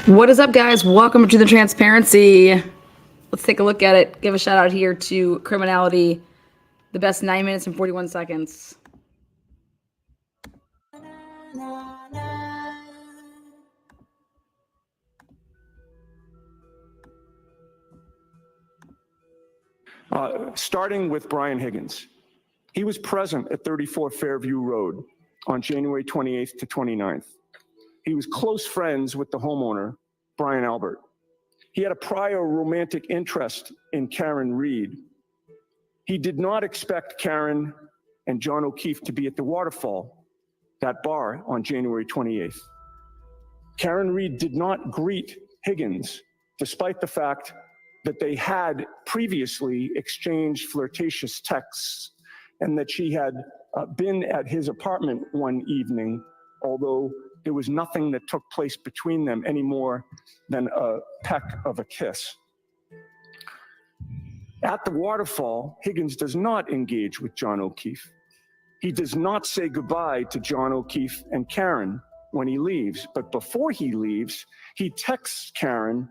What is up, guys? Welcome to the transparency. Let's take a look at it. Give a shout out here to Criminality. The best 9 minutes and 41 seconds. Starting with Brian Higgins. He was present at 34 Fairview Road on January 28th to 29th. He was close friends with the homeowner, Brian Albert. He had a prior romantic interest in Karen Reed. He did not expect Karen and John O'Keefe to be at the Waterfall, that bar, on January 28th. Karen Reed did not greet Higgins, despite the fact that they had previously exchanged flirtatious texts and that she had been at his apartment one evening, although there was nothing that took place between them any more than a peck of a kiss. At the Waterfall, Higgins does not engage with John O'Keefe. He does not say goodbye to John O'Keefe and Karen when he leaves, but before he leaves, he texts Karen,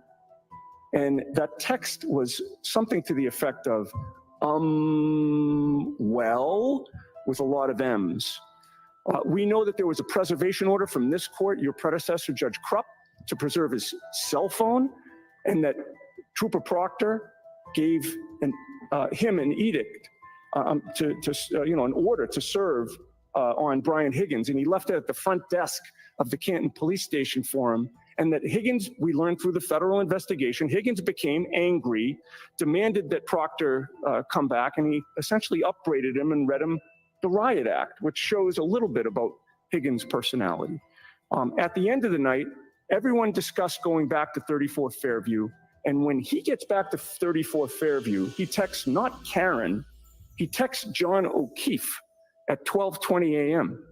and that text was something to the effect of, well, with a lot of M's. We know that there was a preservation order from this court, your predecessor, Judge Krupp, to preserve his cell phone, and that Trooper Proctor gave him an edict, an order to serve on Brian Higgins, and he left it at the front desk of the Canton Police Station for him. And that Higgins, we learned through the federal investigation, Higgins became angry, demanded that Proctor come back, and he essentially upbraided him and read him the riot act, which shows a little bit about Higgins' personality. At the end of the night, everyone discussed going back to 34 Fairview, and when he gets back to 34 Fairview, he texts not Karen, he texts John O'Keefe at 12:20 a.m.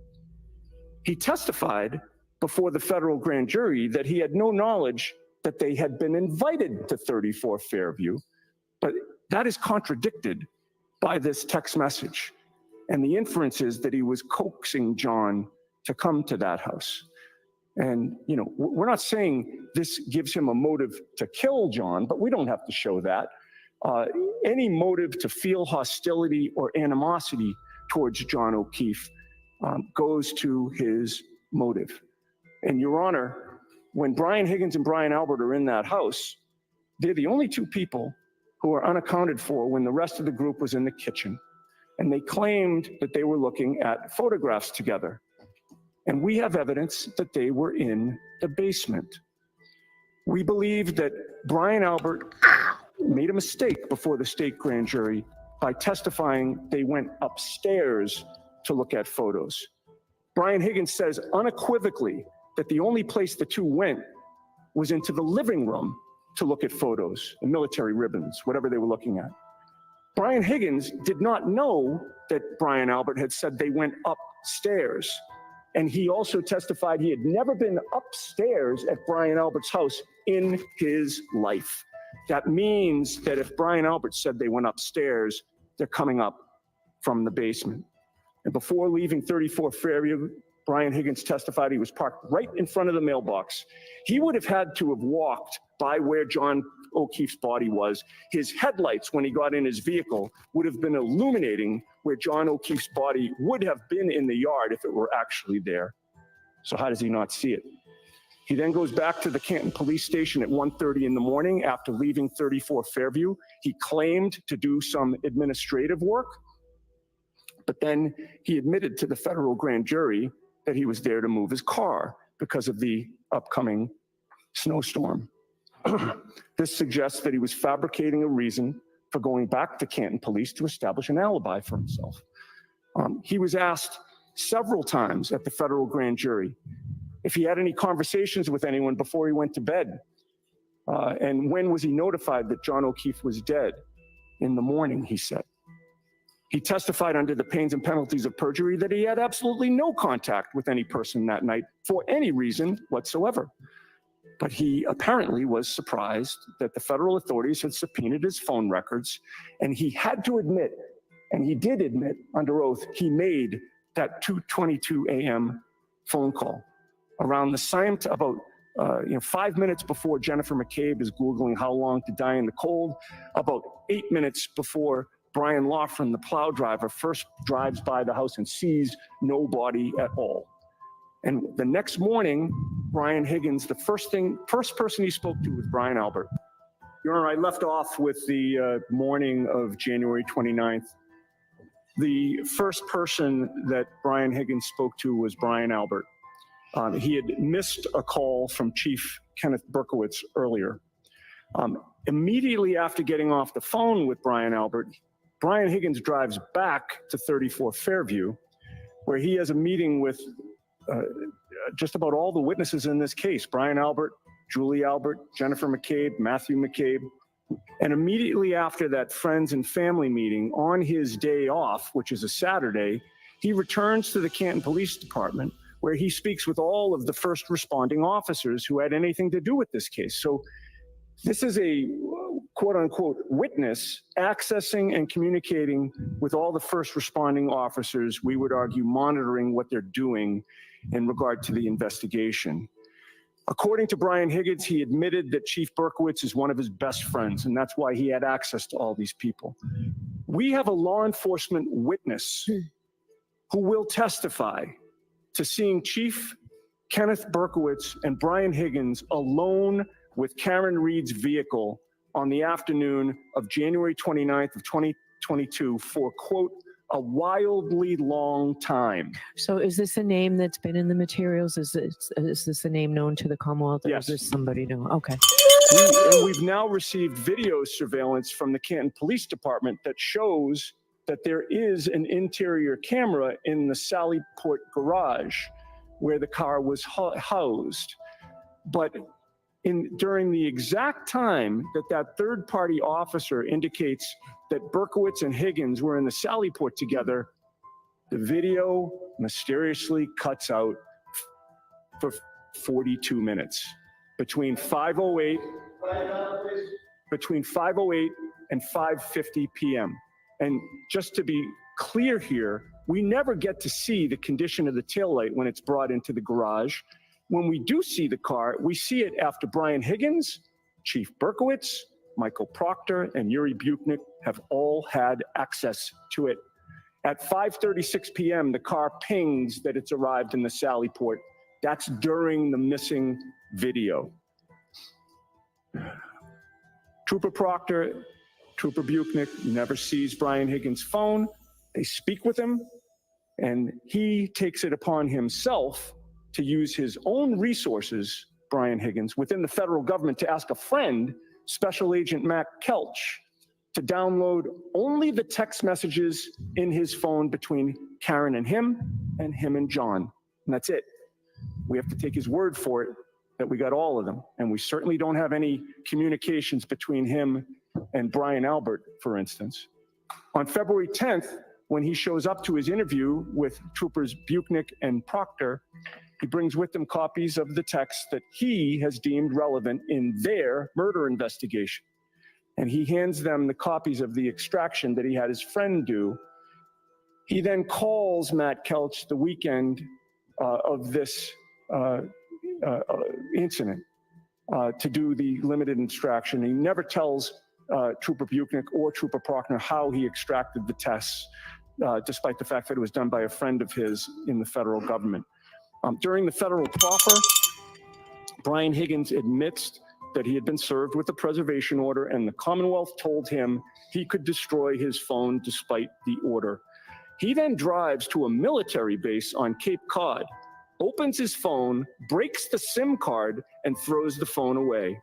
He testified before the federal grand jury that he had no knowledge that they had been invited to 34 Fairview, but that is contradicted by this text message. And the inference is that he was coaxing John to come to that house. And, we're not saying this gives him a motive to kill John, but we don't have to show that. Any motive to feel hostility or animosity towards John O'Keefe goes to his motive. And Your Honor, when Brian Higgins and Brian Albert are in that house, they're the only two people who are unaccounted for when the rest of the group was in the kitchen. And they claimed that they were looking at photographs together. And we have evidence that they were in the basement. We believe that Brian Albert made a mistake before the state grand jury by testifying they went upstairs to look at photos. Brian Higgins says unequivocally that the only place the two went was into the living room to look at photos, the military ribbons, whatever they were looking at. Brian Higgins did not know that Brian Albert had said they went upstairs. And he also testified he had never been upstairs at Brian Albert's house in his life. That means that if Brian Albert said they went upstairs, they're coming up from the basement. And before leaving 34 Fairview, Brian Higgins testified he was parked right in front of the mailbox. He would have had to have walked by where John O'Keefe's body was. His headlights, when he got in his vehicle, would have been illuminating where John O'Keefe's body would have been in the yard if it were actually there. So how does he not see it? He then goes back to the Canton Police Station at 1:30 in the morning after leaving 34 Fairview. He claimed to do some administrative work, but then he admitted to the federal grand jury that he was there to move his car because of the upcoming snowstorm. This suggests that he was fabricating a reason for going back to Canton Police to establish an alibi for himself. He was asked several times at the federal grand jury if he had any conversations with anyone before he went to bed. And when was he notified that John O'Keefe was dead? In the morning, he said. He testified under the pains and penalties of perjury that he had absolutely no contact with any person that night for any reason whatsoever. But he apparently was surprised that the federal authorities had subpoenaed his phone records, and he had to admit, and he did admit under oath, he made that 2:22 a.m. phone call around the same about 5 minutes before Jennifer McCabe is Googling how long to die in the cold, about 8 minutes before Brian Laughlin, the plow driver, first drives by the house and sees nobody at all. And the next morning, Brian Higgins, the first person he spoke to was Brian Albert. Your Honor, I left off with the morning of January 29th. The first person that Brian Higgins spoke to was Brian Albert. He had missed a call from Chief Kenneth Berkowitz earlier. Immediately after getting off the phone with Brian Albert, Brian Higgins drives back to 34 Fairview, where he has a meeting with just about all the witnesses in this case: Brian Albert, Julie Albert, Jennifer McCabe, Matthew McCabe. And immediately after that friends and family meeting, on his day off, which is a Saturday, he returns to the Canton Police Department, where he speaks with all of the first responding officers who had anything to do with this case. So this is a quote unquote witness accessing and communicating with all the first responding officers, we would argue monitoring what they're doing in regard to the investigation. According to Brian Higgins, he admitted that Chief Berkowitz is one of his best friends, and that's why he had access to all these people. We have a law enforcement witness who will testify to seeing Chief Kenneth Berkowitz and Brian Higgins alone with Karen Reed's vehicle on the afternoon of January 29th of 2022 for, quote, a wildly long time. So is this a name that's been in the materials? Is this a name known to the Commonwealth? Or Yes. Is this somebody known? Okay. We've now received video surveillance from the Canton Police Department that shows that there is an interior camera in the Sallyport garage where the car was housed. But during the exact time that third-party officer indicates that Berkowitz and Higgins were in the Sallyport together, the video mysteriously cuts out for 42 minutes. Between 5:08 and 5:50 p.m. And just to be clear here, we never get to see the condition of the taillight when it's brought into the garage. When we do see the car, we see it after Brian Higgins, Chief Berkowitz, Michael Proctor, and Yuri Buchnick have all had access to it. At 5:36 p.m., the car pings that it's arrived in the Sallyport. That's during the missing video. Trooper Proctor, Trooper Buchnick never sees Brian Higgins' phone. They speak with him, and he takes it upon himself to use his own resources, Brian Higgins, within the federal government to ask a friend, Special Agent Matt Kelch, to download only the text messages in his phone between Karen and him and John. And that's it. We have to take his word for it that we got all of them. And we certainly don't have any communications between him and Brian Albert, for instance. On February 10th, when he shows up to his interview with Troopers Buchnick and Proctor, he brings with him copies of the text that he has deemed relevant in their murder investigation. And he hands them the copies of the extraction that he had his friend do. He then calls Matt Kelch the weekend of this incident to do the limited extraction. He never tells Trooper Buchnick or Trooper Proctor how he extracted the tests, despite the fact that it was done by a friend of his in the federal government. During the federal proffer, Brian Higgins admits that he had been served with a preservation order, and the Commonwealth told him he could destroy his phone despite the order. He then drives to a military base on Cape Cod, opens his phone, breaks the SIM card, and throws the phone away.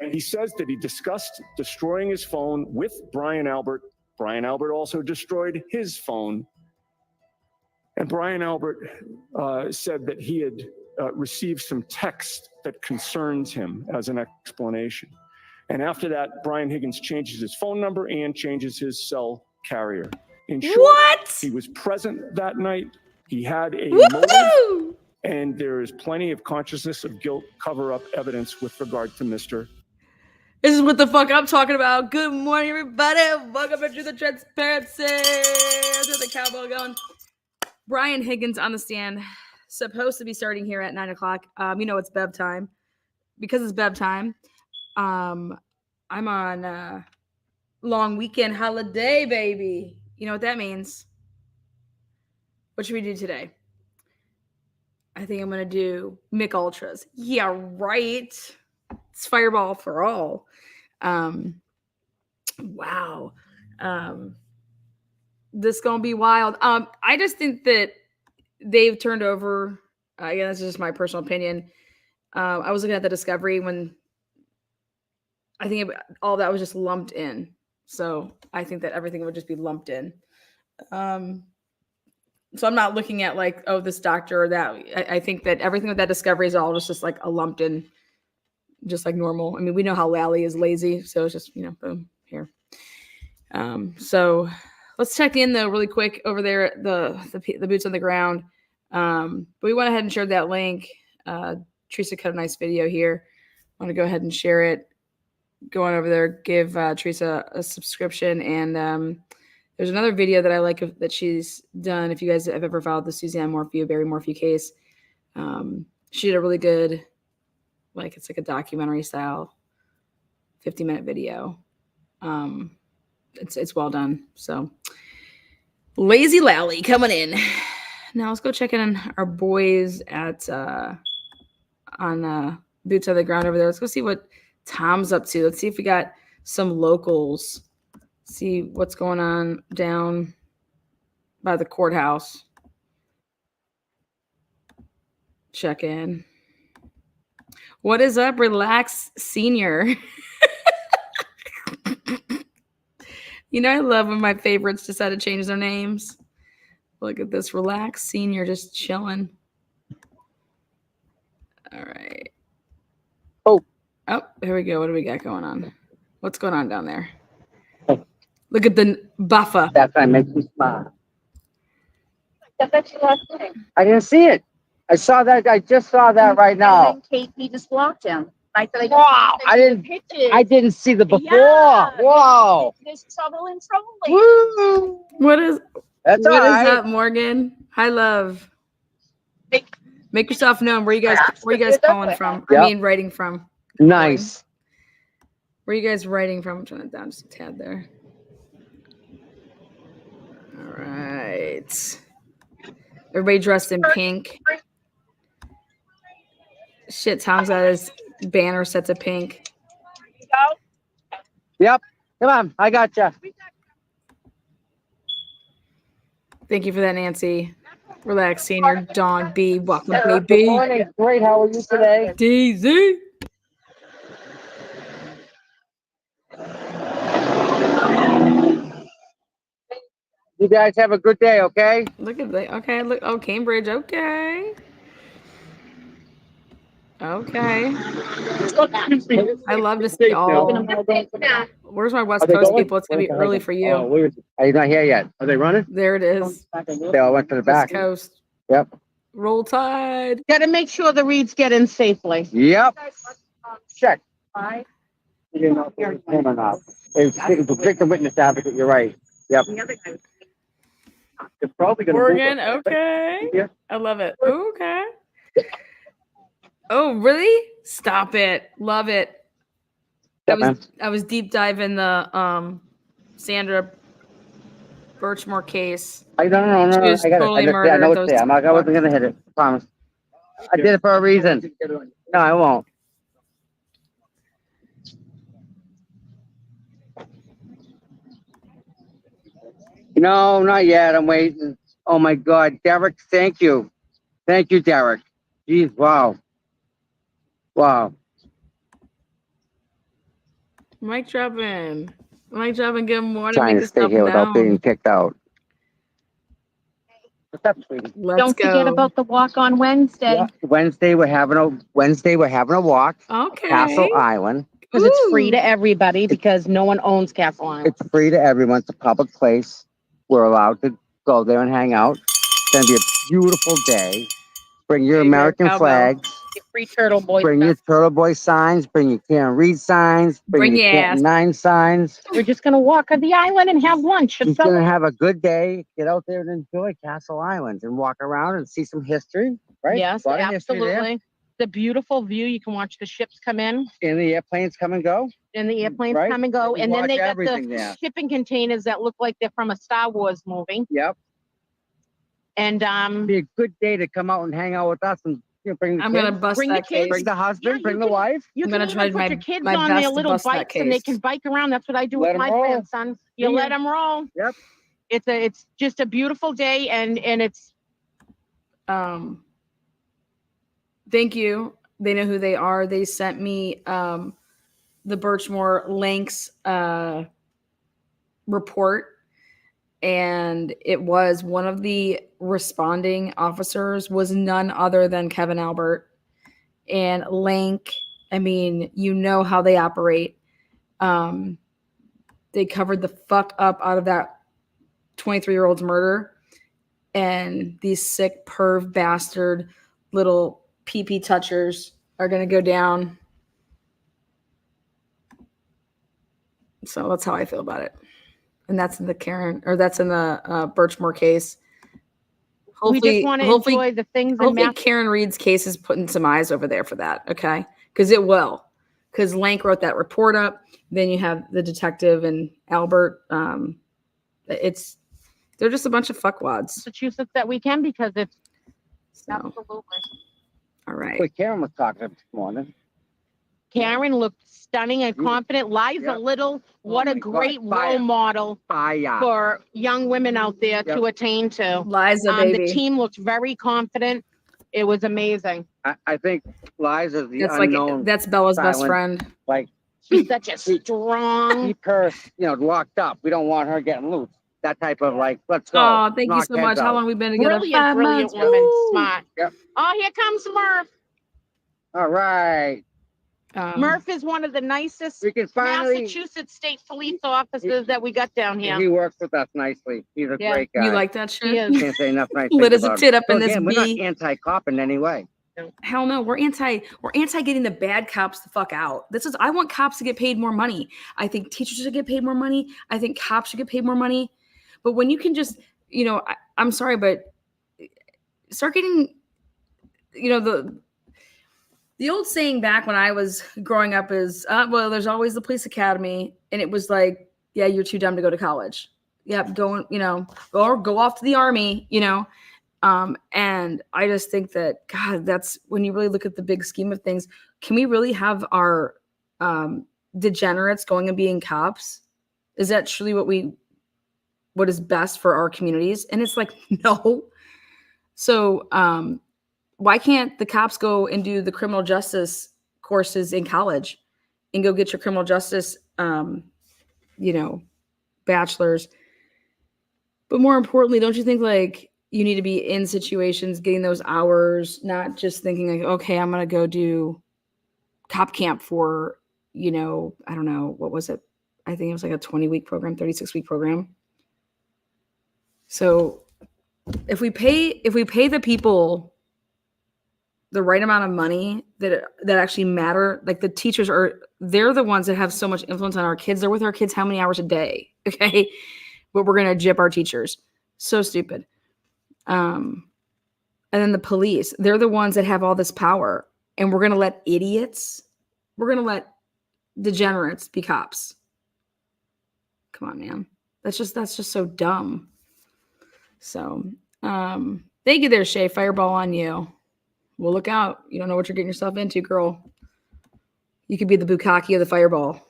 And he says that he discussed destroying his phone with Brian Albert. Brian Albert also destroyed his phone. And Brian Albert said that he had received some text that concerns him as an explanation. And after that, Brian Higgins changes his phone number and changes his cell carrier. In short, he was present that night. He had a motive, and there is plenty of consciousness of guilt cover-up evidence with regard to Mr. This is what the fuck I'm talking about. Good morning, everybody. Welcome to the transparency. To the cowboy going. Brian Higgins on the stand. Supposed to be starting here at 9 o'clock. You know, it's Bev time. because it's Bev time, I'm on long weekend holiday, baby. You know what that means? What should we do today? I think I'm gonna do Mick Ultras. Yeah, right. It's Fireball for all. Wow. This gonna be wild. I just think that they've turned over. Again, that's just my personal opinion. I was looking at the Discovery when I think all that was just lumped in. So I think that everything would just be lumped in. So I'm not looking at like, oh, this doctor or that. I think that everything with that Discovery is all just like a lumped in, just like normal. I mean, we know how Lally is lazy, so it's just, boom, here. So let's check in though really quick over there at the boots on the ground. But we went ahead and shared that link. Teresa cut a nice video here. I want to go ahead and share it. Go on over there, give Teresa a subscription, and there's another video that I like that she's done. If you guys have ever followed the Suzanne Morphew, Barry Morphew case, she did a really good, it's like a documentary style, 50-minute video. It's well done. So Lazy Lally coming in. Now let's go check in on our boys at on Boots on the Ground over there. Let's go see what Tom's up to. Let's see if we got some locals. See what's going on down by the courthouse. Check in. What is up, Relax Senior? I love when my favorites decide to change their names. Look at this, Relax Senior, just chilling. All right. Oh, here we go. What do we got going on? What's going on down there? Look at the buffer. That's what makes me smile. I didn't see it. I saw that. I just saw that right now. And then Kate just blocked him. I said, wow! I didn't see the before. Yeah. Wow! There's trouble in trouble. Woo! What is? That's what all is right. up, Morgan? Hi, love. Make yourself known. Where you guys calling from? Yep. I mean, writing from. Nice. Where are you guys writing from? I'm trying it down just a tad there. All right. Everybody dressed in pink. Shit, Tom's got his banner set to pink. Yep. Come on, I gotcha. Thank you for that, Nancy. Relax, Senior. Dawn B. Welcome, Good baby. morning. Great. How are you today? DZ. You guys have a good day, okay? Look at that. Okay, look. Oh, Cambridge. Okay. Okay. I love to see all. Where's my West Coast people? It's going to be early for you. Are you not here yet? Are they running? There it is. They all went to the back. West Coast. Yep. Roll Tide. Got to make sure the reeds get in safely. Yep. Check. You didn't know if it was him or not. It's a victim witness advocate. You're right. Yep. They're probably gonna Morgan. Okay. Yeah. I love it. Okay. Oh, really? Stop it. Love it. I was deep diving the Sandra Birchmore case. No. She was I got totally it. I know murdered it's there. I wasn't gonna hit it. I promise. I did it for a reason. No, I won't. No, not yet. I'm waiting. Oh my God, Derek, thank you. Thank you, Derek. Jeez, wow. Wow. Mike dropping. Good morning. Trying to stay here without being kicked out. What's up, sweetie? Let's go. Forget about the walk on Wednesday. Yeah. Wednesday we're having a walk. Okay. Castle Island. Because it's free to everybody because no one owns Castle Island. It's free to everyone. It's a public place. We're allowed to go there and hang out. It's gonna be a beautiful day. Bring your American flags. Your free Turtle Boy Bring your Turtle Boy signs. Bring your Karen Reed signs. Bring your your Canton 9 signs. We're just going to walk on the island and have lunch. Just gonna have a good day. Get out there and enjoy Castle Island and walk around and see some history. Right? Yes, A lot of history there. absolutely. a beautiful view. You can watch the ships come in And the airplanes come and go. and the airplanes Right. come and go. We And then watch they got everything the there. shipping containers that look like they're from a Star Wars movie. Yep. And Be a good day to come out and hang out with us and bring the I'm kids, gonna bust Bring the that kids. case. bring the husband, Yeah, bring you the can- wife. you I'm can gonna even try put my- your kids my on their best to little bust that bikes and they case. can bike around. That's what I do Let with 'em my roll. grandson. You See let ya. them roll. Yep. It's just a beautiful day and it's Thank you. They know who they are. They sent me the Birchmore Links report, and it was one of the responding officers was none other than Kevin Albert. And Link, I mean, you know how they operate. They covered the fuck up out of that 23-year-old's murder, and these sick perv bastard little pee touchers are going to go down. So that's how I feel about it. And that's in the Birchmore case. we just want to enjoy the things in Hopefully Mass. Karen Reed's case is putting some eyes over there for that. Okay. Cause it will. Cause Lank wrote that report up. Then you have the detective and Albert. They're just a bunch of fuckwads. Massachusetts that we can because it's So, absolutely. all right. Wait, Karen was talking to this morning. Karen looked stunning and You- confident. Liza Yep. Little, what Oh a my God, great fire. role model Fire. for young women out there to attain to. Liza, The baby. team looked very confident. It was amazing. I think Liza's the That's unknown. that's Bella's best silent- friend. Like, She's such a strong. keep her, locked up. We don't want her getting loose. That type of like, let's go. Oh, thank you knock so heads much. How out. long have we been together? Brilliant, 5 brilliant months. woman. Woo! Smart. Yep. Oh, here comes Murph. All right. Murph is one of the nicest We can finally. Massachusetts state police officers that we got down here. He works with us nicely. He's a Yeah. great guy. You like that shit? He is. Can't say enough nice Lit things as a about tit him. up in So this again, we're not bee. anti-cop in any way. Hell no, we're anti getting the bad cops the fuck out. I want cops to get paid more money. I think teachers should get paid more money. I think cops should get paid more money. But when you can just, I'm sorry, but start getting, the old saying back when I was growing up is, well, there's always the police academy. And it was like, yeah, you're too dumb to go to college. Yep, go off to the army, and I just think that, God, that's when you really look at the big scheme of things. Can we really have our degenerates going and being cops? Is that truly what is best for our communities? And it's like, no. So why can't the cops go and do the criminal justice courses in college and go get your criminal justice, bachelor's? But more importantly, don't you think like you need to be in situations, getting those hours, not just thinking like, okay, I'm going to go do cop camp for, I don't know, what was it? I think it was like a 20-week program, 36-week program. So if we pay the people the right amount of money that actually matter, like the teachers they're the ones that have so much influence on our kids. They're with our kids how many hours a day? Okay. But we're going to gyp our teachers. So stupid. And then the police, they're the ones that have all this power, and we're going to let degenerates be cops. Come on, man. That's just so dumb. So, thank you there, Shay. Fireball on you. Well, look out. You don't know what you're getting yourself into, girl. You could be the bukkake of the fireball.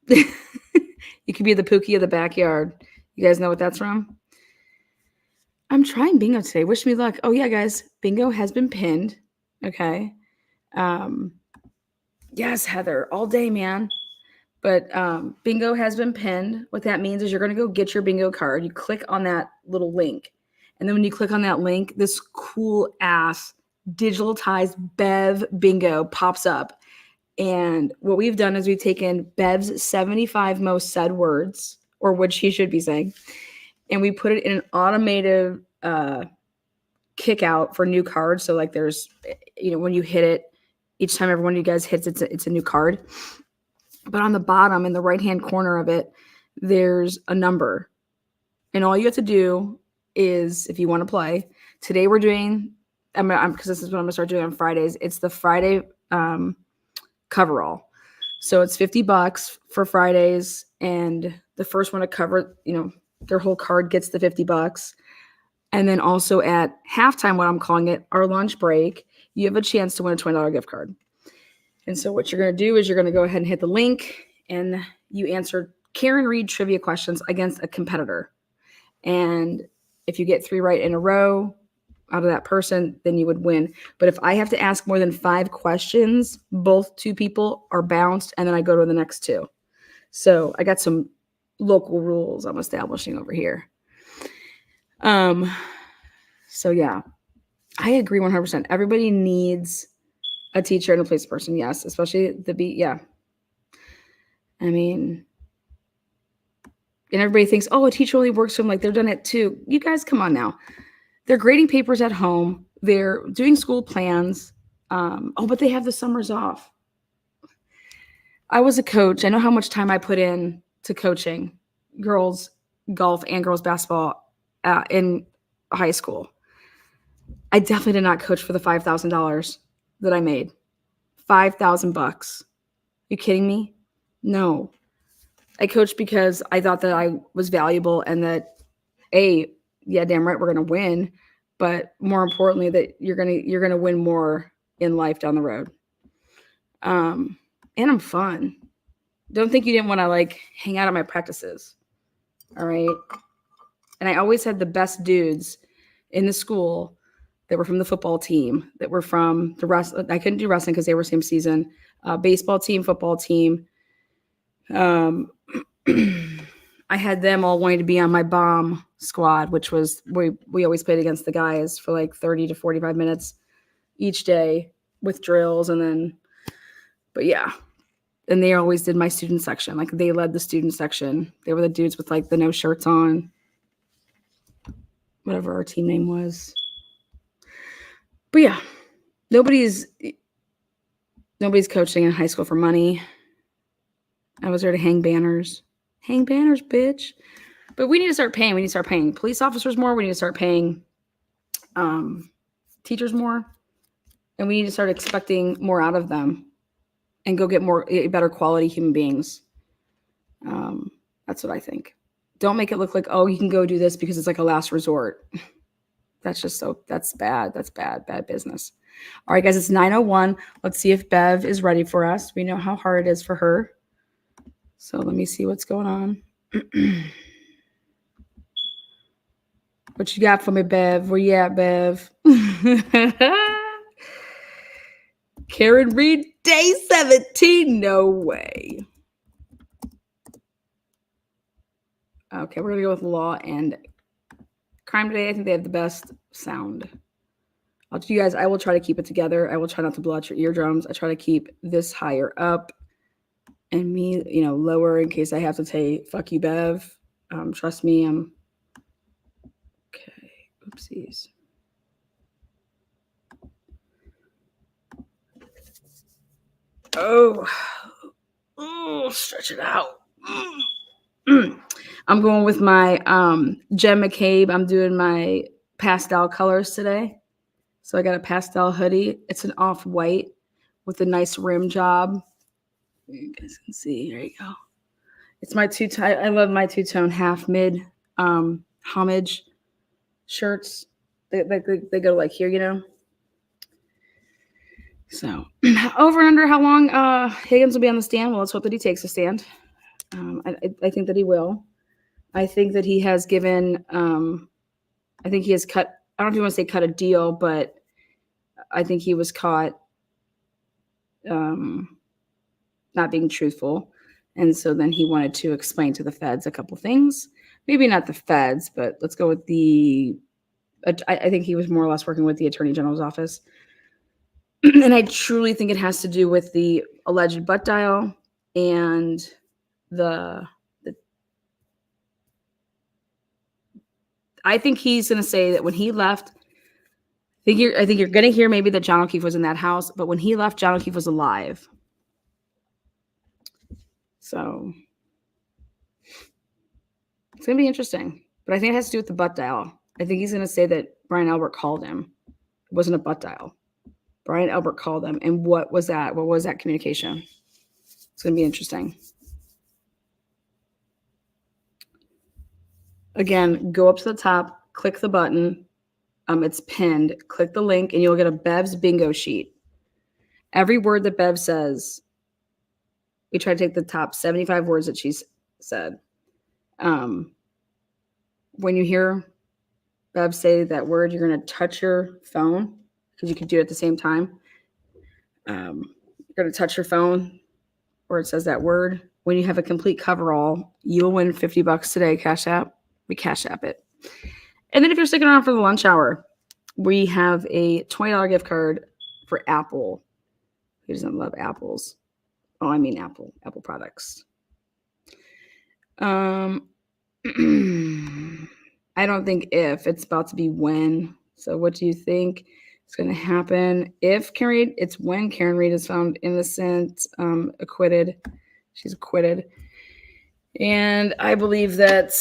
You could be the Pookie of the backyard. You guys know what that's from? I'm trying bingo today. Wish me luck. Oh, yeah, guys. Bingo has been pinned. Okay. Yes, Heather. All day, man. But bingo has been pinned. What that means is you're going to go get your bingo card. You click on that little link. And then when you click on that link, this cool ass digitalized Bev bingo pops up. And what we've done is we've taken Bev's 75 most said words, or what she should be saying, and we put it in an automated kick out for new cards. So like there's, when you hit it, each time every one of you guys hits, it's a new card. But on the bottom in the right-hand corner of it, there's a number. And all you have to do is, if you want to play, today we're doing because this is what I'm gonna start doing on Fridays. It's the Friday coverall. So it's $50 for Fridays, and the first one to cover, their whole card gets the $50. And then also at halftime, what I'm calling it, our lunch break, you have a chance to win a $20 gift card. And so what you're going to do is you're going to go ahead and hit the link, and you answer Karen Reed trivia questions against a competitor. And if you get 3 right in a row out of that person, then you would win. But if I have to ask more than 5 questions, both 2 people are bounced, and then I go to the next 2. So I got some local rules I'm establishing over here. So yeah, I agree 100%. Everybody needs a teacher and a police person. Yes. Especially yeah. I mean, and everybody thinks, oh, a teacher only works from like they're done it too. You guys, come on now. They're grading papers at home. They're doing school plans. But they have the summers off. I was a coach. I know how much time I put in to coaching girls golf and girls basketball in high school. I definitely did not coach for the $5,000 that I made. $5,000. You kidding me? No. I coached because I thought that I was valuable and that, yeah, damn right, we're going to win. But more importantly, that you're going to win more in life down the road. And I'm fun. Don't think you didn't want to like hang out at my practices. All right. And I always had the best dudes in the school that were from the football team, that were from the wrestling. I couldn't do wrestling because they were same season. Baseball team, football team. I had them all wanting to be on my bomb squad, which was we always played against the guys for like 30 to 45 minutes each day with drills. And then, but yeah. And they always did my student section. Like they led the student section. They were the dudes with like the no shirts on, whatever our team name was. But yeah, nobody's coaching in high school for money. I was there to hang banners. Hang banners, bitch. But we need to start paying. We need to start paying police officers more. We need to start paying teachers more. And we need to start expecting more out of them and go get better quality human beings. That's what I think. Don't make it look like, oh, you can go do this because it's like a last resort. That's bad. That's bad business. All right, guys, it's 9:01. Let's see if Bev is ready for us. We know how hard it is for her. So let me see what's going on. What you got for me, Bev? Where you at, Bev? Karen Reed, day 17. No way. Okay, we're going to go with law and crime today. I think they have the best sound. You guys, I will try to keep it together. I will try not to blow out your eardrums. I try to keep this higher up and me, lower in case I have to say, fuck you, Bev. Trust me, I'm okay. Oopsies. Oh, stretch it out. I'm going with my Jen McCabe. I'm doing my pastel colors today. So I got a pastel hoodie. It's an off-white with a nice rim job. You guys can see. There you go. It's my two-tone. I love my two-tone half-mid homage shirts. They go like here, So over and under how long Higgins will be on the stand. Well, let's hope that he takes a stand. I think that he will. I think that he has given. I think he has cut. I don't know if you want to say cut a deal, but I think he was caught not being truthful. And so then he wanted to explain to the feds a couple things. Maybe not the feds, but let's go with I think he was more or less working with the Attorney General's office. And I truly think it has to do with the alleged butt dial and I think he's going to say that when he left, I think you're going to hear maybe that John O'Keefe was in that house, but when he left, John O'Keefe was alive. So it's going to be interesting. But I think it has to do with the butt dial. I think he's going to say that Brian Albert called him It wasn't a butt dial. Brian Albert called them. And what was that? What was that communication? It's going to be interesting. Again, go up to the top, click the button. It's pinned. Click the link, and you'll get a Bev's bingo sheet. Every word that Bev says, we try to take the top 75 words that she's said. When you hear Bev say that word, you're going to touch your phone because you can do it at the same time. You're going to touch your phone where it says that word. When you have a complete coverall, you'll win $50 today. Cash App. We Cash App it. And then if you're sticking around for the lunch hour, we have a $20 gift card for Apple. Who doesn't love apples? Oh, I mean Apple products. I don't think if, it's about to be when. So what do you think is going to happen? If Karen Reed, it's when Karen Reed is found innocent, acquitted. She's acquitted. And I believe that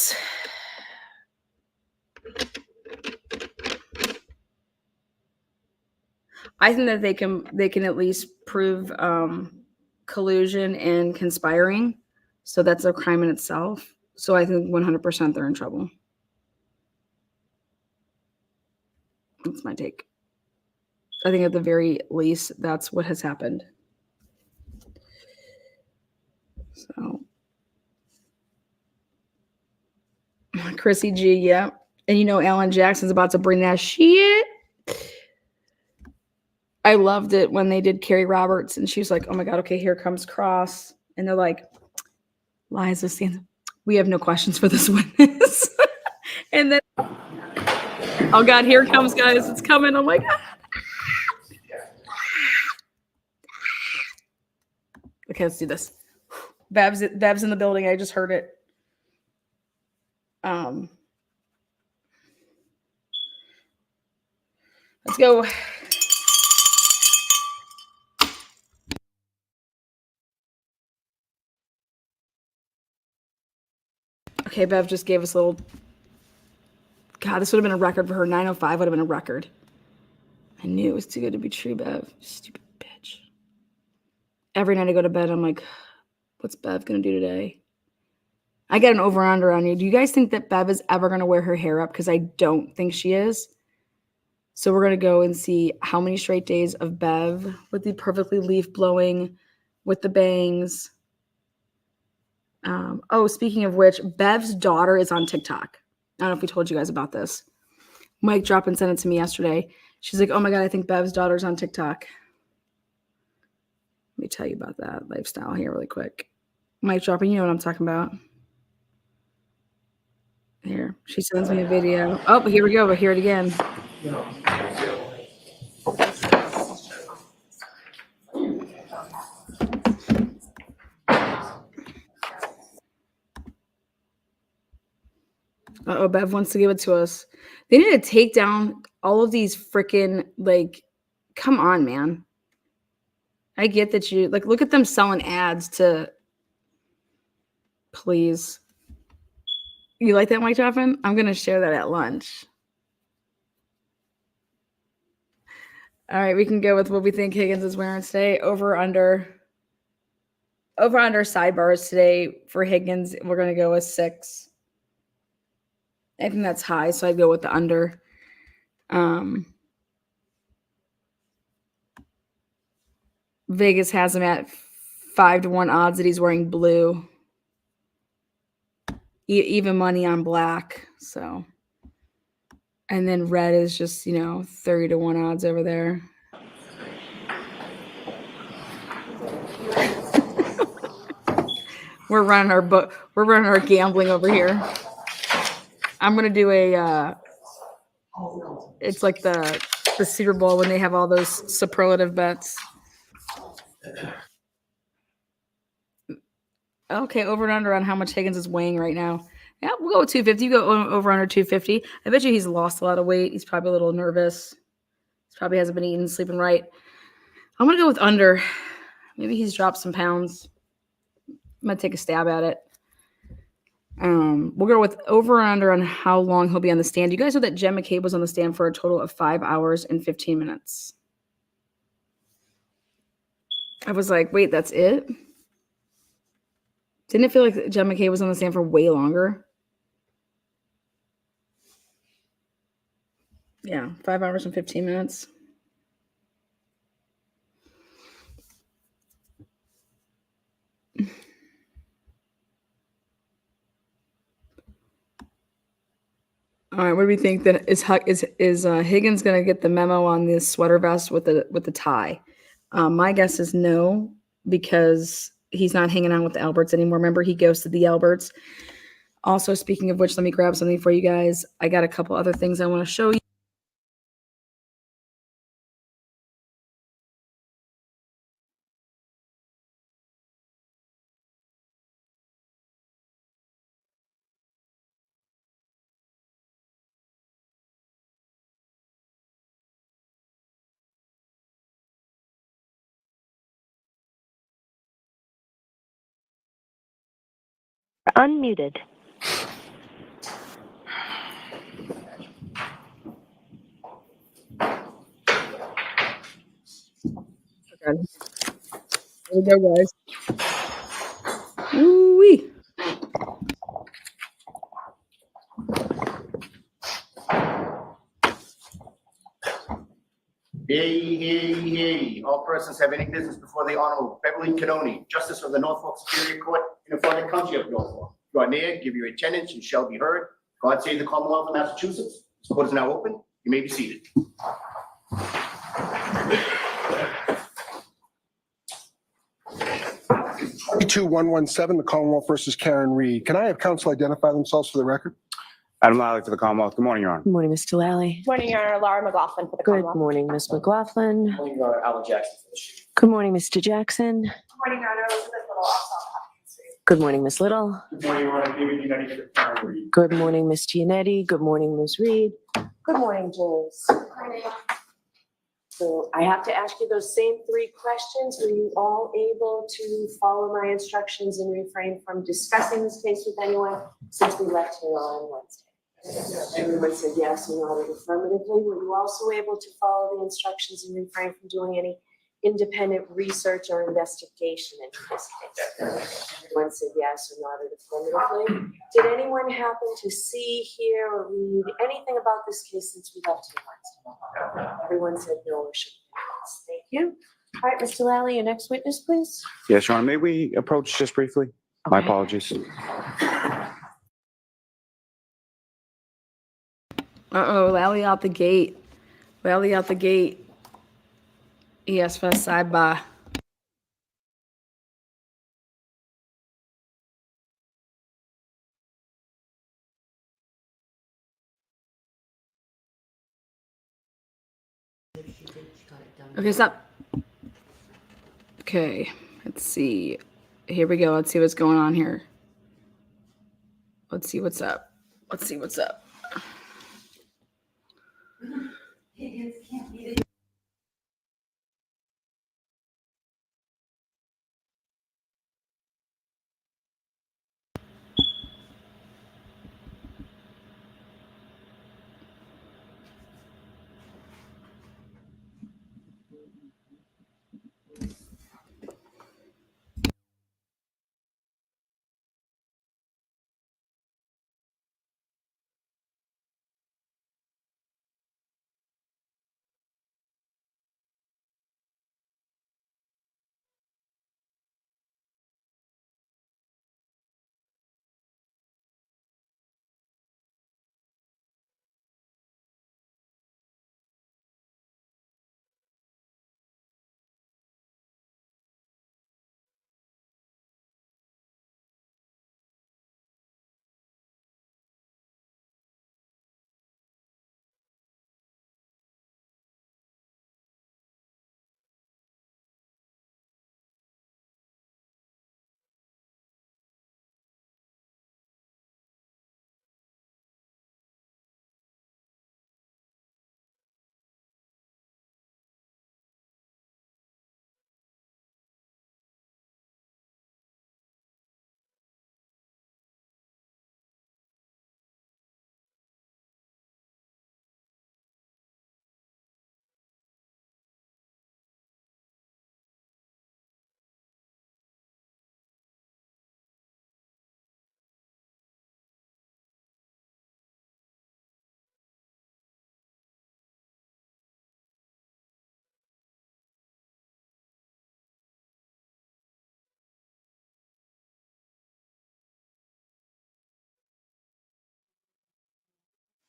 I think that they can at least prove collusion and conspiring. So that's a crime in itself. So I think 100% they're in trouble. That's my take. I think at the very least, that's what has happened. So, Chrissy G, yeah. And you know, Alan Jackson's about to bring that shit. I loved it when they did Carrie Roberts, and she was like, oh my God, okay, here comes Cross. And they're like, Liza stands. We have no questions for this witness. And then, oh God, here it comes, guys. It's coming. Oh my God. Okay, let's do this. Babs in the building. I just heard it. Let's go. Okay, Bev just gave us a little. God, this would have been a record for her. 9:05 would have been a record. I knew it was too good to be true, Bev. Stupid bitch. Every night I go to bed, I'm like, what's Bev going to do today? I get an over-under on you. Do you guys think that Bev is ever going to wear her hair up? Because I don't think she is. So we're going to go and see how many straight days of Bev with the perfectly leaf-blowing, with the bangs. Oh, speaking of which, Bev's daughter is on TikTok. I don't know if we told you guys about this. Mike dropped and sent it to me yesterday. She's like, oh my God, I think Bev's daughter's on TikTok. Let me tell you about that lifestyle here really quick. Mike dropping, you know what I'm talking about. Here, she sends me a video. Oh, here we go. We'll hear it again. Uh-oh, Bev wants to give it to us. They need to take down all of these freaking, like, come on, man. I get that you, like, look at them selling ads to, please. You like that, Mike Joffin? I'm going to share that at lunch. All right, we can go with what we think Higgins is wearing today. Over under sidebars today for Higgins. We're going to go with 6. I think that's high, so I'd go with the under. Vegas has him at 5-1 odds that he's wearing blue. Even money on black. So, and then red is just 30-1 odds over there. We're running our gambling over here. I'm gonna do a. It's like the Super Bowl when they have all those superlative bets. Okay, over and under on how much Higgins is weighing right now. Yeah, we'll go with 250. You go over under 250. I bet you he's lost a lot of weight. He's probably a little nervous. He probably hasn't been eating, sleeping right. I'm gonna go with under. Maybe he's dropped some pounds. I'm gonna take a stab at it. We'll go with over and under on how long he'll be on the stand. You guys know that Jen McCabe was on the stand for a total of 5 hours and 15 minutes. I was like, wait, that's it? Didn't it feel like Jen McCabe was on the stand for way longer? Yeah, 5 hours and 15 minutes. All right, what do we think? That is Higgins going to get the memo on this sweater vest with the tie? My guess is no, because he's not hanging out with the Alberts anymore. Remember, he ghosted the Alberts. Also, speaking of which, let me grab something for you guys. I got a couple other things I want to show you. Unmuted. Okay. Here we go, guys. Ooh-wee. Hey. All persons have any business before the Honorable Beverly Canoni, Justice of the Norfolk Superior Court in the Florida County of Norfolk. You are near, give your attendance, and shall be heard. God save the Commonwealth of Massachusetts. This court is now open. You may be seated. Two 117, the Commonwealth versus Karen Reed. Can I have counsel identify themselves for the record? Adam Lally for the Commonwealth. Good morning, Your Honor. Good morning, Mr. Lally. Morning, Your Honor. Laura McLaughlin for the Good Commonwealth. morning, Ms. McLaughlin. Good morning, Your Honor. Alan Jackson for the shoot. Good morning, Mr. Jackson. Good morning, Your Honor. Elizabeth Little, also on Hopkins Street. Good morning, Ms. Little. Good morning, Your Honor. David United for Karen Reed. Good morning, Ms. Giannetti. Good morning, Ms. Reed. Good morning, James. So I have to ask you those same 3 questions. Were you all able to follow my instructions and refrain from discussing this case with anyone since we left here on Wednesday? Everyone said yes and nodded affirmatively. Were you also able to follow the instructions and refrain from doing any independent research or investigation into this case? Everyone said yes or nodded affirmatively. Did anyone happen to see, hear, or read anything about this case since we left here Wednesday? Everyone said no or should be. Thank you. All right, Mr. Lally, your next witness, please. Yes, Your Honor. May we approach just briefly? My Okay. apologies. Uh-oh, Lally out the gate. Lally out the gate. He asked for a sidebar. Okay, stop. Okay, let's see. Here we go. Let's see what's going on here. Let's see what's up. Let's see what's up.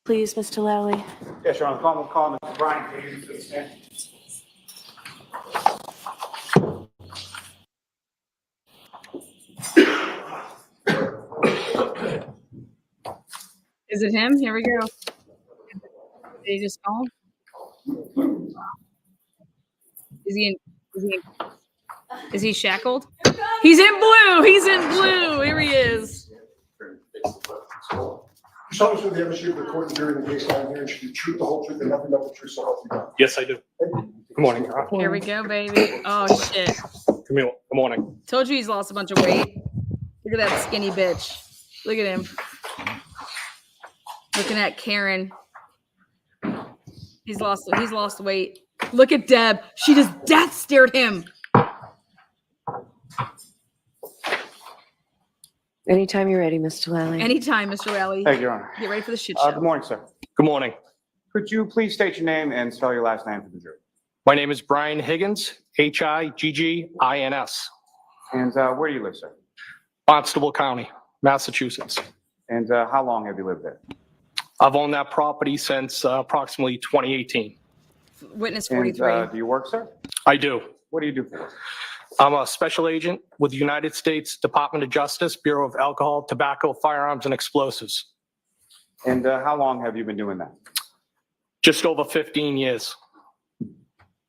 Please, Mr. Lally. Yes, Your Honor. We'll call Mr. Brian Higgins to the stand. Is it him? Here we go. Did he just call? Is he shackled? He's in blue. He's in blue. Here he is. You solemnly swear the evidence of the court and during the case on hearing should be the truth, the whole truth, and nothing but the truth, so help you God. Yes, I do. Good morning, Your Honor. Here we go, baby. Oh shit. Good morning. Told you he's lost a bunch of weight. Look at that skinny bitch. Look at him. Looking at Karen. He's lost weight. Look at Deb. She just death stared him. Anytime you're ready, Mr. Lally. Anytime, Mr. Lally. Thank you, Your Honor. Get ready for the shit show. Good morning, sir. Good morning. Could you please state your name and spell your last name for the jury? My name is Brian Higgins, Higgins. And where do you live, sir? Barnstable County, Massachusetts. And how long have you lived there? I've owned that property since approximately 2018. Witness And 43. do you work, sir? I do. What do you do for work? I'm a special agent with the United States Department of Justice, Bureau of Alcohol, Tobacco, Firearms, and Explosives. And how long have you been doing that? Just over 15 years.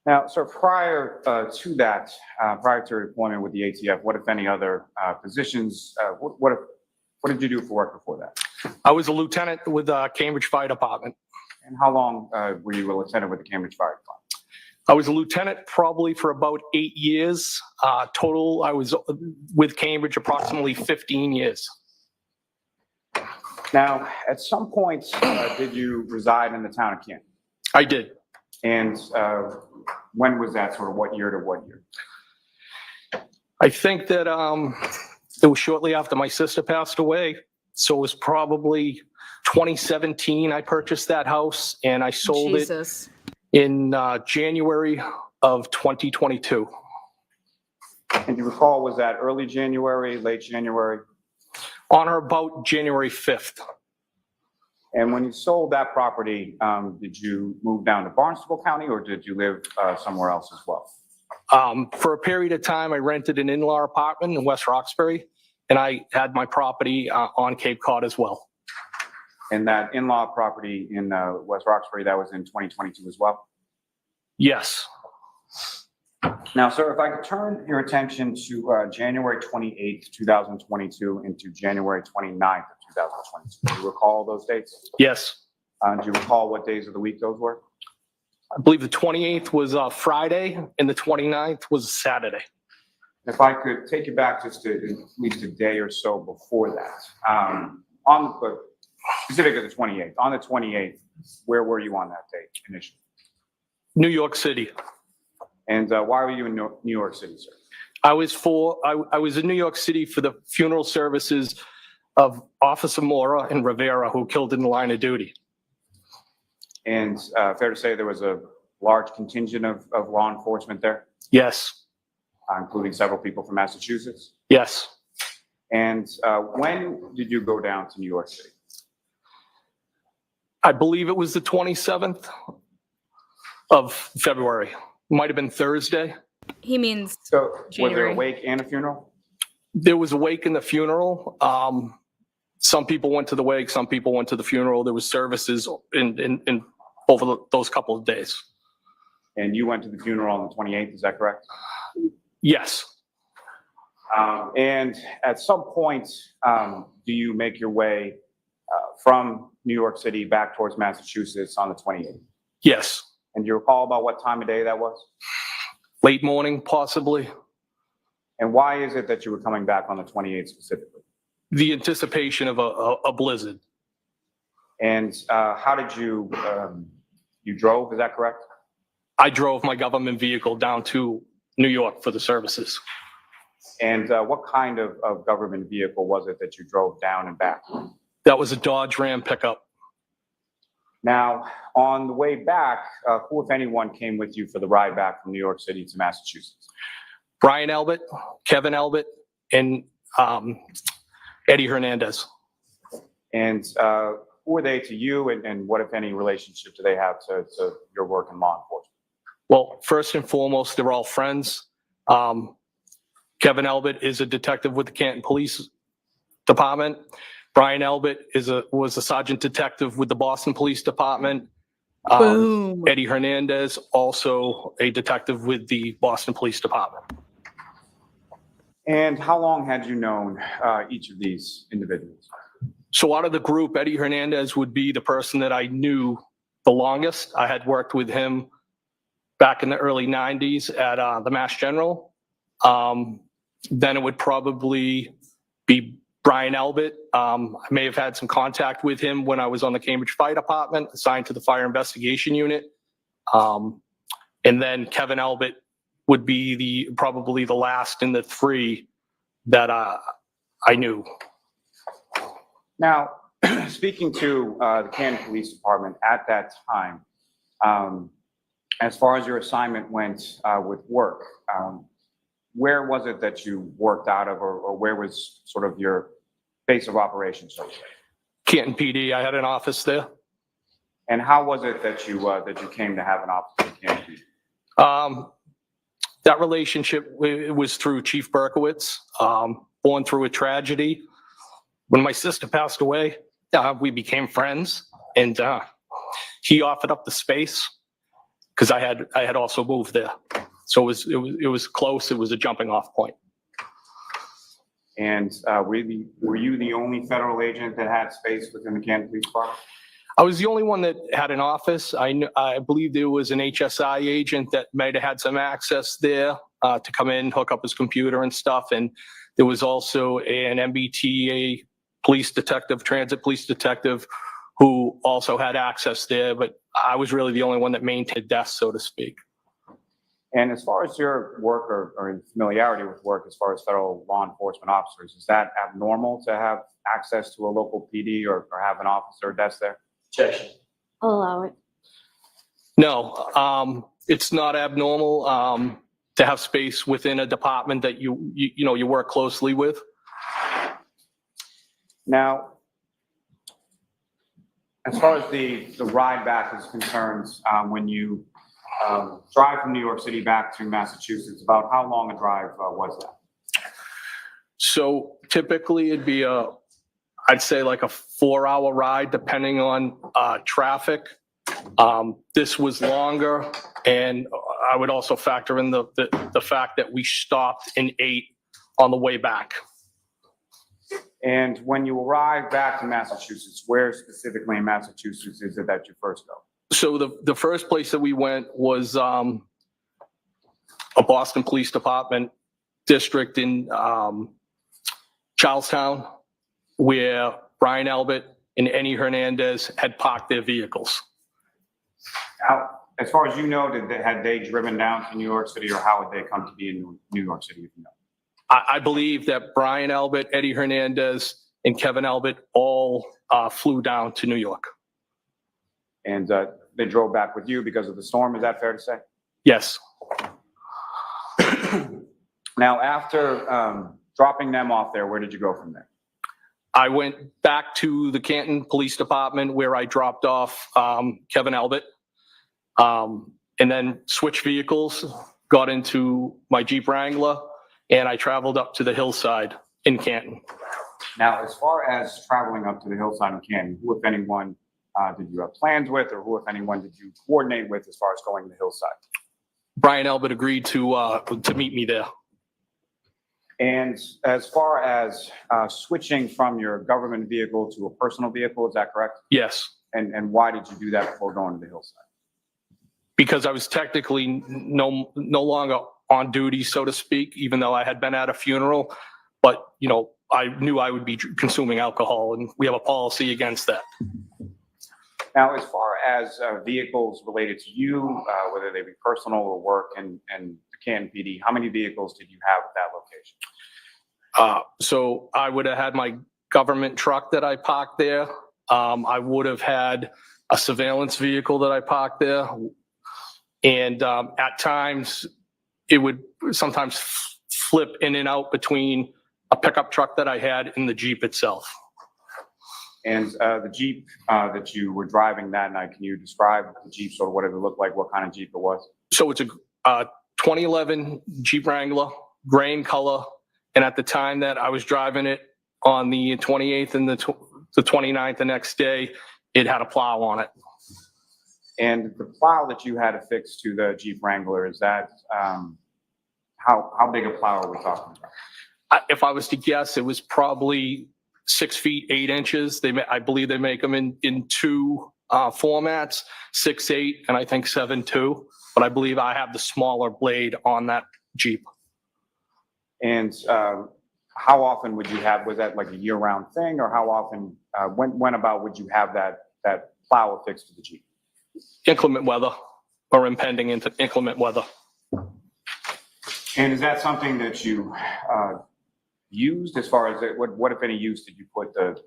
Now, sir, prior to that, prior to your employment with the ATF, what, if any, other positions, what did you do for work before that? I was a lieutenant with Cambridge Fire Department. And how long were you a lieutenant with the Cambridge Fire Department? I was a lieutenant probably for about 8 years. Total, I was with Cambridge approximately 15 years. Now, at some point, did you reside in the town of Canton? I did. And when was that, sort of what year to what year? I think that it was shortly after my sister passed away. So it was probably 2017 I purchased that house and I sold Jesus. it in January of 2022. And do you recall, was that early January, late January? On or about January 5th. And when you sold that property, did you move down to Barnstable County or did you live somewhere else as well? For a period of time, I rented an in-law apartment in West Roxbury, and I had my property on Cape Cod as well. And that in-law property in West Roxbury, that was in 2022 as well? Yes. Now, sir, if I could turn your attention to January 28th, 2022 into January 29th of 2022. Do you recall those dates? Yes. Do you recall what days of the week those were? I believe the 28th was Friday and the 29th was Saturday. If I could take you back just to at least a day or so before that. On the, specifically the 28th, on the 28th, where were you on that date initially? New York City. And why were you in New York City, sir? I was in New York City for the funeral services of Officer Mora and Rivera, who killed in the line of duty. And fair to say there was a large contingent of law enforcement there, Yes. including several people from Massachusetts. Yes. And when did you go down to New York City? I believe it was the 27th of February. Might have been Thursday. He means So was there January. a wake and a funeral? There was a wake in the funeral. Some people went to the wake, some people went to the funeral. There was services in over those couple of days. And you went to the funeral on the 28th, is that correct? Yes. And at some point, do you make your way from New York City back towards Massachusetts on the 28th? Yes. And do you recall about what time of day that was? Late morning, possibly. And why is it that you were coming back on the 28th specifically? The anticipation of a blizzard. And how did you, you drove, is that correct? I drove my government vehicle down to New York for the services. And what kind of government vehicle was it that you drove down and back? That was a Dodge Ram pickup. Now, on the way back, who, if anyone, came with you for the ride back from New York City to Massachusetts? Brian Elbert, Kevin Elbert, and Eddie Hernandez. And who are they to you, and what, if any, relationship do they have to your work in law enforcement? Well, first and foremost, they're all friends. Kevin Elbert is a detective with the Canton Police Department. Brian Elbert was a sergeant detective with the Boston Police Department. Boom. Eddie Hernandez, also a detective with the Boston Police Department. And how long had you known each of these individuals? So out of the group, Eddie Hernandez would be the person that I knew the longest. I had worked with him back in the early 90s at the Mass General. Then it would probably be Brian Elbert. I may have had some contact with him when I was on the Cambridge Fire Department, assigned to the Fire Investigation Unit. And then Kevin Elbert would be probably the last in the three that I knew. Now, speaking to the Canton Police Department at that time, as far as your assignment went with work, where was it that you worked out of, or where was sort of your base of operations, so to say? Canton PD, I had an office there. And how was it that you came to have an office in Canton PD? That relationship was through Chief Berkowitz, born through a tragedy. When my sister passed away, we became friends, and he offered up the space because I had also moved there. So it was close. It was a jumping off point. And were you the only federal agent that had space within the Canton Police Department? I was the only one that had an office. I believe there was an HSI agent that might have had some access there to come in, hook up his computer and stuff. And there was also an MBTA police detective, transit police detective, who also had access there. But I was really the only one that maintained desk, so to speak. And as far as your work or familiarity with work, as far as federal law enforcement officers, is that abnormal to have access to a local PD or have an office or desk there? I'll allow it. No, it's not abnormal to have space within a department that you work closely with. Now, as far as the ride back is concerned, when you drive from New York City back to Massachusetts, about how long a drive was that? So typically it'd be I'd say like a 4-hour ride, depending on traffic. This was longer, and I would also factor in the fact that we stopped and ate on the way back. And when you arrive back to Massachusetts, where specifically in Massachusetts is it that you first go? So the first place that we went was a Boston Police Department district in Charlestown, where Brian Elbert and Eddie Hernandez had parked their vehicles. Now, as far as you know, had they driven down to New York City, or how would they come to be in New York City, if you know? I believe that Brian Elbert, Eddie Hernandez, and Kevin Elbert all flew down to New York. And they drove back with you because of the storm, is that fair to say? Yes. Now, after dropping them off there, where did you go from there? I went back to the Canton Police Department, where I dropped off Kevin Elbert, and then switched vehicles, got into my Jeep Wrangler, and I traveled up to the hillside in Canton. Now, as far as traveling up to the hillside in Canton, who, if anyone, did you have plans with, or who, if anyone, did you coordinate with as far as going to the hillside? Brian Elbert agreed to meet me there. And as far as switching from your government vehicle to a personal vehicle, is that correct? Yes. And why did you do that before going to the hillside? Because I was technically no longer on duty, so to speak, even though I had been at a funeral. But, I knew I would be consuming alcohol, and we have a policy against that. Now, as far as vehicles related to you, whether they be personal or work and the Canton PD, how many vehicles did you have at that location? So I would have had my government truck that I parked there. I would have had a surveillance vehicle that I parked there. And at times, it would sometimes flip in and out between a pickup truck that I had and the Jeep itself. And the Jeep that you were driving that night, can you describe the Jeep, sort of what it looked like, what kind of Jeep it was? So it's a 2011 Jeep Wrangler, gray in color. And at the time that I was driving it on the 28th and the 29th the next day, it had a plow on it. And the plow that you had affixed to the Jeep Wrangler, is that, how big a plow are we talking about? If I was to guess, it was probably 6 feet 8 inches. I believe they make them in two formats, 6'8" and I think 7'2". But I believe I have the smaller blade on that Jeep. And how often would you have, was that like a year-round thing, or how often, when about would you have that plow affixed to the Jeep? Inclement weather or impending into inclement weather. And is that something that you used, as far as what if any use did you put the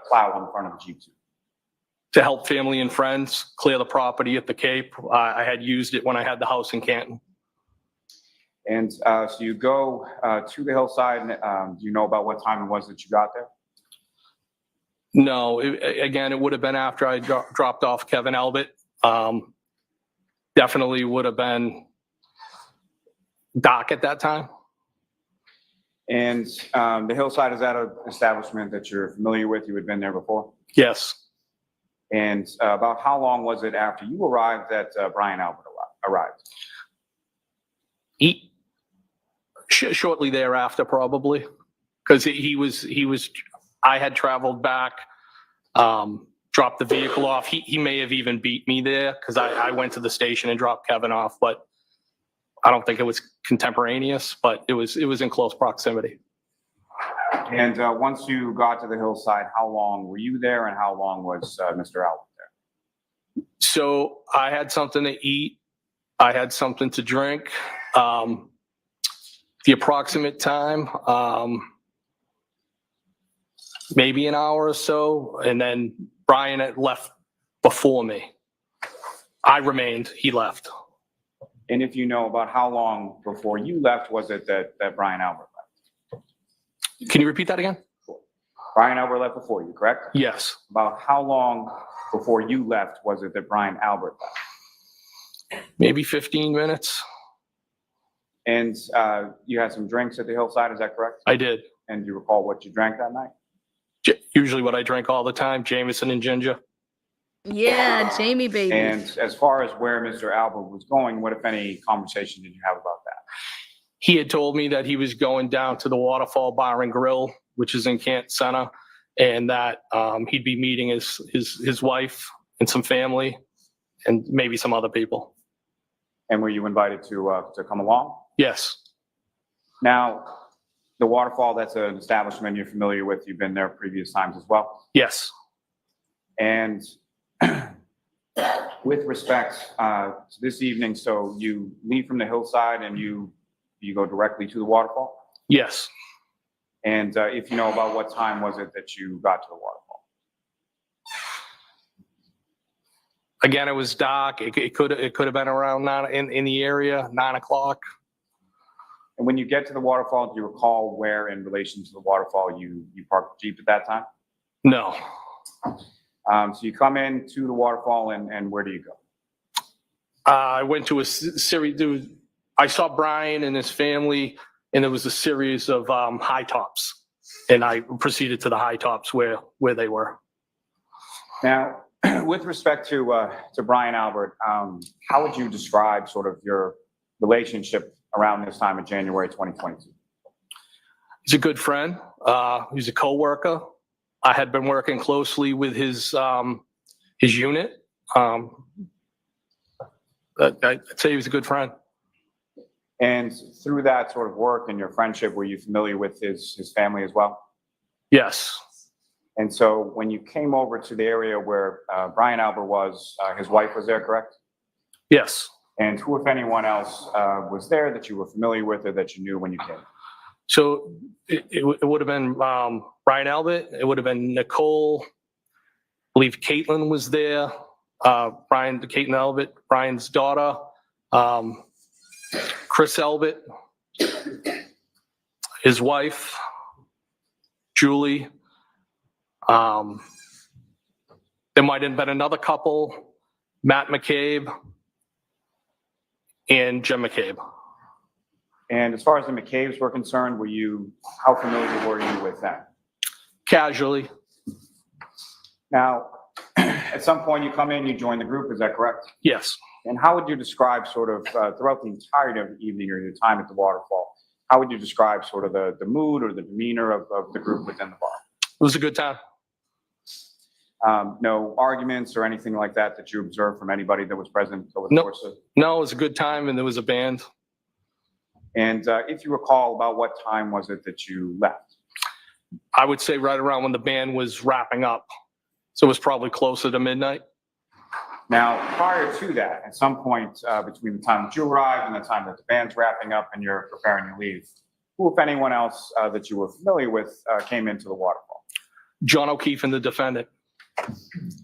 plow in front of the Jeep To help family and friends clear the property at the Cape. I had used it when I had the house in Canton. And so you go to the hillside, and do you know about what time it was that you got there? No, again, it would have been after I dropped off Kevin Albert. Definitely would have been dark at that time. And the hillside, is that an establishment that you're familiar with? You had been there before? Yes. And about how long was it after you arrived that Brian Albert arrived? Shortly thereafter, probably, because I had traveled back, dropped the vehicle off. He may have even beat me there because I went to the station and dropped Kevin off, but I don't think it was contemporaneous, but it was in close proximity. And once you got to the hillside, how long were you there, and how long was Mr. Albert there? So I had something to eat. I had something to drink. The approximate time, maybe an hour or so, and then Brian had left before me. I remained, he left. And if you know, about how long before you left was it that Brian Albert left? Can you repeat that again? Brian Albert left before you, correct? Yes. About how long before you left was it that Brian Albert left? Maybe 15 minutes. And you had some drinks at the hillside, is that correct? I did. And do you recall what you drank that night? Usually what I drink all the time, Jameson and ginger. Yeah, Jamie baby. And as far as where Mr. Albert was going, what, if any, conversation did you have about that? He had told me that he was going down to the Waterfall Bar and Grill, which is in Canton Center, and that he'd be meeting his wife and some family and maybe some other people. And were you invited to come along? Yes. Now, the Waterfall, that's an establishment you're familiar with. You've been there previous times as well. Yes. And with respect to this evening, so you leave from the hillside and you go directly to the Waterfall? Yes. And if you know, about what time was it that you got to the Waterfall? Again, it was dark. It could have been around 9 in the area, 9 o'clock. And when you get to the Waterfall, do you recall where in relation to the Waterfall you parked the Jeep at that time? No. So you come in to the Waterfall, and where do you go? I went to a series. I saw Brian and his family, and there was a series of high tops, and I proceeded to the high tops where they were. Now, with respect to Brian Albert, how would you describe sort of your relationship around this time in January 2022? He's a good friend. He's a coworker. I had been working closely with his unit. I'd say he was a good friend. And through that sort of work and your friendship, were you familiar with his family as well? Yes. And so when you came over to the area where Brian Albert was, his wife was there, correct? Yes. And who, if anyone else, was there that you were familiar with or that you knew when you came? So it would have been Brian Albert. It would have been Nicole. I believe Caitlin was there. Caitlin Albert, Brian's daughter. Chris Albert, his wife, Julie. There might have been another couple, Matt McCabe and Jim McCabe. And as far as the McCabe's were concerned, how familiar were you with them? Casually. Now, at some point you come in, you join the group, is that correct? Yes. And how would you describe sort of throughout the entirety of the evening or your time at the waterfall, how would you describe sort of the mood or the demeanor of the group within the bar? It was a good time. No arguments or anything like that that you observed from anybody that was present over the No. course of? No, it was a good time, and there was a band. And if you recall, about what time was it that you left? I would say right around when the band was wrapping up. So it was probably closer to midnight. Now, prior to that, at some point between the time that you arrived and the time that the band's wrapping up and you're preparing to leave, who, if anyone else that you were familiar with, came into the waterfall? John O'Keefe and the defendant.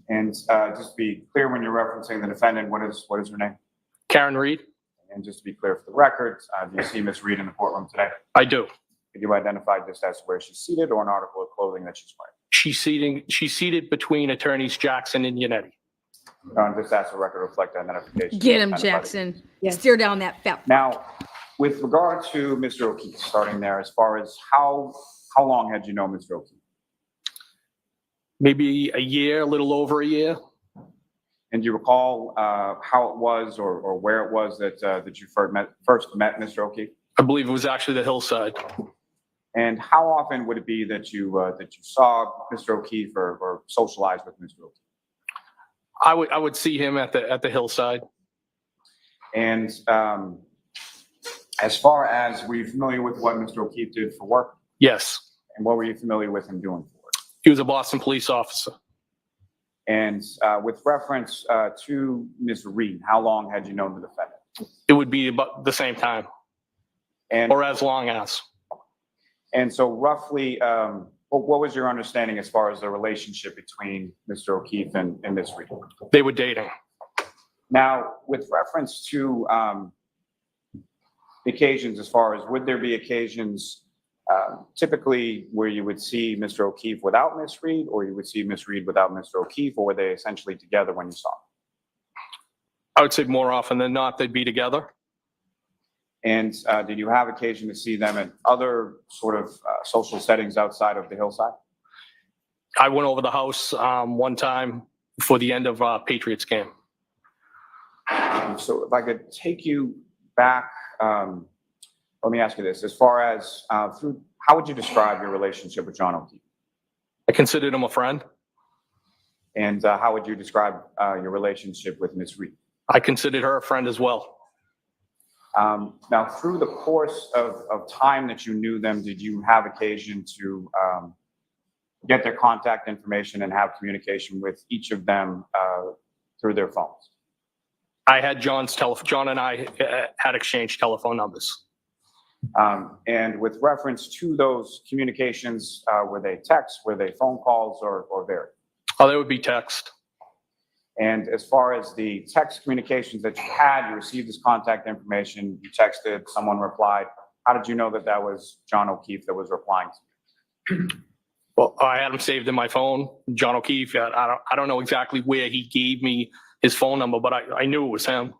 And just to be clear, when you're referencing the defendant, what is her name? Karen Reed. And just to be clear for the record, do you see Ms. Reed in the courtroom today? I do. Could you identify just as where she's seated or an article of clothing that she's wearing? She's seated between attorneys Jackson and Yannetti. Just ask the record to reflect identification. Get him, Identify the- Jackson. Yes. Steer down that fat. Now, with regard to Mr. O'Keefe, starting there, as far as how long had you known Mr. O'Keefe? Maybe a year, a little over a year. And do you recall how it was or where it was that you first met Mr. O'Keefe? I believe it was actually the hillside. And how often would it be that you saw Mr. O'Keefe or socialized with Mr. O'Keefe? I would see him at the hillside. And as far as, were you familiar with what Mr. O'Keefe did for work? Yes. And what were you familiar with him doing for work? He was a Boston police officer. And with reference to Ms. Reed, how long had you known the defendant? It would be about the same time, And or as long as. And so roughly, what was your understanding as far as the relationship between Mr. O'Keefe and Ms. Reed? They were dating. Now, with reference to occasions, as far as would there be occasions typically where you would see Mr. O'Keefe without Ms. Reed, or you would see Ms. Reed without Mr. O'Keefe, or were they essentially together when you saw them? I would say more often than not, they'd be together. And did you have occasion to see them at other sort of social settings outside of the hillside? I went over the house one time before the end of Patriots game. So if I could take you back, let me ask you this. As far as how would you describe your relationship with John O'Keefe? I considered him a friend. And how would you describe your relationship with Ms. Reed? I considered her a friend as well. Now, through the course of time that you knew them, did you have occasion to get their contact information and have communication with each of them through their phones? I had John's telephone. John and I had exchanged telephone numbers. And with reference to those communications, were they texts, were they phone calls, or varied? Oh, they would be text. And as far as the text communications that you had, you received this contact information, you texted, someone replied. How did you know that that was John O'Keefe that was replying to you? Well, I had him saved in my phone, John O'Keefe. I don't know exactly where he gave me his phone number, but I knew it was him.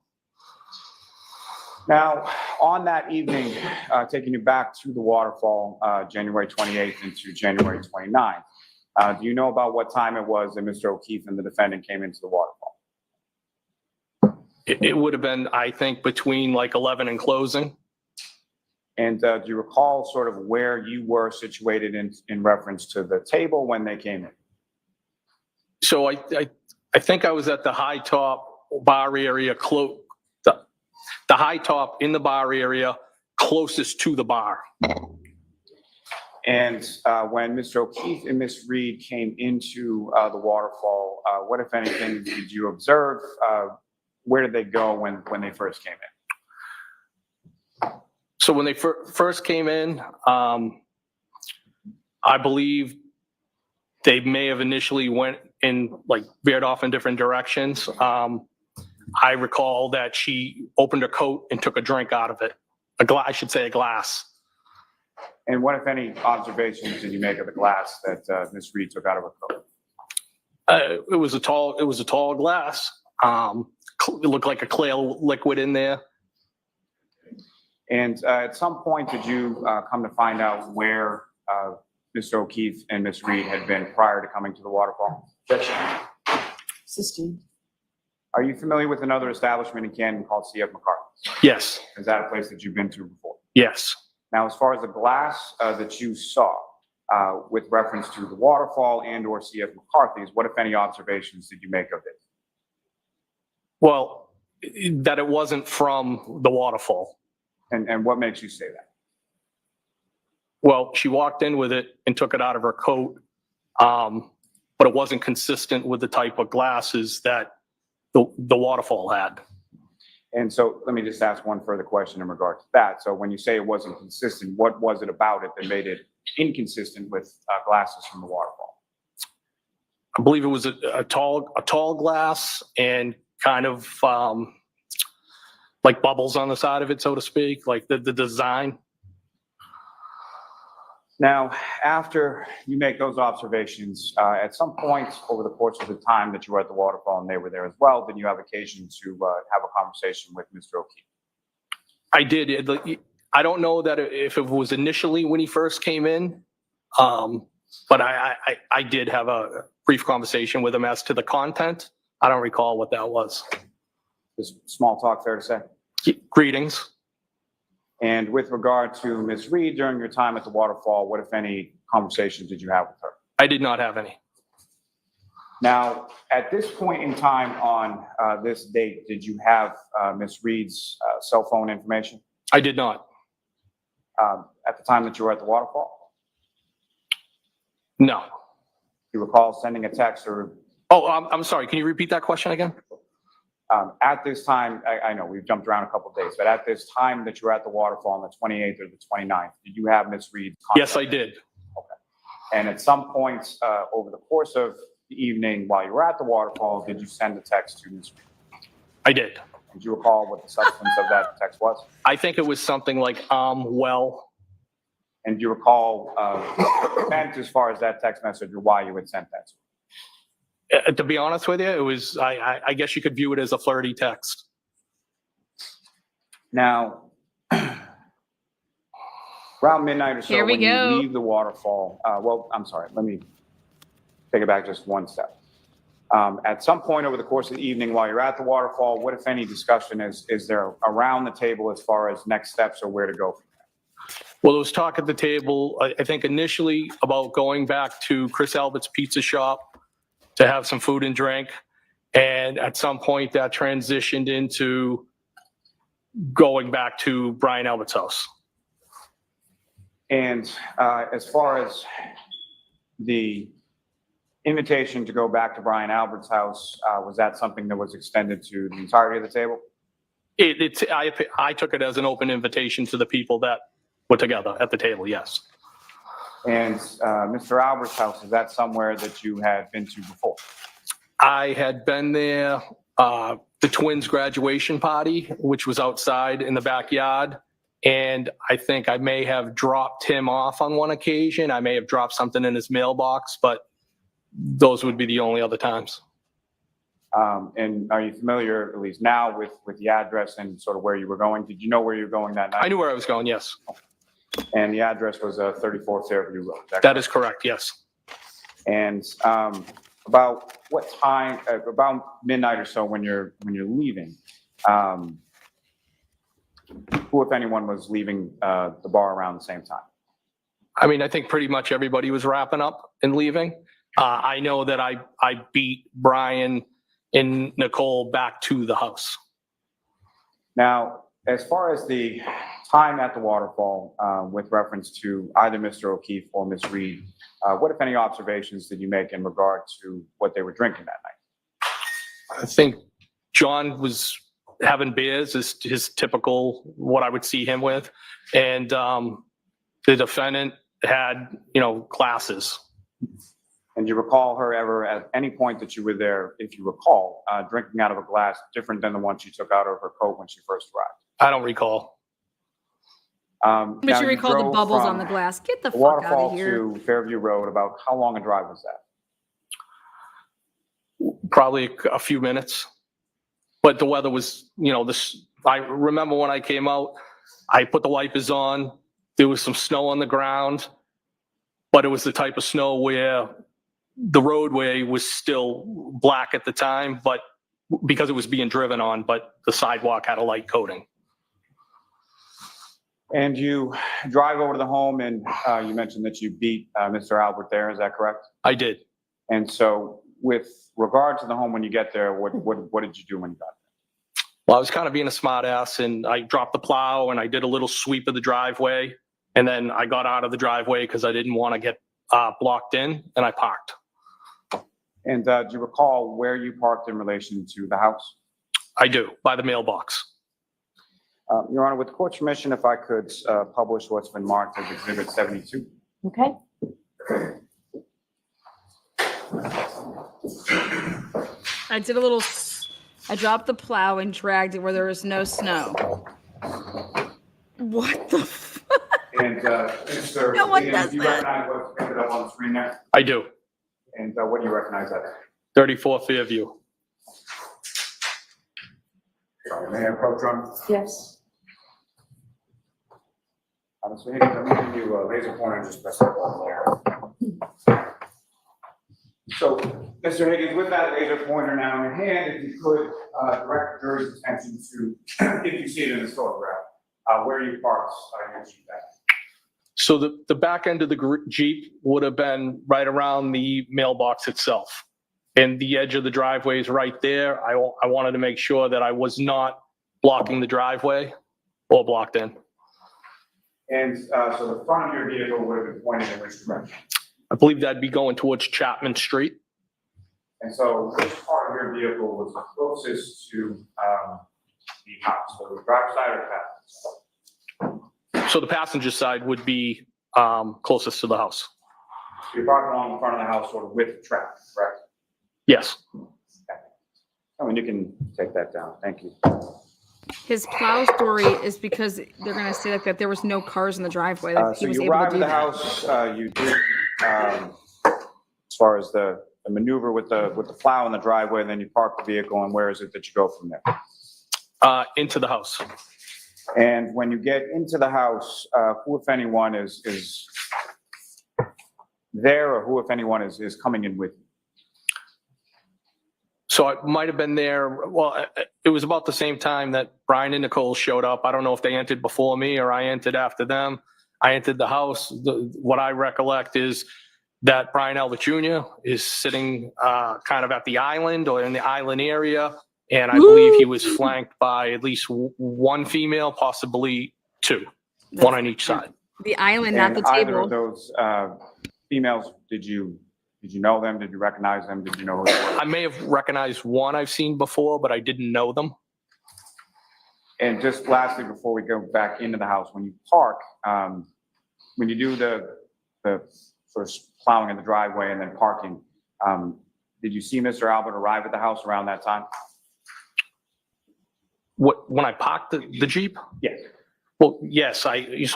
Now, on that evening, taking you back to the waterfall, January 28th into January 29th, do you know about what time it was that Mr. O'Keefe and the defendant came into the waterfall? It would have been, I think, between like 11 and closing. And do you recall sort of where you were situated in reference to the table when they came in? So I think I was at the high top bar area, the high top in the bar area closest to the bar. And when Mr. O'Keefe and Ms. Reed came into the waterfall, what, if anything, did you observe? Where did they go when they first came in? So when they first came in, I believe they may have initially went in, like, veered off in different directions. I recall that she opened her coat and took a drink out of it. I should say a glass. And what, if any, observations did you make of the glass that Ms. Reed took out of her coat? It was a tall glass. It looked like a clear liquid in there. And at some point, did you come to find out where Mr. O'Keefe and Ms. Reed had been prior to coming to the waterfall? Sistine. Are you familiar with another establishment in Canton called C.F. McCarthy's? Yes, Is that a place that you've been to before? yes. Now, as far as the glass that you saw with reference to the waterfall and or C.F. McCarthy's, what, if any, observations did you make of it? Well, that it wasn't from the waterfall. And what makes you say that? Well, she walked in with it and took it out of her coat, but it wasn't consistent with the type of glasses that the waterfall had. And so let me just ask one further question in regard to that. So when you say it wasn't consistent, what was it about it that made it inconsistent with glasses from the waterfall? I believe it was a tall glass and kind of like bubbles on the side of it, so to speak, like the design. Now, after you make those observations, at some point over the course of the time that you were at the waterfall and they were there as well, did you have occasion to have a conversation with Mr. O'Keefe? I did. I don't know that if it was initially when he first came in, but I did have a brief conversation with him as to the content. I don't recall what that was. Is small talk fair to say? Greetings. And with regard to Ms. Reed, during your time at the waterfall, what, if any, conversations did you have with her? I did not have any. Now, at this point in time on this date, did you have Ms. Reed's cell phone information? I did not. At the time that you were at the waterfall? No. Do you recall sending a text or? Oh, I'm sorry. Can you repeat that question again? At this time, I know we've jumped around a couple of days, but at this time that you were at the waterfall on the 28th or the 29th, did you have Ms. Reed's contact? Yes, I did. Okay. And at some point over the course of the evening while you were at the waterfall, did you send a text to Ms. Reed? I did. Did you recall what the substance of that text was? I think it was something like, well. And do you recall meant as far as that text message or why you had sent that to her? To be honest with you, it was, I guess you could view it as a flirty text. Now, around midnight or so, Here we when you go. leave the waterfall, well, I'm sorry, let me take it back just one step. At some point over the course of the evening while you're at the waterfall, what, if any, discussion is there around the table as far as next steps or where to go from there? Well, there was talk at the table, I think initially about going back to Chris Albert's Pizza Shop to have some food and drink. And at some point that transitioned into going back to Brian Albert's house. And as far as the invitation to go back to Brian Albert's house, was that something that was extended to the entirety of the table? I took it as an open invitation to the people that were together at the table, yes. And Mr. Albert's house, is that somewhere that you had been to before? I had been there, the twins' graduation party, which was outside in the backyard. And I think I may have dropped him off on one occasion. I may have dropped something in his mailbox, but those would be the only other times. And are you familiar, at least now, with the address and sort of where you were going? Did you know where you were going that night? I knew where I was going, yes. And the address was 34 Fairview Road. That is correct, yes. And about what time? About midnight or so when you're leaving. Who, if anyone, was leaving the bar around the same time? I mean, I think pretty much everybody was wrapping up and leaving. I know that I beat Brian and Nicole back to the house. Now, as far as the time at the waterfall, with reference to either Mr. O'Keefe or Ms. Reed, what, if any, observations did you make in regard to what they were drinking that night? I think John was having beers, is his typical, what I would see him with. And the defendant had, glasses. And do you recall her ever at any point that you were there, if you recall, drinking out of a glass different than the one she took out of her coat when she first arrived? I don't recall. But now you you recall the drove bubbles on from the glass. Get the the fuck out waterfall of here. to Fairview Road. About how long a drive was that? Probably a few minutes. But the weather was, I remember when I came out, I put the wipers on. There was some snow on the ground, but it was the type of snow where the roadway was still black at the time, but because it was being driven on, but the sidewalk had a light coating. And you drive over to the home, and you mentioned that you beat Mr. Albert there. Is that correct? I did. And so, with regard to the home, when you get there, what did you do when you got there? Well, I was kind of being a smart ass, and I dropped the plow and I did a little sweep of the driveway. And then I got out of the driveway because I didn't want to get blocked in, and I parked. And do you recall where you parked in relation to the house? I do, by the mailbox. Your Honor, with the court's permission, if I could publish what's been marked as Exhibit 72. Okay. I did a little, I dropped the plow and dragged it where there was no snow. What the And Mr. No one Higgins, does do you that. recognize what's printed up on the screen there? I do. And what do you recognize that? 34 Fairview. Sorry, may I approach, Your Honor? Yes. Mr. Higgins, I'm going to give you a laser pointer and just press that button there. So, Mr. Higgins, with that laser pointer now in your hand, if you could direct the jury's attention to, if you see it in this photograph, where you parked your Jeep at. So the back end of the Jeep would have been right around the mailbox itself. And the edge of the driveway is right there. I wanted to make sure that I was not blocking the driveway or blocked in. And so the front of your vehicle would have been pointed in which direction? I believe that'd be going towards Chapman Street. And so which part of your vehicle was closest to the house? So the driver's side or the passenger side? So the passenger side would be closest to the house. So you're parked along the front of the house sort of with the traffic, correct? Yes. Okay. Oh, and you can take that down. Thank you. His plow story is because they're going to say like that there was no cars in the driveway. Like So he was you able to arrived do at the that. house, you did, as far as the maneuver with the plow in the driveway, and then you park the vehicle, and where is it that you go from there? Into the house. And when you get into the house, who, if anyone, is there, or who, if anyone, is coming in with you? So I might have been there. Well, it was about the same time that Brian and Nicole showed up. I don't know if they entered before me or I entered after them. I entered the house. What I recollect is that Brian Albert Jr. is sitting kind of at the island or in the island area. And I believe he was flanked by at least one female, possibly two, one on each side. The island, And not the either table. of those females, did you know them? Did you recognize them? Did you know who they were? I may have recognized one I've seen before, but I didn't know them. And just lastly, before we go back into the house, when you park, when you do the sort of plowing in the driveway and then parking, did you see Mr. Albert arrive at the house around that time? When I parked the Jeep? Yes. Well, yes, so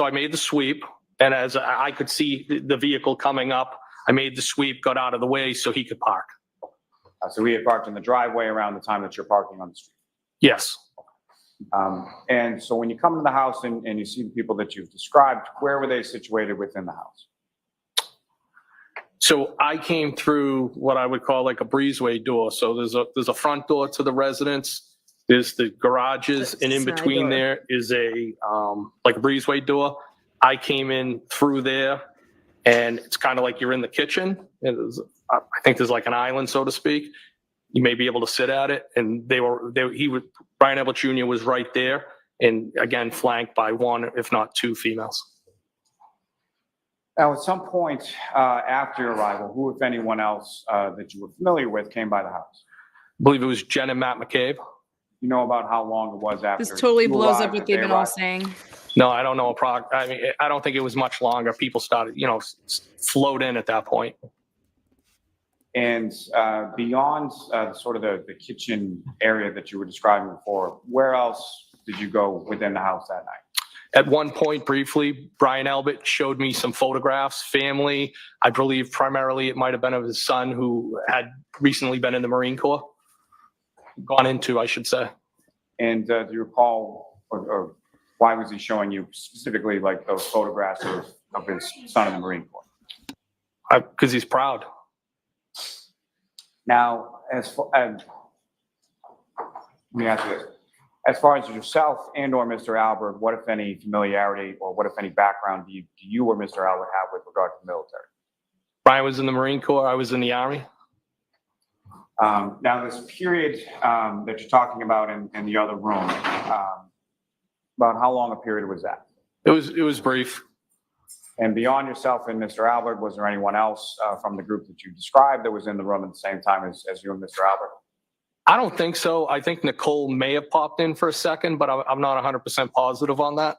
I made the sweep, and as I could see the vehicle coming up, I made the sweep, got out of the way so he could park. So he had parked in the driveway around the time that you're parking on the street. Yes. And so when you come to the house and you see the people that you've described, where were they situated within the house? So I came through what I would call like a breezeway door. So there's a front door to the residence. There's the garages, and in Side between door. there is a like a breezeway door. I came in through there, and it's kind of like you're in the kitchen. I think there's like an island, so to speak. You may be able to sit at it, and Brian Albert Jr. was right there, and again flanked by one, if not two females. Now, at some point after your arrival, who, if anyone else that you were familiar with, came by the house? I believe it was Jen and Matt McCabe. You know about how long it was after? This totally you blows arrived up what that they've they been all arrived? saying. No, I don't know. I mean, I don't think it was much longer. People started, float in at that point. And beyond sort of the kitchen area that you were describing before, where else did you go within the house that night? At one point, briefly, Brian Albert showed me some photographs, family. I believe primarily it might have been of his son who had recently been in the Marine Corps. Gone into, I should say. And do you recall, or why was he showing you specifically like those photographs of his son in the Marine Corps? Because he's proud. Now, let me ask you this. As far as yourself and or Mr. Albert, what if any familiarity or what if any background do you or Mr. Albert have with regard to the military? Brian was in the Marine Corps. I was in the Army. Now, this period that you're talking about in the other room, about how long a period was that? It was brief. And beyond yourself and Mr. Albert, was there anyone else from the group that you described that was in the room at the same time as you and Mr. Albert? I don't think so. I think Nicole may have popped in for a second, but I'm not 100% positive on that.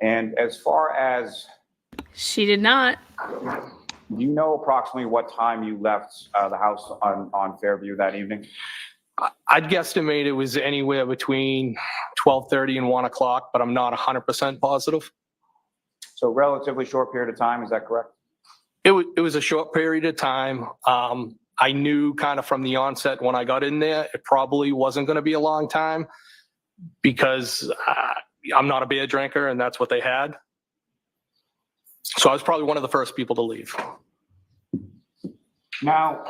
And as far as, She did not. do you know approximately what time you left the house on Fairview that evening? I'd guesstimate it was anywhere between 12:30 and 1 o'clock, but I'm not 100% positive. So relatively short period of time, is that correct? It was a short period of time. I knew kind of from the onset when I got in there, it probably wasn't going to be a long time because I'm not a beer drinker and that's what they had. So I was probably one of the first people to leave. Now,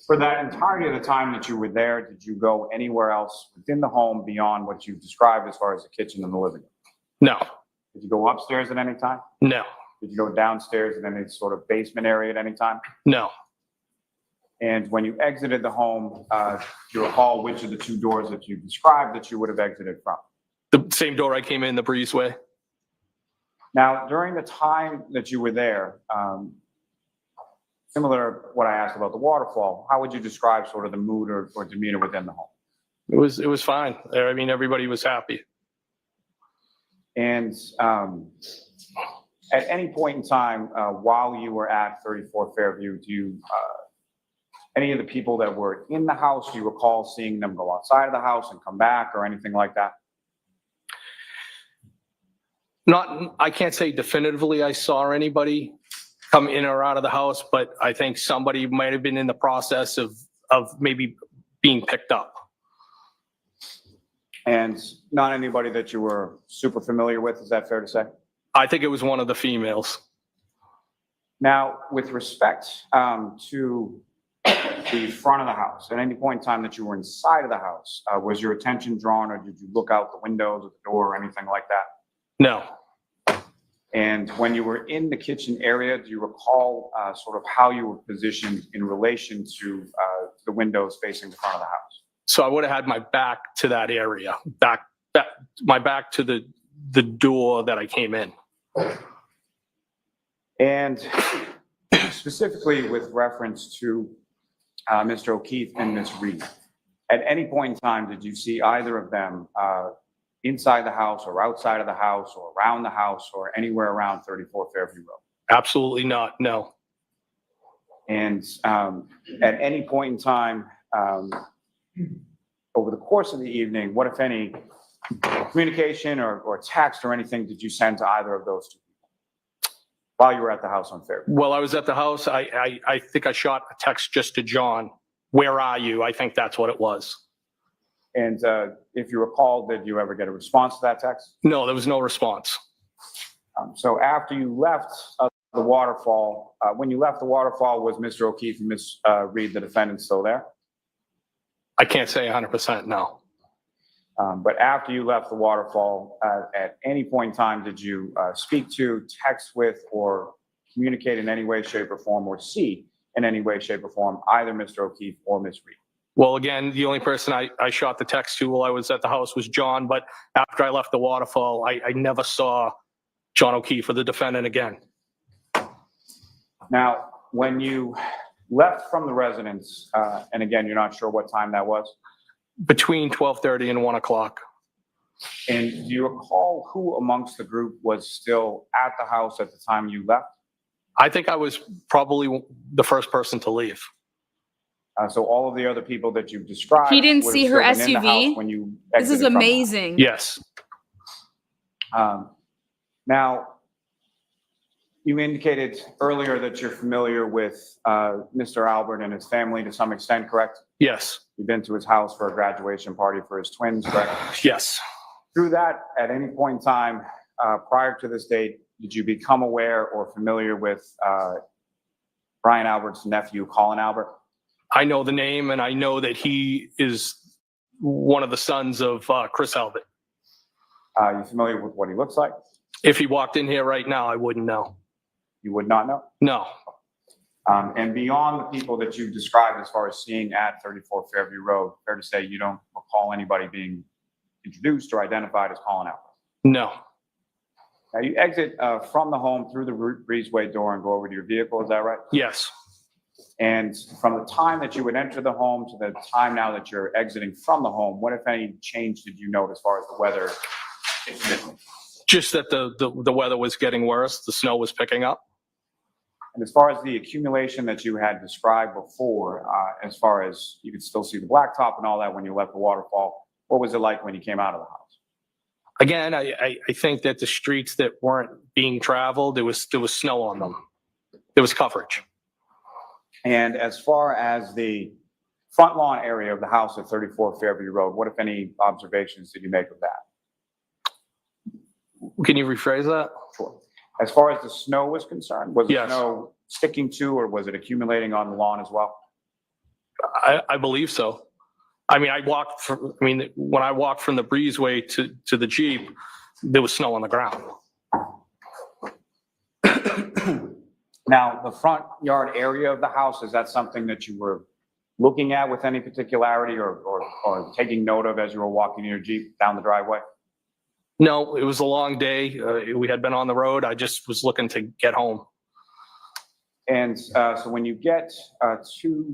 for that entirety of the time that you were there, did you go anywhere else within the home beyond what you've described as far as the kitchen and the living room? No, Did you go upstairs at any time? no, Did you go downstairs in any sort of basement area at any time? no. And when you exited the home, do you recall which of the two doors that you described that you would have exited from? The same door I came in, the breezeway. Now, during the time that you were there, similar to what I asked about the waterfall, how would you describe sort of the mood or demeanor within the home? It was fine. I mean, everybody was happy. And at any point in time while you were at 34 Fairview, do you, any of the people that were in the house, do you recall seeing them go outside of the house and come back or anything like that? I can't say definitively I saw anybody come in or out of the house, but I think somebody might have been in the process of maybe being picked up. And not anybody that you were super familiar with, is that fair to say? I think it was one of the females. Now, with respect to the front of the house, at any point in time that you were inside of the house, was your attention drawn or did you look out the windows of the door or anything like that? No. And when you were in the kitchen area, do you recall sort of how you were positioned in relation to the windows facing the front of the house? So I would have had my back to that area, my back to the door that I came in. And specifically with reference to Mr. O'Keefe and Ms. Reed, at any point in time, did you see either of them inside the house or outside of the house or around the house or anywhere around 34 Fairview Road? Absolutely not, no. And at any point in time over the course of the evening, what, if any, communication or text or anything did you send to either of those two people while you were at the house on Fairview? While I was at the house, I think I shot a text just to John. Where are you? I think that's what it was. And if you recall, did you ever get a response to that text? No, there was no response. So after you left the waterfall, when you left the waterfall, was Mr. O'Keefe and Ms. Reed, the defendant, still there? I can't say 100% no. But after you left the waterfall, at any point in time, did you speak to, text with, or communicate in any way, shape, or form, or see in any way, shape, or form either Mr. O'Keefe or Ms. Reed? Well, again, the only person I shot the text to while I was at the house was John, but after I left the waterfall, I never saw John O'Keefe or the defendant again. Now, when you left from the residence, and again, you're not sure what time that was? Between 12:30 and 1 o'clock. And do you recall who amongst the group was still at the house at the time you left? I think I was probably the first person to leave. So all of the other people that you've described. He didn't would have see her still been in the SUV? house when you This is exited from the house. amazing. Yes. Now, you indicated earlier that you're familiar with Mr. Albert and his family to some extent, correct? Yes. You've been to his house for a graduation party for his twins, correct? Yes. Through that, at any point in time prior to this date, did you become aware or familiar with Brian Albert's nephew, Colin Albert? I know the name, and I know that he is one of the sons of Chris Albert. You familiar with what he looks like? If he walked in here right now, I wouldn't know. You would not know? No. And beyond the people that you've described as far as seeing at 34 Fairview Road, fair to say you don't recall anybody being introduced or identified as Colin Albert? No. Now, you exit from the home through the breezeway door and go over to your vehicle, is that right? Yes. And from the time that you would enter the home to the time now that you're exiting from the home, what, if any, change did you note as far as the weather? Just that the weather was getting worse. The snow was picking up. And as far as the accumulation that you had described before, as far as you could still see the blacktop and all that when you left the waterfall, what was it like when you came out of the house? Again, I think that the streets that weren't being traveled, there was snow on them. There was coverage. And as far as the front lawn area of the house at 34 Fairview Road, what, if any, observations did you make of that? Can you rephrase that? Sure. As far as the snow was concerned, was the Yes. snow sticking to, or was it accumulating on the lawn as well? I believe so. I mean, when I walked from the breezeway to the Jeep, there was snow on the ground. Now, the front yard area of the house, is that something that you were looking at with any particularity or taking note of as you were walking your Jeep down the driveway? No, it was a long day. We had been on the road. I just was looking to get home. And so when you get to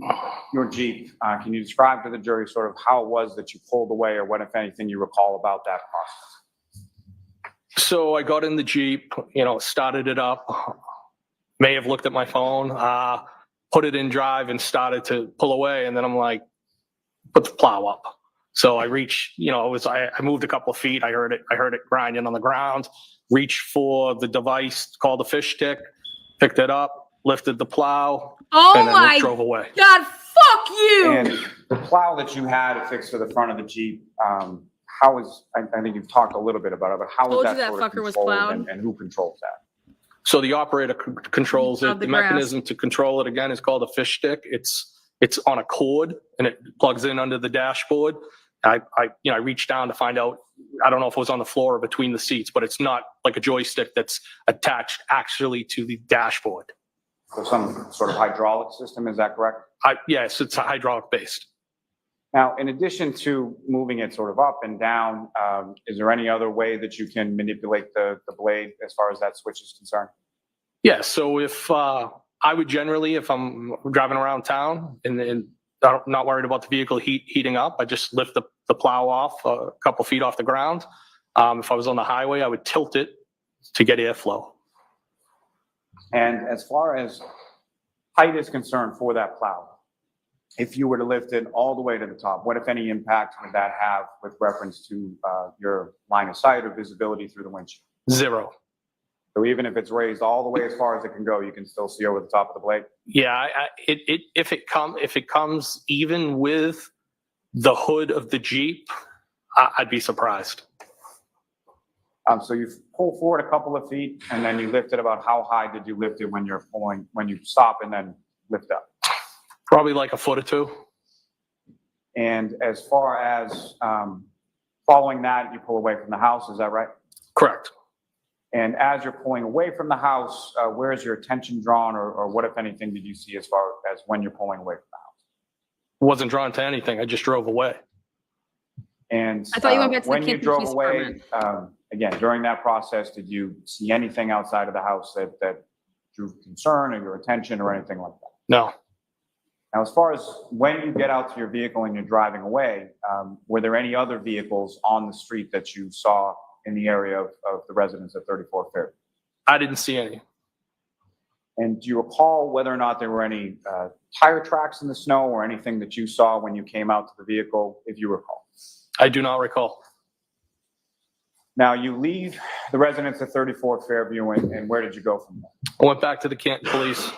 your Jeep, can you describe to the jury sort of how it was that you pulled away, or what, if anything, you recall about that process? So I got in the Jeep, started it up, may have looked at my phone, put it in drive and started to pull away. And then I'm like, put the plow up. So I reached, I moved a couple of feet. I heard it grinding on the ground, reached for the device called the fish stick, picked it up, lifted the plow, and then drove away. God, fuck you! And the plow that you had affixed to the front of the Jeep, how is, I think you've talked a little bit about it, but how is Told you that that sort of fucker was controlled, plowed. and who controls that? So the operator controls Of it. the The grass. mechanism to control it, again, is called a fish stick. It's on a cord, and it plugs in under the dashboard. I reached down to find out, I don't know if it was on the floor or between the seats, but it's not like a joystick that's attached actually to the dashboard. So some sort of hydraulic system, is that correct? Yes, it's hydraulic based. Now, in addition to moving it sort of up and down, is there any other way that you can manipulate the blade as far as that switch is concerned? Yeah, so if I would generally, if I'm driving around town and I'm not worried about the vehicle heating up, I just lift the plow off a couple feet off the ground. If I was on the highway, I would tilt it to get airflow. And as far as height is concerned for that plow, if you were to lift it all the way to the top, what, if any, impact would that have with reference to your line of sight or visibility through the windshield? 0. So even if it's raised all the way as far as it can go, you can still see over the top of the blade? Yeah, if it comes even with the hood of the Jeep, I'd be surprised. So you pull forward a couple of feet and then you lift it. About how high did you lift it when you stop and then lift up? Probably like a foot or two. And as far as following that, you pull away from the house, is that right? Correct. And as you're pulling away from the house, where is your attention drawn, or what, if anything, did you see as far as when you're pulling away from the house? Wasn't drawn to anything. I just drove away. And I thought you went back to the when you Kansas drove Police away, Department. again, during that process, did you see anything outside of the house that drew concern or your attention or anything like that? No. Now, as far as when you get out to your vehicle and you're driving away, were there any other vehicles on the street that you saw in the area of the residents at 34 Fairview? I didn't see any. And do you recall whether or not there were any tire tracks in the snow or anything that you saw when you came out to the vehicle, if you recall? I do not recall. Now, you leave the residence at 34 Fairview, and where did you go from there? I went back to the Canton Police.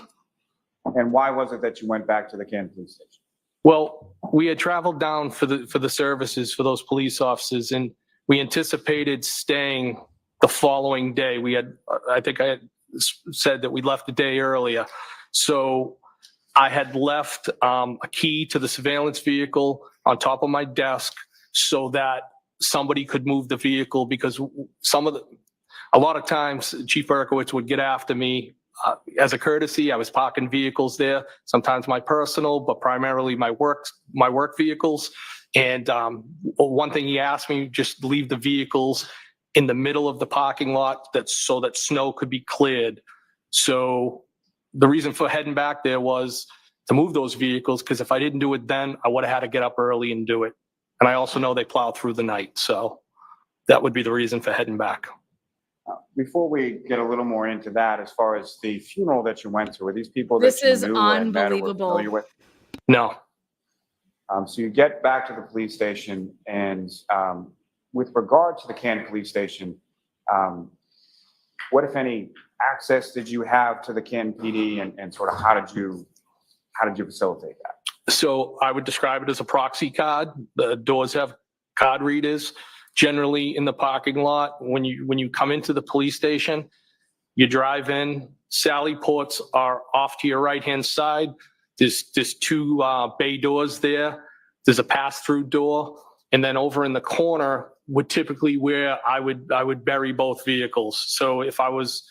And why was it that you went back to the Canton Police Station? Well, we had traveled down for the services for those police officers, and we anticipated staying the following day. We had, I think I had said that we left a day earlier. So I had left a key to the surveillance vehicle on top of my desk so that somebody could move the vehicle, because a lot of times Chief Berkowitz would get after me. As a courtesy, I was parking vehicles there, sometimes my personal, but primarily my work vehicles. And one thing he asked me, just leave the vehicles in the middle of the parking lot so that snow could be cleared. So the reason for heading back there was to move those vehicles, because if I didn't do it then, I would have had to get up early and do it. And I also know they plow through the night. So that would be the reason for heading back. Before we get a little more into that, as far as the funeral that you went to, were these people that you knew and met or were familiar with? No. So you get back to the police station, and with regard to the Canton Police Station, what, if any, access did you have to the Canton PD, and sort of how did you facilitate that? So I would describe it as a proxy card. The doors have card readers. Generally in the parking lot, when you come into the police station, you drive in. Sally ports are off to your right-hand side. There's two bay doors there. There's a pass-through door, and then over in the corner would typically where I would bury both vehicles. So if I was,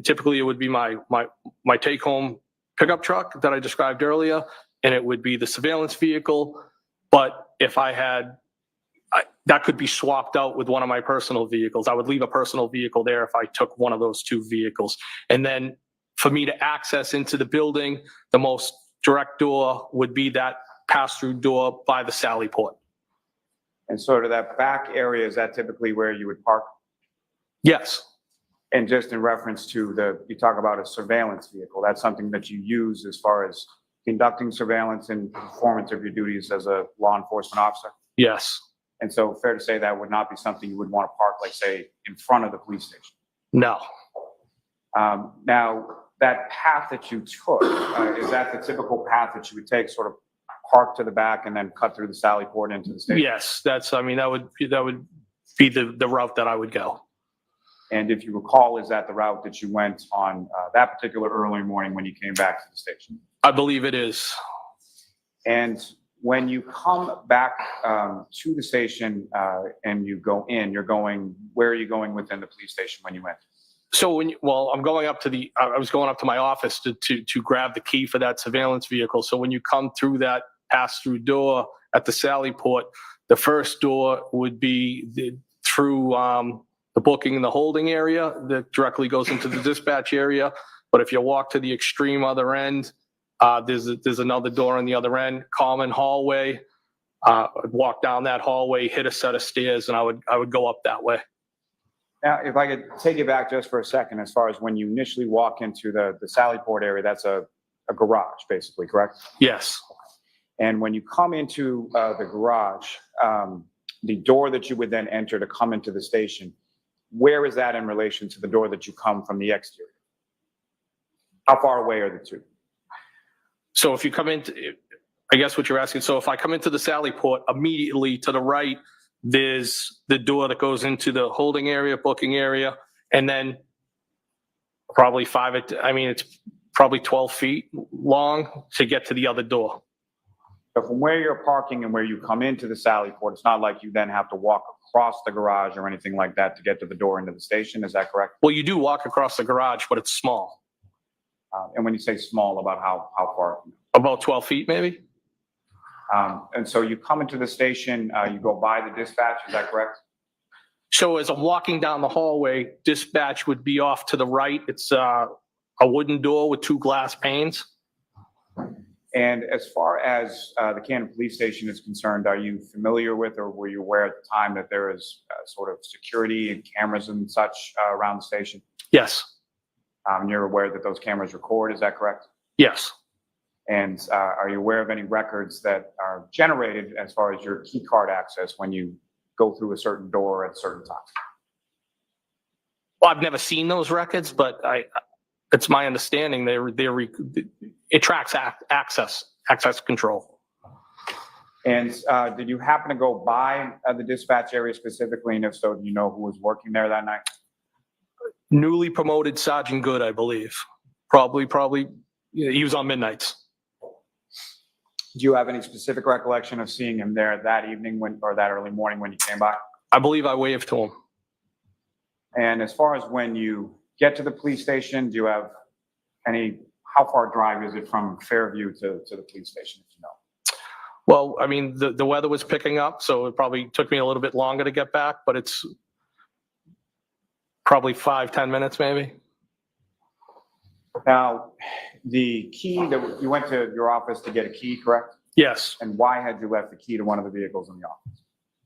typically it would be my take-home pickup truck that I described earlier, and it would be the surveillance vehicle. But if I had, that could be swapped out with one of my personal vehicles. I would leave a personal vehicle there if I took one of those two vehicles. And then for me to access into the building, the most direct door would be that pass-through door by the Sally port. And sort of that back area, is that typically where you would park? Yes. And just in reference to you talk about a surveillance vehicle, that's something that you use as far as conducting surveillance and performance of your duties as a law enforcement officer? Yes. And so fair to say that would not be something you would want to park, like, say, in front of the police station? No. Now, that path that you took, is that the typical path that you would take, sort of park to the back and then cut through the Sally port into the station? Yes, that would be the route that I would go. And if you recall, is that the route that you went on that particular early morning when you came back to the station? I believe it is. And when you come back to the station and you go in, where are you going within the police station when you went? So I'm going up to I was going up to my office to grab the key for that surveillance vehicle. So when you come through that pass-through door at the Sally port, the first door would be through the booking and the holding area that directly goes into the dispatch area. But if you walk to the extreme other end, there's another door on the other end, common hallway. I'd walk down that hallway, hit a set of stairs, and I would go up that way. Now, if I could take you back just for a second, as far as when you initially walk into the Sally port area, that's a garage, basically, correct? Yes. And when you come into the garage, the door that you would then enter to come into the station, where is that in relation to the door that you come from the exterior? How far away are the two? So if you come into, I guess what you're asking, so if I come into the Sally port, immediately to the right, there's the door that goes into the holding area, booking area, and then probably it's probably 12 feet long to get to the other door. So from where you're parking and where you come into the Sally port, it's not like you then have to walk across the garage or anything like that to get to the door into the station. Is that correct? Well, you do walk across the garage, but it's small. And when you say small, about how far? About 12 feet, maybe. And so you come into the station, you go by the dispatch, is that correct? So as I'm walking down the hallway, dispatch would be off to the right. It's a wooden door with two glass panes. And as far as the Canton Police Station is concerned, are you familiar with, or were you aware at the time that there is sort of security and cameras and such around the station? Yes. You're aware that those cameras record, is that correct? Yes. And are you aware of any records that are generated as far as your key card access when you go through a certain door at a certain time? Well, I've never seen those records, but it's my understanding it tracks access control. And did you happen to go by the dispatch area specifically? And if so, do you know who was working there that night? Newly promoted Sergeant Good, I believe. Probably, yeah, he was on midnights. Do you have any specific recollection of seeing him there that evening or that early morning when you came by? I believe I waved to him. And as far as when you get to the police station, do you have how far drive is it from Fairview to the police station, if you know? Well, I mean, the weather was picking up, so it probably took me a little bit longer to get back, but it's probably 5-10 minutes maybe. Now, the key that you went to your office to get a key, correct? Yes. And why had you left the key to one of the vehicles in the office?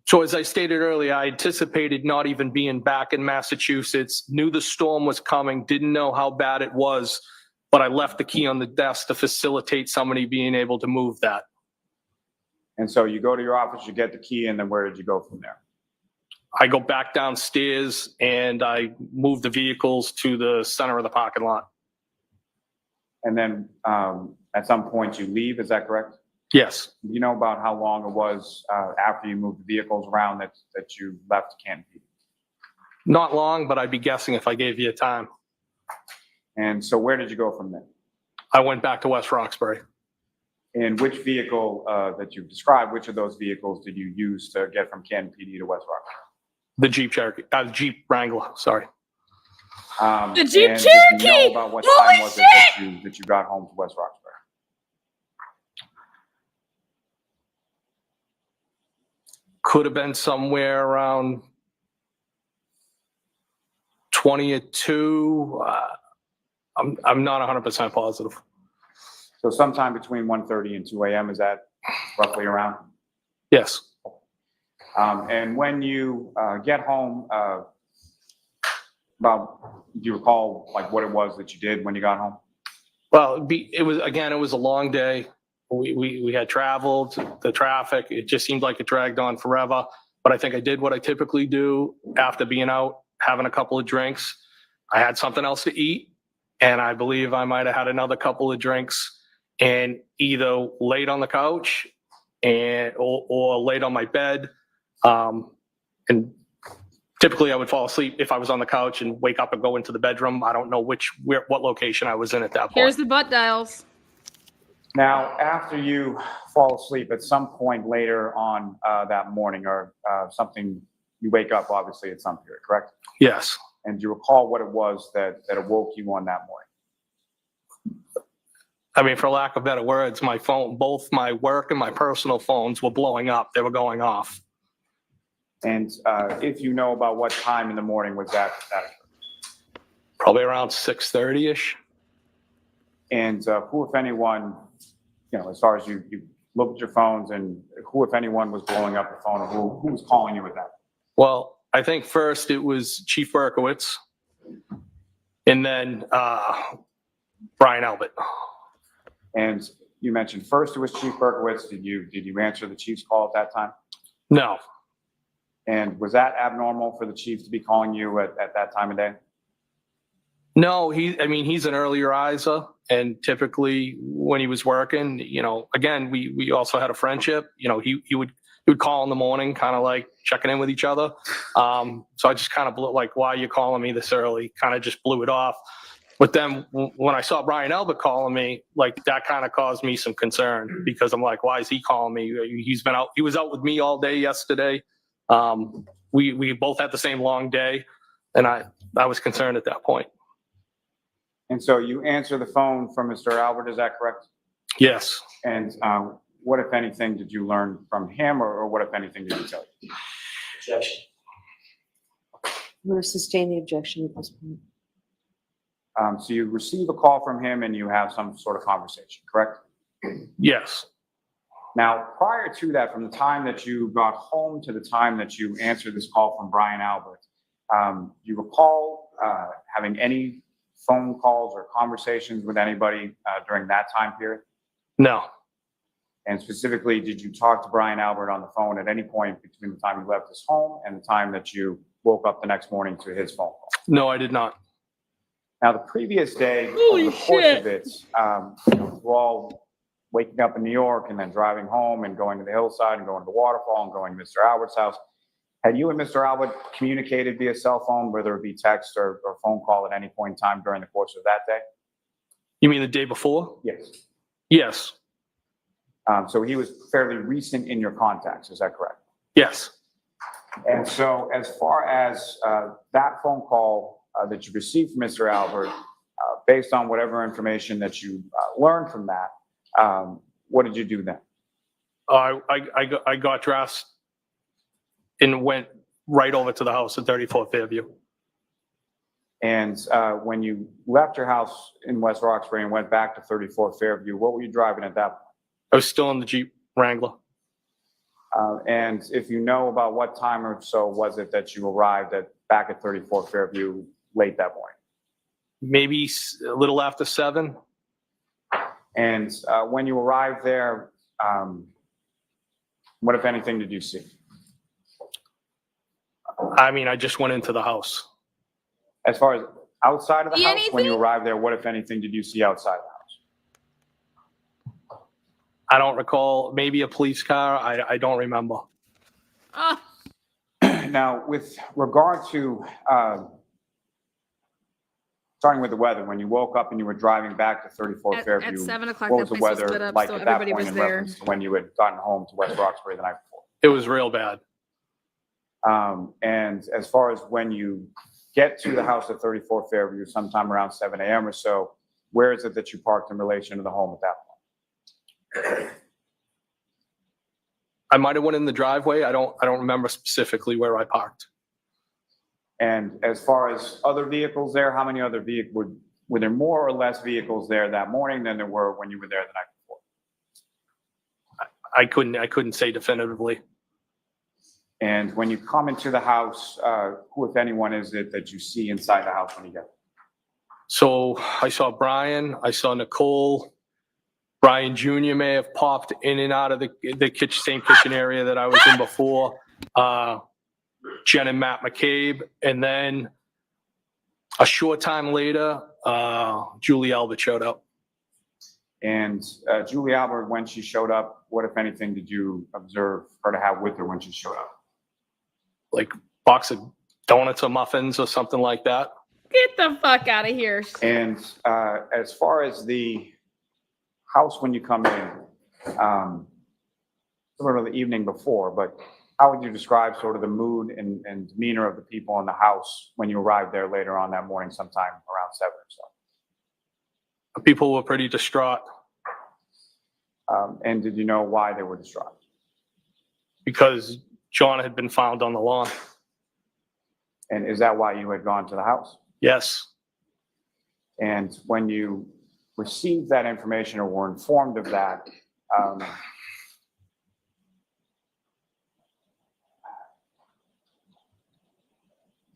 So as I stated earlier, I anticipated not even being back in Massachusetts, knew the storm was coming, didn't know how bad it was, but I left the key on the desk to facilitate somebody being able to move that. And so you go to your office, you get the key, and then where did you go from there? I go back downstairs and I move the vehicles to the center of the parking lot. And then at some point you leave, is that correct? Yes. Do you know about how long it was after you moved the vehicles around that you left Canton PD? Not long, but I'd be guessing if I gave you a time. And so where did you go from there? I went back to West Roxbury. And which vehicle that you've described, which of those vehicles did you use to get from Canton PD to West Roxbury? The Jeep Cherokee, Jeep Wrangler, sorry. The Jeep and Cherokee! Did you know about what time was it that you got home to West Roxbury? Could have been somewhere around 20 to 2. I'm not 100% positive. So sometime between 1:30 and 2 a.m., is that roughly around? Yes. And when you get home, do you recall like what it was that you did when you got home? Well, it was a long day. We had traveled, the traffic, it just seemed like it dragged on forever. But I think I did what I typically do after being out, having a couple of drinks. I had something else to eat, and I believe I might have had another couple of drinks and either laid on the couch or laid on my bed. And typically I would fall asleep if I was on the couch and wake up and go into the bedroom. I don't know what location I was in at that point. Here's the butt dials. Now, after you fall asleep at some point later on that morning or something, you wake up obviously at some period, correct? Yes. And do you recall what it was that awoke you on that morning? I mean, for lack of better words, my phone, both my work and my personal phones were blowing up. They were going off. And if you know about what time in the morning was that occurred? Probably around 6:30-ish. And who, if anyone, as far as you looked at your phones, and who, if anyone, was blowing up your phone, or who was calling you with that? Well, I think first it was Chief Berkowitz, and then Brian Albert. And you mentioned first it was Chief Berkowitz. Did you answer the chief's call at that time? No. And was that abnormal for the chief to be calling you at that time of day? No, he's an early riser, and typically when he was working, again, we also had a friendship. He would call in the morning, kind of like checking in with each other. So I just kind of blew, like, why are you calling me this early? Kind of just blew it off. But then when I saw Brian Albert calling me, like, that kind of caused me some concern, because I'm like, why is he calling me? He was out with me all day yesterday. We both had the same long day, and I was concerned at that point. And so you answer the phone from Mr. Albert, is that correct? Yes. And what, if anything, did you learn from him, or what, if anything, did he tell you? I'm going to sustain the objection at this point. So you receive a call from him and you have some sort of conversation, correct? Yes. Now, prior to that, from the time that you got home to the time that you answered this call from Brian Albert, do you recall having any phone calls or conversations with anybody during that time period? No. And specifically, did you talk to Brian Albert on the phone at any point between the time you left his home and the time that you woke up the next morning to his phone call? No, I did not. Now, the previous day, Holy over the course shit. of it, we're all waking up in New York and then driving home and going to the hillside and going to the waterfall and going to Mr. Albert's house. Had you and Mr. Albert communicated via cell phone, whether it be text or phone call at any point in time during the course of that day? You mean the day before? Yes. Yes. So he was fairly recent in your contacts, is that correct? Yes. And so as far as that phone call that you received from Mr. Albert, based on whatever information that you learned from that, what did you do then? I got dressed and went right over to the house at 34 Fairview. And when you left your house in West Roxbury and went back to 34 Fairview, what were you driving at that point? I was still in the Jeep Wrangler. And if you know about what time or so was it that you arrived back at 34 Fairview late that morning? Maybe a little after 7. And when you arrived there, what, if anything, did you see? I mean, I just went into the house. As far as outside of the See house, when you anything? arrived there, what, if anything, did you see outside the house? I don't recall. Maybe a police car. I don't remember. Ah, Now, with regard to starting with the weather, when you woke up and you were driving back to 34 at Fairview, 7 o'clock, what that was the place was weather lit up, like so at that everybody point was in there. reference to when you had gotten home to West Roxbury the night before? It was real bad. And as far as when you get to the house at 34 Fairview, sometime around 7 a.m. or so, where is it that you parked in relation to the home at that point? I might have went in the driveway. I don't remember specifically where I parked. And as far as other vehicles there, how many other vehicles, were there more or less vehicles there that morning than there were when you were there the night before? I couldn't say definitively. And when you come into the house, who, if anyone, is it that you see inside the house when you get there? So I saw Brian, I saw Nicole. Brian Jr. may have popped in and out of the same kitchen area that I was in before. Jen and Matt McCabe. And then a short time later, Julie Albert showed up. And Julie Albert, when she showed up, what, if anything, did you observe her to have with her when she showed up? Like box of donuts or muffins or something like that. get the fuck out of here. And as far as the house when you come in, sort of the evening before, but how would you describe sort of the mood and demeanor of the people in the house when you arrived there later on that morning, sometime around 7 or so? People were pretty distraught And did you know why they were distraught? because John had been found on the lawn. And is that why you had gone to the house? Yes. And when you received that information or were informed of that,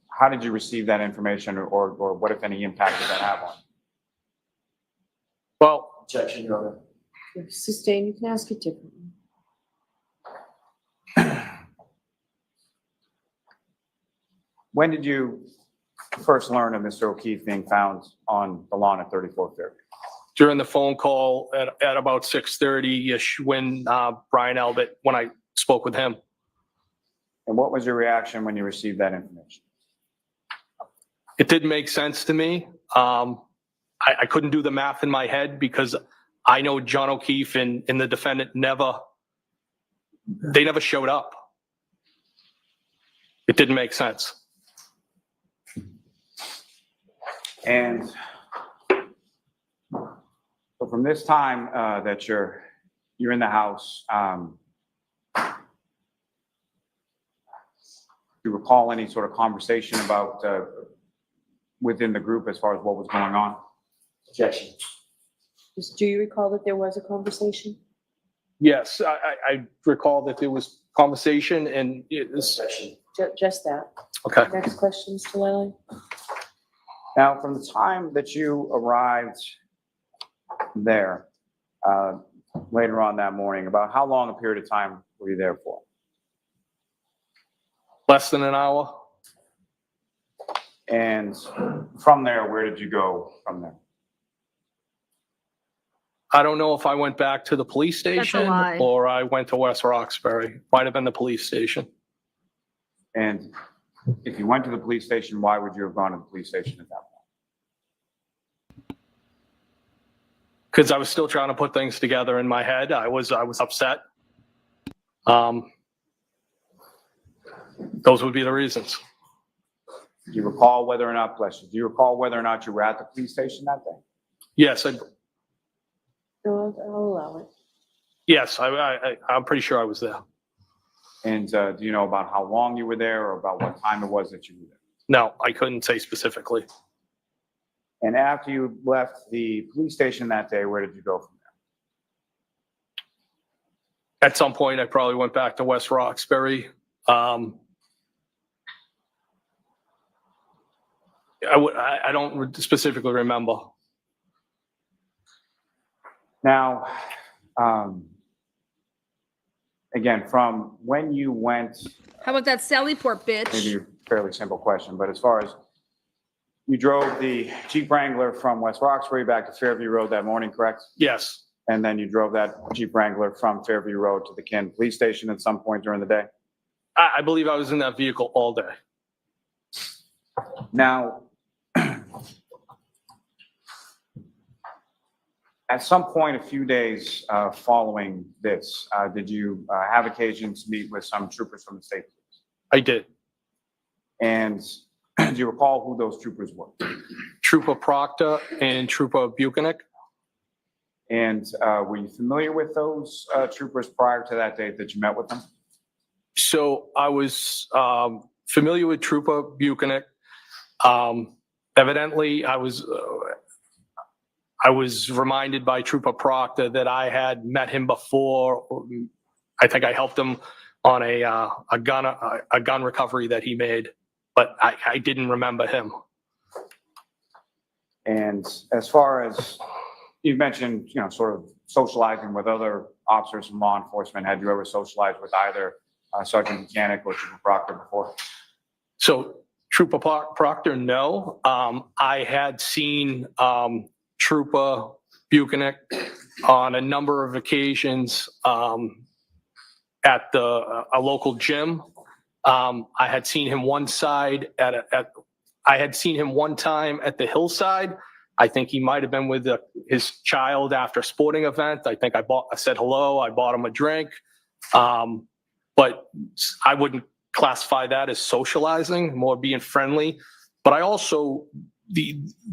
how did you receive that information, or what, if any, impact did that have on you? Well, Objection, Your Honor. Sustain, you can ask it differently. When did you first learn of Mr. O'Keefe being found on the lawn at 34 Fairview? during the phone call at about 6:30-ish when Brian Albert, when I spoke with him. And what was your reaction when you received that information? It didn't make sense to me. I couldn't do the math in my head because I know John O'Keefe and the defendant never showed up. It didn't make sense. And so from this time that you're in the house, do you recall any sort of conversation about within the group as far as what was going on? Objection. Do you recall that there was a conversation? Yes, I recall that there was conversation and it was, Objection. Just that. okay. Next question, Mr. Lally. Now, from the time that you arrived there later on that morning, about how long a period of time were you there for? Less than an hour. And from there, where did you go from there? I don't know if I went back to the police station lie. or I went to West Roxbury. Might have been the police station. And if you went to the police station, why would you have gone to the police station at that point? Because I was still trying to put things together in my head. I was upset. Those would be the reasons. Do you recall whether or not, bless you, do you recall whether or not you were at the police station that day? Yes, I'll allow it. yes, I'm pretty sure I was there. And do you know about how long you were there or about what time it was that you were there? No, I couldn't say specifically. And after you left the police station that day, where did you go from there? At some point, I probably went back to West Roxbury. I don't specifically remember. Now, again, from when you went, How about that Sallyport bitch? maybe a fairly simple question, but as far as you drove the Jeep Wrangler from West Roxbury back to Fairview Road that morning, correct? Yes, And then you drove that Jeep Wrangler from Fairview Road to the Canton Police Station at some point during the day? I believe I was in that vehicle all day. Now, at some point, a few days following this, did you have occasion to meet with some troopers from the state police? I did. And do you recall who those troopers were? Trooper Proctor and Trooper Buchanan. And were you familiar with those troopers prior to that date that you met with them? So I was familiar with Trooper Buchanan. Evidently, I was reminded by Trooper Proctor that I had met him before. I think I helped him on a gun recovery that he made, but I didn't remember him. And as far as you mentioned, you know, sort of socializing with other officers from law enforcement, had you ever socialized with either Sergeant Buchanan or Trooper Proctor before? So Trooper Proctor, no. I had seen Trooper Buchanan on a number of occasions at a local gym. I had seen him one time at the hillside. I think he might have been with his child after a sporting event. I think I said hello. I bought him a drink. But I wouldn't classify that as socializing, more being friendly. But I also,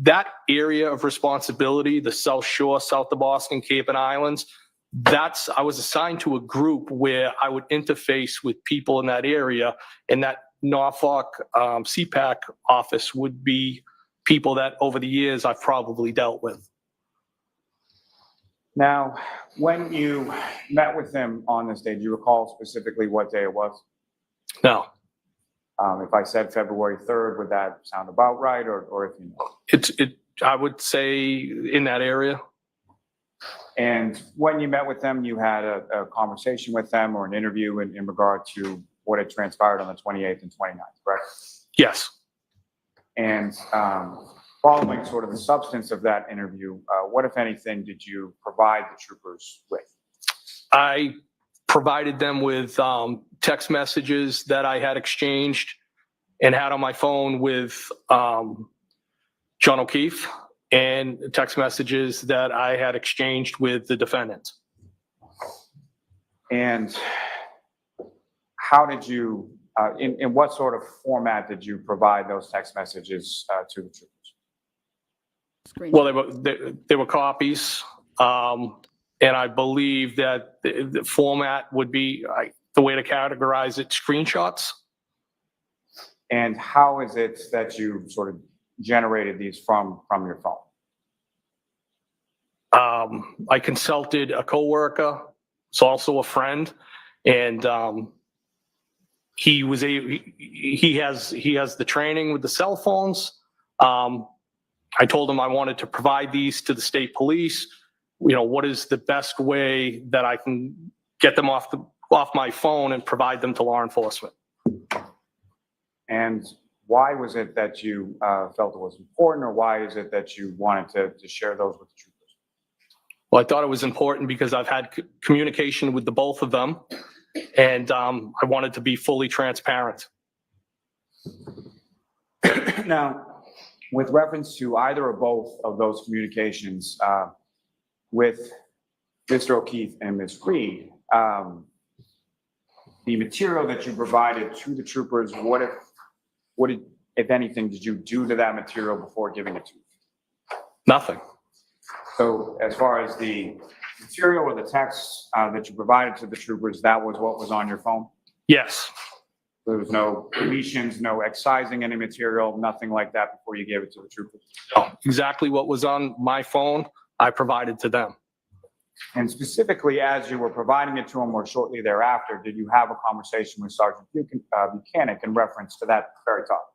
that area of responsibility, the South Shore, south of Boston, Cape and Islands, I was assigned to a group where I would interface with people in that area, and that Norfolk CPAC office would be people that over the years I've probably dealt with. Now, when you met with him on this day, do you recall specifically what day it was? No, If I said February 3rd, would that sound about right, or if you know? I would say in that area. And when you met with them, you had a conversation with them or an interview in regard to what had transpired on the 28th and 29th, correct? Yes. And following sort of the substance of that interview, what, if anything, did you provide the troopers with? I provided them with text messages that I had exchanged and had on my phone with John O'Keefe, and text messages that I had exchanged with the defendant. And how did you, in what sort of format did you provide those text messages to the troopers? Well, they were copies, and I believe that the format would be, the way to categorize it, screenshots. And how is it that you sort of generated these from your phone? I consulted a coworker, it's also a friend, and he has the training with the cell phones. I told him I wanted to provide these to the state police. You know, what is the best way that I can get them off my phone and provide them to law enforcement? And Why was it that you felt it was important, or why is it that you wanted to share those with the troopers? Well, I thought it was important because I've had communication with the both of them, and I wanted to be fully transparent. Now, with reference to either or both of those communications with Mr. O'Keefe and Ms. Reed, the material that you provided to the troopers, what, if anything, did you do to that material before giving it to them? Nothing. So as far as the material or the text that you provided to the troopers, that was what was on your phone? Yes. There was no deletions, no excising any material, nothing like that before you gave it to the troopers? No. Exactly what was on my phone, I provided to them. And specifically, as you were providing it to them or shortly thereafter, did you have a conversation with Sergeant Buchanan in reference to that very topic?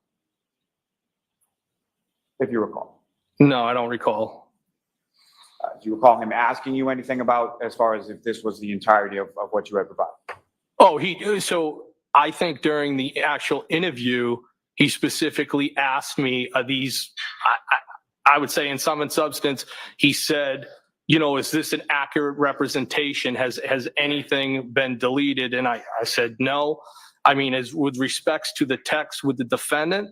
If you recall. No, I don't recall. Do you recall him asking you anything about, as far as if this was the entirety of what you had provided? Oh, so I think during the actual interview, he specifically asked me, are these, I would say in sum and substance, he said, you know, is this an accurate representation? Has anything been deleted? And I said, no. I mean, as with respects to the text with the defendant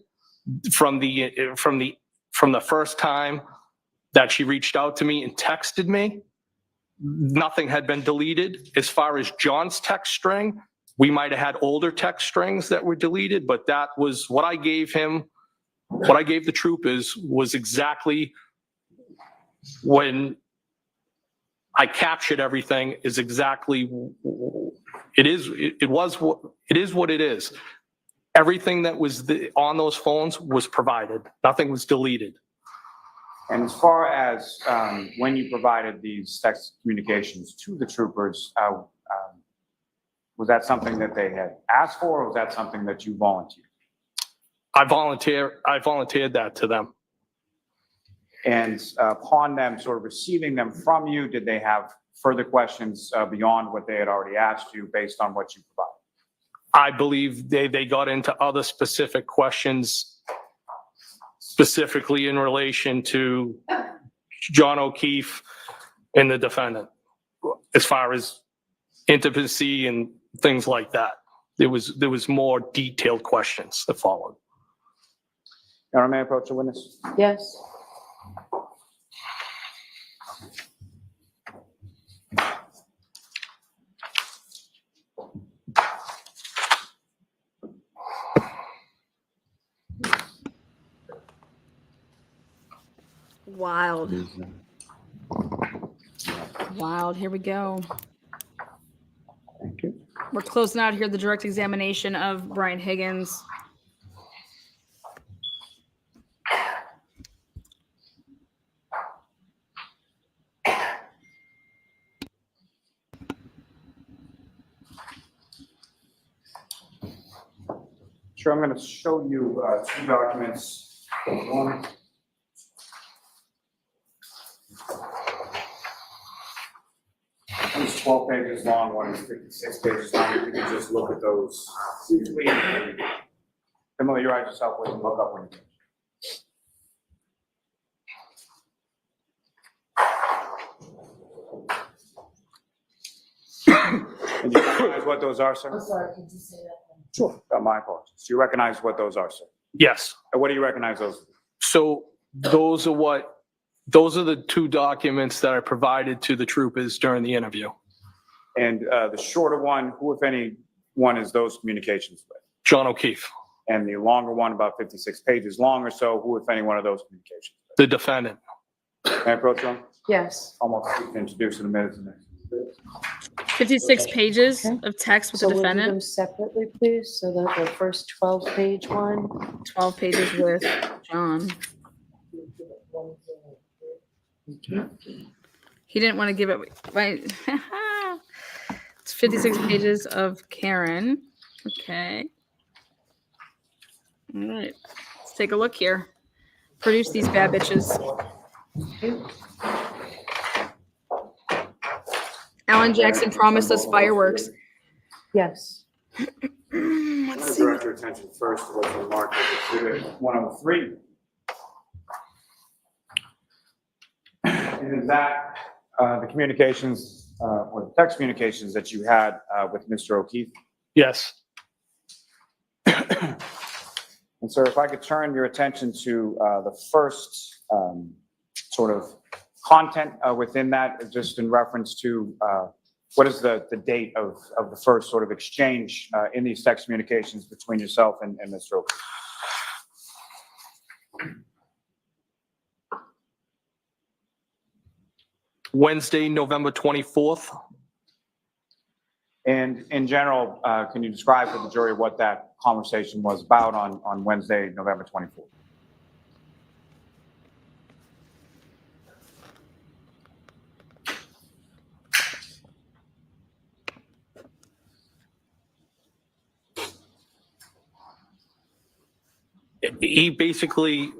from the first time that she reached out to me and texted me, nothing had been deleted. As far as John's text string, we might have had older text strings that were deleted, but that was what I gave him. What I gave the troopers was exactly when I captured everything is exactly it is what it is. Everything that was on those phones was provided. Nothing was deleted. And as far as when you provided these text communications to the troopers, was that something that they had asked for, or was that something that you volunteered? I volunteered that to them. And upon them sort of receiving them from you, did they have further questions beyond what they had already asked you based on what you provided? I believe they got into other specific questions, specifically in relation to John O'Keefe and the defendant, as far as intimacy and things like that. There was more detailed questions that followed. Your Honor, may I approach the witness? Yes. Wild. Wild. Here we go. Thank you. We're closing out here the direct examination of Brian Higgins. Sure, I'm going to show you two documents. One is 12 pages long, one is 56 pages long. If you can just look at those briefly and familiarize yourself with them, look up when you And you recognize what those are, sir? I'm sorry, could you say that? Sure. My apologies. Do you recognize what those are, sir? Yes. And what do you recognize those? So those are the two documents that I provided to the troopers during the interview. And the shorter one, who, if any, one is those communications with? John O'Keefe, And the longer one, about 56 pages long or so, who, if any, one of those communications with? the defendant. May I approach them? Yes. Almost introduce in a minute. 56 pages of text with So the we'll do defendant. them separately, please, so that the first 12-page one. 12 pages with John. He didn't want to give it right. It's 56 pages of Karen. Okay. All right. Let's take a look here. Produce these bad bitches. Alan Jackson promised us fireworks. Yes. Let's direct your attention first to what's marked as Exhibit 103. And is that the communications or the text communications that you had with Mr. O'Keefe? Yes. And sir, if I could turn your attention to the first sort of content within that, just in reference to what is the date of the first sort of exchange in these text communications between yourself and Mr. O'Keefe? Wednesday, November 24th. And in general, can you describe for the jury what that conversation was about on Wednesday, November 24th? He basically,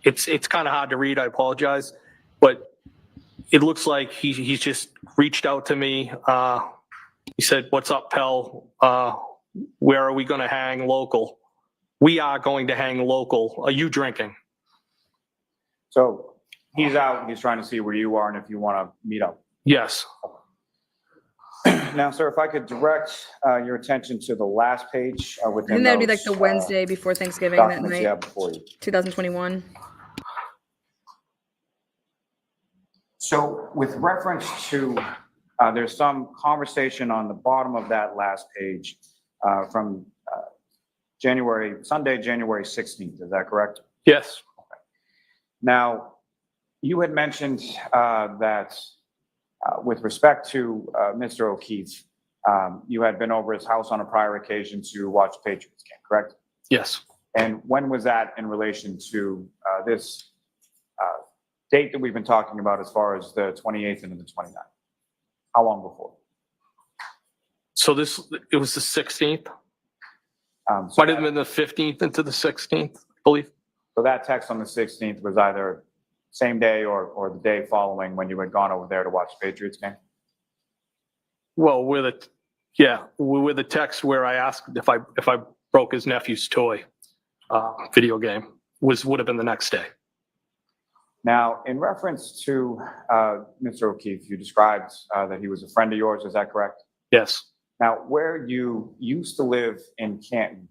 it's kind of hard to read, I apologize, but it looks like he's just reached out to me. He said, "What's up, Pell? Where are we going to hang local? We are going to hang local. Are you drinking?" So he's out, he's trying to see where you are and if you want to meet up. Yes. Now, sir, if I could direct your attention to the last page I within think that would be like those, the Wednesday before Thanksgiving that documents you night, have before you. 2021. So with reference to, there's some conversation on the bottom of that last page from Sunday, January 16th. Is that correct? Yes. Now, you had mentioned that with respect to Mr. O'Keefe, you had been over his house on a prior occasion to watch the Patriots game, correct? Yes. And when was that in relation to this date that we've been talking about as far as the 28th and the 29th? How long before? So it was the 16th. So Might have been the 15th into the 16th, I believe. So that text on the 16th was either same day or the day following when you had gone over there to watch the Patriots game? Well, with the text where I asked if I broke his nephew's toy video game would have been the next day. Now, in reference to Mr. O'Keefe, you described that he was a friend of yours. Is that correct? Yes. Now, where you used to live in Canton,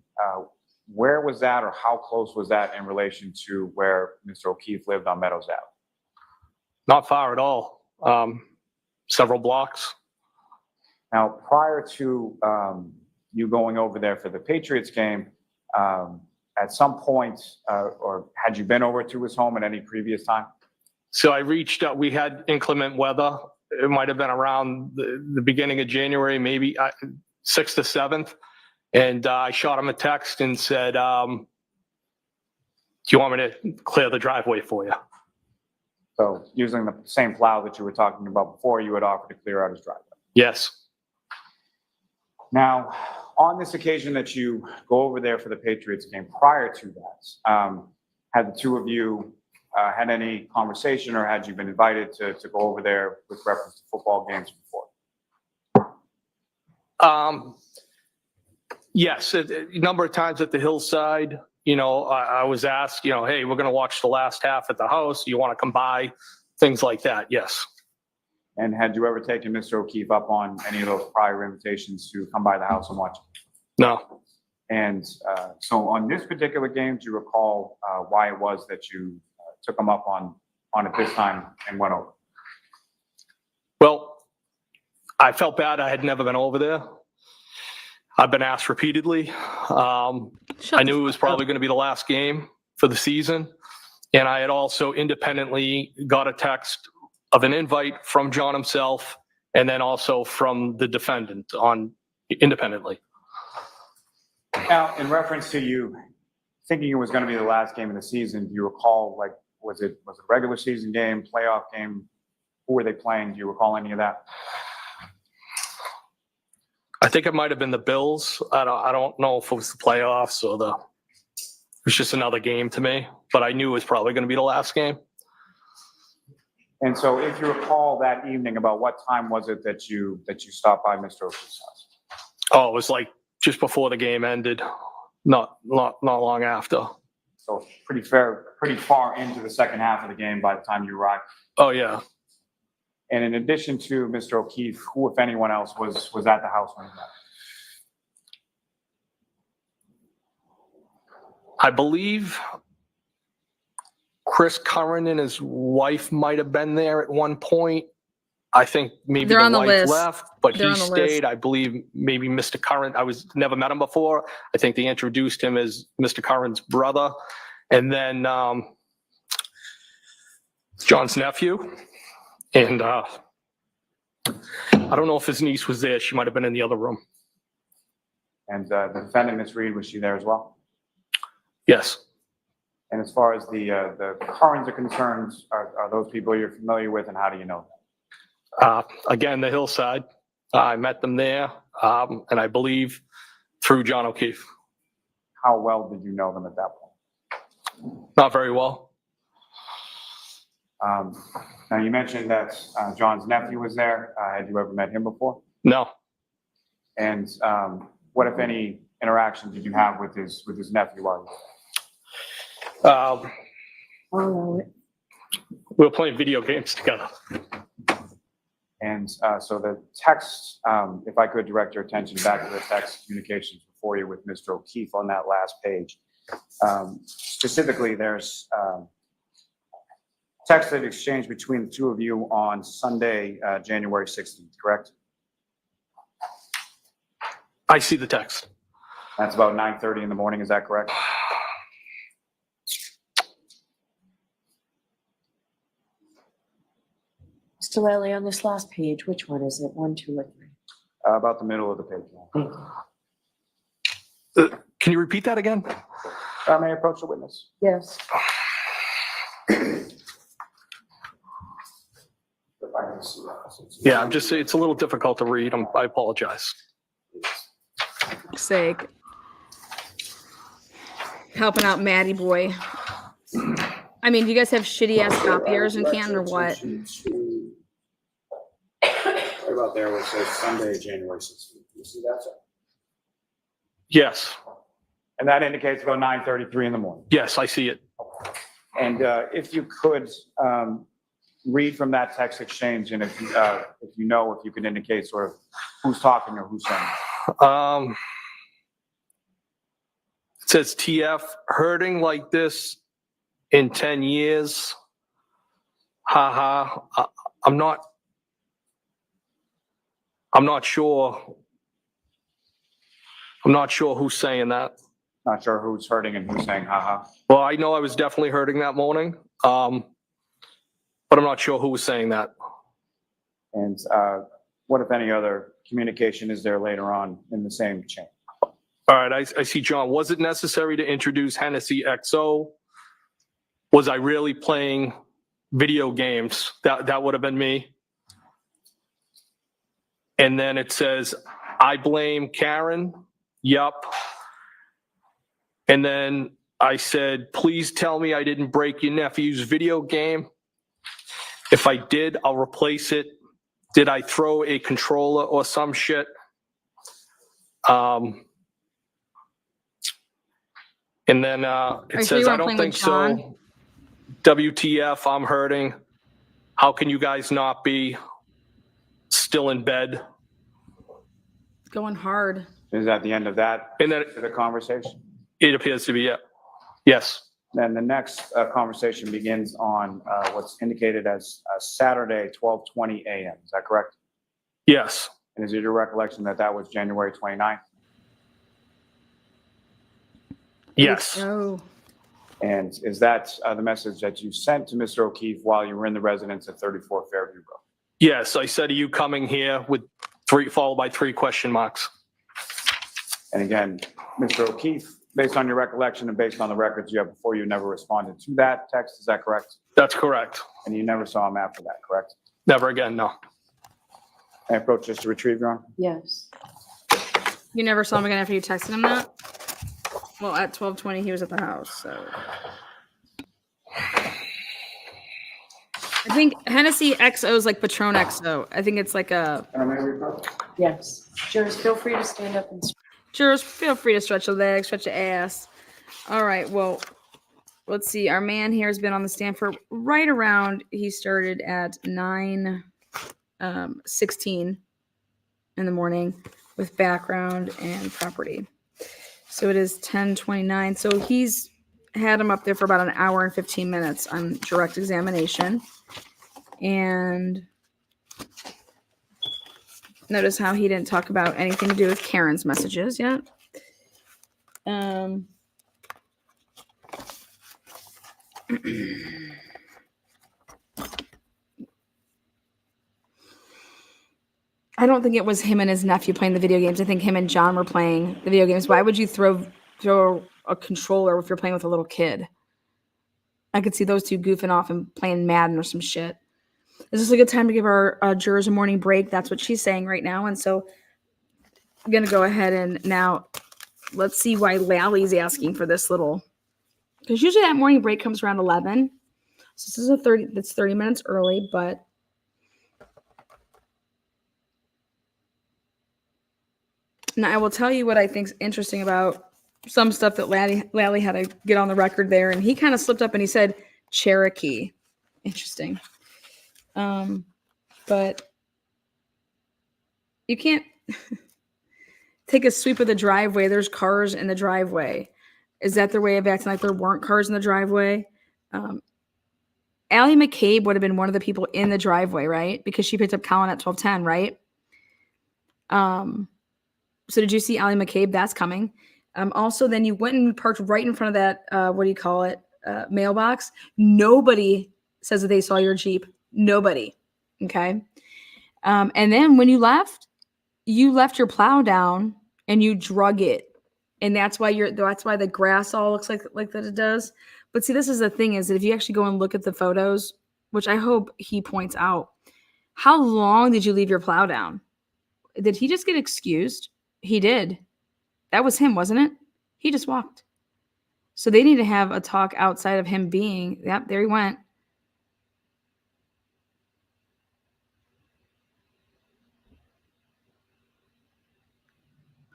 where was that, or how close was that in relation to where Mr. O'Keefe lived on Meadows Ave? Not far at all. Several blocks. Now, prior to you going over there for the Patriots game, at some point, or had you been over to his home at any previous time? So I reached out. We had inclement weather. It might have been around the beginning of January, maybe 6th to 7th. And I shot him a text and said, do you want me to clear the driveway for you? So using the same plow that you were talking about before, you had offered to clear out his driveway. Yes. Now, on this occasion that you go over there for the Patriots game, prior to that, had the two of you had any conversation, or had you been invited to go over there with reference to football games before? Yes, a number of times at the hillside, I was asked, hey, we're going to watch the last half at the house. You want to come by? Things like that. Yes. And had you ever taken Mr. O'Keefe up on any of those prior invitations to come by the house and watch? No. And so on this particular game, do you recall why it was that you took him up on it this time and went over? Well, I felt bad. I had never been over there. I've been asked repeatedly. I knew it was probably going to be the last game for the season. And I had also independently got a text of an invite from John himself, and then also from the defendant independently. Now, in reference to you thinking it was going to be the last game of the season, do you recall, was it a regular season game, playoff game? Who were they playing? Do you recall any of that? I think it might have been the Bills. I don't know if it was the playoffs or it was just another game to me, but I knew it was probably going to be the last game. And so if you recall that evening, about what time was it that you stopped by Mr. O'Keefe's house? Oh, it was like just before the game ended, not long after. So pretty far into the second half of the game by the time you arrived. Oh, yeah. And in addition to Mr. O'Keefe, who, if anyone else, was at the house when you left? I believe Chris Curran and his wife might have been there at one point. I think maybe They're the on the wife list. left, but They're he on the list. stayed. I believe maybe Mr. Curran. Never met him before. I think they introduced him as Mr. Curran's brother, and then John's nephew. And I don't know if his niece was there. She might have been in the other room. And the defendant, Ms. Reed, was she there as well? Yes. And as far as the Currans are concerned, are those people you're familiar with, and how do you know them? Again, the hillside. I met them there, and I believe through John O'Keefe. How well did you know them at that point? Not very well. Now, you mentioned that John's nephew was there. Had you ever met him before? No. And what, if any, interaction did you have with his nephew while you were there? We were playing video games together. And so the text, if I could direct your attention back to the text communications before you with Mr. O'Keefe on that last page. Specifically, there's text that exchanged between the two of you on Sunday, January 16th, correct? I see the text. That's about 9:30 in the morning, is that correct? Mr. Lally, on this last page, which one is it? 1, 2, or 3? About the middle of the page. Can you repeat that again? May I approach the witness? Yes. Yeah, I'm just, it's a little difficult to read. I apologize. Sake. Helping out Maddie boy. I mean, do you guys have shitty ass copiers in Canton or what? What about there where it says Sunday, January 16th? You see that, sir? Yes. And that indicates about 9:33 in the morning. Yes, I see it. And if you could read from that text exchange, and if you could indicate sort of who's talking or who's saying it. It says TF, hurting like this in 10 years. Haha. I'm not sure. I'm not sure who's saying that. Not sure who's hurting and who's saying haha. Well, I know I was definitely hurting that morning. But I'm not sure who was saying that. And what, if any, other communication is there later on in the same chain? All right, I see John. Was it necessary to introduce Hennessy XO? Was I really playing video games? That would have been me. And then it says, I blame Karen. Yup. And then I said, please tell me I didn't break your nephew's video game. If I did, I'll replace it. Did I throw a controller or some shit? And then it says, I don't think so. WTF, I'm hurting. How can you guys not be still in bed? It's going hard. Is that the end of that? And then the conversation? It appears to be, yeah. Yes. Then the next conversation begins on what's indicated as Saturday, 12:20 a.m. Is that correct? Yes. And is it your recollection that that was January 29th? Yes. Oh. And is that the message that you sent to Mr. O'Keefe while you were in the residence at 34 Fairview Road? Yes, I said, are you coming here with followed by 3 question marks? And again, Mr. O'Keefe, based on your recollection and based on the records you have before, you never responded to that text. Is that correct? That's correct. And you never saw him after that, correct? Never again, no. I approach this to retrieve, Your Honor. Yes. You never saw him again after you texted him that? Well, at 12:20, he was at the house, so. I think Hennessy XO is like Patron XO. I think it's like a. Yes. Jurors, feel free to stand up and. Jurors, feel free to stretch your legs, stretch your ass. All right, well, let's see. Our man here has been on the stand for right around, he started at 9:16 in the morning with background and property. So it is 10:29. So he's had him up there for about an hour and 15 minutes on direct examination. And notice how he didn't talk about anything to do with Karen's messages yet. I don't think it was him and his nephew playing the video games. I think him and John were playing the video games. Why would you throw a controller if you're playing with a little kid? I could see those two goofing off and playing Madden or some shit. Is this a good time to give our jurors a morning break? That's what she's saying right now. And so I'm going to go ahead and now let's see why Lally's asking for this little, because usually that morning break comes around 11. So this is that's 30 minutes early, but now I will tell you what I think is interesting about some stuff that Lally had to get on the record there. And he kind of slipped up and he said Cherokee. Interesting. But you can't take a sweep of the driveway. There's cars in the driveway. Is that their way of acting like there weren't cars in the driveway? Allie McCabe would have been one of the people in the driveway, right? Because she picked up Colin at 12:10, right? So did you see Allie McCabe? That's coming. Also, then you went and parked right in front of that, what do you call it, mailbox. Nobody says that they saw your Jeep. Nobody. Okay. And then when you left your plow down and you drug it. And that's why the grass all looks like that it does. But see, this is the thing is that if you actually go and look at the photos, which I hope he points out, how long did you leave your plow down? Did he just get excused? He did. That was him, wasn't it? He just walked. So they need to have a talk outside of him being, yep, there he went.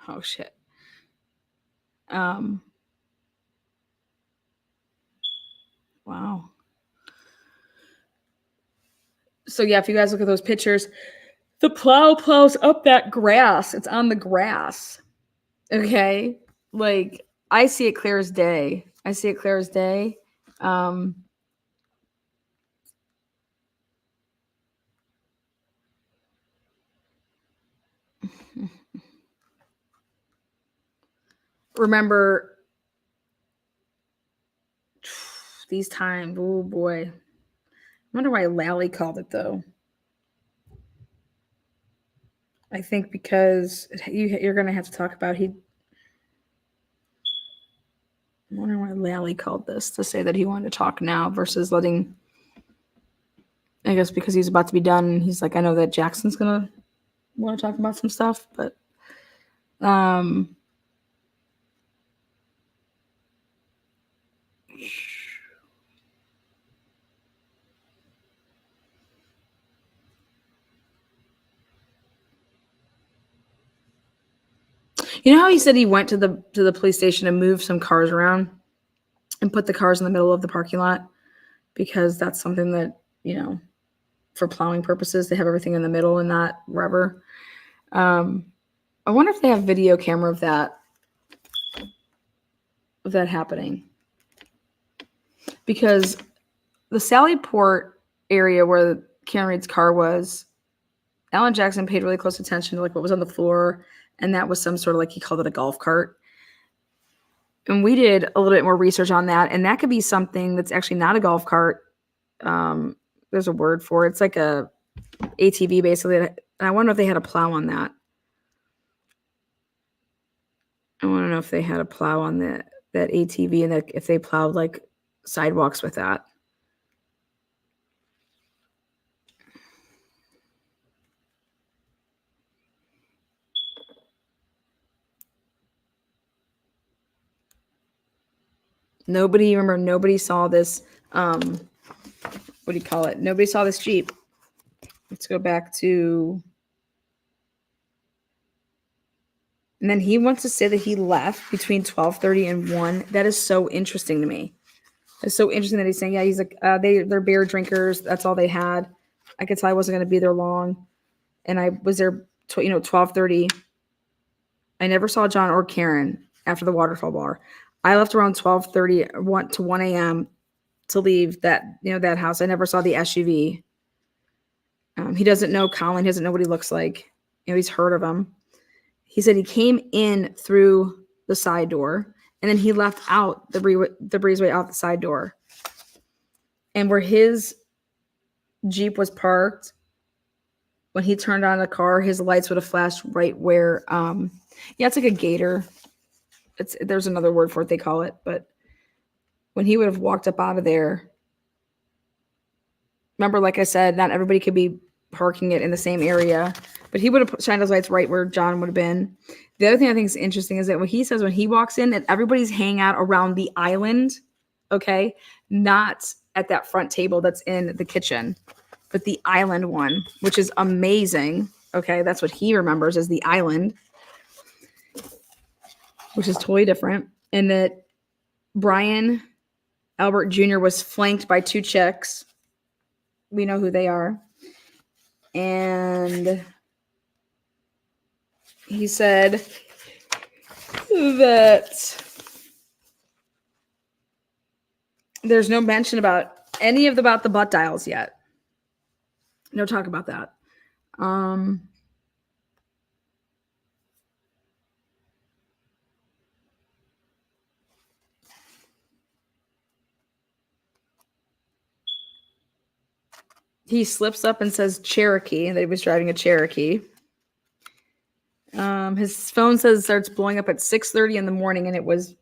Oh, shit. Wow. So yeah, if you guys look at those pictures, the plow plows up that grass. It's on the grass. Okay. Like I see it clear as day. Remember these times. Oh boy. I wonder why Lally called it though. I think because you're going to have to talk about I wonder why Lally called this to say that he wanted to talk now versus letting, I guess because he's about to be done. And he's like, I know that Jackson's going to want to talk about some stuff, but you know how he said he went to the police station and moved some cars around and put the cars in the middle of the parking lot because that's something that, you know, for plowing purposes, they have everything in the middle and not wherever. I wonder if they have video camera of that happening. Because the Sallyport area where Karen Reed's car was, Alan Jackson paid really close attention to like what was on the floor, and that was some sort of like he called it a golf cart. And we did a little bit more research on that, and that could be something that's actually not a golf cart. There's a word for it. It's like a ATV basically. And I wonder if they had a plow on that. I want to know if they had a plow on that ATV and that if they plowed like sidewalks with that. Nobody saw this. What do you call it? Nobody saw this Jeep. Let's go back to And then he wants to say that he left between 12:30 and 1. That is so interesting to me. It's so interesting that he's saying, yeah, he's like, they're beer drinkers. That's all they had. I could tell I wasn't going to be there long. And I was there, 12:30. I never saw John or Karen after the waterfall bar. I left around 12:30 to 1 a.m. to leave that house. I never saw the SUV. He doesn't know Colin. He doesn't know what he looks like. He's heard of him. He said he came in through the side door and then he left out the breezeway out the side door. And where his Jeep was parked, when he turned on the car, his lights would have flashed right where, it's like a gator. There's another word for it, they call it. But when he would have walked up out of there, remember, like I said, not everybody could be parking it in the same area, but he would have shined his lights right where John would have been. The other thing I think is interesting is that what he says when he walks in, that everybody's hanging out around the island, okay? Not at that front table that's in the kitchen, but the island one, which is amazing, okay? That's what he remembers as the island, which is totally different. And that Brian Albert Jr. was flanked by 2 chicks. We know who they are. And he said that there's no mention about about the butt dials yet. No talk about that. He slips up and says Cherokee, and that he was driving a Cherokee. His phone starts blowing up at 6:30 in the morning, and it was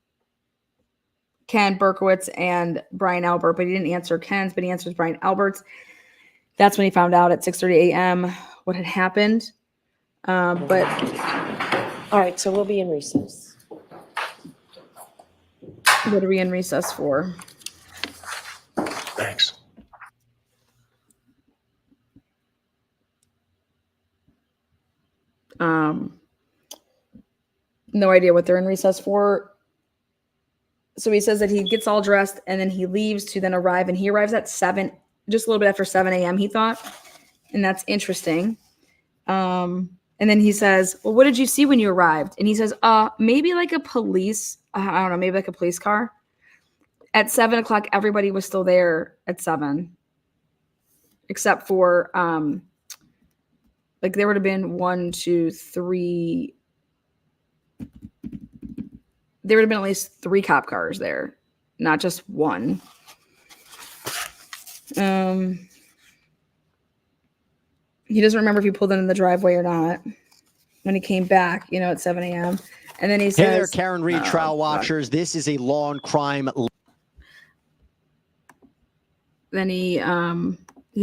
Ken Berkowitz and Brian Albert, but he didn't answer Ken's, but he answers Brian Albert's. That's when he found out at 6:30 a.m. what had happened. All right, so we'll be in recess. What are we in recess for? Thanks. No idea what they're in recess for. So he says that he gets all dressed and then he leaves to then arrive, and he arrives at 7, just a little bit after 7 a.m. he thought, and that's interesting. And then he says, well, what did you see when you arrived? And he says, maybe like a police, I don't know, maybe like a police car. At 7 o'clock, everybody was still there at 7, except for, like there would have been 1, 2, 3. There would have been at least 3 cop cars there, not just 1. He doesn't remember if he pulled in the driveway or not when he came back, at 7 a.m. And then he says, hey there, Karen Reed, trial watchers. This is a law and crime. Then he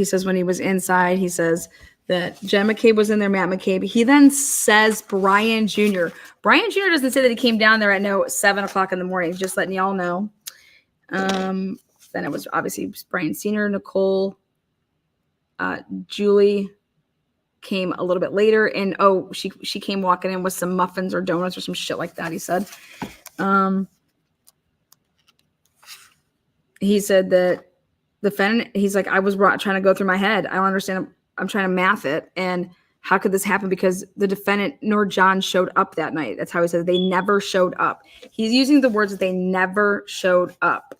says when he was inside, he says that Jen McCabe was in there, Matt McCabe. He then says Brian Jr. Brian Jr. doesn't say that he came down there at 7 o'clock in the morning, just letting y'all know. Then it was obviously Brian Sr., Nicole, Julie came a little bit later, and she came walking in with some muffins or donuts or some shit like that, he said. He said that the defendant, he's like, I was trying to go through my head. I don't understand. I'm trying to math it. And how could this happen? Because the defendant nor John showed up that night. That's how he said they never showed up. He's using the words that they never showed up.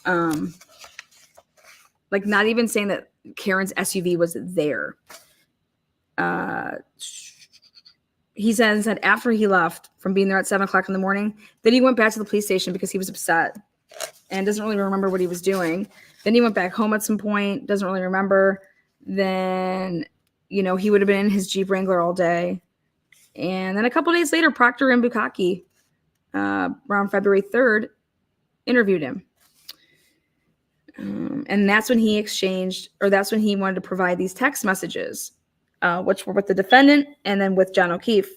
Like not even saying that Karen's SUV was there. He said after he left from being there at 7 o'clock in the morning, that he went back to the police station because he was upset and doesn't really remember what he was doing. Then he went back home at some point, doesn't really remember. Then, he would have been in his Jeep Wrangler all day. And then a couple days later, Proctor and Bukaki, around February 3rd, interviewed him. And that's when he that's when he wanted to provide these text messages, which were with the defendant and then with John O'Keefe.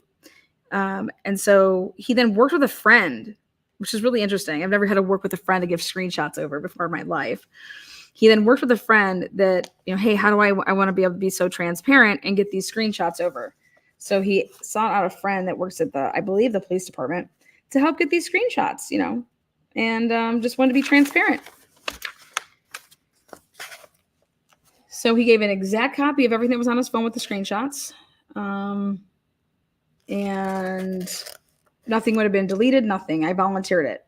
And so he then worked with a friend, which is really interesting. I've never had to work with a friend to give screenshots over before in my life. He then worked with a friend that, hey, how do I want to be able to be so transparent and get these screenshots over? So he sought out a friend that works at I believe, the police department to help get these screenshots, and just wanted to be transparent. So he gave an exact copy of everything that was on his phone with the screenshots. And nothing would have been deleted, nothing. I volunteered it.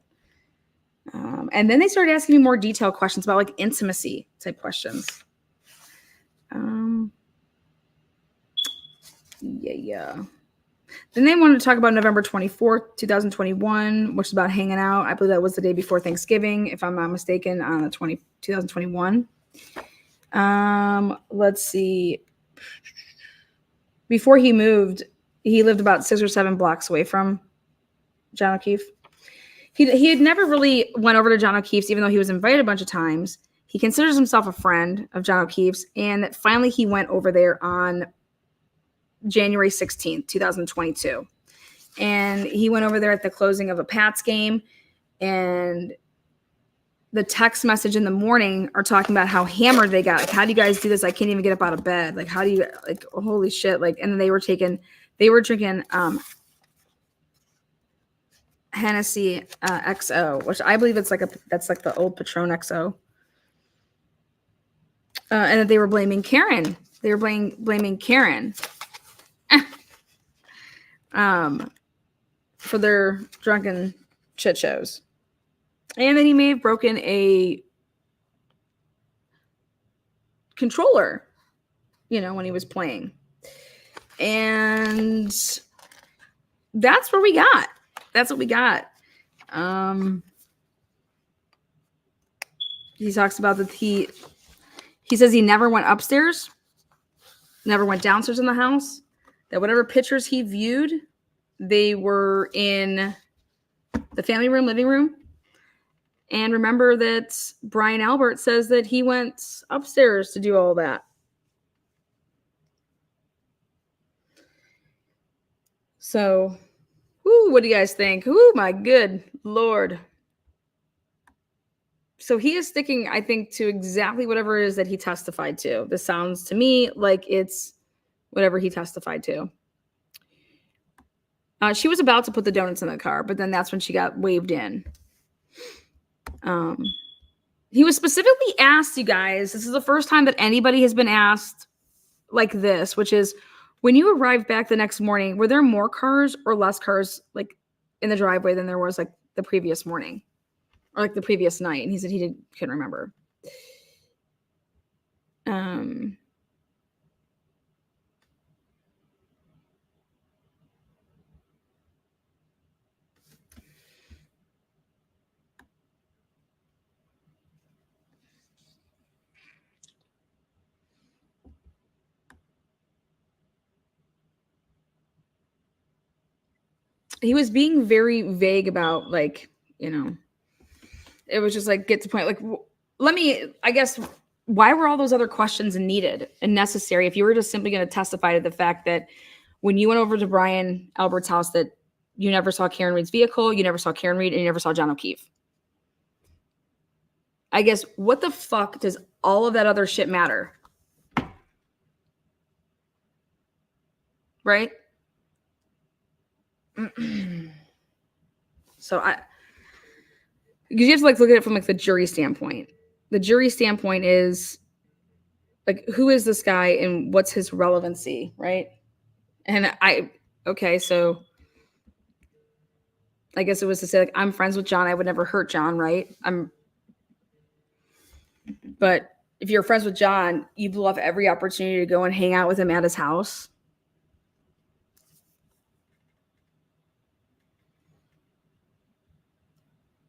And then they started asking me more detailed questions about like intimacy type questions. Yeah. Then they wanted to talk about November 24th, 2021, which is about hanging out. I believe that was the day before Thanksgiving, if I'm not mistaken, on the 2021. Let's see. Before he moved, he lived about 6 or 7 blocks away from John O'Keefe. He had never really went over to John O'Keefe's, even though he was invited a bunch of times. He considers himself a friend of John O'Keefe's, and finally he went over there on January 16th, 2022. And he went over there at the closing of a Pats game, and the text message in the morning are talking about how hammered they got. Like, how do you guys do this? I can't even get up out of bed. Like, how do you, like, holy shit. Like, and then they were drinking Hennessy XO, which I believe that's like the old Patron XO. And that they were blaming Karen. They were blaming Karen for their drunken shit shows. And then he may have broken a controller, when he was playing. And that's what we got. He talks about that he says he never went upstairs, never went downstairs in the house, that whatever pictures he viewed, they were in the family room, living room. And remember that Brian Albert says that he went upstairs to do all that. So, what do you guys think? My good Lord. So he is sticking, I think, to exactly whatever it is that he testified to. This sounds to me like it's whatever he testified to. She was about to put the donuts in the car, but then that's when she got waved in. He was specifically asked, you guys, this is the first time that anybody has been asked like this, which is, when you arrived back the next morning, were there more cars or less cars like in the driveway than there was like the previous morning or like the previous night? And he said he couldn't remember. He was being very vague about like, it was just like, get to the point. Like, I guess, why were all those other questions needed and necessary if you were just simply going to testify to the fact that when you went over to Brian Albert's house that you never saw Karen Reed's vehicle, you never saw Karen Reed, and you never saw John O'Keefe? I guess, what the fuck does all of that other shit matter? Right? So because you have to like look at it from like the jury standpoint. The jury standpoint is like, who is this guy and what's his relevancy, right? And so I guess it was to say like, I'm friends with John, I would never hurt John, right? But if you're friends with John, you blew off every opportunity to go and hang out with him at his house.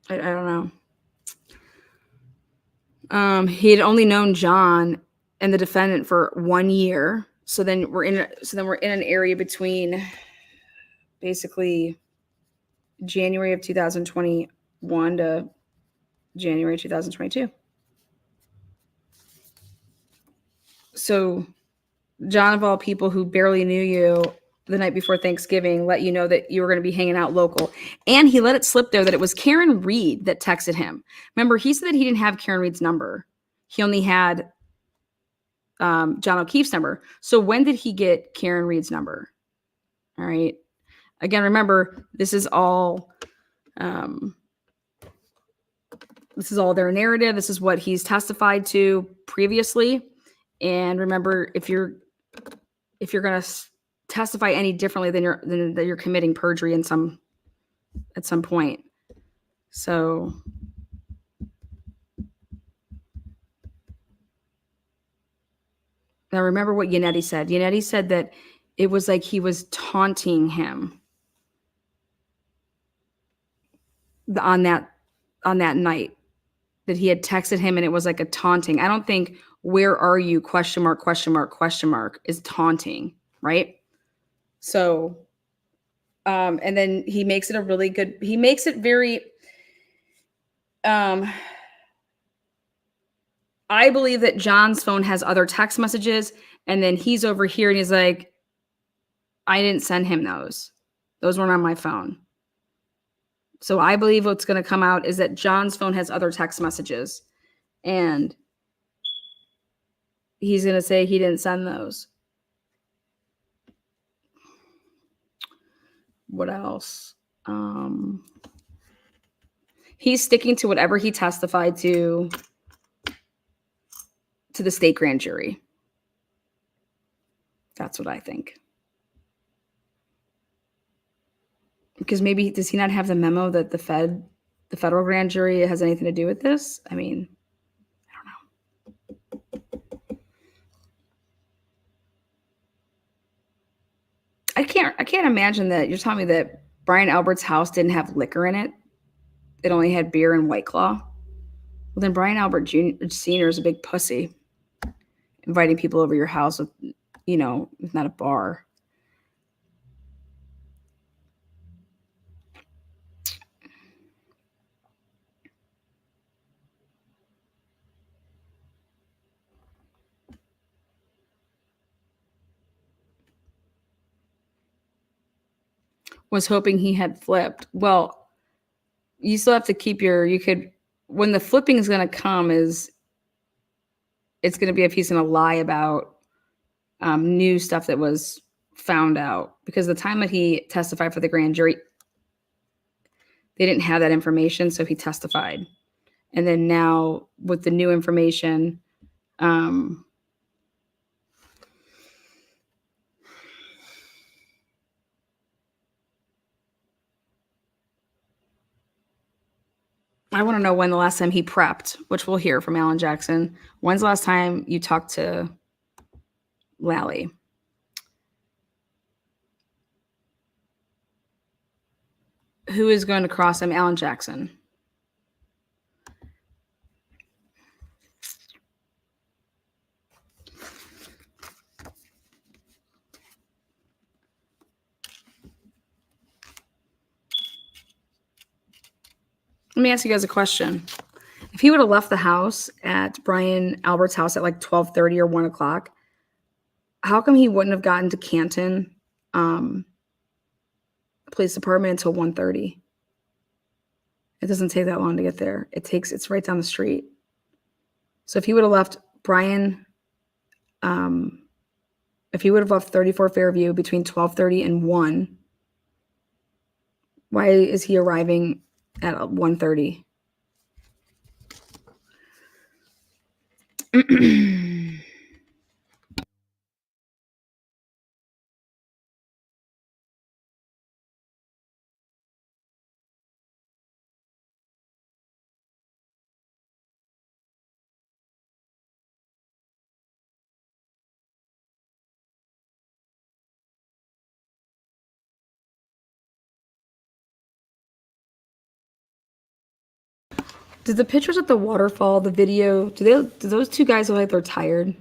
I don't know. He had only known John and the defendant for 1 year. So then we're in an area between basically January of 2021 to January 2022. So John, of all people who barely knew you the night before Thanksgiving, let you know that you were going to be hanging out local. And he let it slip there that it was Karen Reed that texted him. Remember, he said that he didn't have Karen Reed's number. He only had John O'Keefe's number. So when did he get Karen Reed's number? All right. Again, remember, this is all their narrative. This is what he's testified to previously. And remember, if you're going to testify any differently, then you're committing perjury at some point. So now remember what Yannetti said. Yannetti said that it was like he was taunting him on that night, that he had texted him and it was like a taunting. I don't think "where are you?" ? Is taunting, right? So and then he makes it very I believe that John's phone has other text messages, and then he's over here and he's like, I didn't send him those. Those weren't on my phone. So I believe what's going to come out is that John's phone has other text messages, and he's going to say he didn't send those. What else? He's sticking to whatever he testified to the state grand jury. That's what I think. Because maybe, does he not have the memo that the federal grand jury has anything to do with this? I mean, I don't know. I can't imagine that you're telling me that Brian Albert's house didn't have liquor in it. It only had beer and White Claw. Well, then Brian Albert Jr. Sr. is a big pussy, inviting people over your house with, it's not a bar. Was hoping he had flipped. Well, you still have to keep when the flipping is going to come it's going to be if he's going to lie about new stuff that was found out, because the time that he testified for the grand jury, they didn't have that information. So he testified. And then now with the new information, I want to know when the last time he prepped, which we'll hear from Alan Jackson. When's the last time you talked to Lally? Who is going to cross him? Alan Jackson. Let me ask you guys a question. If he would have left the house at Brian Albert's house at like 12:30 or 1 o'clock, how come he wouldn't have gotten to Canton Police Department until 1:30? It doesn't take that long to get there. It's right down the street. So if he would have left Brian, if he would have left 34 Fairview between 12:30 and 1, why is he arriving at 1:30? Did the pictures at the waterfall, the video, do those two guys look like they're tired?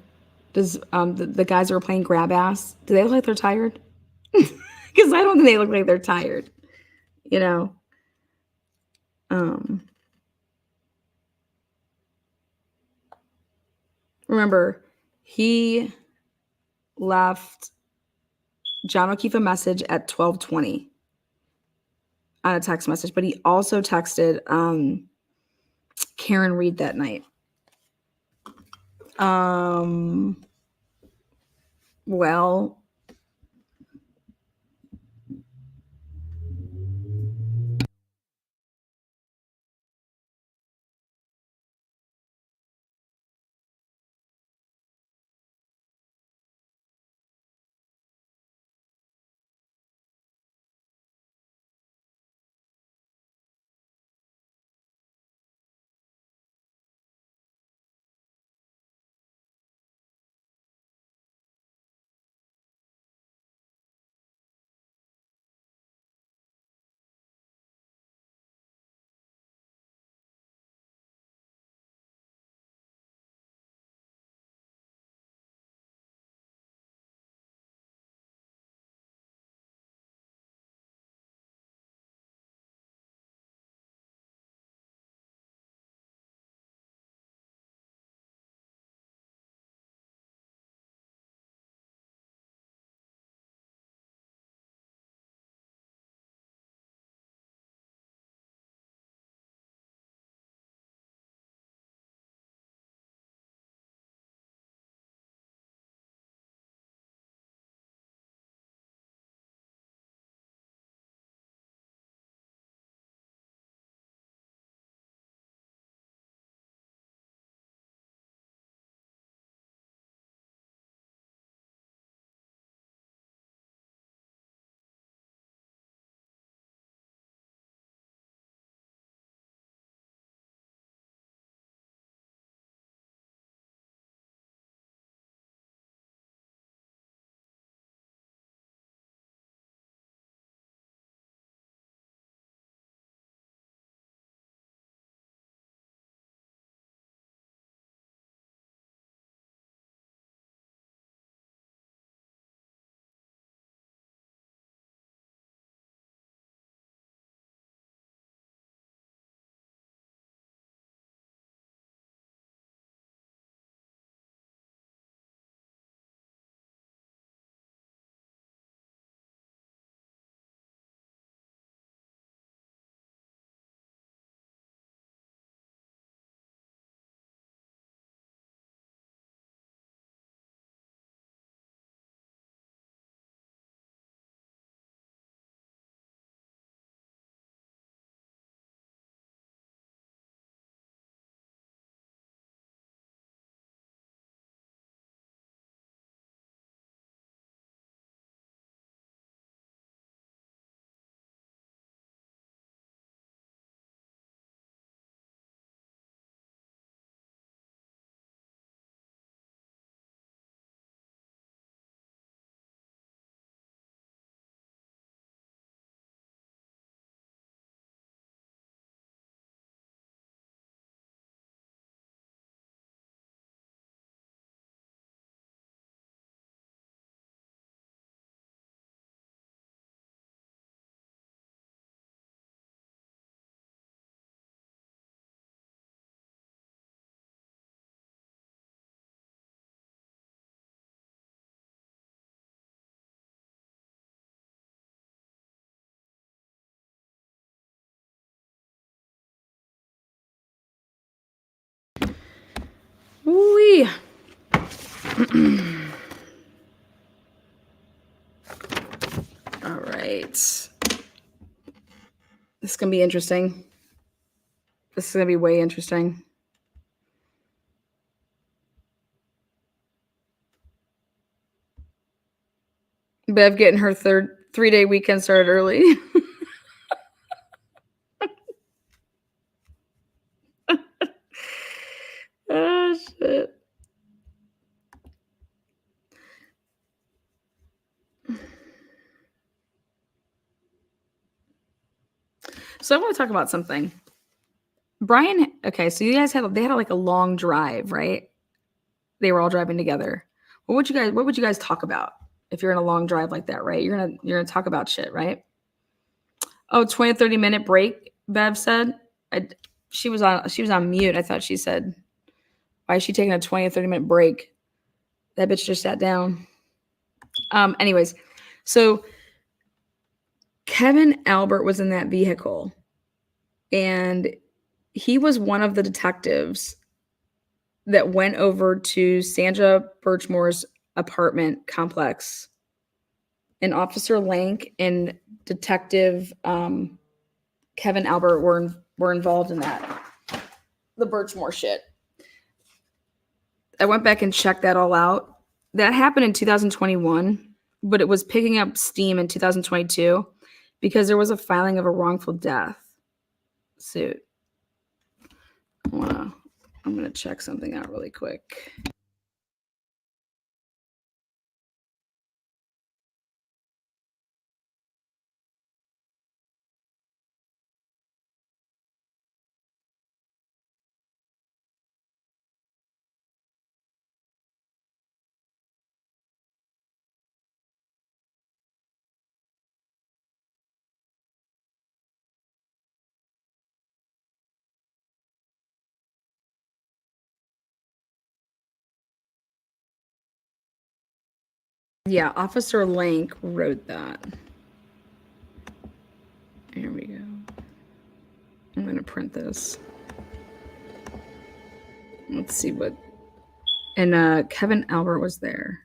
Does the guys that were playing grab ass, do they look like they're tired? Because I don't think they look like they're tired. Remember, he left John O'Keefe a message at 12:20 on a text message, but he also texted Karen Reed that night. Well, Ooh-wee. All right. This is going to be interesting. This is going to be way interesting. Bev getting her third 3-day weekend started early. Oh, shit. So I want to talk about something. Brian, okay, so you guys had like a long drive, right? They were all driving together. What would you guys talk about if you're in a long drive like that, right? You're gonna talk about shit, right? Oh, 20 to 30 minute break, Bev said. She was on mute. I thought she said, why is she taking a 20 to 30 minute break? That bitch just sat down. Anyways, so Kevin Albert was in that vehicle, and he was one of the detectives that went over to Sandra Birchmore's apartment complex. And Officer Lank and Detective Kevin Albert were involved in that. The Birchmore shit. I went back and checked that all out. That happened in 2021, but it was picking up steam in 2022 because there was a filing of a wrongful death suit. I'm going to check something out really quick. Yeah, Officer Lank wrote that. Here we go. I'm going to print this. Let's see what. And Kevin Albert was there.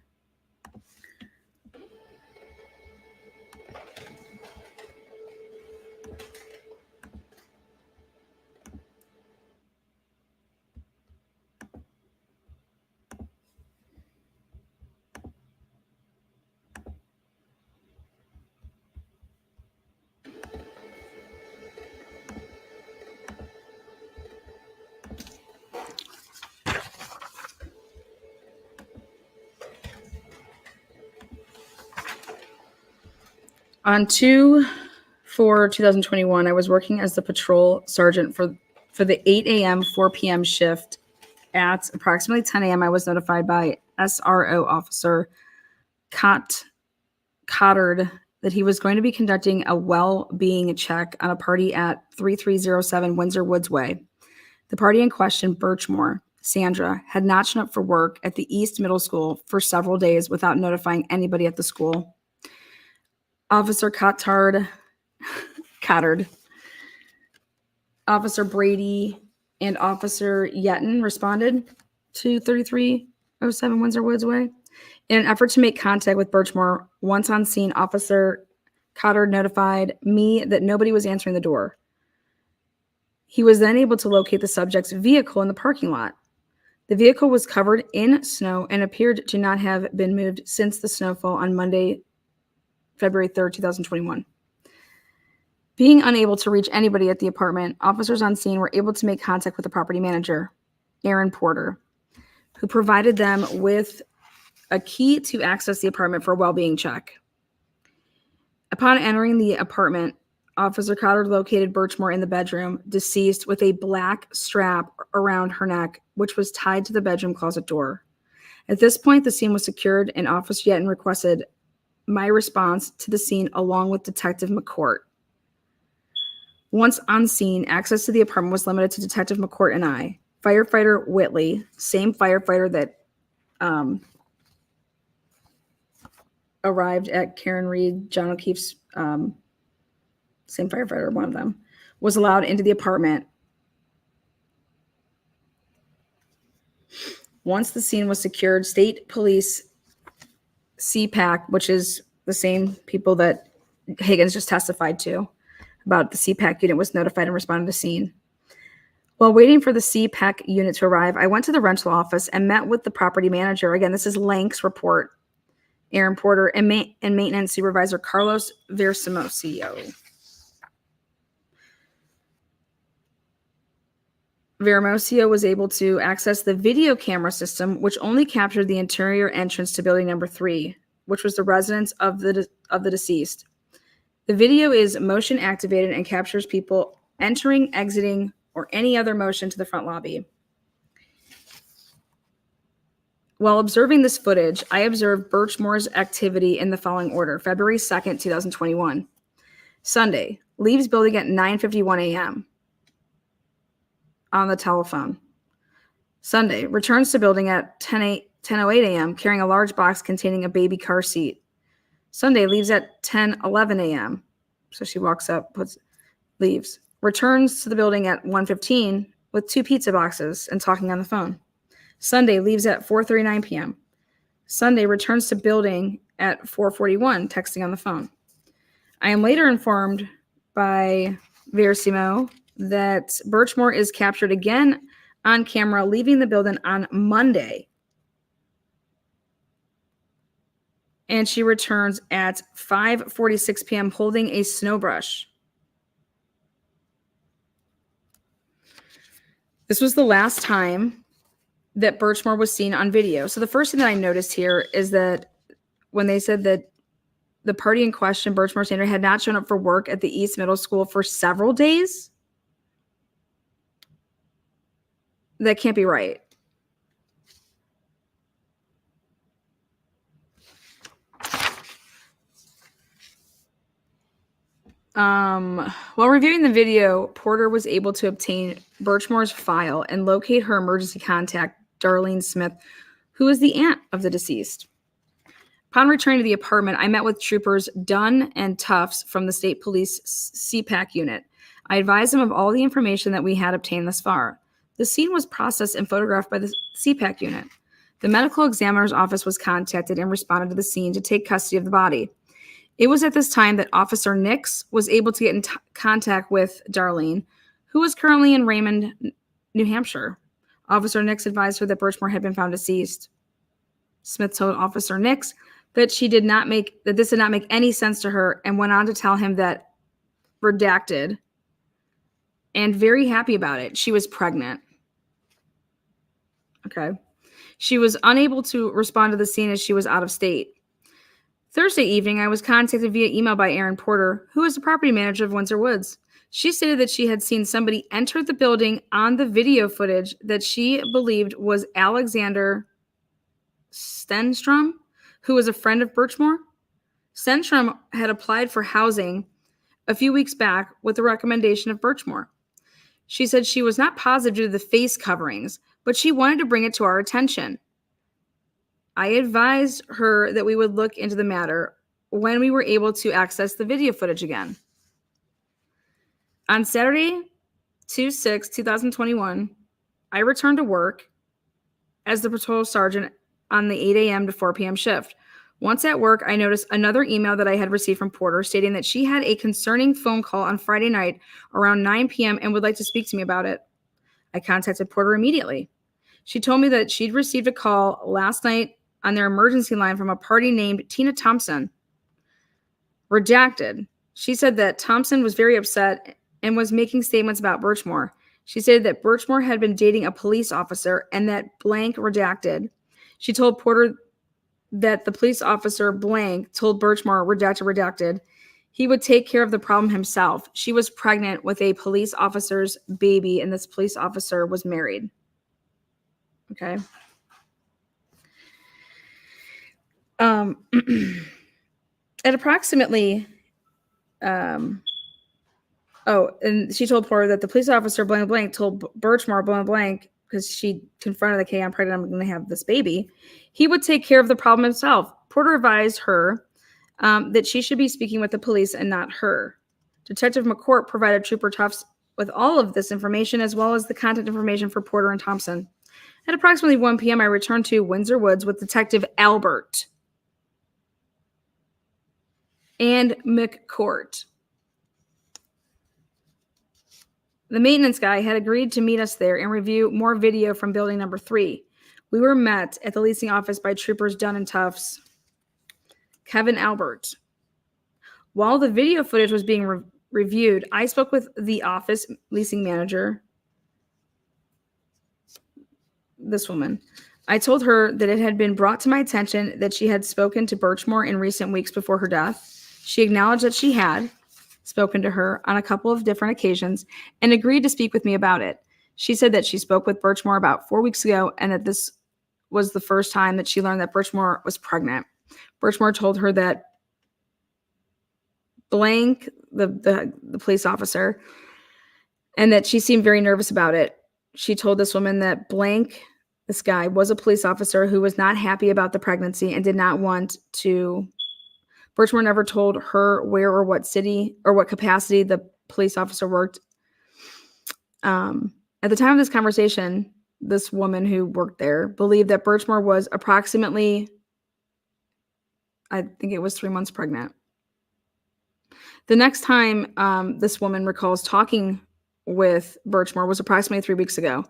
On 2/4/2021, I was working as the patrol sergeant for the 8 a.m. 4 p.m. shift. At approximately 10 a.m., I was notified by SRO Officer Cottard that he was going to be conducting a well-being check on a party at 3307 Windsor Woods Way. The party in question, Birchmore, Sandra, had not shown up for work at the East Middle School for several days without notifying anybody at the school. Officer Cottard, Officer Brady, and Officer Yetton responded to 3307 Windsor Woods Way. In an effort to make contact with Birchmore, once on scene, Officer Cottard notified me that nobody was answering the door. He was then able to locate the subject's vehicle in the parking lot. The vehicle was covered in snow and appeared to not have been moved since the snowfall on Monday, February 3rd, 2021. Being unable to reach anybody at the apartment, officers on scene were able to make contact with the property manager, Aaron Porter, who provided them with a key to access the apartment for a well-being check. Upon entering the apartment, Officer Cotter located Birchmore in the bedroom, deceased, with a black strap around her neck, which was tied to the bedroom closet door. At this point, the scene was secured, and Officer Yetton requested my response to the scene along with Detective McCourt. Once on scene, access to the apartment was limited to Detective McCourt and I. Firefighter Whitley, same firefighter that arrived at Karen Reed, John O'Keefe's, same firefighter, one of them, was allowed into the apartment. Once the scene was secured, state police CPAC, which is the same people that Higgins just testified to about the CPAC unit, was notified and responded to the scene. While waiting for the CPAC unit to arrive, I went to the rental office and met with the property manager. Again, this is Lank's report. Aaron Porter and maintenance supervisor Carlos Versimosio. Versimosio was able to access the video camera system, which only captured the interior entrance to building number 3, which was the residence of the deceased. The video is motion activated and captures people entering, exiting, or any other motion to the front lobby. While observing this footage, I observed Birchmore's activity in the following order. February 2nd, 2021. Sunday, leaves building at 9:51 a.m. on the telephone. Sunday, returns to building at 10:08 a.m. carrying a large box containing a baby car seat. Sunday, leaves at 10:11 a.m. So she walks up, leaves. Returns to the building at 1:15 with 2 pizza boxes and talking on the phone. Sunday, leaves at 4:39 p.m. Sunday, returns to building at 4:41, texting on the phone. I am later informed by Versimo that Birchmore is captured again on camera leaving the building on Monday. And she returns at 5:46 p.m. holding a snow brush. This was the last time that Birchmore was seen on video. So the first thing that I noticed here is that when they said that the party in question, Birchmore Standard, had not shown up for work at the East Middle School for several days, that can't be right. While reviewing the video, Porter was able to obtain Birchmore's file and locate her emergency contact, Darlene Smith, who is the aunt of the deceased. Upon returning to the apartment, I met with troopers Dunn and Tufts from the state police CPAC unit. I advised them of all the information that we had obtained thus far. The scene was processed and photographed by the CPAC unit. The medical examiner's office was contacted and responded to the scene to take custody of the body. It was at this time that Officer Nix was able to get in contact with Darlene, who was currently in Raymond, New Hampshire. Officer Nix advised her that Birchmore had been found deceased. Smith told Officer Nix that this did not make any sense to her and went on to tell him that, redacted, and very happy about it, she was pregnant. Okay. She was unable to respond to the scene as she was out of state. Thursday evening, I was contacted via email by Aaron Porter, who is the property manager of Windsor Woods. She stated that she had seen somebody enter the building on the video footage that she believed was Alexander Stenstrom, who was a friend of Birchmore. Stenstrom had applied for housing a few weeks back with the recommendation of Birchmore. She said she was not positive due to the face coverings, but she wanted to bring it to our attention. I advised her that we would look into the matter when we were able to access the video footage again. On Saturday, 2/6/2021, I returned to work as the patrol sergeant on the 8 a.m. to 4 p.m. shift. Once at work, I noticed another email that I had received from Porter stating that she had a concerning phone call on Friday night around 9 p.m. and would like to speak to me about it. I contacted Porter immediately. She told me that she'd received a call last night on their emergency line from a party named Tina Thompson. Redacted. She said that Thompson was very upset and was making statements about Birchmore. She stated that Birchmore had been dating a police officer and that blank redacted. She told Porter that the police officer blank told Birchmore redacted he would take care of the problem himself. She was pregnant with a police officer's baby and this police officer was married. Okay. At approximately, and she told Porter that the police officer blank told Birchmore blank because she confronted the K, I'm pregnant, I'm going to have this baby. He would take care of the problem himself. Porter advised her that she should be speaking with the police and not her. Detective McCourt provided Trooper Tufts with all of this information as well as the contact information for Porter and Thompson. At approximately 1 p.m., I returned to Windsor Woods with Detective Albert and McCourt. The maintenance guy had agreed to meet us there and review more video from building number 3. We were met at the leasing office by troopers Dunn and Tufts, Kevin Albert. While the video footage was being reviewed, I spoke with the office leasing manager, this woman. I told her that it had been brought to my attention that she had spoken to Birchmore in recent weeks before her death. She acknowledged that she had spoken to her on a couple of different occasions and agreed to speak with me about it. She said that she spoke with Birchmore about 4 weeks ago and that this was the first time that she learned that Birchmore was pregnant. Birchmore told her that blank, the police officer, and that she seemed very nervous about it. She told this woman that blank, this guy, was a police officer who was not happy about the pregnancy and did not want to. Birchmore never told her where or what city or what capacity the police officer worked. At the time of this conversation, this woman who worked there believed that Birchmore was approximately, I think it was 3 months pregnant. The next time this woman recalls talking with Birchmore was approximately 3 weeks ago.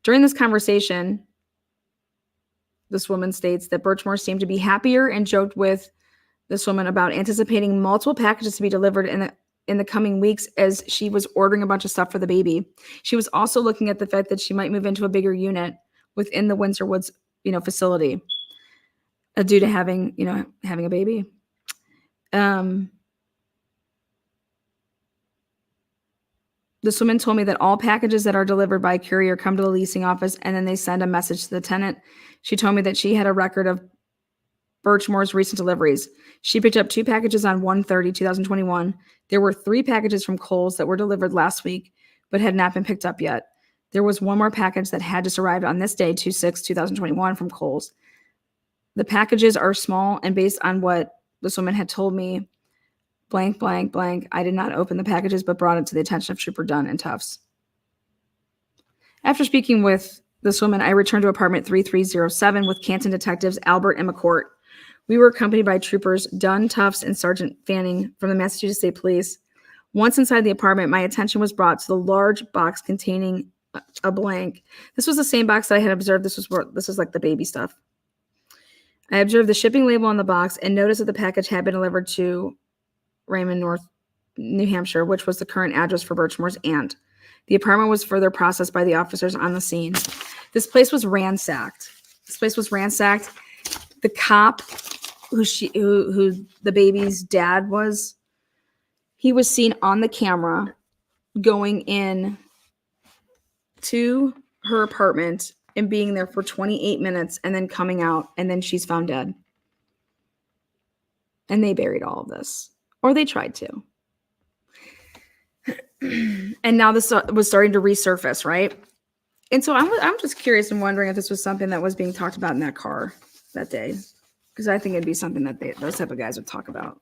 During this conversation, this woman states that Birchmore seemed to be happier and joked with this woman about anticipating multiple packages to be delivered in the coming weeks as she was ordering a bunch of stuff for the baby. She was also looking at the fact that she might move into a bigger unit within the Windsor Woods, facility due to having a baby. This woman told me that all packages that are delivered by courier come to the leasing office and then they send a message to the tenant. She told me that she had a record of Birchmore's recent deliveries. She picked up 2 packages on 1/30/2021. There were 3 packages from Kohl's that were delivered last week but had not been picked up yet. There was one more package that had just arrived on this day, 2/6/2021, from Kohl's. The packages are small, and based on what this woman had told me, blank, blank, blank, I did not open the packages but brought it to the attention of Trooper Dunn and Tufts. After speaking with this woman, I returned to apartment 3307 with Canton detectives Albert and McCourt. We were accompanied by troopers Dunn, Tufts, and Sergeant Fanning from the Massachusetts State Police. Once inside the apartment, my attention was brought to the large box containing a blank. This was the same box that I had observed. This was like the baby stuff. I observed the shipping label on the box and noticed that the package had been delivered to Raymond, North New Hampshire, which was the current address for Birchmore's aunt. The apartment was further processed by the officers on the scene. This place was ransacked. The cop who the baby's dad was, he was seen on the camera going in to her apartment and being there for 28 minutes and then coming out, and then she's found dead. And they buried all of this, or they tried to. And now this was starting to resurface, right? And so I'm just curious and wondering if this was something that was being talked about in that car that day, because I think it'd be something that those type of guys would talk about.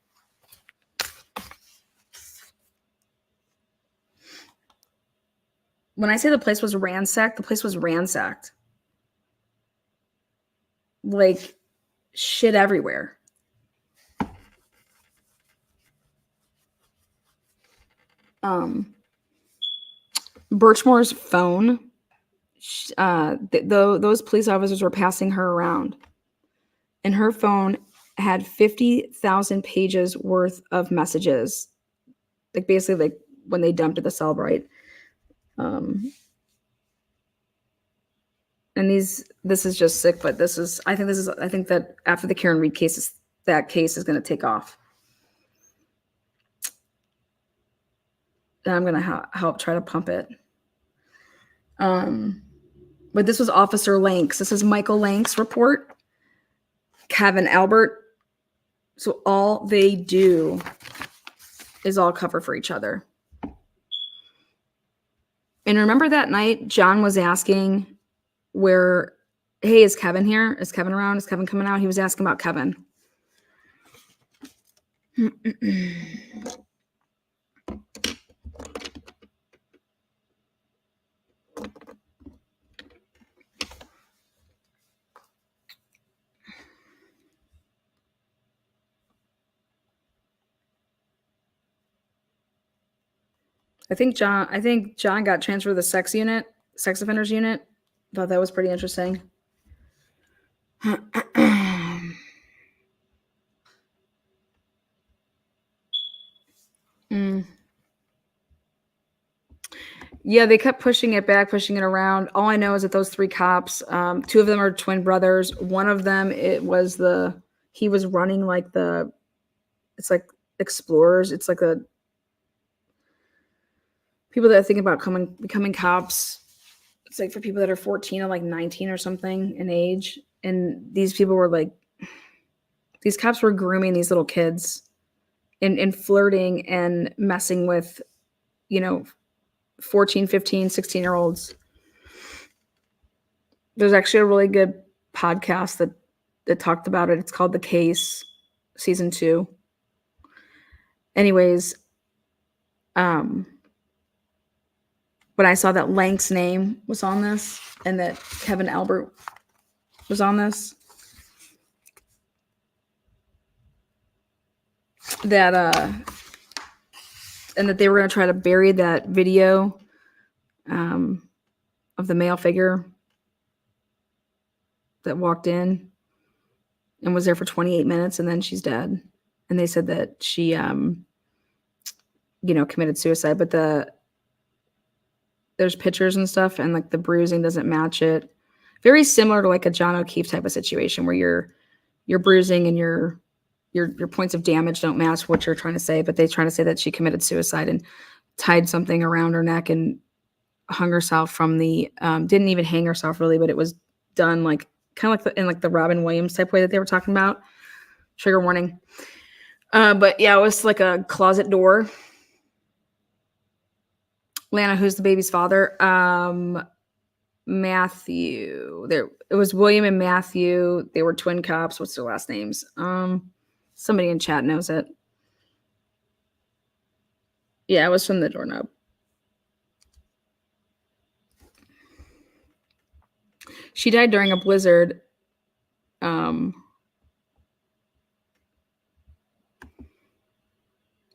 When I say the place was ransacked, the place was ransacked. Like shit everywhere. Birchmore's phone, those police officers were passing her around, and her phone had 50,000 pages worth of messages, like basically like when they dumped at the Celebrite. And this is just sick, but I think that after the Karen Reed case, that case is going to take off. And I'm going to help try to pump it. But this was Officer Lanks. This is Michael Lanks' report. Kevin Albert. So all they do is all cover for each other. And remember that night, John was asking hey, is Kevin here? Is Kevin around? Is Kevin coming out? He was asking about Kevin. I think John got transferred to the sex offenders unit. Thought that was pretty interesting. Mm. Yeah, they kept pushing it back, pushing it around. All I know is that those 3 cops, 2 of them are twin brothers. One of them, he was running like it's like explorers. It's like people that are thinking about becoming cops. It's like for people that are 14 or like 19 or something in age. And these people were like, these cops were grooming these little kids and flirting and messing with, 14, 15, 16-year-olds. There's actually a really good podcast that talked about it. It's called The Case, season 2. Anyways, when I saw that Lank's name was on this and that Kevin Albert was on this, and that they were going to try to bury that video of the male figure that walked in and was there for 28 minutes and then she's dead. And they said that she, committed suicide, but there's pictures and stuff and like the bruising doesn't match it. Very similar to like a John O'Keefe type of situation where your bruising and your points of damage don't match what you're trying to say, but they're trying to say that she committed suicide and tied something around her neck and hung herself from the, didn't even hang herself really, but it was done like, kind of like in like the Robin Williams type way that they were talking about. Trigger warning. But yeah, it was like a closet door. Lana, who's the baby's father? Matthew. It was William and Matthew. They were twin cops. What's their last names? Somebody in chat knows it. Yeah, it was from the doorknob. She died during a blizzard. 1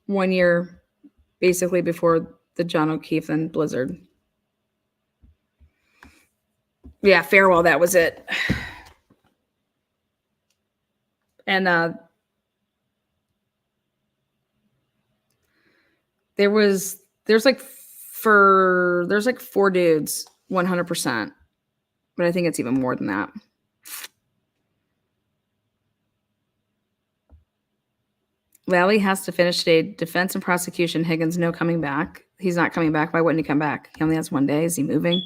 year, basically before the John O'Keefe and blizzard. Yeah, Farewell, that was it. And there's like 4 dudes, 100%. But I think it's even more than that. Lally has to finish today. Defense and prosecution. Higgins, no coming back. He's not coming back. Why wouldn't he come back? He only has 1 day. Is he moving?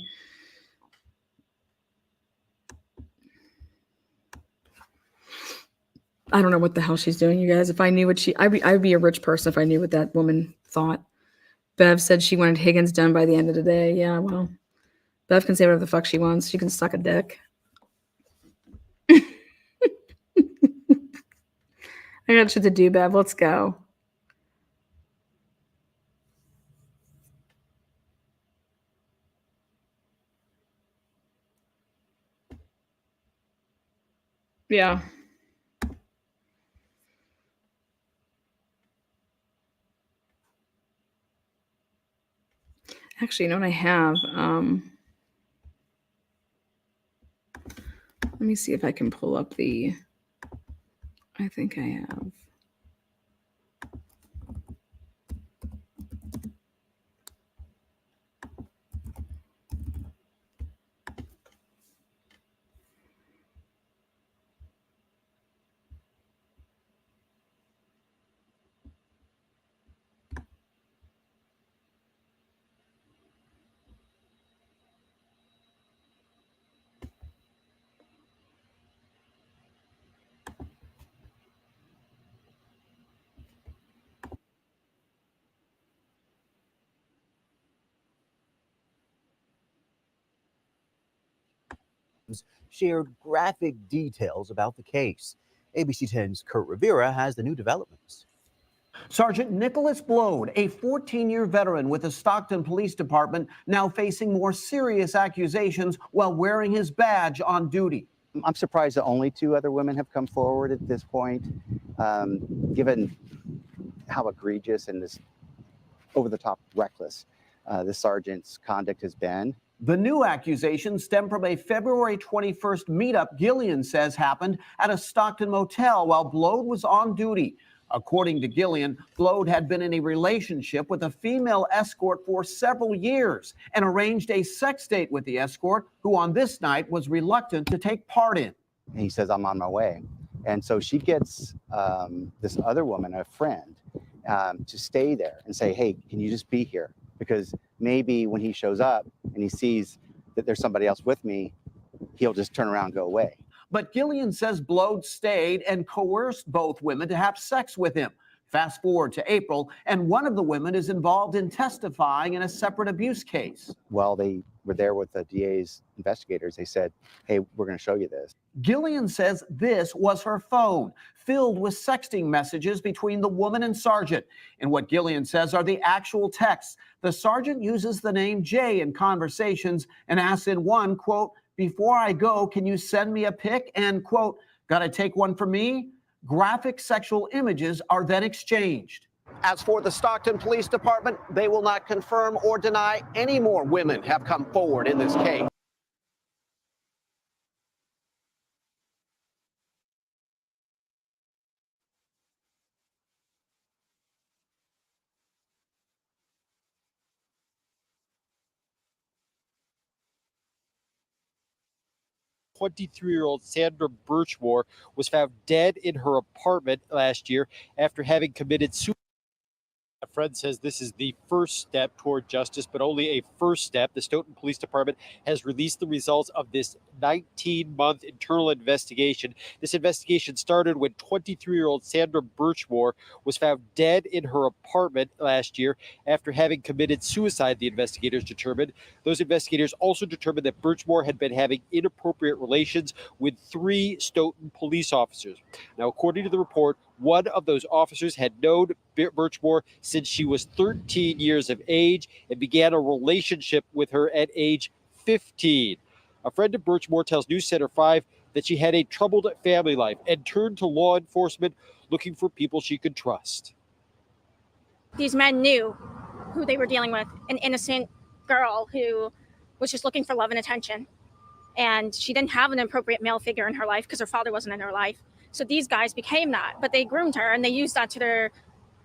I don't know what the hell she's doing, you guys. If I knew what I'd be a rich person if I knew what that woman thought. Bev said she wanted Higgins done by the end of the day. Yeah, well, Bev can say whatever the fuck she wants. She can suck a dick. I got shit to do, Bev. Let's go. Yeah. Actually, you know what I have? Let me see if I can pull up I think I have. shared graphic details about the case. ABC 10's Kurt Rivera has the new developments. Sergeant Nicholas Blode, a 14-year veteran with the Stockton Police Department, now facing more serious accusations while wearing his badge on duty. I'm surprised that only 2 other women have come forward at this point, given how egregious and this over-the-top reckless the sergeant's conduct has been. The new accusations stem from a February 21st meetup Gillian says happened at a Stockton motel while Blode was on duty. According to Gillian, Blode had been in a relationship with a female escort for several years and arranged a sex date with the escort, who on this night was reluctant to take part in. And he says, I'm on my way. And so she gets this other woman, a friend, to stay there and say, hey, can you just be here? Because maybe when he shows up and he sees that there's somebody else with me, he'll just turn around and go away. But Gillian says Blode stayed and coerced both women to have sex with him. Fast forward to April, and one of the women is involved in testifying in a separate abuse case. While they were there with the DA's investigators, they said, hey, we're going to show you this. Gillian says this was her phone, filled with sexting messages between the woman and Sergeant. And what Gillian says are the actual texts. The Sergeant uses the name Jay in conversations and asks in one, quote, before I go, can you send me a pic? And, quote, gotta take one for me? Graphic sexual images are then exchanged. As for the Stockton Police Department, they will not confirm or deny any more women have come forward in this case. Twenty-three-year-old Sandra Birchmore was found dead in her apartment last year after having committed suicide. A friend says this is the first step toward justice, but only a first step. The Stoughton Police Department has released the results of this 19-month internal investigation. This investigation started when 23-year-old Sandra Birchmore was found dead in her apartment last year after having committed suicide, the investigators determined. Those investigators also determined that Birchmore had been having inappropriate relations with 3 Stoughton police officers. Now, according to the report, one of those officers had known Birchmore since she was 13 years of age and began a relationship with her at age 15. A friend of Birchmore tells News Center 5 that she had a troubled family life and turned to law enforcement looking for people she could trust. These men knew who they were dealing with, an innocent girl who was just looking for love and attention. And she didn't have an appropriate male figure in her life because her father wasn't in her life. So these guys became that, but they groomed her and they used that to their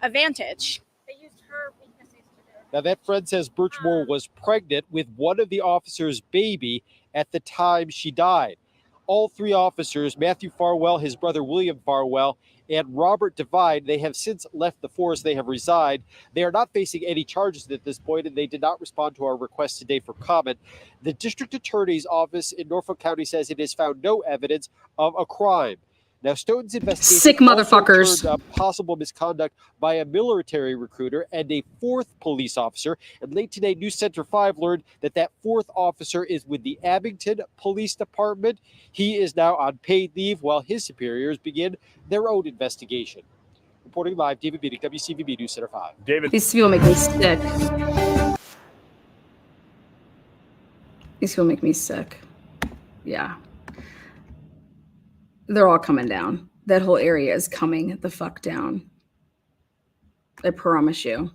advantage. They used her weaknesses to their... Now, that friend says Birchmore was pregnant with one of the officers' baby at the time she died. All 3 officers, Matthew Farwell, his brother William Farwell, and Robert Devine, they have since left the force. They have resigned. They are not facing any charges at this point, and they did not respond to our request today for comment. The district attorney's office in Norfolk County says it has found no evidence of a crime. Now, Stoughton's investigation Sick motherfuckers. turned up possible misconduct by a military recruiter and a 4th police officer. And late today, News Center 5 learned that that 4th officer is with the Abington Police Department. He is now on paid leave while his superiors begin their own investigation. Reporting live, David Beatty, WCVB News Center 5. David. These people make me sick. These people make me sick. Yeah. They're all coming down. That whole area is coming the fuck down. I promise you.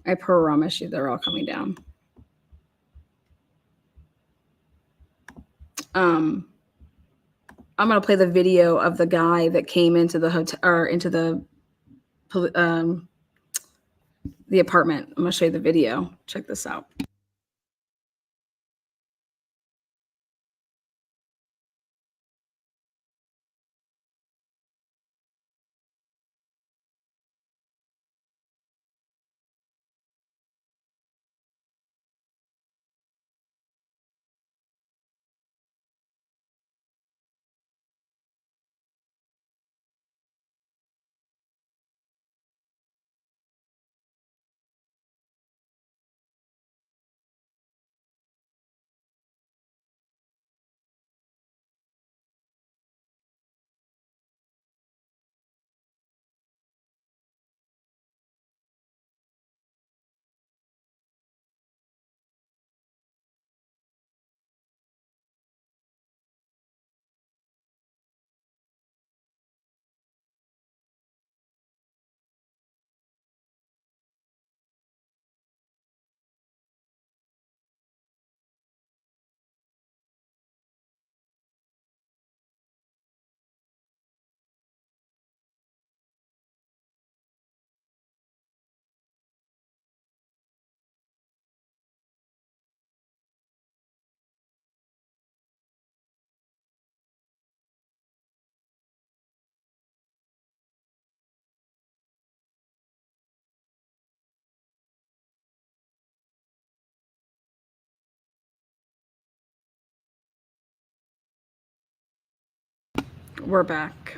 I promise you they're all coming down. I'm gonna play the video of the guy that came into the hotel or into the apartment. I'm gonna show you the video. Check this out. we're back.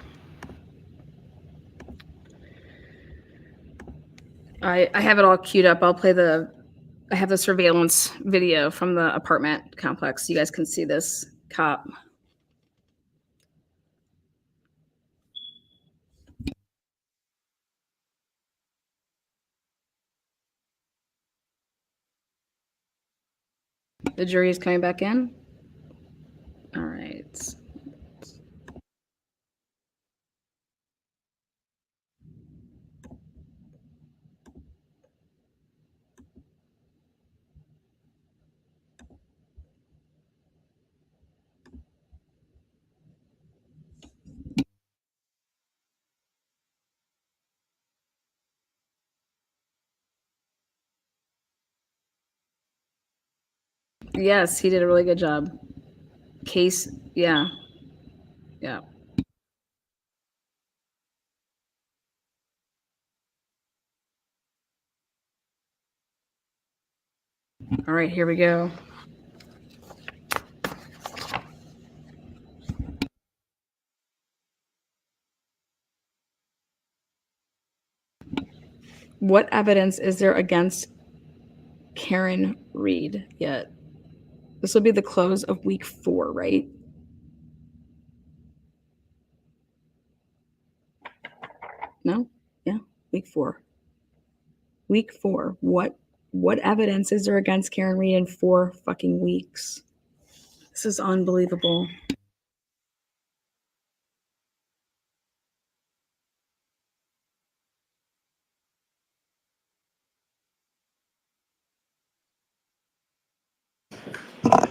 I have it all queued up. I'll play I have the surveillance video from the apartment complex. So you guys can see this cop. The jury is coming back in. All right. Yes, he did a really good job. Case, yeah. Yeah. All right, here we go. What evidence is there against Karen Reed yet? This will be the close of week 4, right? No? Yeah, week 4. Week 4. What evidence is there against Karen Reed in 4 fucking weeks? This is unbelievable.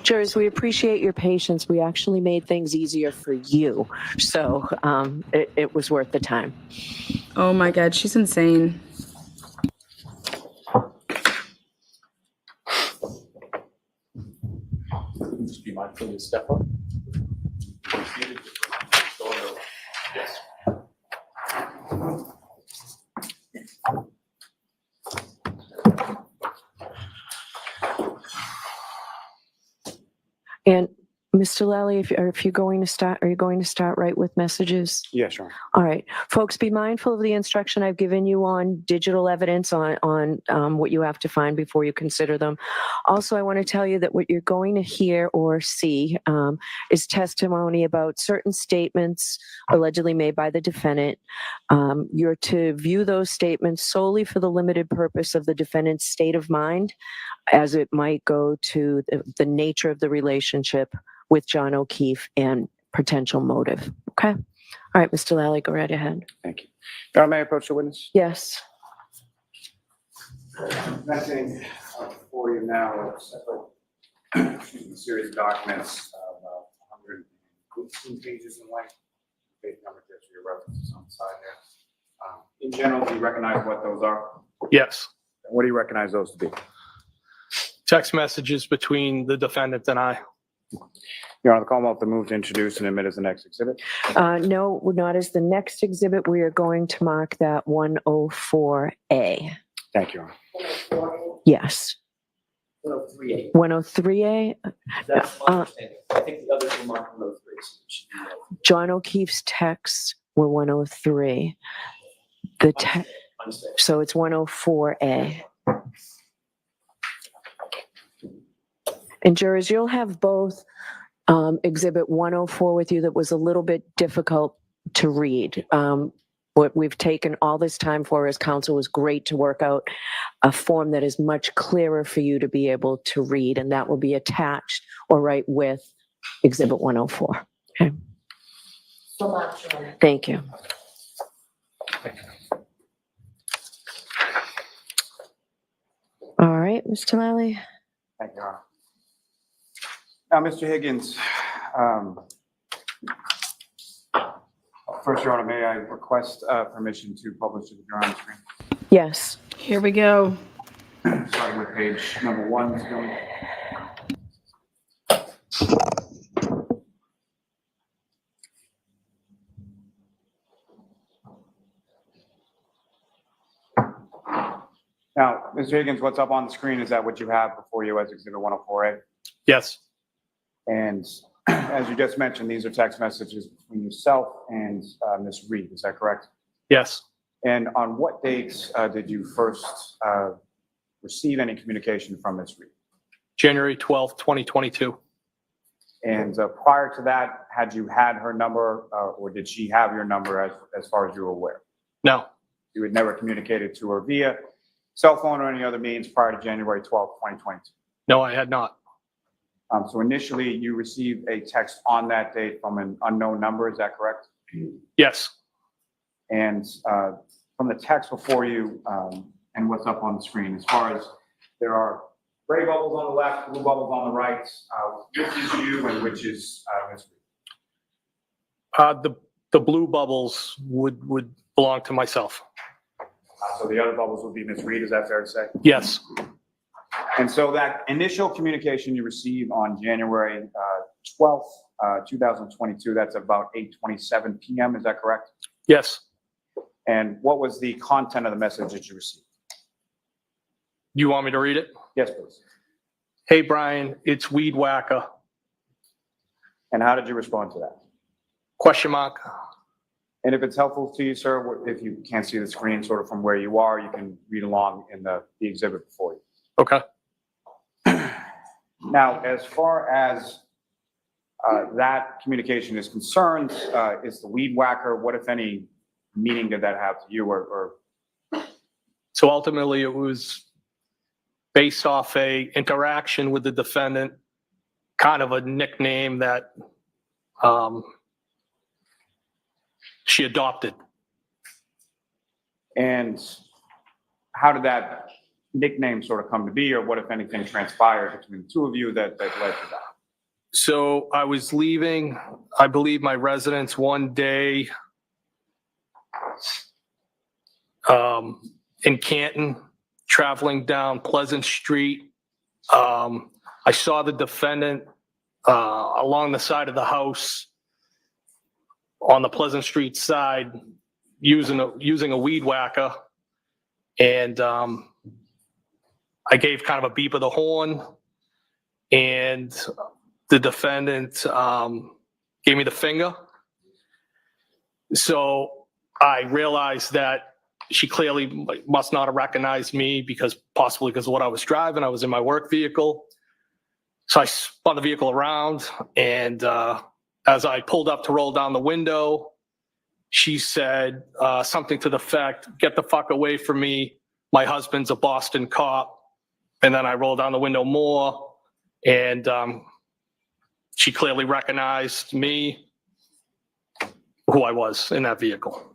Jurors, we appreciate your patience. We actually made things easier for you. So it was worth the time. Oh my God, she's insane. Just be mindful to step up. Yes. And Mr. Lally, if you're going to start, are you going to start right with messages? Yeah, sure. All right, folks, be mindful of the instruction I've given you on digital evidence on what you have to find before you consider them. Also, I want to tell you that what you're going to hear or see is testimony about certain statements allegedly made by the defendant. You're to view those statements solely for the limited purpose of the defendant's state of mind, as it might go to the nature of the relationship with John O'Keefe and potential motive. Okay. All right, Mr. Lally, go right ahead. Thank you. Your Honor, may I approach the witness? Yes. Presenting for you now a separate series of documents of 118 pages in length. Page number there for your references on the side there. In general, do you recognize what those are? Yes. What do you recognize those to be? Text messages between the defendant and I. Your Honor, the Commonwealth to move to introduce and admit as the next exhibit. No, not as the next exhibit. We are going to mark that 104A. Thank you, Your Honor. Yes. 103A. 103A. That's my understanding. I think the others were marked 103. John O'Keefe's texts were 103. So it's 104A. And jurors, you'll have both Exhibit 104 with you that was a little bit difficult to read. What we've taken all this time for as counsel was great to work out a form that is much clearer for you to be able to read, and that will be attached or right with Exhibit 104. Okay. So much. Thank you. All right, Mr. Lally. Thank you, Your Honor. Now, Mr. Higgins, first, Your Honor, may I request permission to publish the video on the screen? Yes. Here we go. Starting with page number 1. Now, Mr. Higgins, what's up on the screen, is that what you have before you as Exhibit 104A? Yes. And as you just mentioned, these are text messages between yourself and Ms. Reed, is that correct? Yes. And on what dates did you first receive any communication from Ms. Reed? January 12th, 2022. And prior to that, had you had her number or did she have your number as far as you were aware? No. You had never communicated to her via cell phone or any other means prior to January 12th, 2022? No, I had not. So initially you received a text on that date from an unknown number, is that correct? Yes. And from the text before you and what's up on the screen, as far as there are gray bubbles on the left, blue bubbles on the right, which is you and which is Ms. Reed? The blue bubbles would belong to myself. So the other bubbles would be Ms. Reed, is that fair to say? Yes. And so that initial communication you received on January 12th, 2022, that's about 8:27 p.m., is that correct? Yes. And what was the content of the message that you received? You want me to read it? Yes, please. Hey, Brian, it's Weed Whacker. And how did you respond to that? Question mark. And if it's helpful to you, sir, if you can't see the screen sort of from where you are, you can read along in the exhibit before you. Okay. Now, as far as that communication is concerned, is the Weed Whacker, what, if any, meaning did that have to you or? So ultimately it was based off a interaction with the defendant, kind of a nickname that she adopted. And how did that nickname sort of come to be, or what, if anything, transpired between the two of you that led to that? So I was leaving, I believe, my residence one day in Canton, traveling down Pleasant Street. I saw the defendant along the side of the house on the Pleasant Street side using a weed whacker. And I gave kind of a beep of the horn, and the defendant gave me the finger. So I realized that she clearly must not have recognized me possibly because of what I was driving. I was in my work vehicle. So I spun the vehicle around, and as I pulled up to roll down the window, she said something to the effect, "Get the fuck away from me. My husband's a Boston cop." And then I rolled down the window more, and she clearly recognized me, who I was in that vehicle.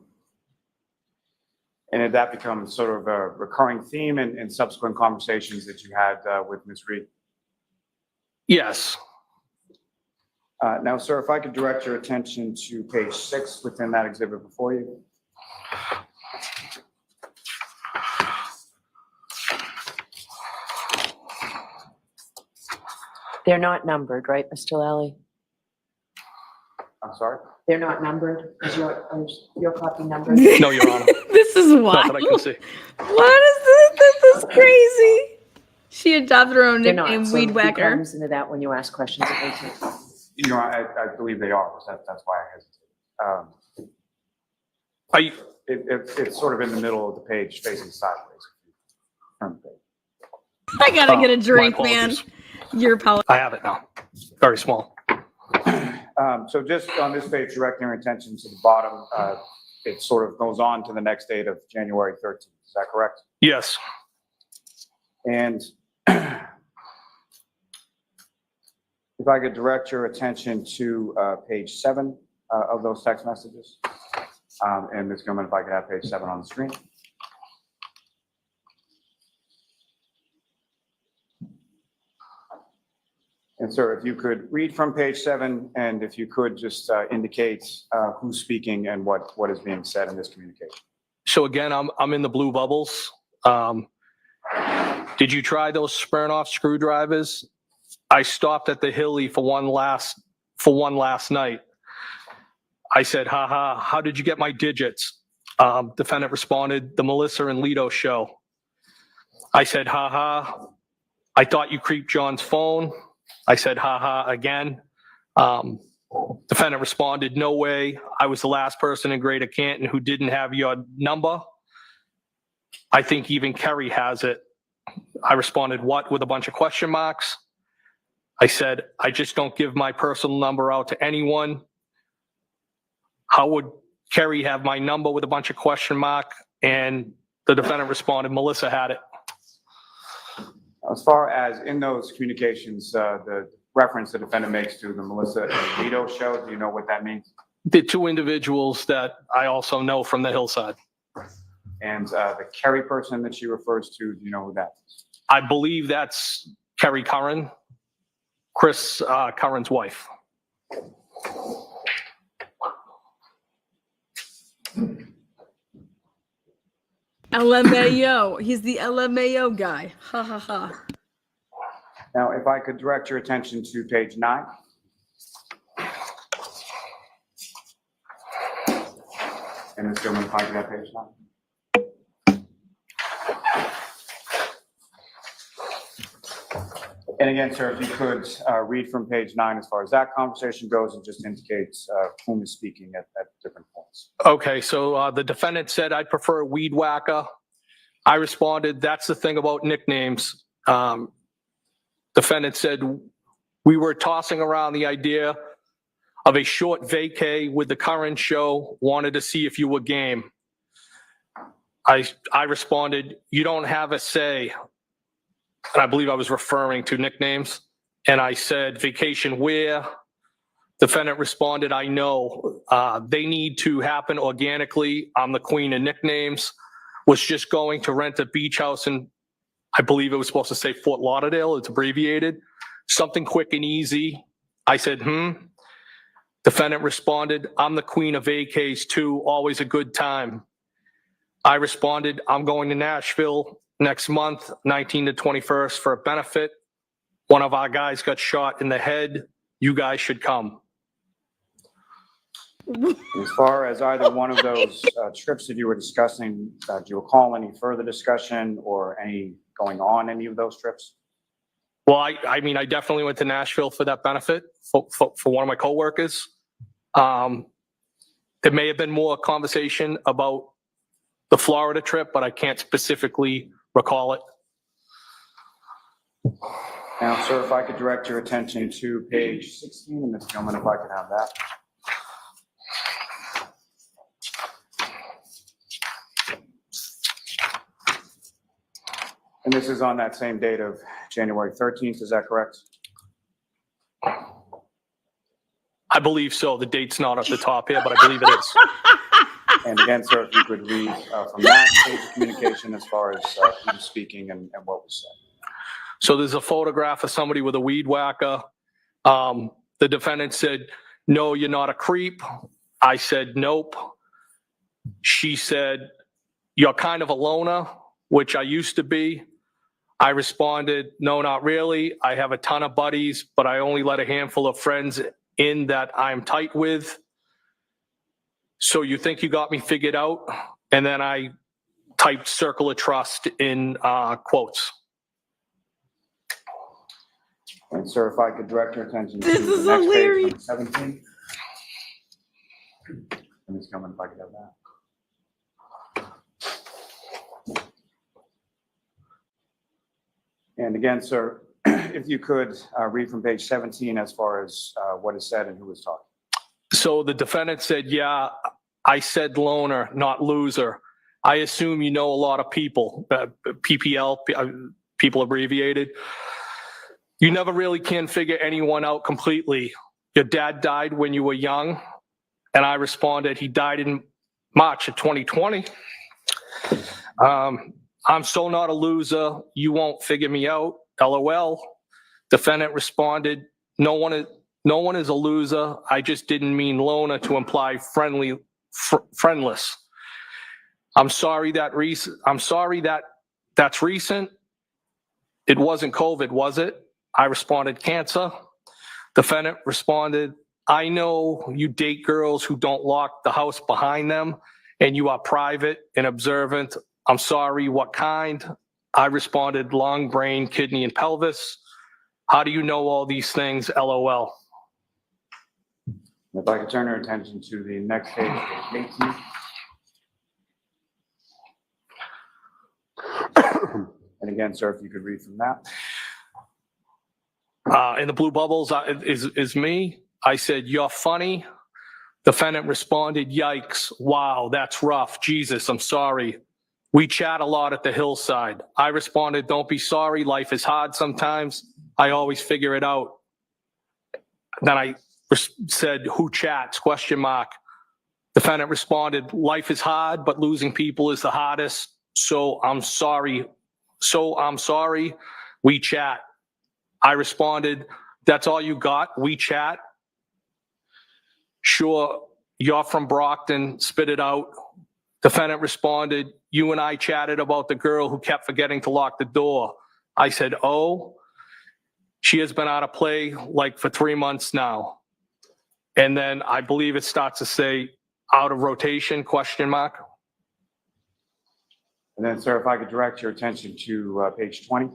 And did that become sort of a recurring theme in subsequent conversations that you had with Ms. Reed? Yes. Now, sir, if I could direct your attention to page 6 within that exhibit before you. They're not numbered, right, Mr. Lally? I'm sorry? They're not numbered? Is your copy numbered? No, Your Honor. This is Not wild. that I can see. What is this? This is crazy. She adopted her own They're nickname, not, so Weed be Whacker. cognizant of that when you ask questions of me. You know, I believe they are. That's why I hesitated. It's sort of in the middle of the page, facing sideways. I gotta get a my drink, man. apologies. Your apology. I have it now. Very small. So just on this page, directing your attention to the bottom, it sort of goes on to the next date of January 13th. Is that correct? Yes. And if I could direct your attention to page 7 of those text messages. And Ms. Gilman, if I could have page 7 on the screen. And sir, if you could read from page 7, and if you could just indicate who's speaking and what is being said in this communication. So again, I'm in the blue bubbles. Did you try those Smirnoff screwdrivers? I stopped at the Hilly for one last night. I said, haha, how did you get my digits? Defendant responded, the Melissa and Lito show. I said, haha, I thought you creeped John's phone. I said, haha, again. Defendant responded, no way. I was the last person in Greater Canton who didn't have your number. I think even Kerry has it. I responded, what, with a bunch of question marks. I said, I just don't give my personal number out to anyone. How would Kerry have my number with a bunch of question mark? And the defendant responded, Melissa had it. As far as in those communications, the reference the defendant makes to the Melissa and Vito show, do you know what that means? The two individuals that I also know from the hillside. And the Kerry person that she refers to, do you know who that is? I believe that's Kerry Curran, Chris Curran's wife. LMAO. He's the LMAO guy. Ha ha ha. Now, if I could direct your attention to page 9. And Ms. Gilman, if I could have page 9. And again, sir, if you could read from page 9 as far as that conversation goes, it just indicates whom is speaking at different points. Okay, so the defendant said, I'd prefer a weed whacker. I responded, that's the thing about nicknames. Defendant said, we were tossing around the idea of a short vacay with the current show, wanted to see if you were game. I responded, you don't have a say. And I believe I was referring to nicknames. And I said, vacation where? Defendant responded, I know. They need to happen organically. I'm the queen of nicknames. Was just going to rent a beach house in, I believe it was supposed to say Fort Lauderdale. It's abbreviated. Something quick and easy. I said, Defendant responded, I'm the queen of vacays too. Always a good time. I responded, I'm going to Nashville next month, 19 to 21st, for a benefit. One of our guys got shot in the head. You guys should come. As far as either one of those trips that you were discussing, do you recall any further discussion or any going on any of those trips? Well, I mean, I definitely went to Nashville for that benefit for one of my coworkers. There may have been more conversation about the Florida trip, but I can't specifically recall it. Now, sir, if I could direct your attention to page 16, and Ms. Gilman, if I could have that. And this is on that same date of January 13th, is that correct? I believe so. The date's not at the top here, but I believe it is. And again, sir, if you could read from that page of communication as far as who was speaking and what was said. So there's a photograph of somebody with a weed whacker. The defendant said, no, you're not a creep. I said, nope. She said, you're kind of a loner, which I used to be. I responded, no, not really. I have a ton of buddies, but I only let a handful of friends in that I'm tight with. So you think you got me figured out? And then I typed circle of trust in quotes. And sir, if I could direct your attention to This the is next hilarious. page, 17. And Ms. Gilman, if I could have that. And again, sir, if you could read from page 17 as far as what is said and who is talking. So the defendant said, yeah, I said loner, not loser. I assume you know a lot of people, PPL, people abbreviated. You never really can figure anyone out completely. Your dad died when you were young. And I responded, he died in March of 2020. I'm still not a loser. You won't figure me out. LOL. Defendant responded, no one is a loser. I just didn't mean loner to imply friendless. I'm sorry that's recent. It wasn't COVID, was it? I responded, cancer. Defendant responded, I know you date girls who don't lock the house behind them and you are private and observant. I'm sorry, what kind? I responded, lung, brain, kidney, and pelvis. How do you know all these things? LOL. If I could turn your attention to the next page, page 18. And again, sir, if you could read from that. In the blue bubbles is me. I said, "You're funny." Defendant responded, "Yikes. Wow, that's rough. Jesus, I'm sorry. We chat a lot at the hillside." I responded, "Don't be sorry. Life is hard sometimes. I always figure it out." Then I said, "Who chats?" ? Defendant responded, "Life is hard, but losing people is the hardest. So I'm sorry. We chat." I responded, "That's all you got? We chat?" "Sure, you're from Brockton. Spit it out." Defendant responded, "You and I chatted about the girl who kept forgetting to lock the door." I said, "Oh, she has been out of play like for 3 months now." And then I believe it starts to say "out of rotation?" ? And then, sir, if I could direct your attention to page 20.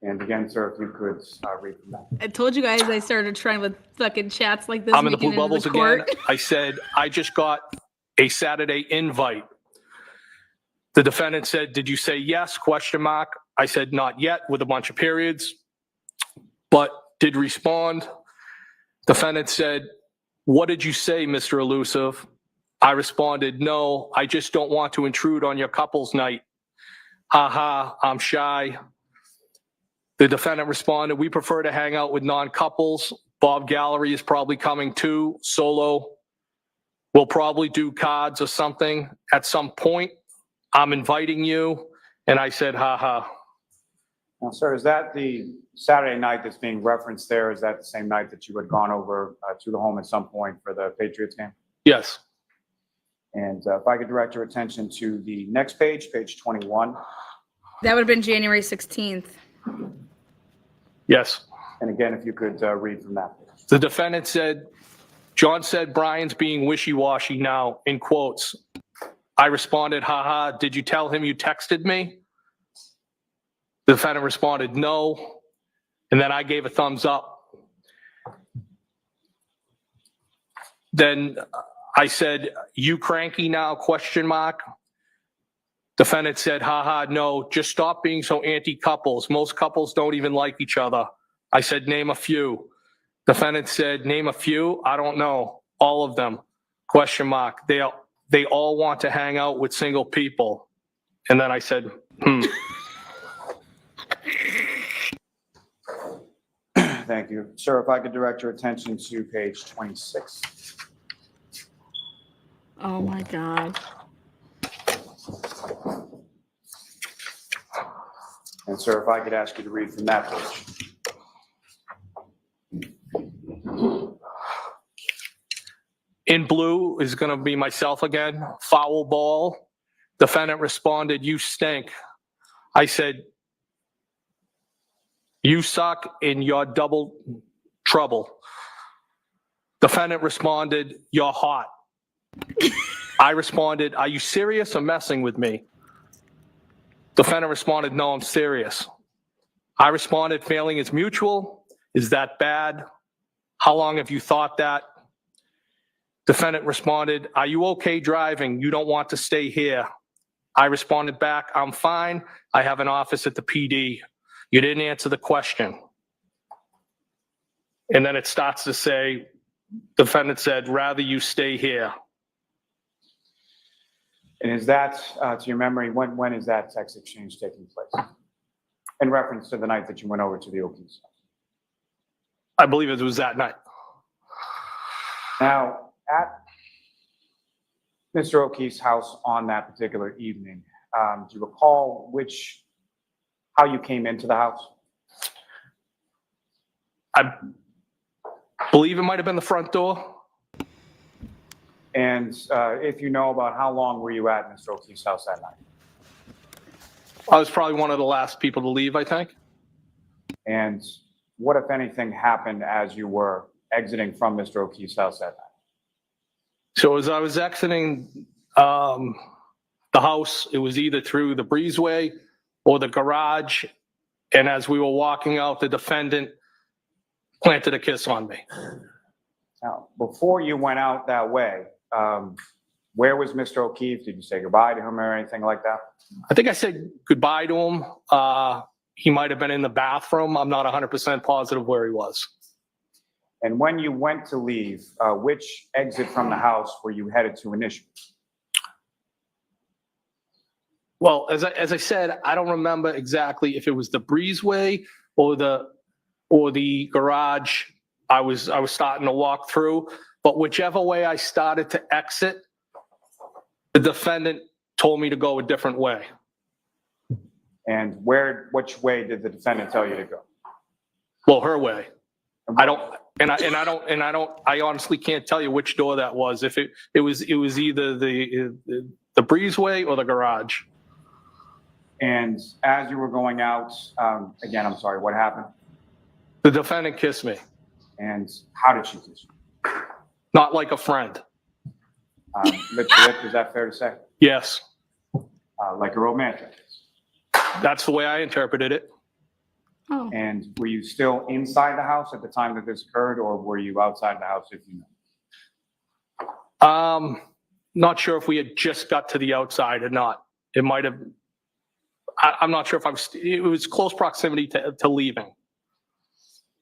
And again, sir, if you could read from that. I told you guys I started trying with fucking chats like this. I'm in the making blue it into bubbles court. again. I said, "I just got a Saturday invite." The defendant said, "Did you say yes?" ? I said, "Not yet," with a bunch of periods, but did respond. Defendant said, "What did you say, Mr. Elusive?" I responded, "No, I just don't want to intrude on your couple's night. Haha, I'm shy." The defendant responded, "We prefer to hang out with non-couples. Bob Gallery is probably coming too, solo. We'll probably do cards or something at some point. I'm inviting you." And I said, "Haha." Now, sir, is that the Saturday night that's being referenced there? Is that the same night that you had gone over to the home at some point for the Patriots game? Yes. And if I could direct your attention to the next page, page 21. That would have been January 16th. Yes. And again, if you could read from that page. The defendant said, "John said Brian's being wishy-washy now," in quotes. I responded, "Haha, did you tell him you texted me?" The defendant responded, "No." And then I gave a thumbs up. Then I said, "You cranky now?" ? Defendant said, "Haha, no, just stop being so anti-couples. Most couples don't even like each other." I said, "Name a few." Defendant said, "Name a few? I don't know. All of them?" ? They all want to hang out with single people. And then I said, Thank you. Sir, if I could direct your attention to page 26. Oh my God. And sir, if I could ask you to read from that page. In blue is going to be myself again. Foul ball. Defendant responded, "You stink." I said, "You suck and you're double trouble." Defendant responded, "You're hot." I responded, "Are you serious or messing with me?" Defendant responded, "No, I'm serious." I responded, "Failing is mutual. Is that bad? How long have you thought that?" Defendant responded, "Are you okay driving? You don't want to stay here." I responded back, "I'm fine. I have an office at the PD. You didn't answer the question." And then it starts to say, defendant said, "Rather you stay here." And is that, to your memory, when is that text exchange taking place? In reference to the night that you went over to the O'Keefe's house. I believe it was that night. Now, at Mr. O'Keefe's house on that particular evening, do you recall how you came into the house? I believe it might have been the front door. And if you know about how long were you at Mr. O'Keefe's house that night? I was probably one of the last people to leave, I think. And what, if anything, happened as you were exiting from Mr. O'Keefe's house that night? So as I was exiting the house, it was either through the breezeway or the garage. And as we were walking out, the defendant planted a kiss on me. Now, before you went out that way, where was Mr. O'Keefe? Did you say goodbye to him or anything like that? I think I said goodbye to him. He might have been in the bathroom. I'm not 100% positive where he was. And when you went to leave, which exit from the house were you headed to initially? Well, as I said, I don't remember exactly if it was the breezeway or the garage I was starting to walk through, but whichever way I started to exit, the defendant told me to go a different way. And which way did the defendant tell you to go? Well, her way. I honestly can't tell you which door that was. If it was either the breezeway or the garage. And as you were going out, again, I'm sorry, what happened? The defendant kissed me. And how did she kiss you? Not like a friend. Lip to lip, is that fair to say? Yes. Like a romantic kiss? That's the way I interpreted it. Oh. And were you still inside the house at the time that this occurred, or were you outside the house if you know? Not sure if we had just got to the outside or not. It might have. I'm not sure if it was close proximity to leaving.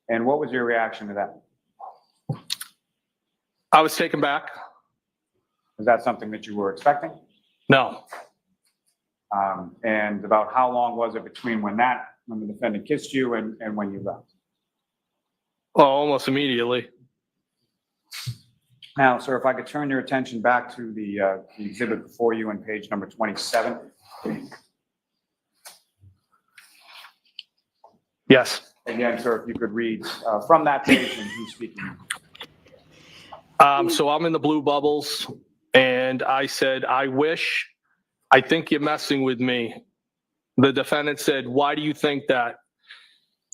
And what was your reaction to that? I was taken back. Was that something that you were expecting? No. And about how long was it between when the defendant kissed you and when you left? Oh, almost immediately. Now, sir, if I could turn your attention back to the exhibit before you on page number 27. Yes. Again, sir, if you could read from that page and who's speaking. So I'm in the blue bubbles, and I said, I think you're messing with me. The defendant said, why do you think that?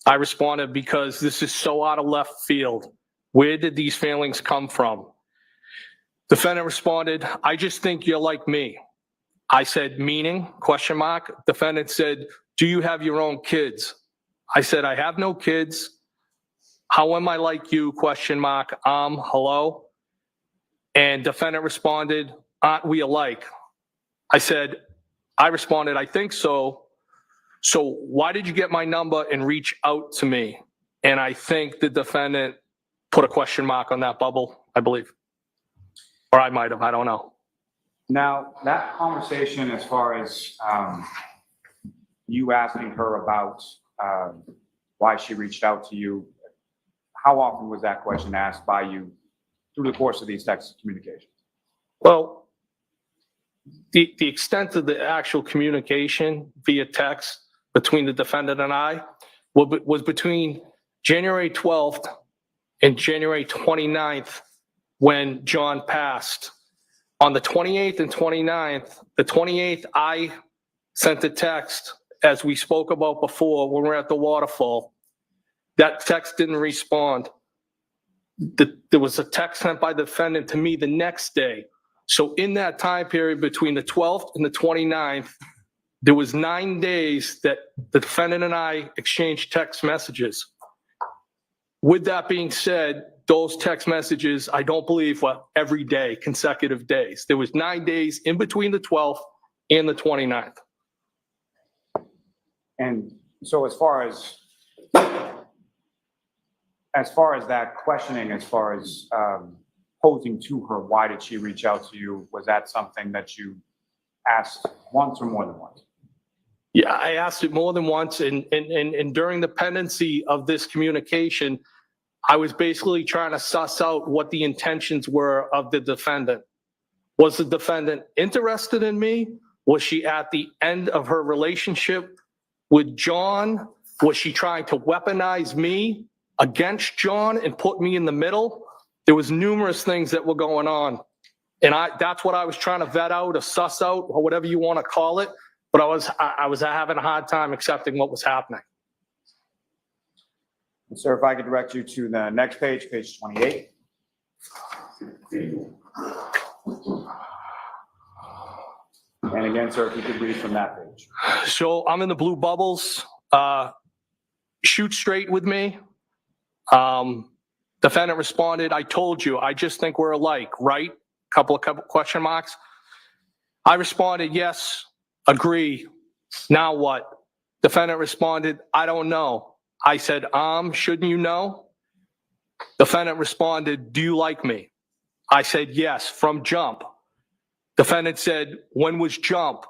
I responded, because this is so out of left field. Where did these feelings come from? Defendant responded, I just think you're like me. I said, meaning? ? Defendant said, do you have your own kids? I said, I have no kids. How am I like you? ? Hello? And defendant responded, aren't we alike? I responded, I think so. So why did you get my number and reach out to me? And I think the defendant put a ? on that bubble, I believe. Or I might have, I don't know. Now, that conversation as far as you asking her about why she reached out to you, how often was that question asked by you through the course of these text communications? Well, the extent of the actual communication via text between the defendant and I was between January 12th and January 29th when John passed. On the 28th and 29th, the 28th, I sent a text, as we spoke about before when we were at the waterfall. That text didn't respond. There was a text sent by the defendant to me the next day. So in that time period between the 12th and the 29th, there was 9 days that the defendant and I exchanged text messages. With that being said, those text messages, I don't believe were every day, consecutive days. There was 9 days in between the 12th and the 29th. And so as far as that questioning, as far as posing to her, why did she reach out to you? Was that something that you asked once or more than once? Yeah, I asked it more than once. And during the pendency of this communication, I was basically trying to suss out what the intentions were of the defendant. Was the defendant interested in me? Was she at the end of her relationship with John? Was she trying to weaponize me against John and put me in the middle? There was numerous things that were going on. And that's what I was trying to vet out or suss out, or whatever you want to call it. But I was having a hard time accepting what was happening. Sir, if I could direct you to the next page, page 28. And again, sir, if you could read from that page. So I'm in the blue bubbles. shoot straight with me. Defendant responded, I told you, I just think we're alike, right? Couple question marks. I responded, yes, agree. Now what? Defendant responded, I don't know. I said, shouldn't you know? Defendant responded, do you like me? I said, yes, from jump. Defendant said, when was jump?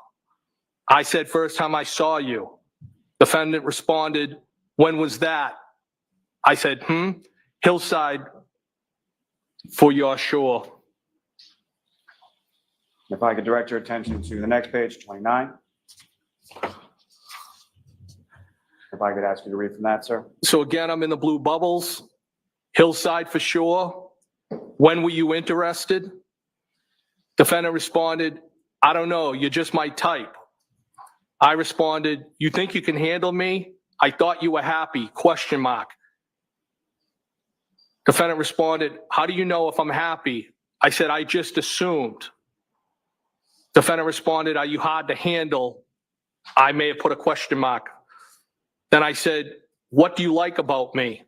I said, first time I saw you. Defendant responded, when was that? I said, Hillside for your sure. If I could direct your attention to the next page, 29. If I could ask you to read from that, sir. So again, I'm in the blue bubbles. Hillside for sure. When were you interested? Defendant responded, I don't know, you're just my type. I responded, you think you can handle me? I thought you were happy, question mark. Defendant responded, how do you know if I'm happy? I said, I just assumed. Defendant responded, are you hard to handle? I may have put a question mark. Then I said, what do you like about me?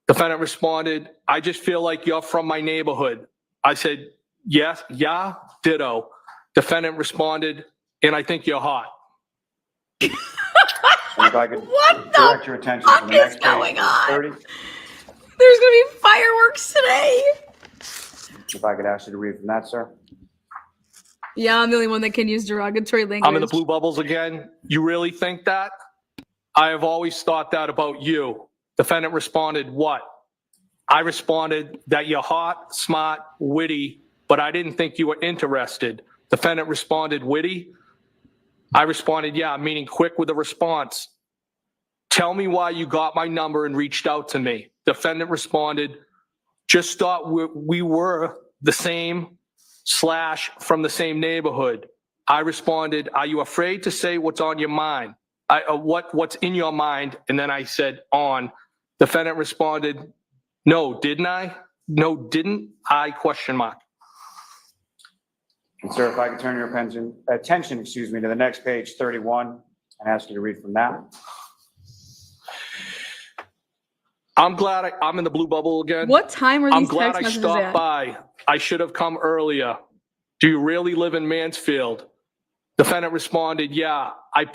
Defendant responded, I just feel like you're from my neighborhood. I said, yes, yeah, ditto. Defendant responded, and I think you're hot. And if I could What direct the your attention fuck to the next is going page, on? 30. There's gonna be fireworks today. If I could ask you to read from that, sir. Yeah, I'm the only one that can use derogatory language. I'm in the blue bubbles again. You really think that? I have always thought that about you. Defendant responded, what? I responded that you're hot, smart, witty, but I didn't think you were interested. Defendant responded, witty? I responded, yeah, meaning quick with a response. Tell me why you got my number and reached out to me. Defendant responded, just thought we were the same / from the same neighborhood. I responded, are you afraid to say what's on your mind? What's in your mind? And then I said, on. Defendant responded, no, didn't I? No, didn't I? Question mark. And sir, if I could turn your attention, to the next page, 31, and ask you to read from that. I'm glad I'm in the blue bubble again. What time are these I'm glad text I messages stopped at? by. I should have come earlier. Do you really live in Mansfield? Defendant responded, yeah. I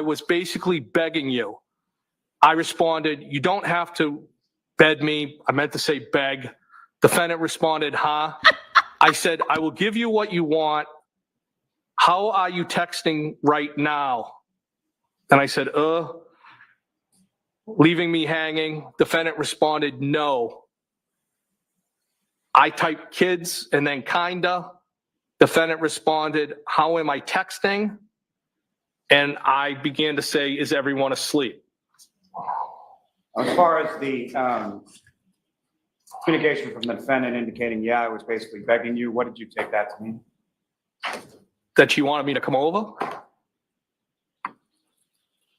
was basically begging you. I responded, you don't have to beg me. I meant to say beg. Defendant responded, huh? I said, I will give you what you want. How are you texting right now? And I said, leaving me hanging. Defendant responded, no. I typed kids and then kinda. Defendant responded, how am I texting? And I began to say, is everyone asleep? As far as the communication from the defendant indicating, yeah, I was basically begging you, what did you take that to mean? That she wanted me to come over?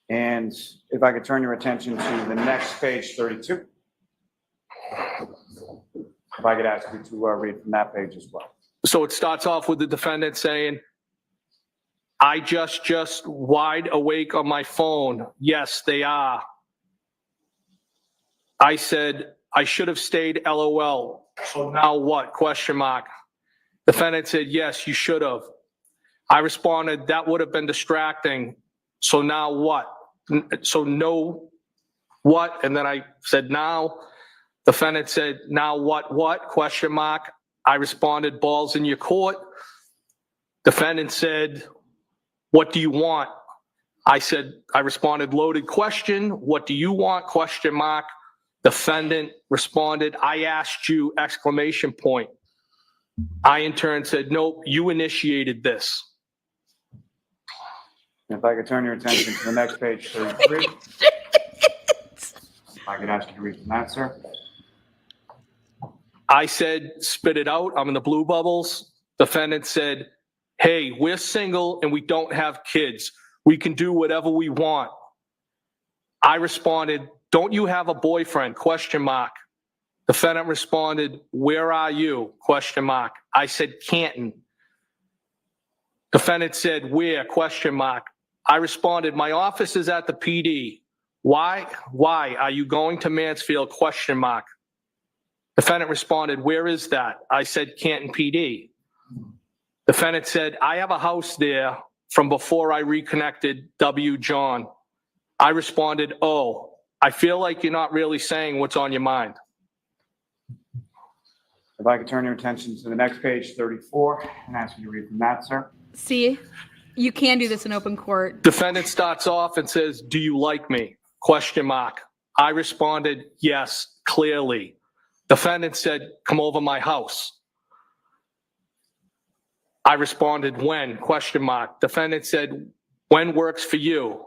And if I could turn your attention to the next page, 32. If I could ask you to read from that page as well. So it starts off with the defendant saying, I just wide awake on my phone. Yes, they are. I said, I should have stayed, LOL. So now what? Question mark. Defendant said, yes, you should have. I responded, that would have been distracting. So now what? So no, what? And then I said, now. Defendant said, now what? Question mark. I responded, balls in your court. Defendant said, what do you want? I responded, loaded question. What do you want? Question mark. Defendant responded, I asked you, exclamation point. I in turn said, nope, you initiated this. If I could turn your attention to the next page, 33. If I could ask you to read from that, sir. I said, spit it out. I'm in the blue bubbles. Defendant said, hey, we're single and we don't have kids. We can do whatever we want. I responded, don't you have a boyfriend? Question mark. Defendant responded, where are you? Question mark. I said, Canton. Defendant said, where? Question mark. I responded, my office is at the PD. why are you going to Mansfield? ? Defendant responded, where is that? I said, Canton PD. Defendant said, I have a house there from before I reconnected W. John. I responded, oh, I feel like you're not really saying what's on your mind. If I could turn your attention to the next page, 34, and ask you to read from that, sir. See, you can do this in open court. Defendant starts off and says, do you like me? ? I responded, yes, clearly. Defendant said, come over my house. I responded, when? ? Defendant said, when works for you?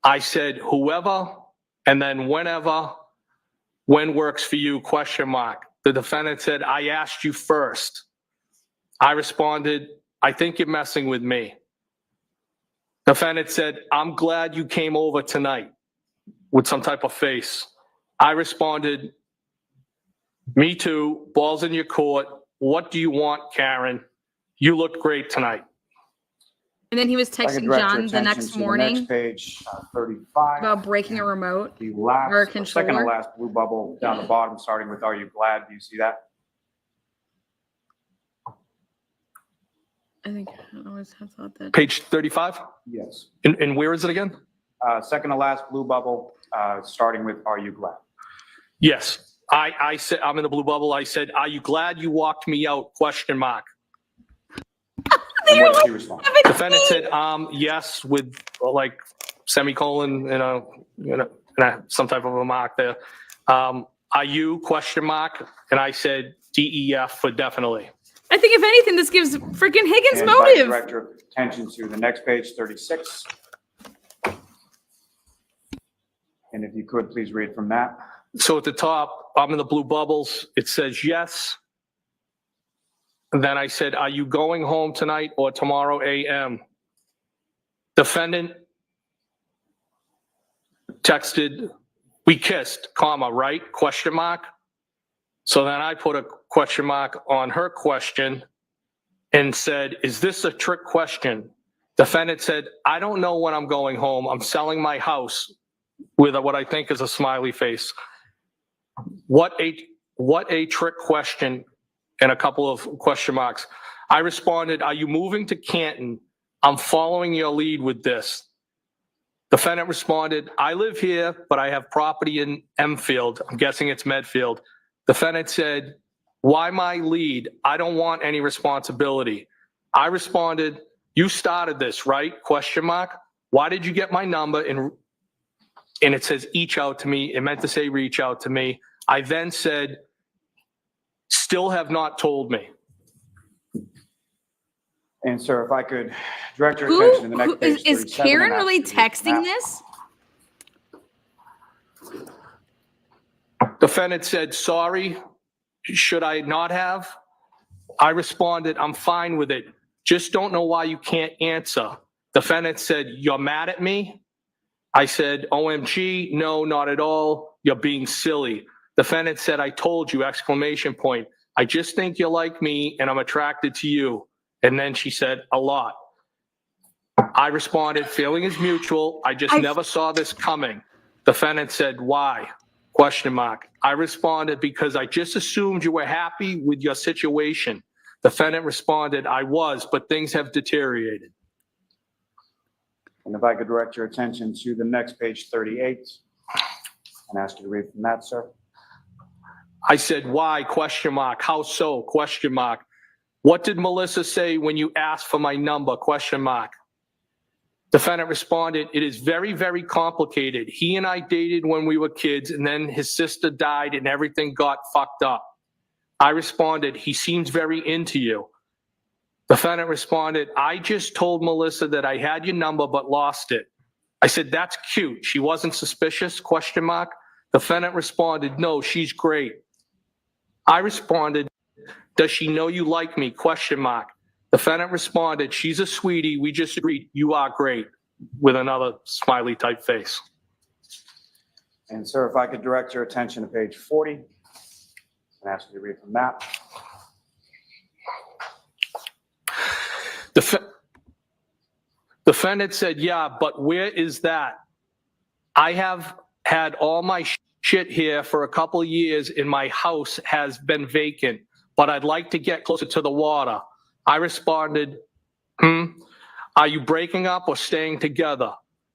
I said, whoever, and then whenever, when works for you? ? The defendant said, I asked you first. I responded, I think you're messing with me. Defendant said, I'm glad you came over tonight, with some type of face. I responded, me too, ball's in your court. What do you want, Karen? You look great tonight. And then he was If I could texting direct your John the attention next to morning next page, 35. about breaking a remote The or a last, second to controller. last blue bubble down the bottom, starting with, are you glad? Do you see that? I think I always have thought that. Page 35? Yes. And where is it again? Second to last blue bubble, starting with, are you glad? Yes. I said, I'm in the blue bubble. I said, are you glad you walked me out? ? And what did she respond? Defendant said, yes, with like semicolon, some type of a mark there. Are you ? And I said, DEF for definitely. I think if anything, this gives freaking Higgins And if I could motive. direct your attention to the next page, 36. And if you could, please read from that. So at the top, I'm in the blue bubbles. It says yes. And then I said, are you going home tonight or tomorrow AM? Defendant texted, we kissed, right? ? So then I put a question mark on her question and said, is this a trick question? Defendant said, I don't know when I'm going home. I'm selling my house, with what I think is a smiley face. What a trick question, and a couple of question marks. I responded, are you moving to Canton? I'm following your lead with this. Defendant responded, I live here, but I have property in Enfield. I'm guessing it's Medfield. Defendant said, why my lead? I don't want any responsibility. I responded, you started this, right? ? Why did you get my number? And it says each out to me. It meant to say reach out to me. I then said, still have not told me. And sir, if I could direct your attention to the next page, Is 37, Karen and ask really you to read from texting that. this? Defendant said, sorry, should I not have? I responded, I'm fine with it. Just don't know why you can't answer. Defendant said, you're mad at me? I said, OMG, no, not at all. You're being silly. Defendant said, I told you, ! I just think you're like me and I'm attracted to you. And then she said, a lot. I responded, feeling is mutual. I just never saw this coming. Defendant said, why? ? I responded, because I just assumed you were happy with your situation. Defendant responded, I was, but things have deteriorated. And if I could direct your attention to the next page, 38, and ask you to read from that, sir. I said, why? ? How so? ? What did Melissa say when you asked for my number? ? Defendant responded, it is very, very complicated. He and I dated when we were kids, and then his sister died and everything got fucked up. I responded, he seems very into you. Defendant responded, I just told Melissa that I had your number but lost it. I said, that's cute. She wasn't suspicious? ? Defendant responded, no, she's great. I responded, does she know you like me? ? Defendant responded, she's a sweetie. We just agreed. You are great, with another smiley type face. And sir, if I could direct your attention to page 40, and ask you to read from that. Defendant said, yeah, but where is that? I have had all my shit here for a couple of years and my house has been vacant, but I'd like to get closer to the water. I responded, are you breaking up or staying together?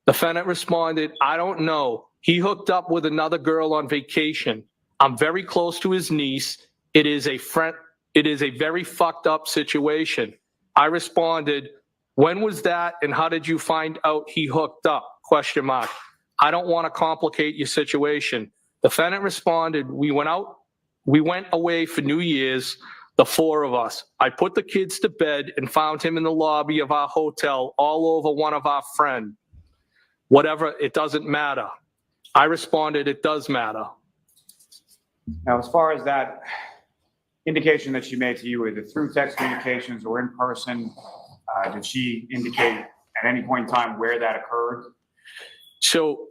Defendant responded, I don't know. He hooked up with another girl on vacation. I'm very close to his niece. It is a very fucked up situation. I responded, when was that and how did you find out he hooked up? ? I don't want to complicate your situation. Defendant responded, we went away for New Year's, the four of us. I put the kids to bed and found him in the lobby of our hotel all over one of our friends. Whatever, it doesn't matter. I responded, it does matter. Now, as far as that indication that she made to you, either through text communications or in person, did she indicate at any point in time where that occurred? So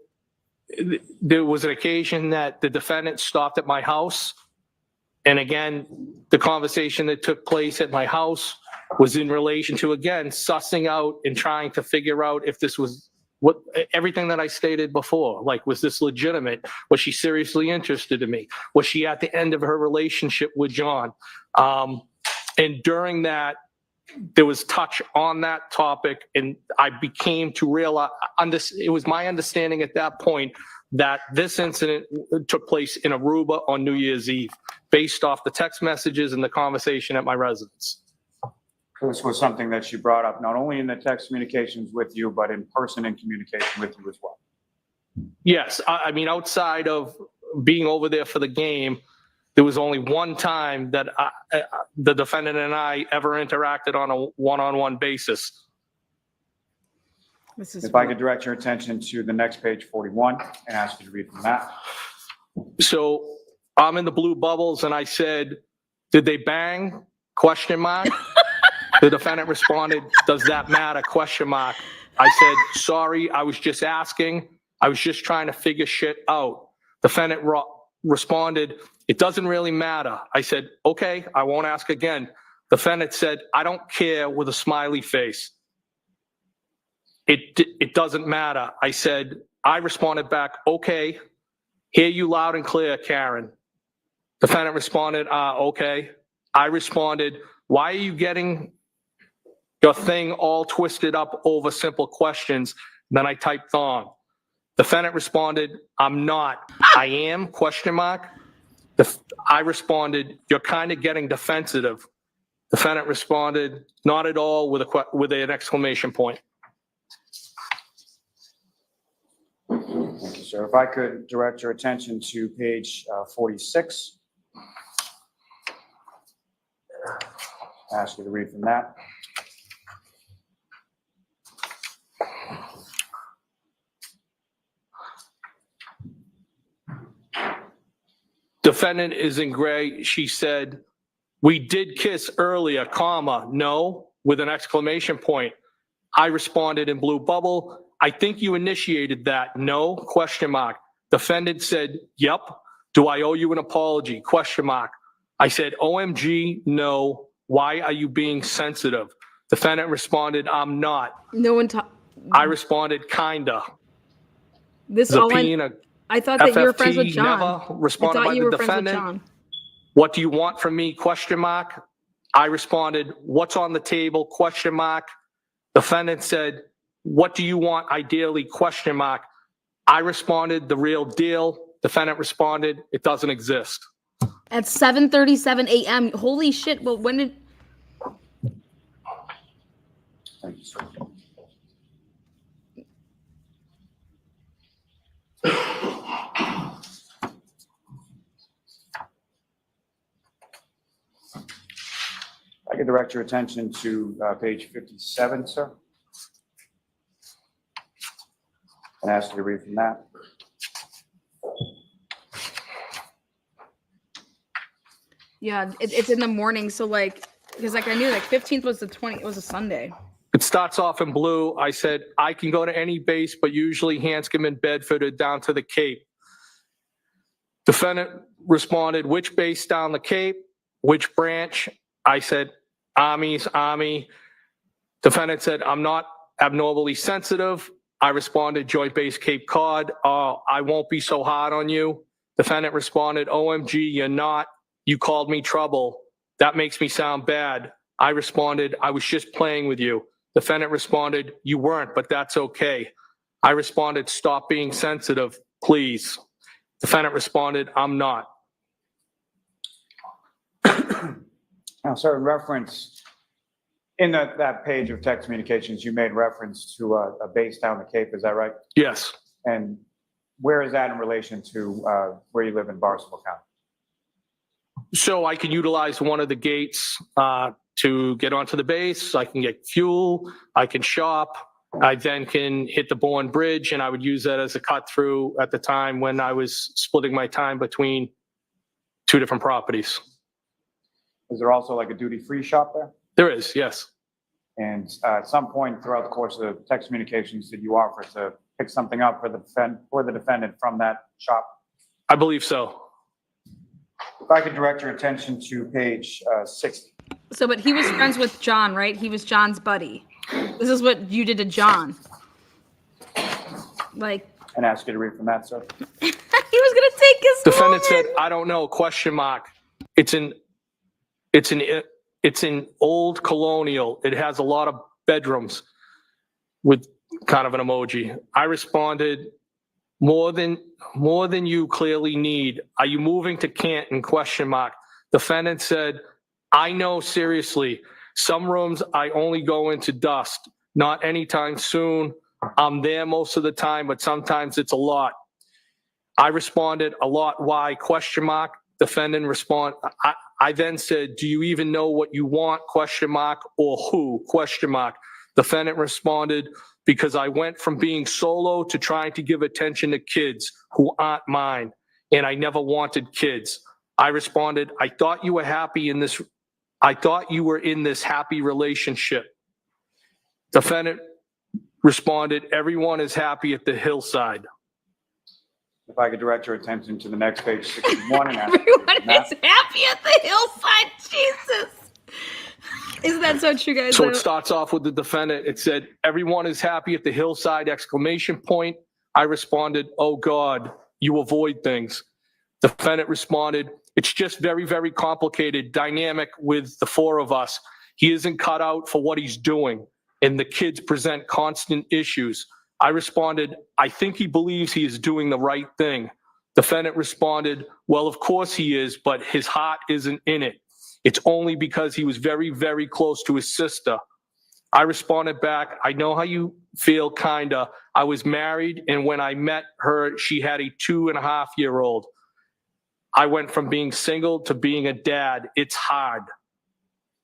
there was an occasion that the defendant stopped at my house. And again, the conversation that took place at my house was in relation to, again, sussing out and trying to figure out if this was everything that I stated before. Like, was this legitimate? Was she seriously interested in me? Was she at the end of her relationship with John? And during that, there was touch on that topic, and I became to realize, it was my understanding at that point that this incident took place in Aruba on New Year's Eve, based off the text messages and the conversation at my residence. This was something that she brought up, not only in the text communications with you, but in person in communication with you as well. Yes, I mean, outside of being over there for the game, there was only one time that the defendant and I ever interacted on a one-on-one basis. If I could direct your attention to the next page, 41, and ask you to read from that. So I'm in the blue bubbles and I said, did they bang? ? The defendant responded, does that matter? ? I said, sorry, I was just asking. I was just trying to figure shit out. Defendant responded, it doesn't really matter. I said, okay, I won't ask again. Defendant said, I don't care, with a smiley face. It doesn't matter. I responded back, okay, hear you loud and clear, Karen. Defendant responded, okay. I responded, why are you getting your thing all twisted up over simple questions? Then I typed on. Defendant responded, I'm not. I am? ? I responded, you're kind of getting defensive. Defendant responded, not at all, with an exclamation point. Thank you, sir. If I could direct your attention to page 46. Ask you to read from that. Defendant is in gray. She said, we did kiss earlier, no, with an exclamation point. I responded in blue bubble, I think you initiated that, no, ? Defendant said, yep. Do I owe you an apology? ? I said, OMG, no. Why are you being sensitive? Defendant responded, I'm not. No one I responded, kinda. This all I thought that you were friends with FFT John. never responded I thought by you the were friends with defendant. John. What do you want from me? ? I responded, what's on the table? ? Defendant said, what do you want ideally? ? I responded, the real deal. Defendant responded, it doesn't exist. At 7:37 a.m. Holy shit. Well, when did... Thank you, sir. I could direct your attention to page 57, sir. And ask you to read from that. Yeah, it's in the morning. So like, because like I knew like 15th was the 20th, it was a Sunday. It starts off in blue. I said, I can go to any base, but usually Hanscom and Bedford are down to the Cape. Defendant responded, which base down the Cape? Which branch? I said, Army. Defendant said, I'm not abnormally sensitive. I responded, Joint Base Cape Cod. I won't be so hard on you. Defendant responded, OMG, you're not. You called me trouble. That makes me sound bad. I responded, I was just playing with you. Defendant responded, you weren't, but that's okay. I responded, stop being sensitive, please. Defendant responded, I'm not. Now, sir, in reference, in that page of text communications, you made reference to a base down the Cape, is that right? Yes. And where is that in relation to where you live in Barnstable County? So I can utilize one of the gates to get onto the base. I can get fuel. I can shop. I then can hit the Bourne Bridge, and I would use that as a cut through at the time when I was splitting my time between two different properties. Is there also like a duty-free shop there? There is, yes. And at some point throughout the course of the text communications, did you offer to pick something up for the defendant from that shop? I believe so. If I could direct your attention to page 60. So, but he was friends with John, right? He was John's buddy. This is what you did to John. Like. And ask you to read from that, sir. He was gonna take his. Defendant said, I don't know, question mark. It's in old colonial. It has a lot of bedrooms with kind of an emoji. I responded, more than you clearly need. Are you moving to Canton, question mark. Defendant said, I know, seriously. Some rooms I only go into dust. Not anytime soon. I'm there most of the time, but sometimes it's a lot. I responded, a lot, why, question mark. Defendant respond. I then said, do you even know what you want, question mark, or who, question mark. Defendant responded, because I went from being solo to trying to give attention to kids who aren't mine, and I never wanted kids. I responded, I thought you were in this happy relationship. Defendant responded, everyone is happy at the hillside. If I could direct your attention to the next page, 61. And Everyone is happy at the hillside. Jesus. Isn't that so true, guys? So it starts off with the defendant. It said, everyone is happy at the hillside, exclamation point. I responded, oh God, you avoid things. Defendant responded, it's just very, very complicated dynamic with the four of us. He isn't cut out for what he's doing, and the kids present constant issues. I responded, I think he believes he is doing the right thing. Defendant responded, well, of course he is, but his heart isn't in it. It's only because he was very, very close to his sister. I responded back, I know how you feel, kinda. I was married, and when I met her, she had a 2.5-year-old. I went from being single to being a dad. It's hard.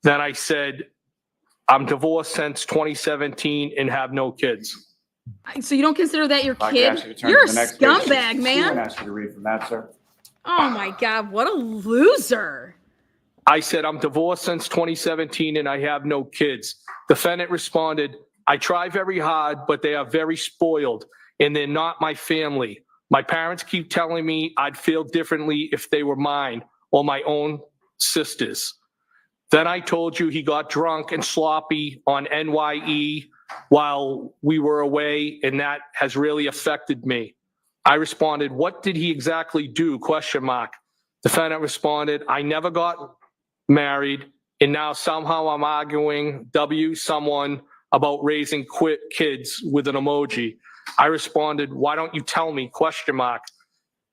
Then I said, I'm divorced since 2017 and have no kids. So you don't consider that your If I could ask kid? you to turn You're a to the next page, scumbag, 62, man. And ask you to read from that, sir. Oh my God, what a loser. I said, I'm divorced since 2017 and I have no kids. Defendant responded, I try very hard, but they are very spoiled and they're not my family. My parents keep telling me I'd feel differently if they were mine or my own sisters. Then I told you he got drunk and sloppy on NYE while we were away, and that has really affected me. I responded, what did he exactly do, question mark. Defendant responded, I never got married, and now somehow I'm arguing someone about raising kids with an emoji. I responded, why don't you tell me, question mark.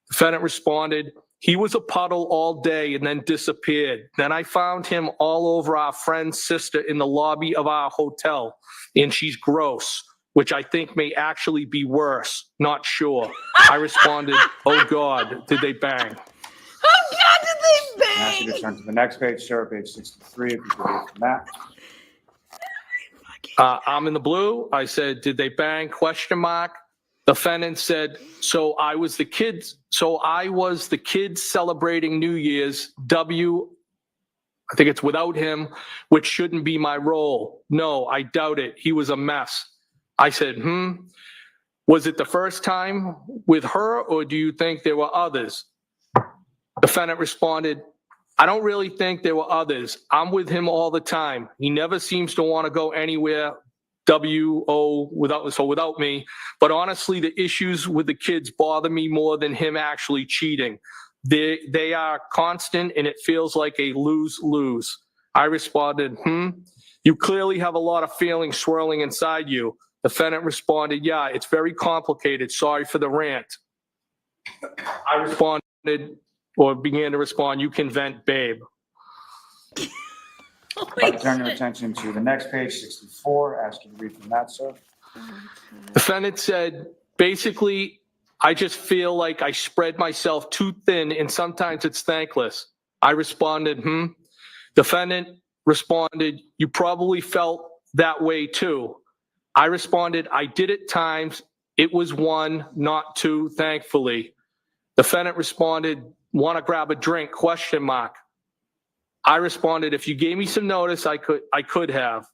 Defendant responded, he was a puddle all day and then disappeared. Then I found him all over our friend's sister in the lobby of our hotel, and she's gross, which I think may actually be worse. Not sure. I responded, oh God, did they bang? Oh God, did they And ask you to turn to the next page, sir, page 63, if you could read from that. I'm in the blue. I said, did they bang, question mark. Defendant said, so I was the kids celebrating New Year's, I think it's without him, which shouldn't be my role. No, I doubt it. He was a mess. I said, was it the first time with her, or do you think there were others? Defendant responded, I don't really think there were others. I'm with him all the time. He never seems to want to go anywhere without me. But honestly, the issues with the kids bother me more than him actually cheating. They are constant and it feels like a lose-lose. I responded, you clearly have a lot of feelings swirling inside you. Defendant responded, yeah, it's very complicated. Sorry for the rant. I responded, or began to respond, you can vent, babe. I'd like to turn your attention to the next page, 64. Ask you to read from that, sir. Defendant said, basically, I just feel like I spread myself too thin and sometimes it's thankless. I responded, Defendant responded, you probably felt that way too. I responded, I did at times. It was one, not two, thankfully. Defendant responded, want to grab a drink, ? I responded, if you gave me some notice, I could have.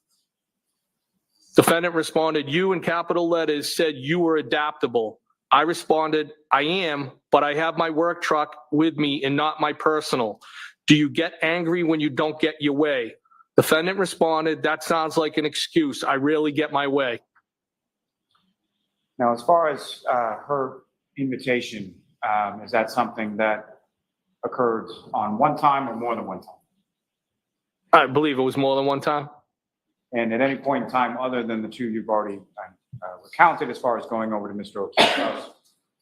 Defendant responded, you in capital letters said you were adaptable. I responded, I am, but I have my work truck with me and not my personal. Do you get angry when you don't get your way? Defendant responded, that sounds like an excuse. I rarely get my way. Now, as far as her invitation, is that something that occurred on one time or more than one time? I believe it was more than one time. And at any point in time, other than the two you've already recounted, as far as going over to Mr. O'Keefe's house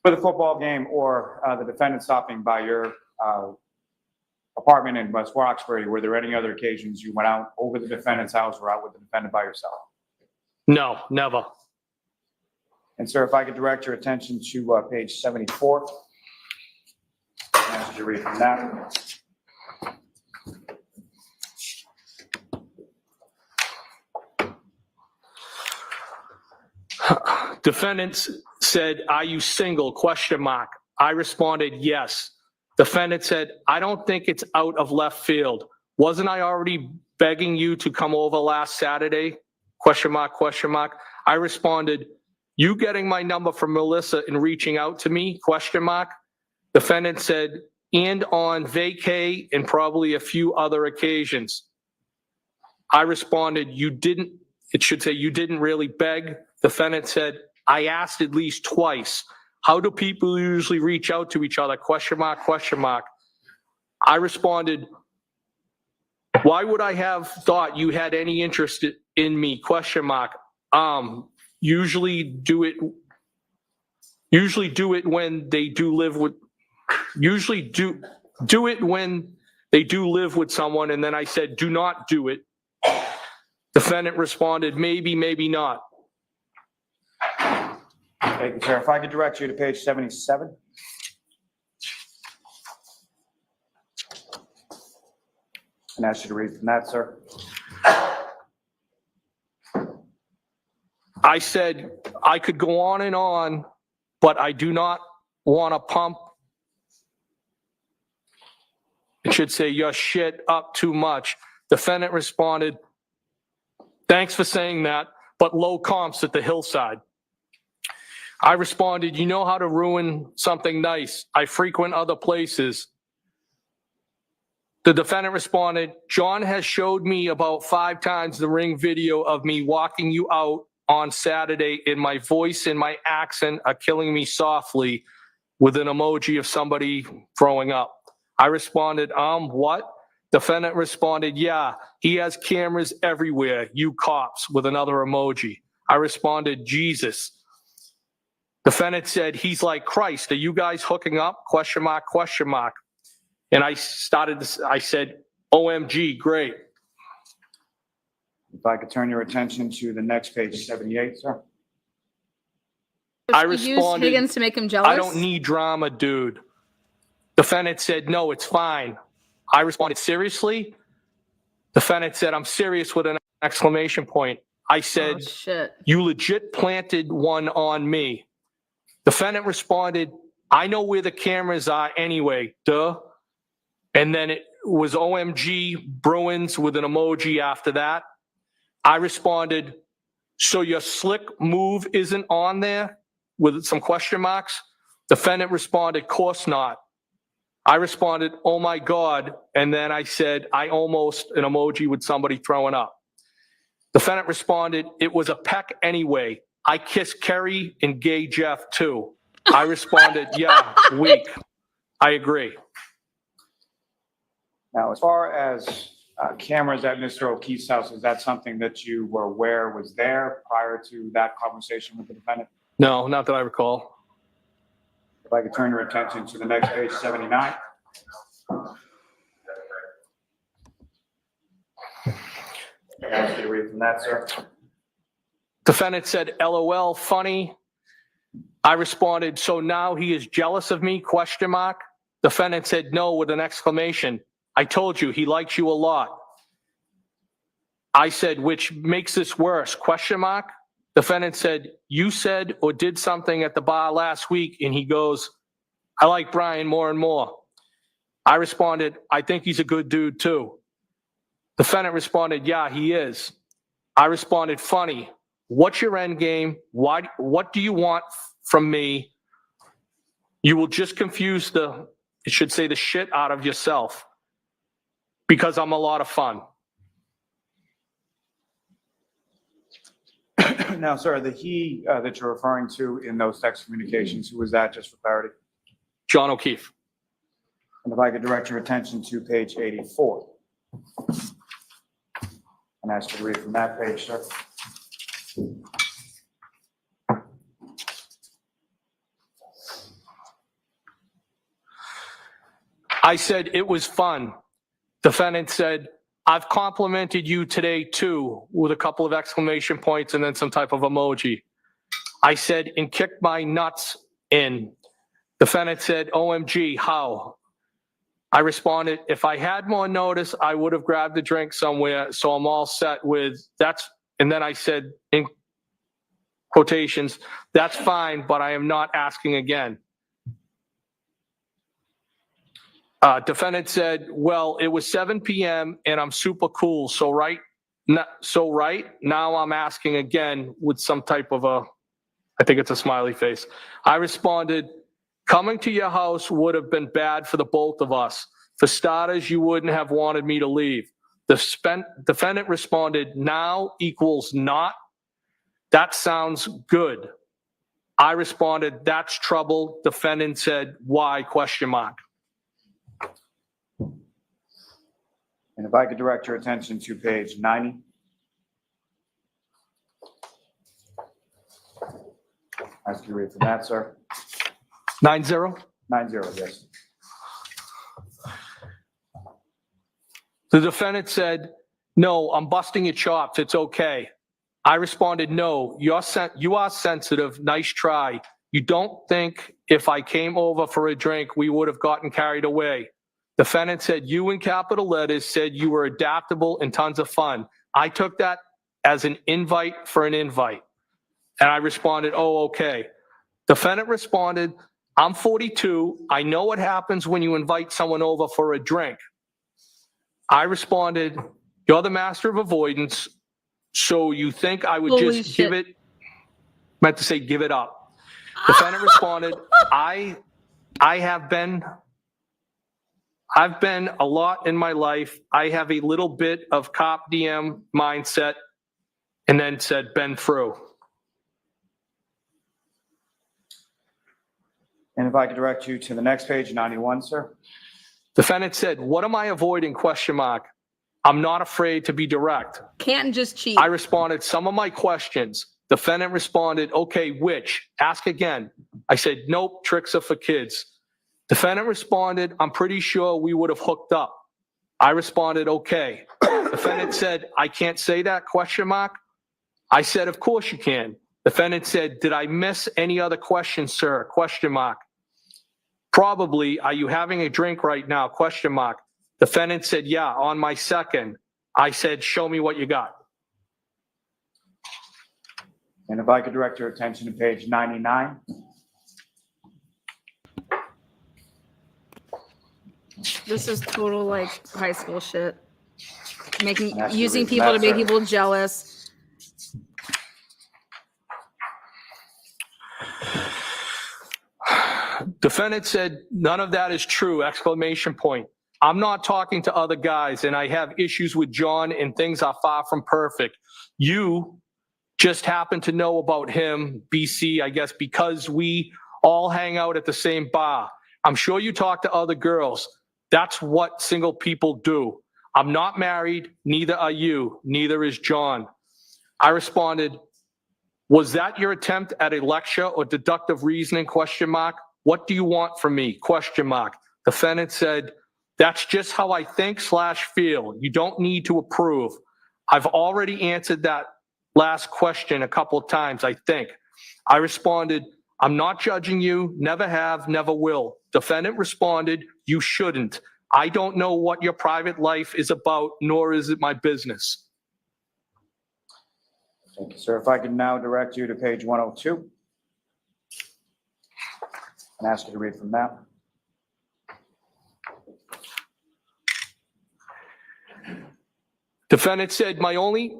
for the football game, or the defendant stopping by your apartment in West Roxbury, were there any other occasions you went out over the defendant's house or out with the defendant by yourself? No, never. And sir, if I could direct your attention to page 74. Ask you to read from that. Defendant said, are you single? ? I responded, yes. Defendant said, I don't think it's out of left field. Wasn't I already begging you to come over last Saturday? ? I responded, you getting my number from Melissa and reaching out to me? ? Defendant said, and on vacay and probably a few other occasions. I responded, you didn't really beg. Defendant said, I asked at least twice. How do people usually reach out to each other? ? I responded, why would I have thought you had any interest in me? ? Usually do it when they do live with someone. And then I said, do not do it. Defendant responded, maybe, maybe not. Thank you, sir. If I could direct you to page 77. And ask you to read from that, sir. I said, I could go on, but I do not want to pump. It should say your shit up too much. Defendant responded, thanks for saying that, but low comps at the hillside. I responded, you know how to ruin something nice. I frequent other places. The defendant responded, John has showed me about 5 times the ring video of me walking you out on Saturday, and my voice and my accent are killing me softly, with an emoji of somebody throwing up. I responded, what? Defendant responded, yeah, he has cameras everywhere, you cops, with another emoji. I responded, Jesus. Defendant said, he's like Christ. Are you guys hooking up? ? And I said, OMG, great. If I could turn your attention to the next page, 78, sir. I Used responded, Higgins to make him jealous. I don't need drama, dude. Defendant said, no, it's fine. I responded, seriously? Defendant said, I'm serious with an exclamation point. I said, Oh, shit. you legit planted one on me. Defendant responded, I know where the cameras are anyway, duh. And then it was OMG Bruins with an emoji after that. I responded, so your slick move isn't on there with some question marks? Defendant responded, course not. I responded, oh my God. And then I said, I almost, an emoji with somebody throwing up. Defendant responded, it was a peck anyway. I kissed Kerry and gay Jeff too. I responded, yeah, weak. I agree. Now, as far as cameras at Mr. O'Keefe's house, is that something that you were aware was there prior to that conversation with the defendant? No, not that I recall. If I could turn your attention to the next page, 79. Ask you to read from that, sir. Defendant said, LOL, funny. I responded, so now he is jealous of me, question mark. Defendant said, no, with an exclamation. I told you, he likes you a lot. I said, which makes this worse, question mark. Defendant said, you said or did something at the bar last week, and he goes, I like Brian more and more. I responded, I think he's a good dude too. Defendant responded, yeah, he is. I responded, funny. What's your end game? What do you want from me? You will just confuse it should say the shit out of yourself because I'm a lot of fun. Now, sir, the he that you're referring to in those text communications, who was that, just for clarity? John O'Keefe. And if I could direct your attention to page 84. And ask you to read from that page, sir. I said, it was fun. Defendant said, I've complimented you today too, with a couple of exclamation points and then some type of emoji. I said, and kicked my nuts in. Defendant said, OMG, how? I responded, if I had more notice, I would have grabbed a drink somewhere, so I'm all set with that's, and then I said in quotations, that's fine, but I am not asking again. Defendant said, well, it was 7 p.m. and I'm super cool. So right now I'm asking again with some type of I think it's a smiley face. I responded, coming to your house would have been bad for the both of us. For starters, you wouldn't have wanted me to leave. The defendant responded, now equals not. That sounds good. I responded, that's trouble. Defendant said, why, question mark. And if I could direct your attention to page 90. Ask you to read from that, sir. 90? 90, yes. The defendant said, no, I'm busting your chops. It's okay. I responded, no, you are sensitive. Nice try. You don't think if I came over for a drink, we would have gotten carried away. Defendant said, you in capital letters said you were adaptable and tons of fun. I took that as an invite for an invite. And I responded, oh, okay. Defendant responded, I'm 42. I know what happens when you invite someone over for a drink. I responded, you're the master of avoidance. So you think I would Holy just shit. meant to say give it up. Defendant responded, I've been a lot in my life. I have a little bit of cop DM mindset, and then said, been through. And if I could direct you to the next page, 91, sir. Defendant said, what am I avoiding, question mark. I'm not afraid to be direct. Can't just cheat. I responded, some of my questions. Defendant responded, okay, which? Ask again. I said, nope, tricks are for kids. Defendant responded, I'm pretty sure we would have hooked up. I responded, okay. Defendant said, I can't say that, question mark. I said, of course you can. Defendant said, did I miss any other questions, sir, question mark. Probably, are you having a drink right now, question mark. Defendant said, yeah, on my second. I said, show me what you got. And if I could direct your attention to page 99. This is total like high school shit. That's Using the people to make reason. people jealous. Defendant said, none of that is true, exclamation point. I'm not talking to other guys, and I have issues with John, and things are far from perfect. You just happen to know about him, BC, I guess, because we all hang out at the same bar. I'm sure you talk to other girls. That's what single people do. I'm not married, neither are you, neither is John. I responded, was that your attempt at a lecture or deductive reasoning, question mark? What do you want from me, question mark? Defendant said, that's just how I think / feel. You don't need to approve. I've already answered that last question a couple of times, I think. I responded, I'm not judging you, never have, never will. Defendant responded, you shouldn't. I don't know what your private life is about, nor is it my business. Thank you, sir. If I can now direct you to page 102 and ask you to read from that. Defendant said, my only,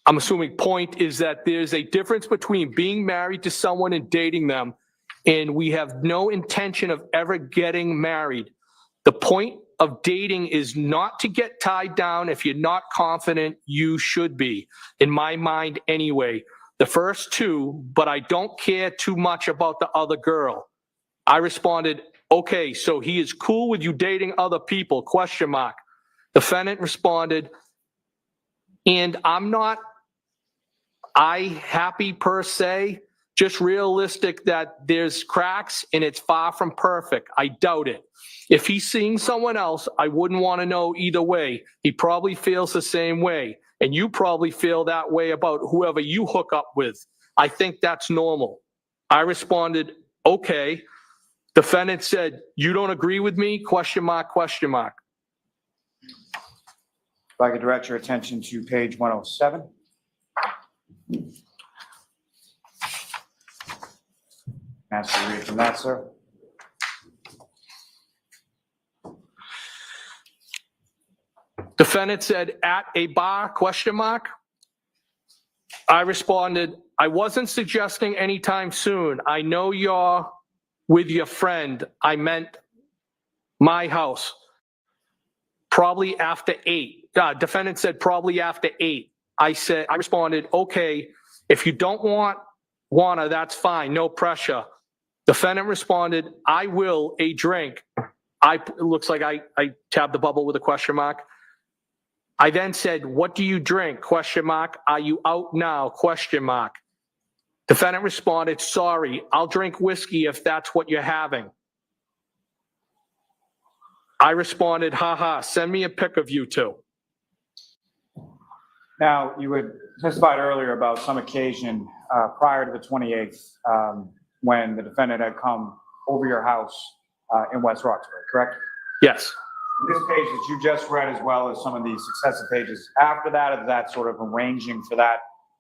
I'm assuming, point is that there's a difference between being married to someone and dating them, and we have no intention of ever getting married. The point of dating is not to get tied down. If you're not confident, you should be, in my mind anyway. The first two, but I don't care too much about the other girl. I responded, okay, so he is cool with you dating other people, question mark. Defendant responded, and I'm not happy per se, just realistic that there's cracks and it's far from perfect. I doubt it. If he's seeing someone else, I wouldn't want to know either way. He probably feels the same way, and you probably feel that way about whoever you hook up with. I think that's normal. I responded, okay. Defendant said, you don't agree with me, question mark, question mark. If I could direct your attention to page 107. Ask you to read from that, sir. Defendant said, at a bar, question mark. I responded, I wasn't suggesting anytime soon. I know you're with your friend. I meant my house. Probably after 8. Defendant said probably after 8. I responded, okay, if you don't wanna, that's fine, no pressure. Defendant responded, I will a drink. It looks like I tabbed the bubble with a question mark. I then said, what do you drink? Question mark. Are you out now? Question mark. Defendant responded, sorry, I'll drink whiskey if that's what you're having. I responded, haha, send me a pic of you two. Now, you had testified earlier about some occasion prior to the 28th when the defendant had come over your house in West Roxbury, correct? Yes. This page that you just read, as well as some of these successive pages after that, is that sort of arranging for that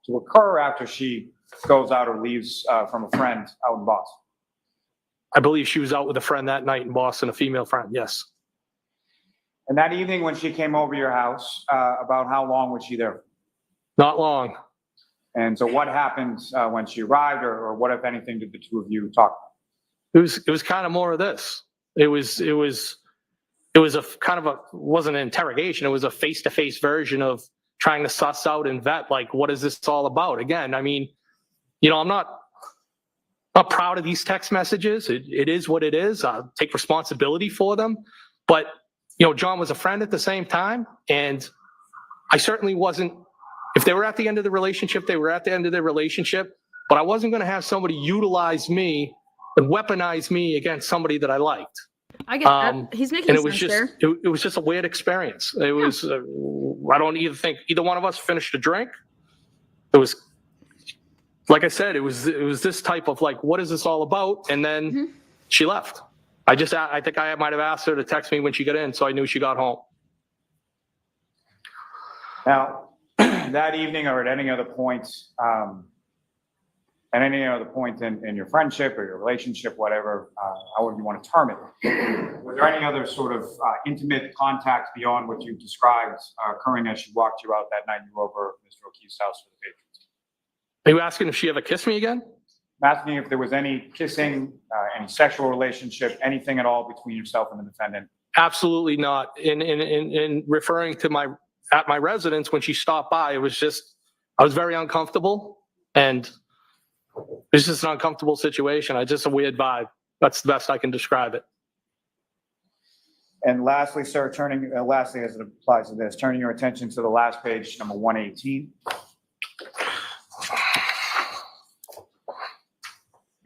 to occur after she goes out or leaves from a friend out in Boston? I believe she was out with a friend that night in Boston, a female friend, yes. And that evening when she came over your house, about how long was she there? Not long. And so what happened when she arrived, or what, if anything, did the two of you talk about? It was kind of more of this. It was a kind of wasn't an interrogation. It was a face-to-face version of trying to suss out and vet, like, what is this all about? Again, I mean, you know, I'm not proud of these text messages. It is what it is. I'll take responsibility for them. But, you know, John was a friend at the same time. And I certainly wasn't, if they were at the end of the relationship, they were at the end of their relationship. But I wasn't going to have somebody utilize me and weaponize me against somebody that I liked. I get that. He's making and it sense was just, there. It was just a weird experience. It was, I don't even think either one of us finished a drink. It was, like I said, it was this type of like, what is this all about? And then she left. I think I might have asked her to text me when she got in, so I knew she got home. Now, that evening or at any other point, in your friendship or your relationship, whatever, however you want to term it, was there any other sort of intimate contact beyond what you described occurring as she walked you out that night you were over Mr. O'Keefe's house for the patrons? Are you asking if she ever kissed me again? asking if there was any kissing, any sexual relationship, anything at all between yourself and the defendant. Absolutely not. In referring to my residence, when she stopped by, it was just, I was very uncomfortable, and it's just an uncomfortable situation. Just a weird vibe. That's the best I can describe it. And lastly, sir, lastly, as it applies to this, turning your attention to the last page, number 118.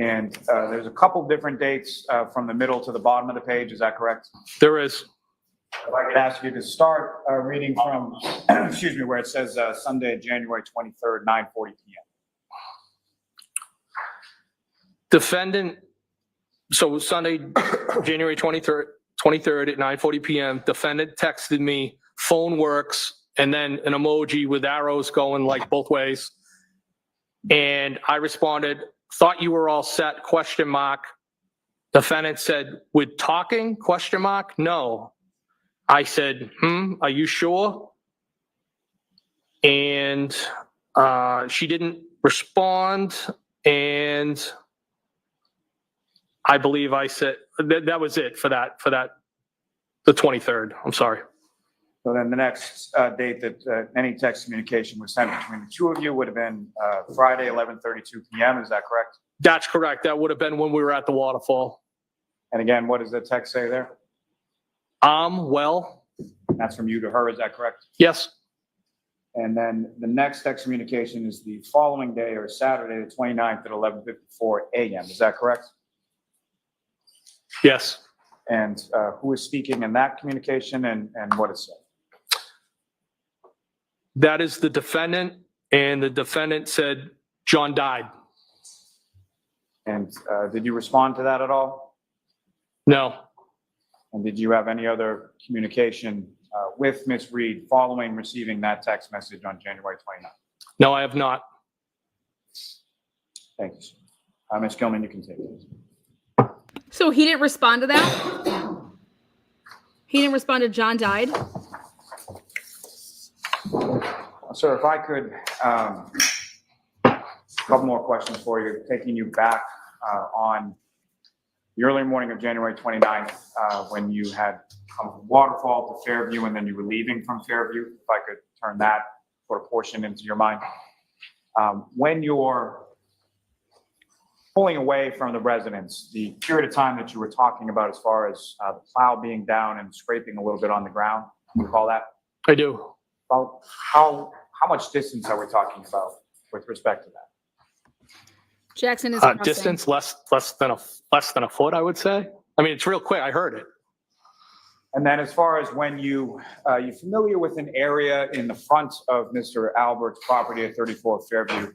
And there's a couple different dates from the middle to the bottom of the page. Is that correct? There is. If I could ask you to start reading from, excuse me, where it says Sunday, January 23rd, 9:40 p.m. Defendant, so Sunday, January 23rd at 9:40 p.m., defendant texted me, phone works, and then an emoji with arrows going like both ways. And I responded, thought you were all set, question mark. Defendant said, with talking, question mark? No. I said, are you sure? And she didn't respond. And I believe I said, that was it for that, the 23rd. I'm sorry. So then the next date that any text communication was sent between the two of you would have been Friday, 11:32 p.m. Is that correct? That's correct. That would have been when we were at the waterfall. And again, what does the text say there? Well. That's from you to her, is that correct? Yes. And then the next text communication is the following day, or Saturday, the 29th at 11:54 a.m. Is that correct? Yes. And who is speaking in that communication, and what is said? That is the defendant, and the defendant said John died. And did you respond to that at all? No. And did you have any other communication with Ms. Reed following receiving that text message on January 29th? No, I have not. Thank you, sir. Ms. Gilman, you can take it. So he didn't respond to that? He didn't respond to John died? Sir, if I could, a couple more questions for you, taking you back on the early morning of January 29th, when you had come from Waterfall to Fairview, and then you were leaving from Fairview. If I could turn that sort of portion into your mind. When you're pulling away from the residence, the period of time that you were talking about as far as the plow being down and scraping a little bit on the ground, do you recall that? I do. About how much distance are we talking about with respect to that? Jackson is distance less than a foot, I would say. I mean, it's real quick. I heard it. And then as far as when you familiar with an area in the front of Mr. Albert's property at 34 Fairview,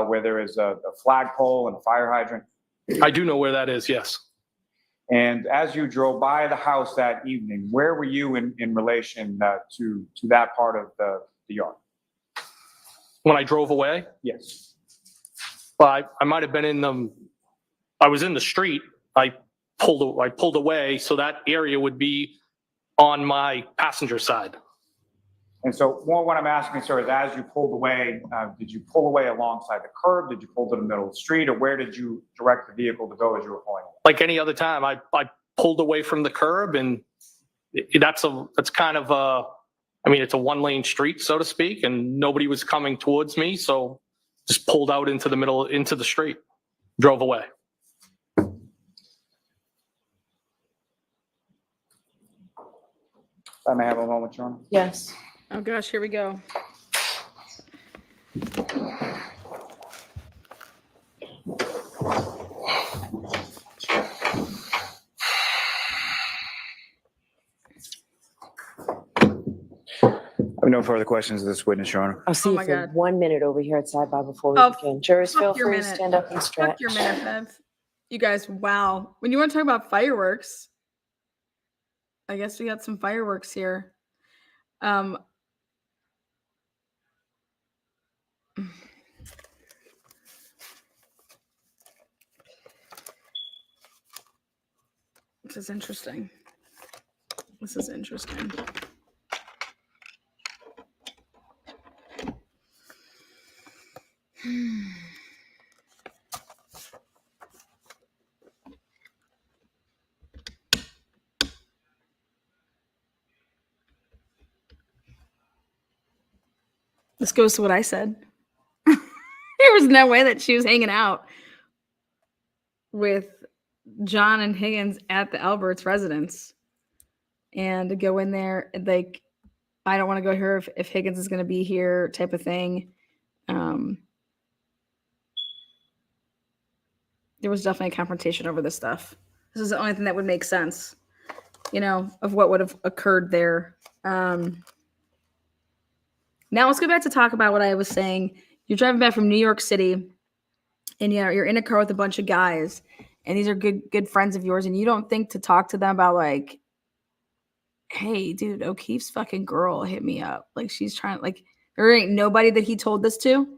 where there is a flagpole and a fire hydrant? I do know where that is, yes. And as you drove by the house that evening, where were you in relation to that part of the yard? When I drove away? Yes. Well, I might have been I was in the street. I pulled away, so that area would be on my passenger side. And so more what I'm asking, sir, is as you pulled away, did you pull away alongside the curb? Did you pull to the middle of the street, or where did you direct the vehicle to go as you were pulling away? Like any other time, I pulled away from the curb, and that's kind of it's a one-lane street, so to speak, and nobody was coming towards me, so just pulled out into the street, drove away. I may have a moment, Your Honor. Yes. Oh gosh, here we go. I have no further questions of this witness, Your Honor. I'll see Oh you my for God. 1 minute over here at sidebar before we Oh, begin. Jurors, fuck feel your free to minute. stand up and stretch. Fuck your minute, Bev. You guys, wow. When you want to talk about fireworks, I guess we got some fireworks here. This is interesting. This is interesting. This goes to what I said. There was no way that she was hanging out with John and Higgins at the Alberts residence. And to go in there, like, I don't want to go here if Higgins is going to be here, type of thing. There was definitely a confrontation over this stuff. This is the only thing that would make sense, of what would have occurred there. Now let's go back to talk about what I was saying. You're driving back from New York City, and you're in a car with a bunch of guys, and these are good friends of yours, and you don't think to talk to them about, like, hey, dude, O'Keefe's fucking girl hit me up. Like, she's trying, like, there ain't nobody that he told this to.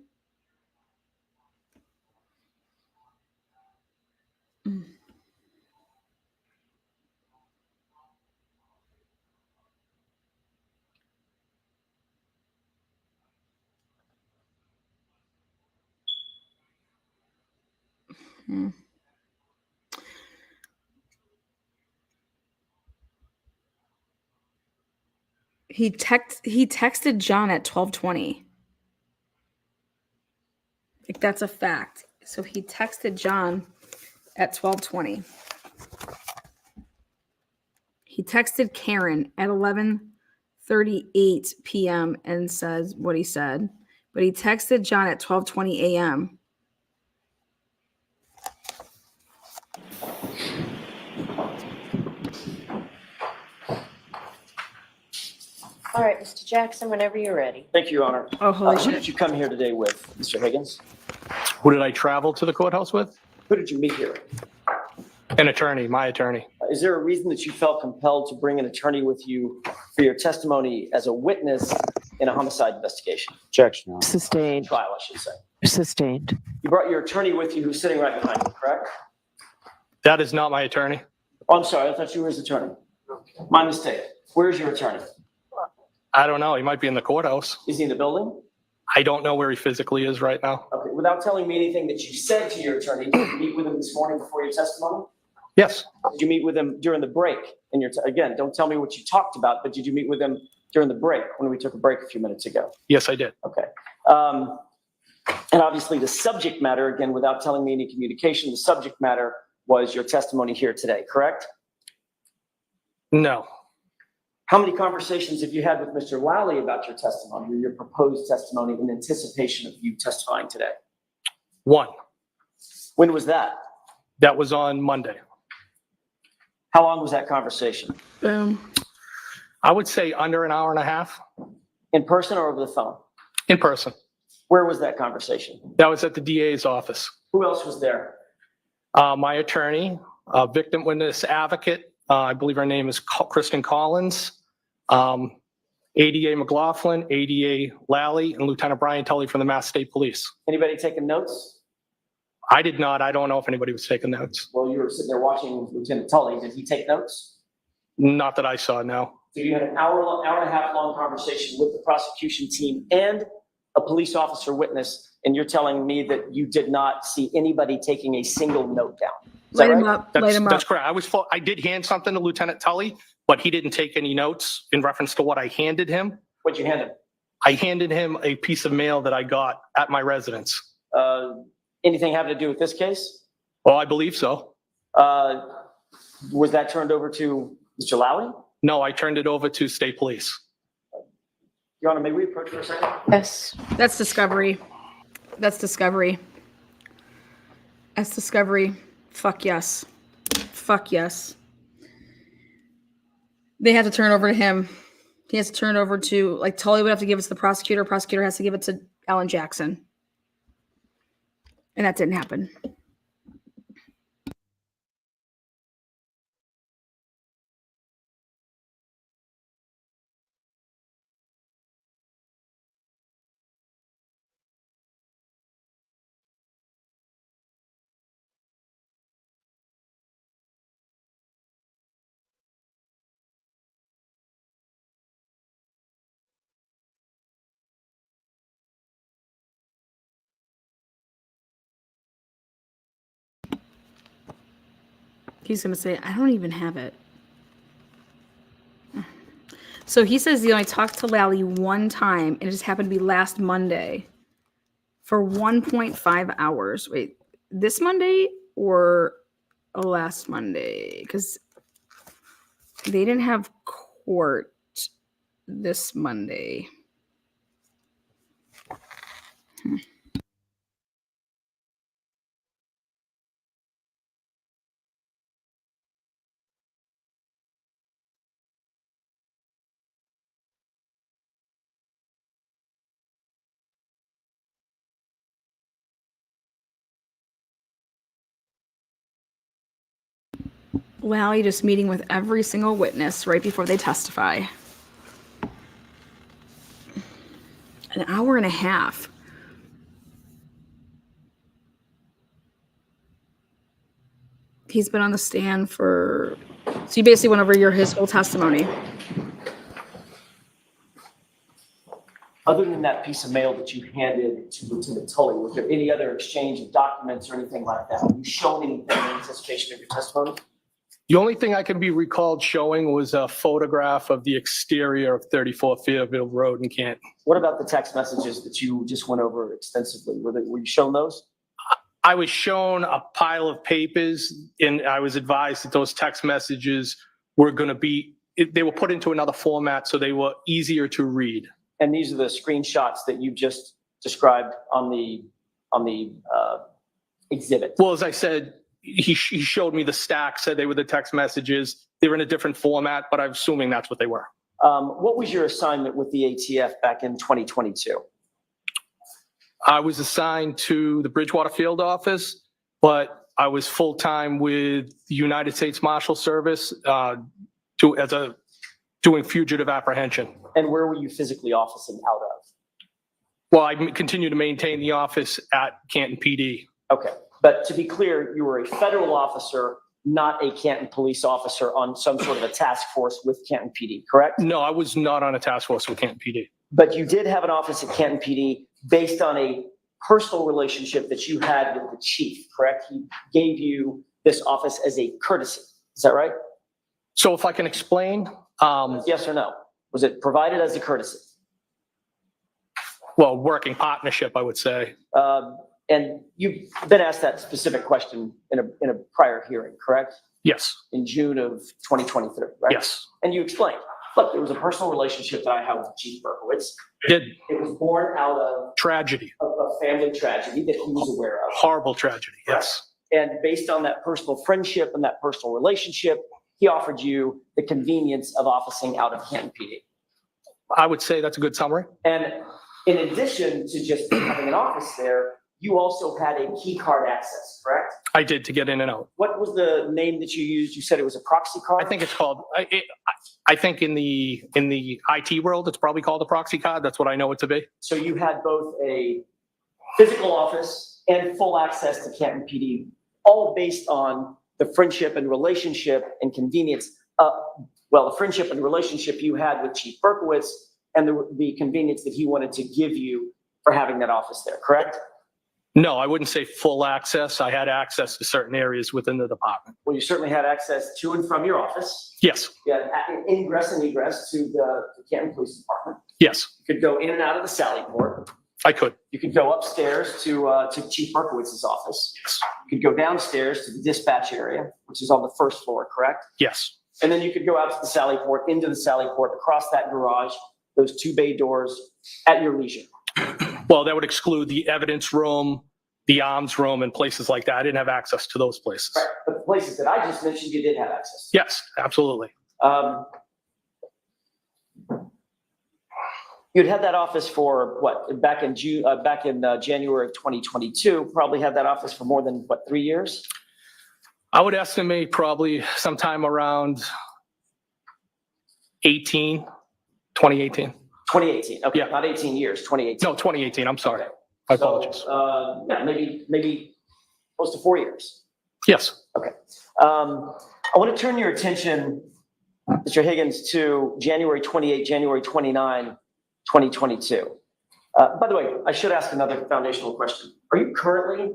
Hmm. He texted John at 12:20. Like, that's a fact. So he texted John at 12:20. He texted Karen at 11:38 p.m. and says what he said. But he texted John at 12:20 a.m. All right, Mr. Jackson, whenever you're ready. Thank you, Your Honor. Oh, holy Who shit. did you come here today with, Mr. Higgins? Who did I travel to the courthouse with? Who did you meet here? An attorney, my attorney. Is there a reason that you felt compelled to bring an attorney with you for your testimony as a witness in a homicide investigation? Objection, Your Honor. Sustained. Trial, I should say. Sustained. You brought your attorney with you who's sitting right behind you, correct? That is not my attorney. Oh, I'm sorry. I thought you were his attorney. My mistake. Where's your attorney? I don't know. He might be in the courthouse. Is he in the building? I don't know where he physically is right now. Okay. Without telling me anything that you said to your attorney, did you meet with him this morning before your testimony? Yes. Did you meet with him during the break? Again, don't tell me what you talked about, but did you meet with him during the break when we took a break a few minutes ago? Yes, I did. Okay. And obviously the subject matter, again, without telling me any communication, the subject matter was your testimony here today, correct? No. How many conversations have you had with Mr. Lally about your testimony or your proposed testimony in anticipation of you testifying today? One. When was that? That was on Monday. How long was that conversation? Boom. I would say under an hour and a half. In person or over the phone? In person. Where was that conversation? That was at the DA's office. Who else was there? My attorney, victim witness advocate, I believe her name is Kristen Collins, ADA McLaughlin, ADA Lally, and Lieutenant Brian Tully from the Mass State Police. Anybody taking notes? I did not. I don't know if anybody was taking notes. Well, you were sitting there watching Lieutenant Tully. Did he take notes? Not that I saw, no. So you had an hour and a half long conversation with the prosecution team and a police officer witness, and you're telling me that you did not see anybody taking a single note down. Is that Light him right? up. Light him That's up. correct. I did hand something to Lieutenant Tully, but he didn't take any notes in reference to what I handed him. What'd you hand him? I handed him a piece of mail that I got at my residence. Anything having to do with this case? Well, I believe so. Was that turned over to Mr. Lally? No, I turned it over to state police. Your Honor, may we approach for a second? Yes. That's discovery. That's discovery. That's discovery. Fuck yes. Fuck yes. They have to turn over to him. He has to turn it over to, like, Tully would have to give it to the prosecutor. Prosecutor has to give it to Alan Jackson. And that didn't happen. He's going to say, I don't even have it. So he says he only talked to Lally one time, and it just happened to be last Monday for 1.5 hours. Wait, this Monday or last Monday? Because they didn't have court this Monday. Lally just meeting with every single witness right before they testify. An hour and a half. He's been on the stand for, so you basically went over his whole testimony. Other than that piece of mail that you handed to Lieutenant Tully, was there any other exchange of documents or anything like that? Were you shown anything in anticipation of your testimony? The only thing I can be recalled showing was a photograph of the exterior of 34 Fairfield Road in Canton. What about the text messages that you just went over extensively? Were you shown those? I was shown a pile of papers, and I was advised that those text messages were going to be, they were put into another format so they were easier to read. And these are the screenshots that you just described on the exhibit. Well, as I said, he showed me the stack, said they were the text messages. They were in a different format, but I'm assuming that's what they were. What was your assignment with the ATF back in 2022? I was assigned to the Bridgewater Field Office, but I was full-time with the United States Marshal Service doing fugitive apprehension. And where were you physically officing out of? Well, I continue to maintain the office at Canton PD. Okay, but to be clear, you were a federal officer, not a Canton police officer on some sort of a task force with Canton PD, correct? No, I was not on a task force with Canton PD. But you did have an office at Canton PD based on a personal relationship that you had with the chief, correct? He gave you this office as a courtesy. Is that right? So if I can explain. Yes or no? Was it provided as a courtesy? Well, working partnership, I would say. And you've been asked that specific question in a prior hearing, correct? Yes. In June of 2023, right? Yes. And you explained, look, there was a personal relationship that I had with Chief Berkowitz. Did. It was born out of tragedy, a family tragedy that he was aware of. Horrible tragedy, yes. And based on that personal friendship and that personal relationship, he offered you the convenience of officing out of Canton PD. I would say that's a good summary. And in addition to just having an office there, you also had a key card access, correct? I did, to get in and out. What was the name that you used? You said it was a proxy card? I think it's called, I think in the IT world, it's probably called a proxy card. That's what I know it to be. So you had both a physical office and full access to Canton PD, all based on the friendship and relationship and convenience. The friendship and relationship you had with Chief Berkowitz and the convenience that he wanted to give you for having that office there, correct? No, I wouldn't say full access. I had access to certain areas within the department. Well, you certainly had access to and from your office. Yes. You had ingress and egress to the Canton Police Department. Yes. You could go in and out of the Sally Port. I could. You could go upstairs to Chief Berkowitz's office. Yes. You could go downstairs to the dispatch area, which is on the first floor, correct? Yes. And then you could go out to the Sally Port, into the Sally Port, across that garage, those two bay doors at your leisure. Well, that would exclude the evidence room, the arms room, and places like that. I didn't have access to those places. Right. But the places that I just mentioned, you did have access. Yes, absolutely. You'd had that office for what? Back in January of 2022, probably had that office for more than 3 years? I would estimate probably sometime around 2018. 2018, okay, Yeah. not 18 years, 2018. No, 2018, I'm sorry. My apologies. Yeah, maybe close to 4 years. Yes. Okay. I want to turn your attention, Mr. Higgins, to January 28, January 29, 2022. By the way, I should ask another foundational question. Are you currently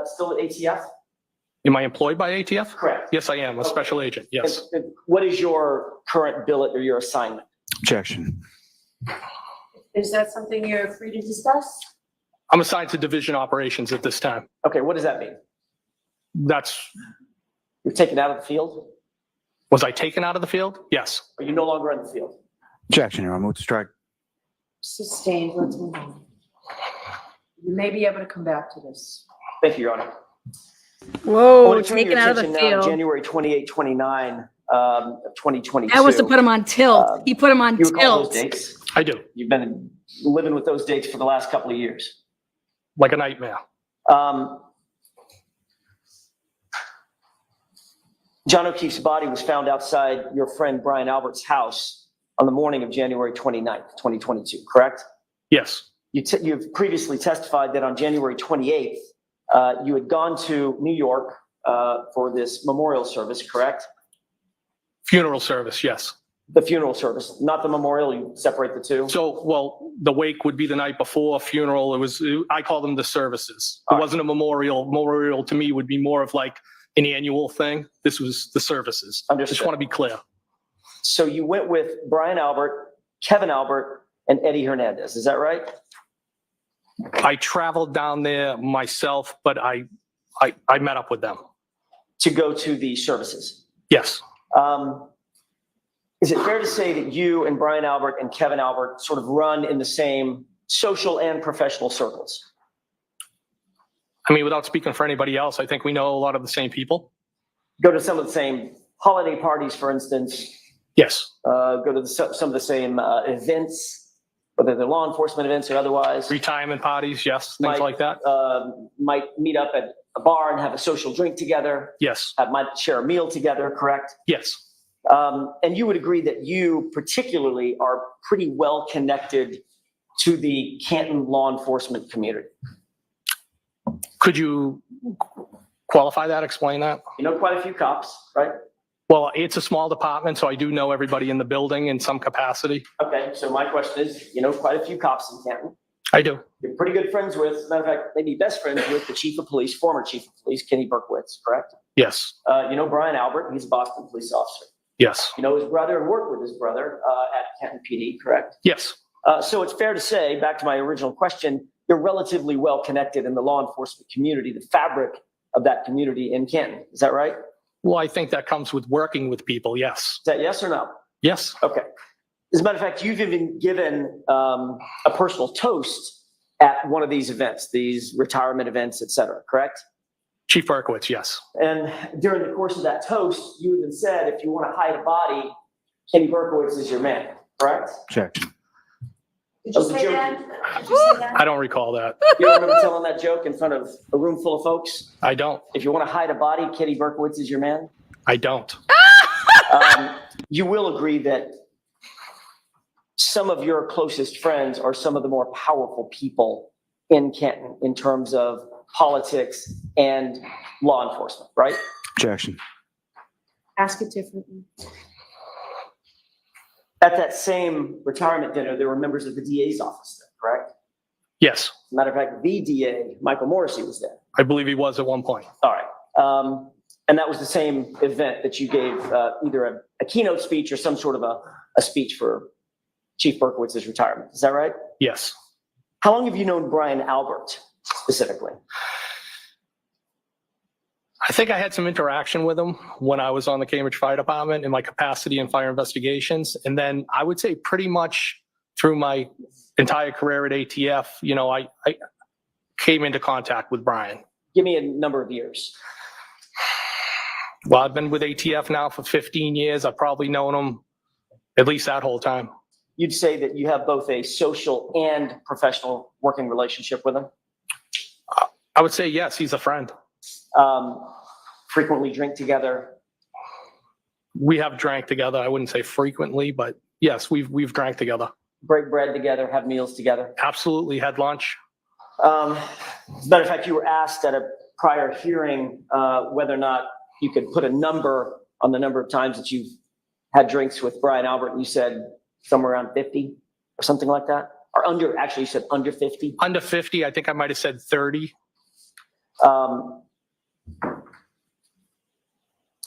still at ATF? Am I employed by ATF? Correct. Yes, I am, a special agent, yes. And what is your current billet or your assignment? Objection. Is that something you're free to discuss? I'm assigned to division operations at this time. Okay, what does that mean? That's, You're taken out of the field? was I taken out of the field? Yes. Are you no longer in the field? Objection, Your Honor. Move to strike. Sustained, let's move on. You may be able to come back to this. Thank you, Your Honor. I Whoa, want to turn taken your out of the attention now to field. January 28, 29 of 2022. That was to put him on tilt. He put him on You recall those tilt. dates? I do. You've been living with those dates for the last couple of years. Like a nightmare. John O'Keefe's body was found outside your friend Brian Albert's house on the morning of January 29th, 2022, correct? Yes. You've previously testified that on January 28th, you had gone to New York for this memorial service, correct? Funeral service, yes. The funeral service, not the memorial, you separate the two? So, well, the wake would be the night before, funeral, I call them the services. It wasn't a memorial. Memorial to me would be more of like an annual thing. This was the services. Understood. Just want to be clear. So you went with Brian Albert, Kevin Albert, and Eddie Hernandez, is that right? I traveled down there myself, but I met up with them. To go to the services? Yes. Is it fair to say that you and Brian Albert and Kevin Albert sort of run in the same social and professional circles? I mean, without speaking for anybody else, I think we know a lot of the same people. Go to some of the same holiday parties, for instance? Yes. Go to some of the same events, whether they're law enforcement events or otherwise? Retirement parties, yes, things like that. Might meet up at a bar and have a social drink together? Yes. Might share a meal together, correct? Yes. And you would agree that you particularly are pretty well connected to the Canton law enforcement community? Could you qualify that, explain that? You know quite a few cops, right? Well, it's a small department, so I do know everybody in the building in some capacity. Okay, so my question is, you know quite a few cops in Canton. I do. You're pretty good friends with, matter of fact, maybe best friends with the chief of police, former chief of police, Kenny Berkowitz, correct? Yes. You know Brian Albert, he's a Boston police officer. Yes. You know his brother and work with his brother at Canton PD, correct? Yes. So it's fair to say, back to my original question, you're relatively well connected in the law enforcement community, the fabric of that community in Canton. Is that right? Well, I think that comes with working with people, yes. Is that yes or no? Yes. Okay. As a matter of fact, you've even given a personal toast at one of these events, these retirement events, et cetera, correct? Chief Berkowitz, yes. And during the course of that toast, you even said, if you want to hide a body, Kenny Berkowitz is your man, correct? Objection. Did you say that? Did you say that? I don't recall that. You don't remember telling that joke in front of a room full of folks? I don't. If you want to hide a body, Kenny Berkowitz is your man? I don't. You will agree that some of your closest friends are some of the more powerful people in Canton in terms of politics and law enforcement, right? Objection. Ask it differently. At that same retirement dinner, there were members of the DA's office there, correct? Yes. Matter of fact, the DA, Michael Morrissey, was there. I believe he was at one point. All right. And that was the same event that you gave either a keynote speech or some sort of a speech for Chief Berkowitz's retirement. Is that right? Yes. How long have you known Brian Albert specifically? I think I had some interaction with him when I was on the Cambridge Fire Department in my capacity in fire investigations. And then I would say pretty much through my entire career at ATF, you know, I came into contact with Brian. Give me a number of years. Well, I've been with ATF now for 15 years. I've probably known him at least that whole time. You'd say that you have both a social and professional working relationship with him? I would say yes, he's a friend. Frequently drink together? We have drank together. I wouldn't say frequently, but yes, we've drank together. Break bread together, have meals together? Absolutely, had lunch. As a matter of fact, you were asked at a prior hearing whether or not you could put a number on the number of times that you've had drinks with Brian Albert, and you said somewhere around 50 or something like that? Or under, actually you said under 50? Under 50, I think I might have said 30.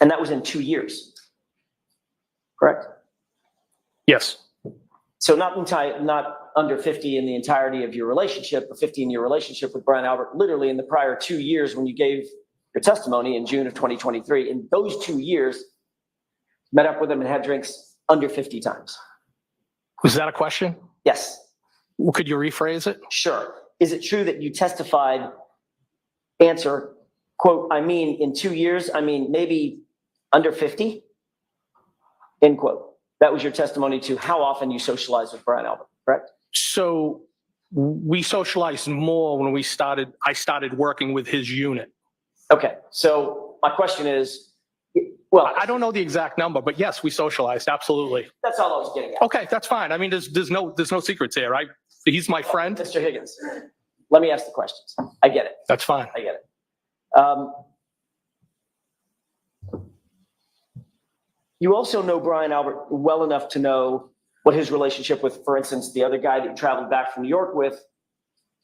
And that was in 2 years, correct? Yes. So not under 50 in the entirety of your relationship, a 15-year relationship with Brian Albert, literally in the prior 2 years when you gave your testimony in June of 2023. In those 2 years, met up with him and had drinks under 50 times. Was that a question? Yes. Well, could you rephrase it? Sure. Is it true that you testified, answer, quote, I mean, in 2 years, I mean, maybe under 50, end quote. That was your testimony to how often you socialized with Brian Albert, correct? So we socialized more when I started working with his unit. Okay. So my question is, well, I don't know the exact number, but yes, we socialized. Absolutely. that's all I was getting at. Okay, that's fine. I mean, there's no secrets here, right? He's my friend. Mr. Higgins, let me ask the questions. I get it. That's fine. I get it. You also know Brian Albert well enough to know what his relationship with, for instance, the other guy that you traveled back from New York with,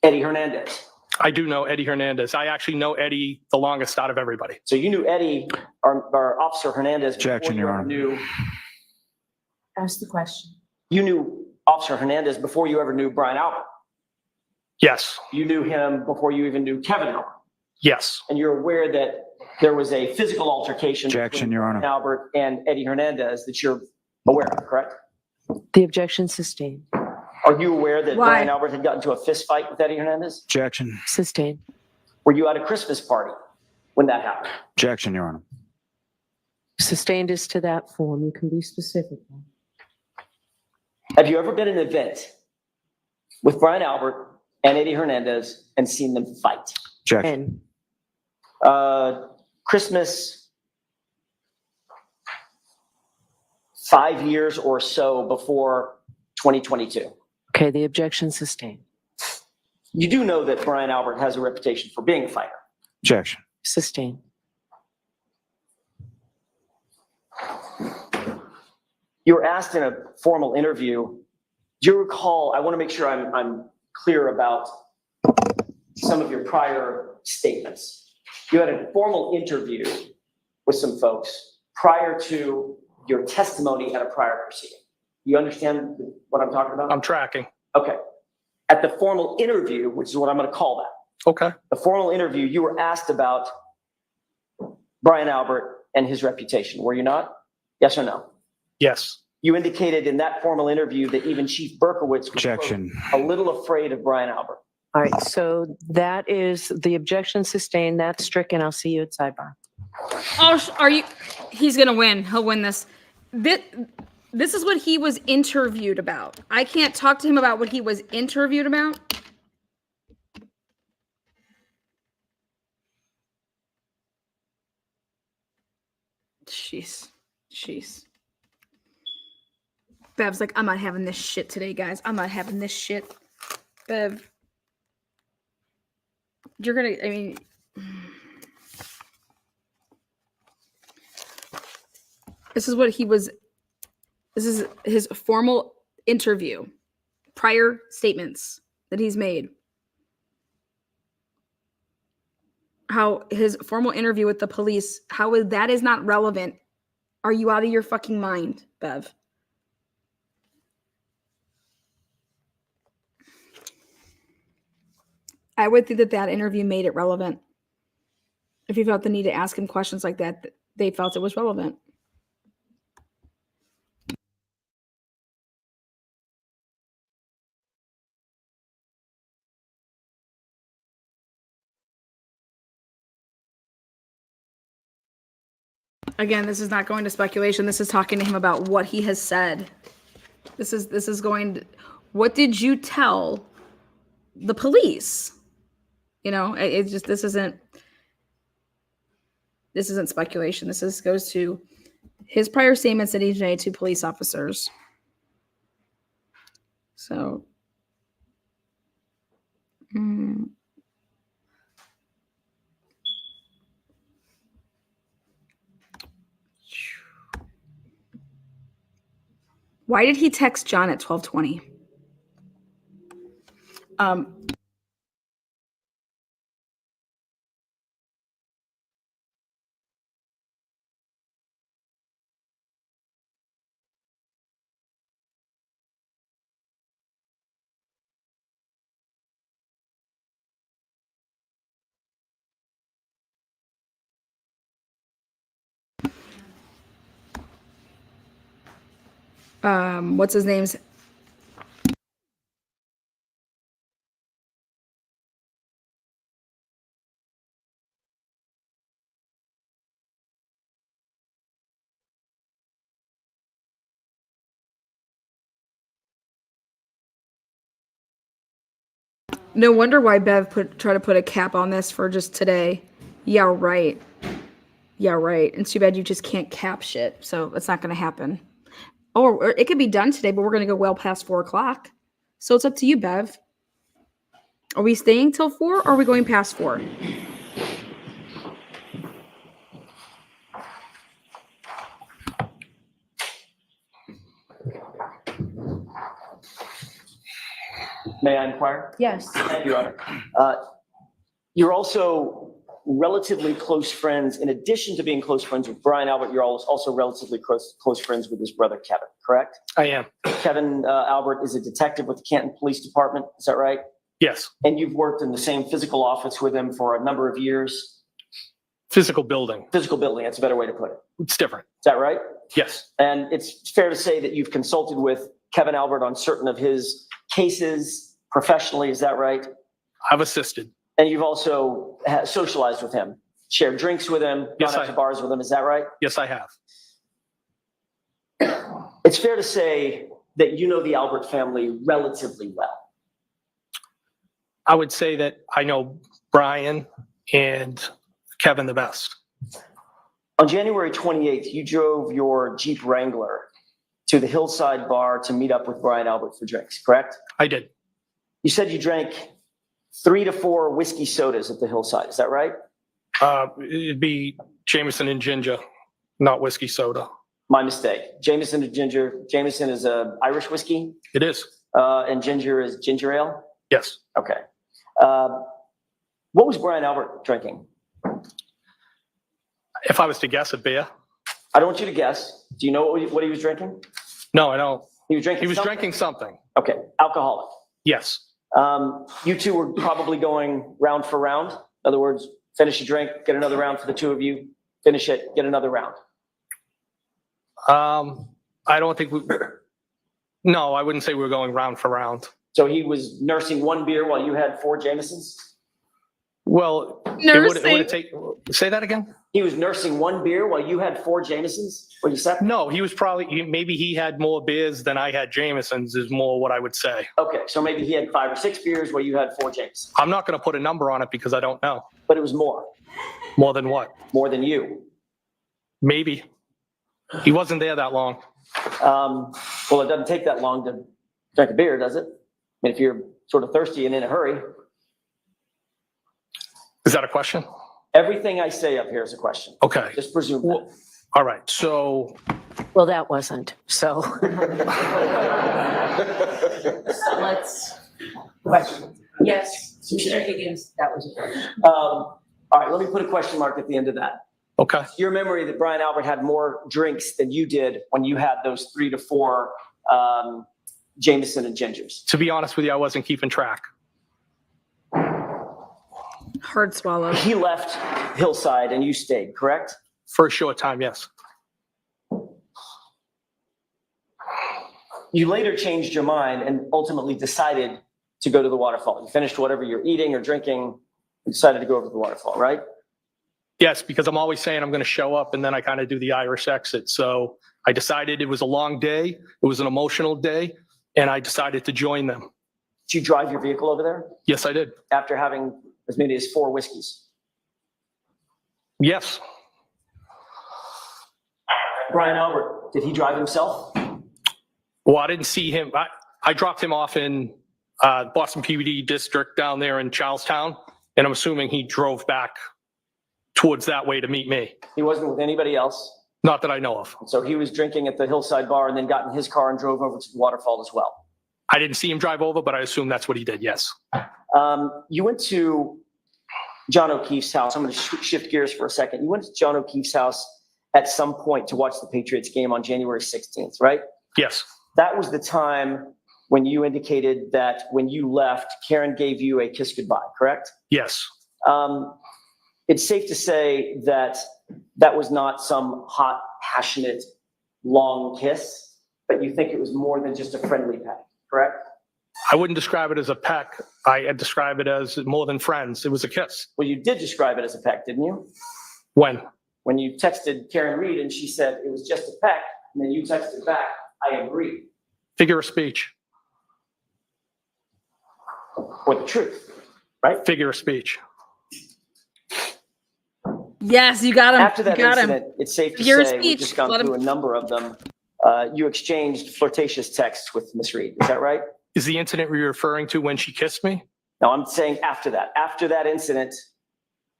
Eddie Hernandez. I do know Eddie Hernandez. I actually know Eddie the longest out of everybody. So you knew Eddie, or Officer Hernandez. Objection, Your Honor. Ask the question. You knew Officer Hernandez before you ever knew Brian Albert. Yes. You knew him before you even knew Kevin Albert. Yes. And you're aware that there was a physical altercation Objection, between Your Honor. Brian Albert and Eddie Hernandez that you're aware of, correct? The objection sustained. Are you aware that Why? Brian Albert had gotten into a fist fight with Eddie Hernandez? Objection. Sustained. Were you at a Christmas party when that happened? Objection, Your Honor. Sustained is to that form. You can be specific. Have you ever been at an event with Brian Albert and Eddie Hernandez and seen them fight? Objection. Christmas 5 years or so before 2022. Okay, the objection sustained. You do know that Brian Albert has a reputation for being a fighter. Objection. Sustained. You were asked in a formal interview, do you recall, I want to make sure I'm clear about some of your prior statements. You had a formal interview with some folks prior to your testimony at a prior proceeding. You understand what I'm talking about? I'm tracking. Okay. At the formal interview, which is what I'm going to call that, Okay. the formal interview, you were asked about Brian Albert and his reputation, were you not? Yes or no? Yes. You indicated in that formal interview that even Chief Berkowitz was Objection. quote, a little afraid of Brian Albert. All right, so that is the objection sustained. That's stricken. I'll see you at sidebar. Oh, are you? He's gonna win. He'll win this. This is what he was interviewed about. I can't talk to him about what he was interviewed about. Jeez. Bev's like, I'm not having this shit today, guys. I'm not having this shit. Bev, you're gonna, I mean, this is his formal interview, prior statements that he's made. How his formal interview with the police, that is not relevant. Are you out of your fucking mind, Bev? I would think that interview made it relevant. If you felt the need to ask him questions like that, they felt it was relevant. Again, this is not going to speculation. This is talking to him about what he has said. This is going to, what did you tell the police? You know, it's just, this isn't speculation. This goes to his prior statements that he's made to police officers. So, why did he text John at 12:20? what's his name's No wonder why Bev try to put a cap on this for just today. Yeah, right. Yeah, right. It's too bad you just can't cap shit, so it's not gonna happen. Or it could be done today, but we're gonna go well past 4 o'clock. So it's up to you, Bev. Are we staying till 4 or are we going past 4? May I inquire? Yes. Thank you, Your Honor. You're also relatively close friends. In addition to being close friends with Brian Albert, you're also relatively close friends with his brother, Kevin, correct? I am. Kevin Albert is a detective with the Canton Police Department. Is that right? Yes. And you've worked in the same physical office with him for a number of years? Physical building. Physical building, that's a better way to put it. It's different. Is that right? Yes. And it's fair to say that you've consulted with Kevin Albert on certain of his cases professionally, is that right? I've assisted. And you've also socialized with him, shared drinks with him, Yes, gone out to bars with him, is that right? Yes, I have. It's fair to say that you know the Albert family relatively well. I would say that I know Brian and Kevin the best. On January 28th, you drove your Jeep Wrangler to the Hillside Bar to meet up with Brian Albert for drinks, correct? I did. You said you drank 3 to 4 whiskey sodas at the Hillside, is that right? It'd be Jameson and ginger, not whiskey soda. My mistake. Jameson and ginger. Jameson is a Irish whiskey? It is. And ginger is ginger ale? Yes. Okay. What was Brian Albert drinking? If I was to guess, a beer. I don't want you to guess. Do you know what he was drinking? No, I don't. He was drinking He was something? drinking something. Okay. Alcoholic. Yes. You two were probably going round for round. In other words, finish a drink, get another round for the two of you, finish it, get another round. I don't think no, I wouldn't say we were going round for round. So he was nursing one beer while you had 4 Jamesons? Well, Nursing? it would take, say that again? He was nursing one beer while you had 4 Jamesons? What you said? No, he was probably, maybe he had more beers than I had Jamesons is more what I would say. Okay, so maybe he had 5 or 6 beers while you had 4 Jamesons. I'm not going to put a number on it because I don't know. But it was more. More than what? More than you. Maybe. He wasn't there that long. Well, it doesn't take that long to drink a beer, does it? I mean, if you're sort of thirsty and in a hurry. Is that a question? Everything I say up here is a question. Okay. Just presume that. All right. So. Well, that wasn't. So. Let's question. Yes, Mr. Higgins, that was a question. All right, let me put a question mark at the end of that. Okay. Your memory that Brian Albert had more drinks than you did when you had those 3 to 4 Jameson and gingers. To be honest with you, I wasn't keeping track. Hard swallow. He left Hillside and you stayed, correct? For a short time, yes. You later changed your mind and ultimately decided to go to the waterfall. You finished whatever you're eating or drinking, and decided to go over to the waterfall, right? Yes, because I'm always saying I'm going to show up and then I kind of do the Irish exit. So I decided it was a long day. It was an emotional day and I decided to join them. Did you drive your vehicle over there? Yes, I did. After having as many as 4 whiskeys? Yes. Brian Albert, did he drive himself? Well, I didn't see him. I dropped him off in Boston PBD district down there in Charlestown. And I'm assuming he drove back towards that way to meet me. He wasn't with anybody else? Not that I know of. So he was drinking at the Hillside Bar and then got in his car and drove over to the waterfall as well? I didn't see him drive over, but I assume that's what he did, yes. You went to John O'Keefe's house. I'm going to shift gears for a second. You went to John O'Keefe's house at some point to watch the Patriots game on January 16th, right? Yes. That was the time when you indicated that when you left, Karen gave you a kiss goodbye, correct? Yes. It's safe to say that that was not some hot, passionate, long kiss. but you think it was more than just a friendly peck, correct? I wouldn't describe it as a peck. I'd describe it as more than friends. It was a kiss. Well, you did describe it as a peck, didn't you? When? When you texted Karen Reed and she said it was just a peck, and then you texted back, I agree. Figure of speech. Or the truth, right? Figure of speech. Yes, you got him. After that you got incident, him. it's safe to Figure of say, we've speech. just gone Let him- through a number of them. You exchanged flirtatious texts with Miss Reed, is that right? Is the incident you're referring to when she kissed me? No, I'm saying after that. After that incident,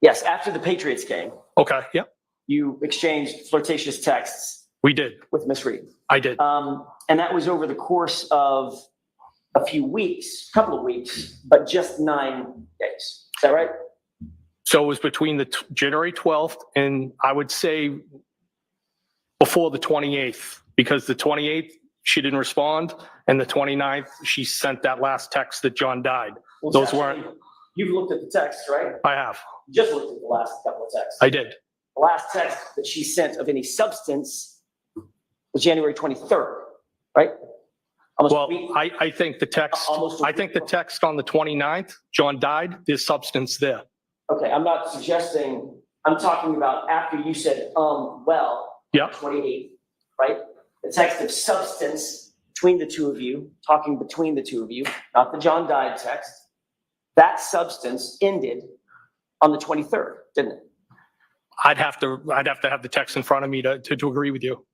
yes, after the Patriots game, Okay, yep, you exchanged flirtatious texts we did. with Miss Reed. I did. And that was over the course of a few weeks, couple of weeks, but just 9 days. Is that right? So it was between the January 12th and I would say before the 28th, because the 28th, she didn't respond. And the 29th, she sent that last text that John died. Well, Those actually, weren't, You've looked at the text, right? I have. You just looked at the last couple of texts. I did. The last text that she sent of any substance was January 23rd, right? Almost a Well, week. I think the text, Almost a I think the text on the 29th, John died, there's substance there. Okay, I'm not suggesting, I'm talking about after you said, well, Yep. 28th, right? The text of substance between the two of you, talking between the two of you, not the John died text. That substance ended on the 23rd, didn't it? I'd have to have the text in front of me to agree with you.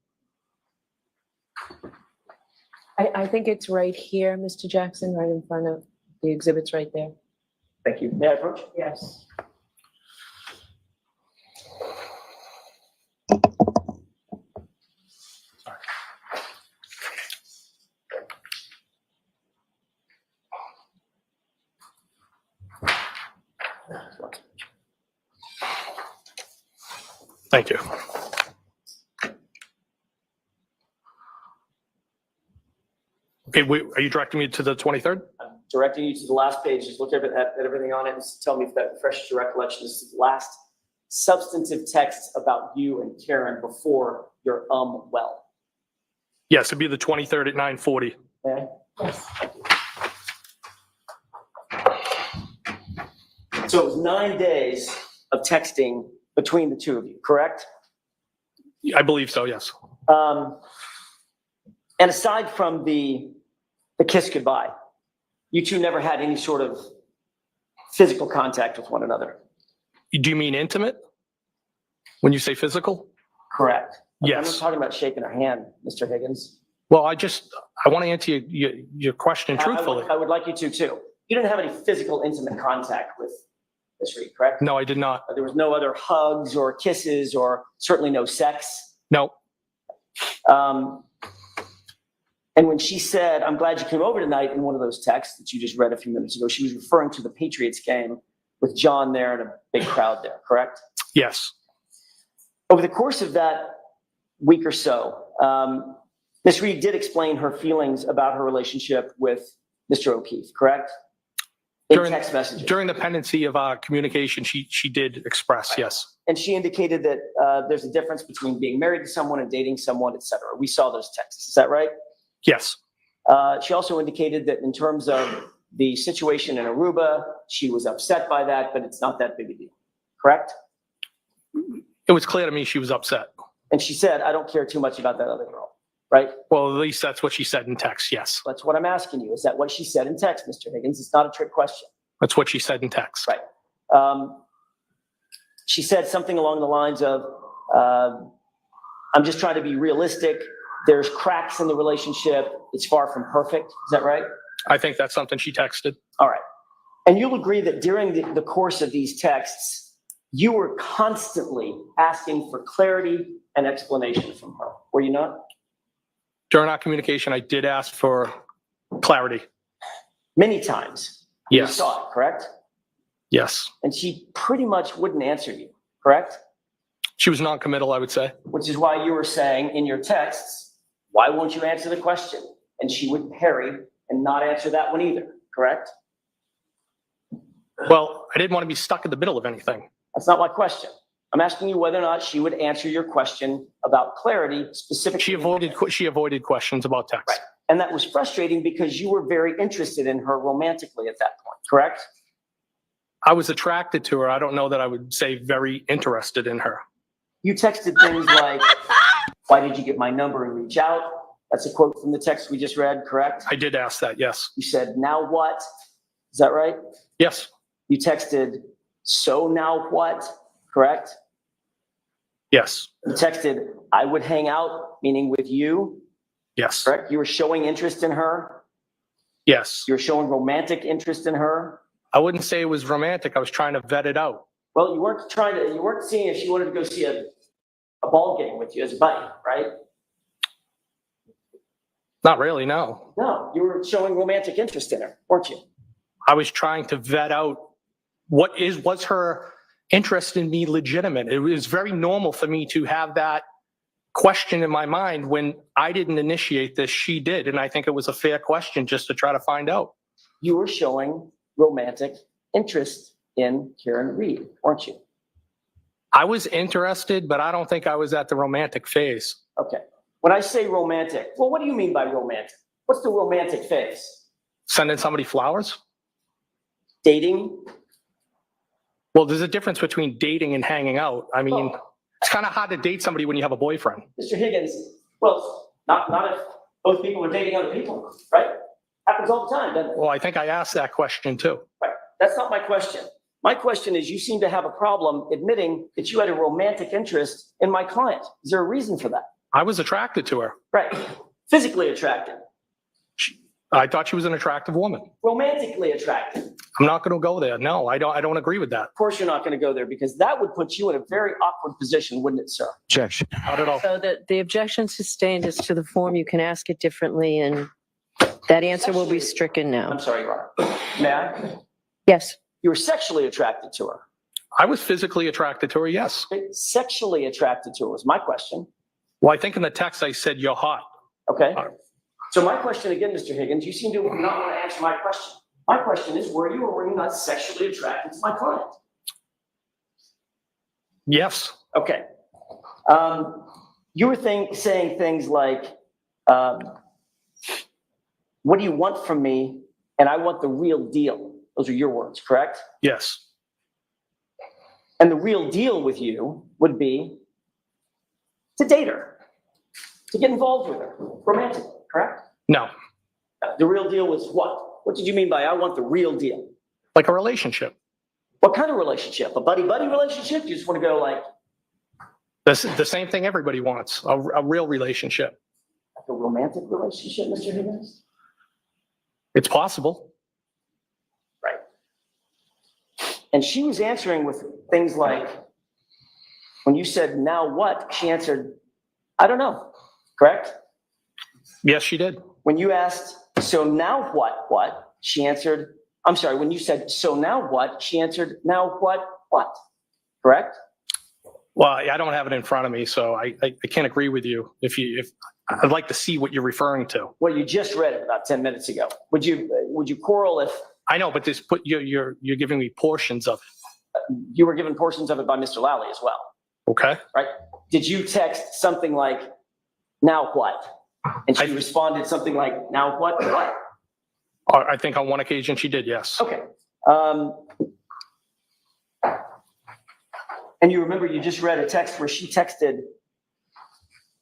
I think it's right here, Mr. Jackson, right in front of the exhibits right there. Thank you. May I approach? Yes. Thank you. Okay, are you directing me to the 23rd? I'm directing you to the last page. Just look at everything on it and tell me if that refreshes your recollection. This is the last substantive text about you and Karen before your well. Yes, it'd be the 23rd at 9:40. Okay? Yes. So it was 9 days of texting between the two of you, correct? I believe so, yes. And aside from the kiss goodbye, you two never had any sort of physical contact with one another. Do you mean intimate? When you say physical? Correct. I'm not Yes. talking about shaking her hand, Mr. Higgins. Well, I want to answer your question truthfully. I would like you to too. You didn't have any physical intimate contact with Miss Reed, correct? No, I did not. There was no other hugs or kisses or certainly no sex. No. And when she said, I'm glad you came over tonight in one of those texts that you just read a few minutes ago, she was referring to the Patriots game with John there and a big crowd there, correct? Yes. Over the course of that week or so, Ms. Reed did explain her feelings about her relationship with Mr. O'Keefe, correct? In text messages. During the pendency of our communication, she did express, yes. And she indicated that there's a difference between being married to someone and dating someone, et cetera. We saw those texts. Is that right? Yes. She also indicated that in terms of the situation in Aruba, she was upset by that, but it's not that big a deal. Correct? It was clear to me she was upset. And she said, I don't care too much about that other girl, right? Well, at least that's what she said in text, yes. That's what I'm asking you. Is that what she said in text, Mr. Higgins? It's not a trick question. That's what she said in text. Right. She said something along the lines of, I'm just trying to be realistic. There's cracks in the relationship. It's far from perfect. Is that right? I think that's something she texted. All right. And you'll agree that during the course of these texts, you were constantly asking for clarity and explanation from her, were you not? During our communication, I did ask for clarity. Many times. Yes. You saw it, correct? Yes. And she pretty much wouldn't answer you, correct? She was non-committal, I would say. Which is why you were saying in your texts, why won't you answer the question? And she would parry and not answer that one either, correct? Well, I didn't want to be stuck in the middle of anything. That's not my question. I'm asking you whether or not she would answer your question about clarity specifically. She avoided questions about text. Right. And that was frustrating because you were very interested in her romantically at that point, correct? I was attracted to her. I don't know that I would say very interested in her. You texted things like, why did you get my number and reach out? That's a quote from the text we just read, correct? I did ask that, yes. You said, now what? Is that right? Yes. You texted, so now what? Correct? Yes. You texted, I would hang out, meaning with you. Yes. Correct? You were showing interest in her. Yes. You were showing romantic interest in her. I wouldn't say it was romantic. I was trying to vet it out. Well, you weren't seeing if she wanted to go see a ball game with you as a buddy, right? Not really, no. No, you were showing romantic interest in her, weren't you? I was trying to vet out was her interest in me legitimate? It was very normal for me to have that question in my mind when I didn't initiate this, she did. And I think it was a fair question just to try to find out. You were showing romantic interest in Karen Reed, weren't you? I was interested, but I don't think I was at the romantic phase. Okay. When I say romantic, well, what do you mean by romantic? What's the romantic phase? Sending somebody flowers? Dating? Well, there's a difference between dating and hanging out. I mean, it's kind of hard to date somebody when you have a boyfriend. Mr. Higgins, well, not if both people are dating other people, right? Happens all the time, doesn't it? Well, I think I asked that question too. Right. That's not my question. My question is, you seem to have a problem admitting that you had a romantic interest in my client. Is there a reason for that? I was attracted to her. Right. Physically attracted. I thought she was an attractive woman. Romantically attractive. I'm not going to go there. No, I don't agree with that. Of course you're not going to go there because that would put you in a very awkward position, wouldn't it, sir? Objection. Not at all. So the objection sustained is to the form. You can ask it differently, and that answer will be stricken now. I'm sorry, Your Honor. May I? Yes. You were sexually attracted to her. I was physically attracted to her, yes. Sexually attracted to her was my question. Well, I think in the text I said you're hot. Okay. So my question again, Mr. Higgins, you seem to not want to answer my question. My question is, were you or were you not sexually attracted to my client? Yes. Okay. You were saying things like, what do you want from me? And I want the real deal. Those are your words, correct? Yes. And the real deal with you would be to date her, to get involved with her romantically, correct? No. The real deal was what? What did you mean by I want the real deal? Like a relationship. What kind of relationship? A buddy-buddy relationship? You just want to go like... The same thing everybody wants, a real relationship. Like a romantic relationship, Mr. Higgins? It's possible. Right. And she was answering with things like, when you said, now what? She answered, I don't know, correct? Yes, she did. When you asked, so now what? She answered, I'm sorry, when you said, so now what? She answered, now what? Correct? Well, I don't have it in front of me, so I can't agree with you. If I'd like to see what you're referring to. Well, you just read it about 10 minutes ago. Would you quarrel if... I know, but you're giving me portions of it. You were given portions of it by Mr. Lally as well. Okay. Right? Did you text something like, now what? And she responded something like, now what? I think on one occasion she did, yes. Okay. And you remember you just read a text where she texted,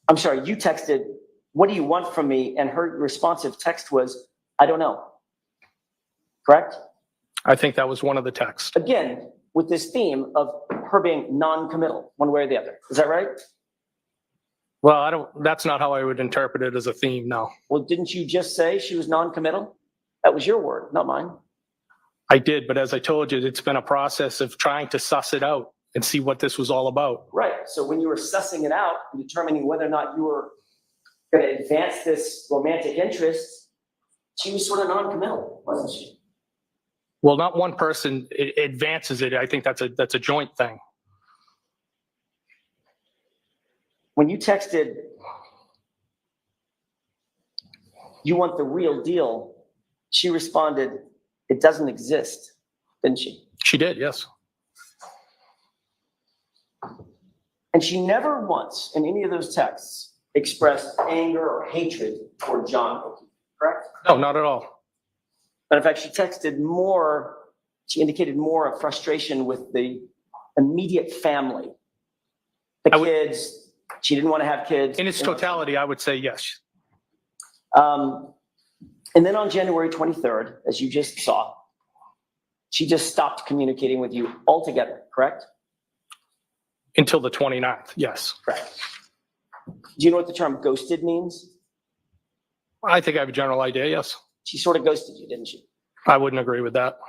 I'm sorry, you texted, what do you want from me? And her responsive text was, I don't know. Correct? I think that was one of the texts. Again, with this theme of her being non-committal, one way or the other. Is that right? Well, that's not how I would interpret it as a theme, no. Well, didn't you just say she was non-committal? That was your word, not mine. I did, but as I told you, it's been a process of trying to suss it out and see what this was all about. Right. So when you were sussing it out and determining whether or not you were going to advance this romantic interest, she was sort of non-committal, wasn't she? Well, not one person advances it. I think that's a joint thing. When you texted, you want the real deal, she responded, it doesn't exist, didn't she? She did, yes. And she never once in any of those texts expressed anger or hatred toward John O'Keefe, correct? No, not at all. But in fact, she indicated more of frustration with the immediate family. The kids, she didn't want to have kids. In its totality, I would say yes. And then on January 23rd, as you just saw, she just stopped communicating with you altogether, correct? Until the 29th, yes. Correct. Do you know what the term ghosted means? I think I have a general idea, yes. She sort of ghosted you, didn't she? I wouldn't agree with that.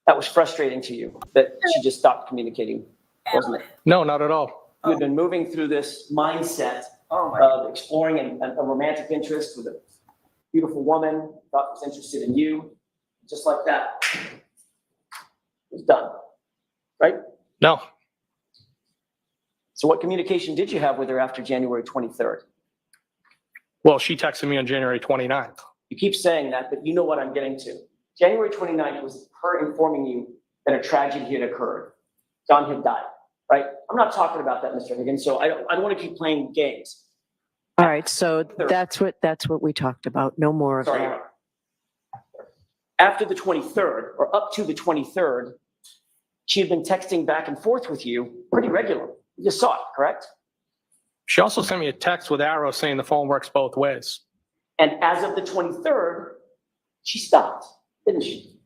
That was frustrating to you, that she just stopped communicating, wasn't it? No, not at all. You had been moving through this mindset of exploring a romantic interest with a beautiful woman, thought was interested in you, just like that. It was done, right? No. So what communication did you have with her after January 23rd? Well, she texted me on January 29th. You keep saying that, but you know what I'm getting to. January 29th was her informing you that a tragedy had occurred. John had died, right? I'm not talking about that, Mr. Higgins, so I don't want to keep playing games. All right, so that's what we talked about. No more of Sorry. that. After the 23rd, or up to the 23rd, she had been texting back and forth with you pretty regularly. You just saw it, correct? She also sent me a text with arrows saying the phone works both ways. And as of the 23rd, she stopped, didn't she?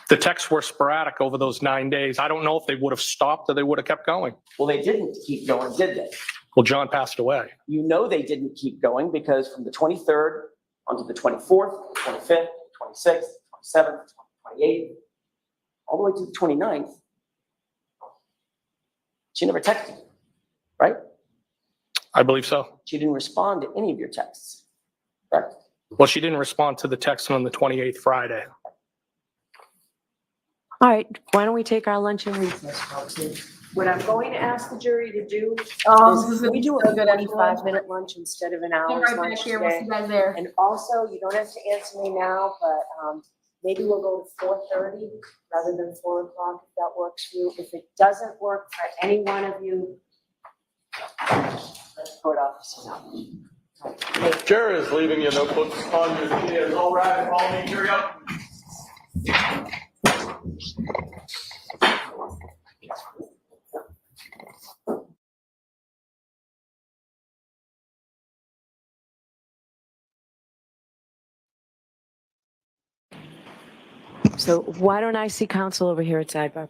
The texts were sporadic over those 9 days. I don't know if they would have stopped or they would have kept going. Well, they didn't keep going, did they? Well, John passed away. You know they didn't keep going because from the 23rd onto the 24th, 25th, 26th, 27th, 28th, all the way to the 29th, she never texted you, right? I believe so. She didn't respond to any of your texts, correct? Well, she didn't respond to the text on the 28th Friday. All right, why don't we take our lunch and recess, folks? What I'm going to ask the jury to do This is is can we do a so good, everyone. 45-minute lunch instead of an hour's right lunch back here. We'll see today. you guys there. And also, you don't have to answer me now, but maybe we'll go to 4:30 rather than 4 o'clock if that works for you. If it doesn't work for any one of you, let's put officers out. Chair is leaving your notebooks on your seat. All right, follow me, carry up. So why don't I see counsel over here at sidebar?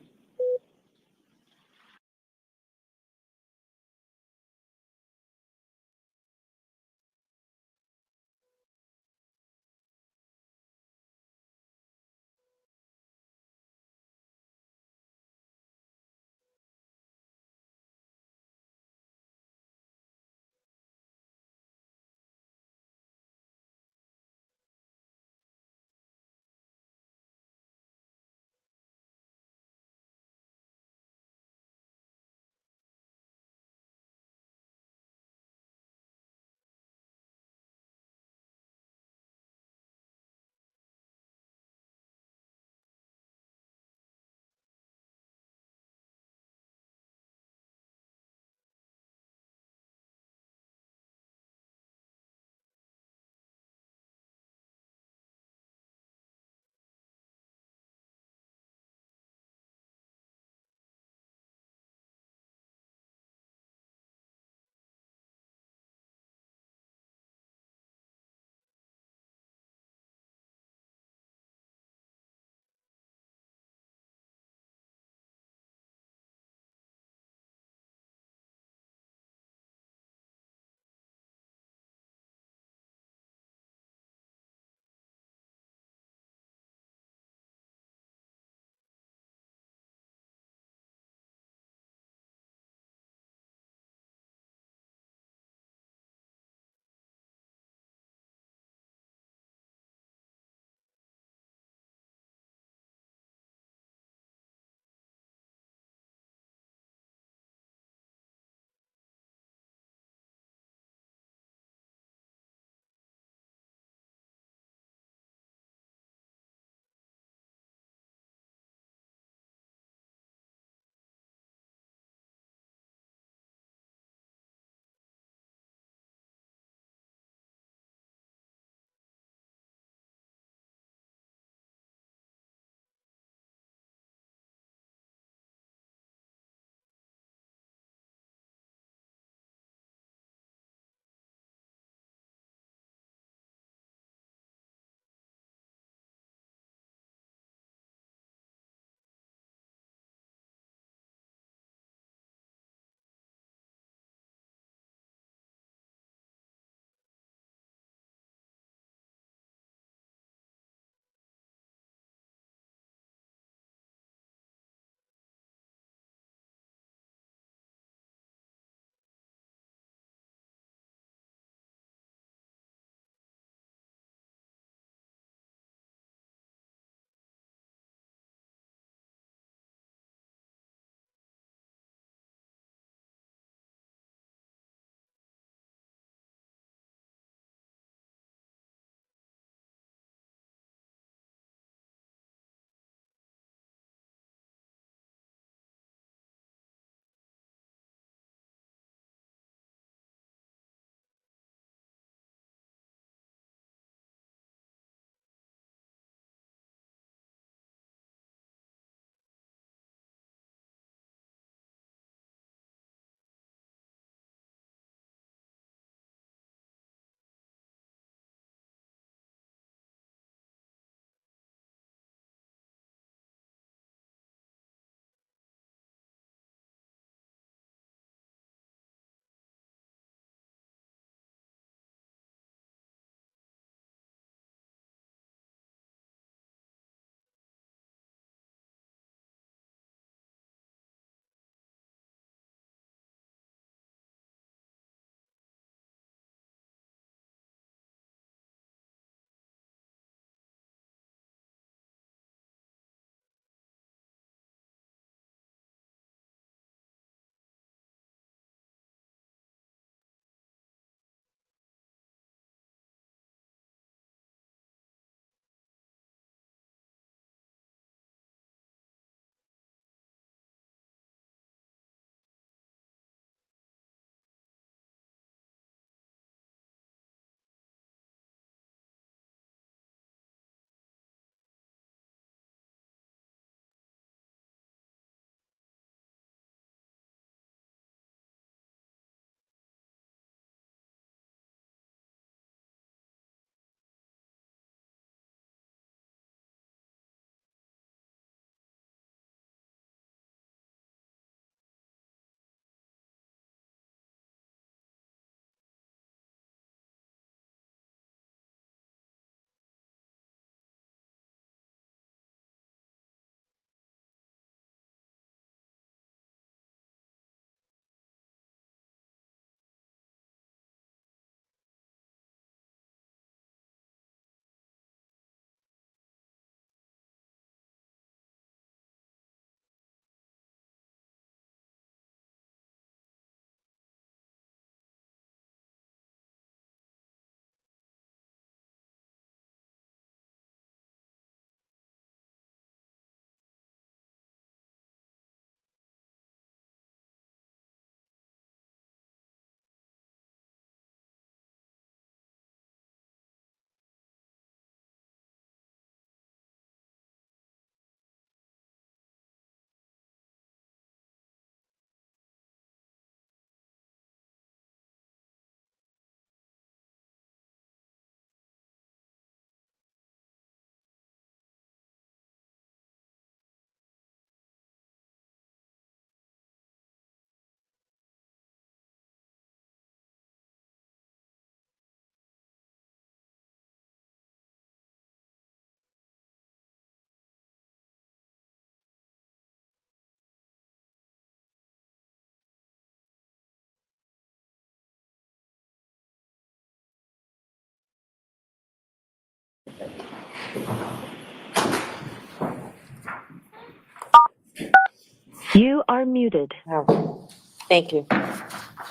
You are muted. Oh, thank you.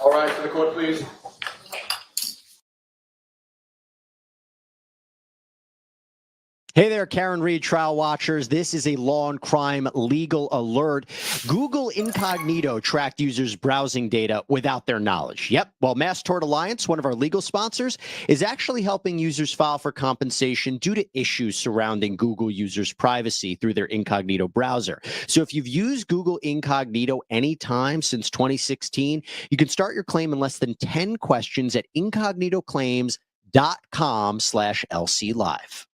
All right, to the court, please. Hey there, Karen Reed trial watchers. This is a law and crime legal alert. Google Incognito tracked users' browsing data without their knowledge. Yep. Well, Mass Tort Alliance, one of our legal sponsors, is actually helping users file for compensation due to issues surrounding Google users' privacy through their Incognito browser. So if you've used Google Incognito anytime since 2016, you can start your claim in less than 10 questions at incognitoclaims.com/LC Live.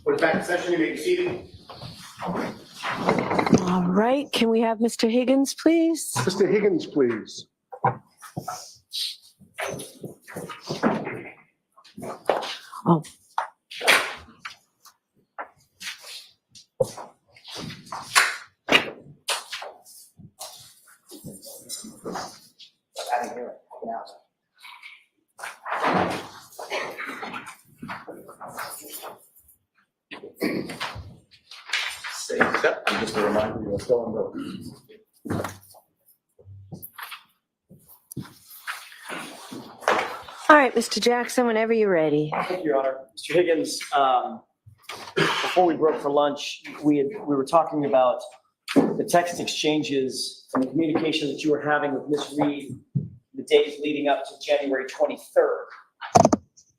We're back in session. You may be seated. All right, can we have Mr. Higgins, please? Mr. Higgins, please. Oh. I didn't hear it. Now. And just a reminder, you're still on the. All right, Mr. Jackson, whenever you're ready. Thank you, Your Honor. Mr. Higgins, before we broke for lunch, we were talking about the text exchanges and the communication that you were having with Ms. Reed the days leading up to January 23rd.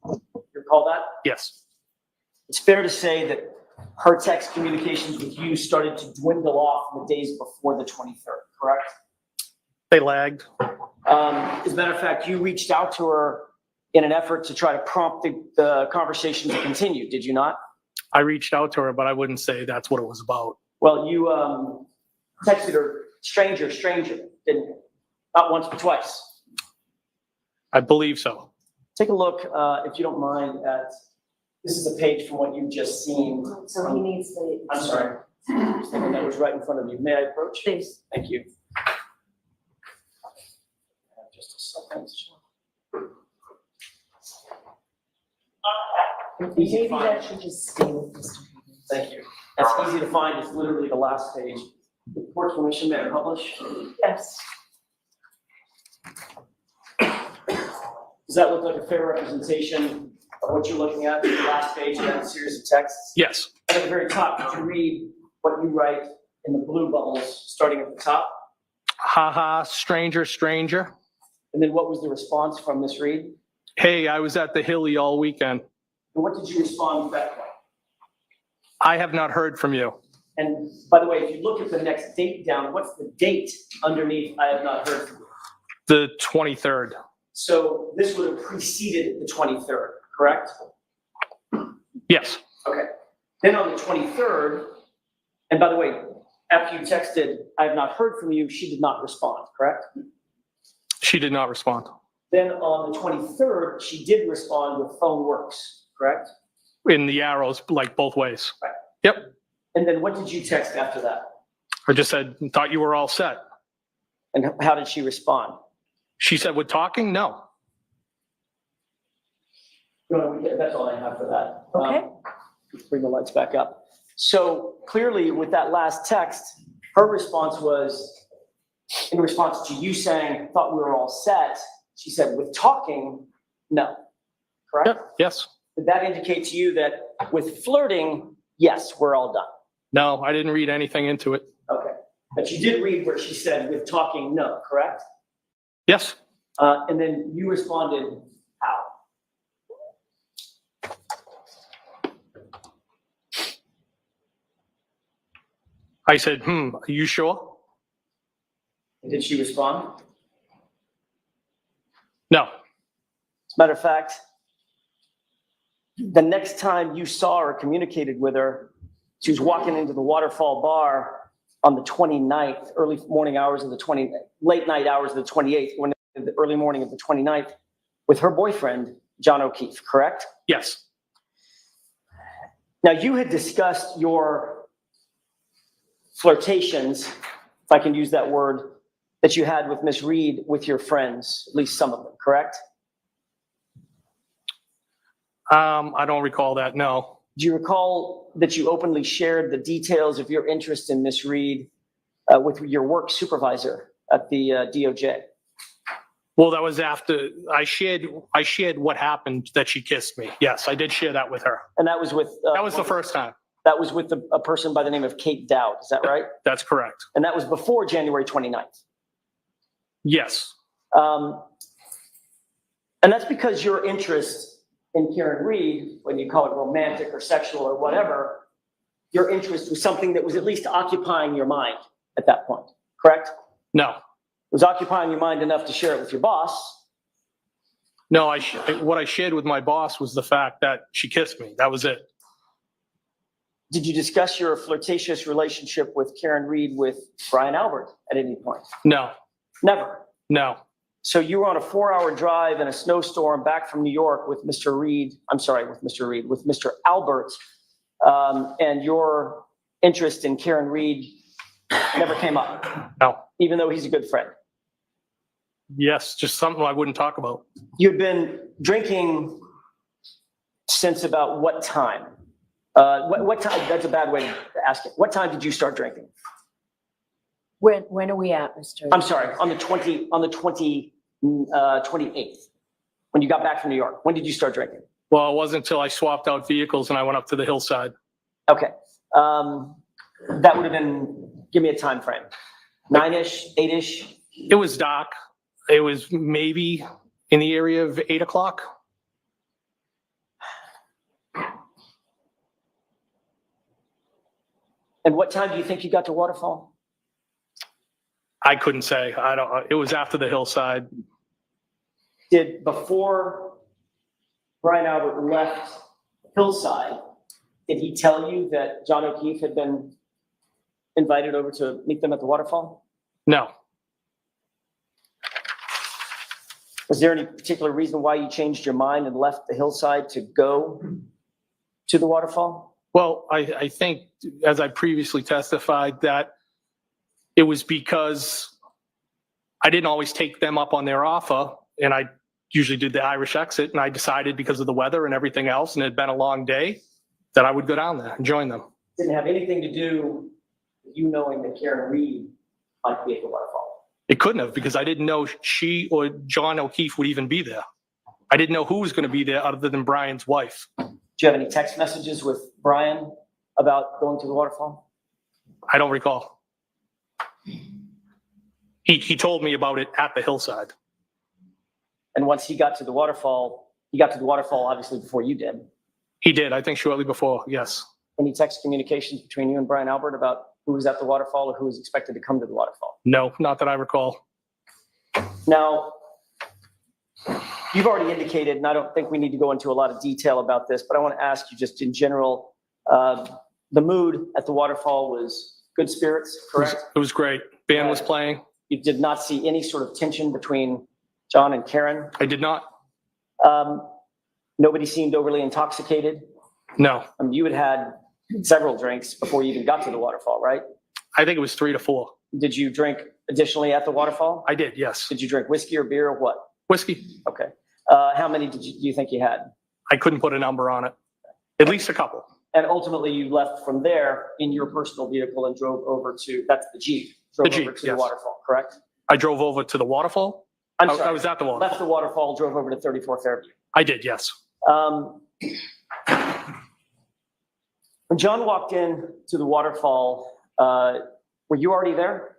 You recall that? Yes. It's fair to say that her text communications with you started to dwindle off in the days before the 23rd, correct? They lagged. As a matter of fact, you reached out to her in an effort to try to prompt the conversation to continue, did you not? I reached out to her, but I wouldn't say that's what it was about. Well, you texted her, stranger, didn't you? Not once, but twice. I believe so. Take a look, if you don't mind, at, this is a page from what you've just seen. So he needs the. I'm sorry. I was thinking that was right in front of you. May I approach? Please. Thank you. Just a second. Easy to Maybe find. that should just stay with Mr. Higgins. Thank you. That's easy to find. It's literally the last page. Report permission, may I publish? Yes. Does that look like a fair representation of what you're looking at, the last page of that series of texts? Yes. And at the very top, could you read what you write in the blue bubbles, starting at the top? Ha ha, stranger. And then what was the response from Ms. Reed? Hey, I was at the Hilly all weekend. And what did you respond with that point? I have not heard from you. And by the way, if you look at the next date down, what's the date underneath I have not heard from you? The 23rd. So this would have preceded the 23rd, correct? Yes. Okay. Then on the 23rd, and by the way, after you texted, I have not heard from you, she did not respond, correct? She did not respond. Then on the 23rd, she did respond with phone works, correct? In the arrows, like both ways. Right. Yep. And then what did you text after that? I just said, thought you were all set. And how did she respond? She said, we're talking? No. No, that's all I have for that. Okay. Bring the lights back up. So clearly with that last text, her response was, in response to you saying, thought we were all set, she said, with talking, no, correct? Yep. Yes. Did that indicate to you that with flirting, yes, we're all done? No, I didn't read anything into it. Okay. But you did read where she said with talking, no, correct? Yes. And then you responded, how? I said, are you sure? Did she respond? No. As a matter of fact, the next time you saw or communicated with her, she was walking into the Waterfall Bar on the 29th, late night hours of the 28th, the early morning of the 29th, with her boyfriend, John O'Keefe, correct? Yes. Now, you had discussed your flirtations, if I can use that word, that you had with Miss Reed with your friends, at least some of them, correct? I don't recall that, no. Do you recall that you openly shared the details of your interest in Miss Reed with your work supervisor at the DOJ? Well, that was after I shared what happened, that she kissed me. Yes, I did share that with her. And that was with. That was the first time. That was with a person by the name of Kate Dowd. Is that right? That's correct. And that was before January 29th. Yes. And that's because your interest in Karen Reed, when you call it romantic or sexual or whatever, your interest was something that was at least occupying your mind at that point, correct? No. It was occupying your mind enough to share it with your boss. No, what I shared with my boss was the fact that she kissed me. That was it. Did you discuss your flirtatious relationship with Karen Reed with Brian Albert at any point? No. Never. No. So you were on a 4-hour drive in a snowstorm back from New York with Mr. Albert, and your interest in Karen Reed never came up. No. Even though he's a good friend. Yes, just something I wouldn't talk about. You've been drinking since about what time? What time? That's a bad way to ask it. What time did you start drinking? When are we at, Mr.? I'm sorry, on the 28th, when you got back from New York. When did you start drinking? Well, it wasn't until I swapped out vehicles and I went up to the hillside. Okay. That would have been, give me a time frame. 9-ish, 8-ish? It was dark. It was maybe in the area of 8 o'clock. And what time do you think you got to Waterfall? I couldn't say. It was after the hillside. Before Brian Albert left Hillside, did he tell you that John O'Keefe had been invited over to meet them at the Waterfall? No. Was there any particular reason why you changed your mind and left the Hillside to go to the Waterfall? Well, I think, as I previously testified, that it was because I didn't always take them up on their offer, and I usually did the Irish exit, and I decided because of the weather and everything else, and it had been a long day, that I would go down there and join them. Didn't have anything to do with you knowing that Karen Reed might be at the Waterfall. It couldn't have, because I didn't know she or John O'Keefe would even be there. I didn't know who was going to be there other than Brian's wife. Do you have any text messages with Brian about going to the Waterfall? I don't recall. He told me about it at the hillside. And once he got to the Waterfall, obviously before you did. He did, I think shortly before, yes. Any text communications between you and Brian Albert about who was at the Waterfall or who was expected to come to the Waterfall? No, not that I recall. Now, you've already indicated, and I don't think we need to go into a lot of detail about this, but I want to ask you just in general, the mood at the Waterfall was good spirits, correct? It was great. Band was playing. You did not see any sort of tension between John and Karen? I did not. Nobody seemed overly intoxicated? No. I mean, you had several drinks before you even got to the Waterfall, right? I think it was 3 to 4. Did you drink additionally at the Waterfall? I did, yes. Did you drink whiskey or beer or what? Whiskey. Okay. How many do you think you had? I couldn't put a number on it. At least a couple. And ultimately you left from there in your personal vehicle and drove over to, that's the Jeep, drove over to the Waterfall, correct? I drove over to the Waterfall? I'm sorry. I was at the Waterfall. Left the Waterfall, drove over to 34 Fairview. I did, yes. When John walked in to the Waterfall, were you already there?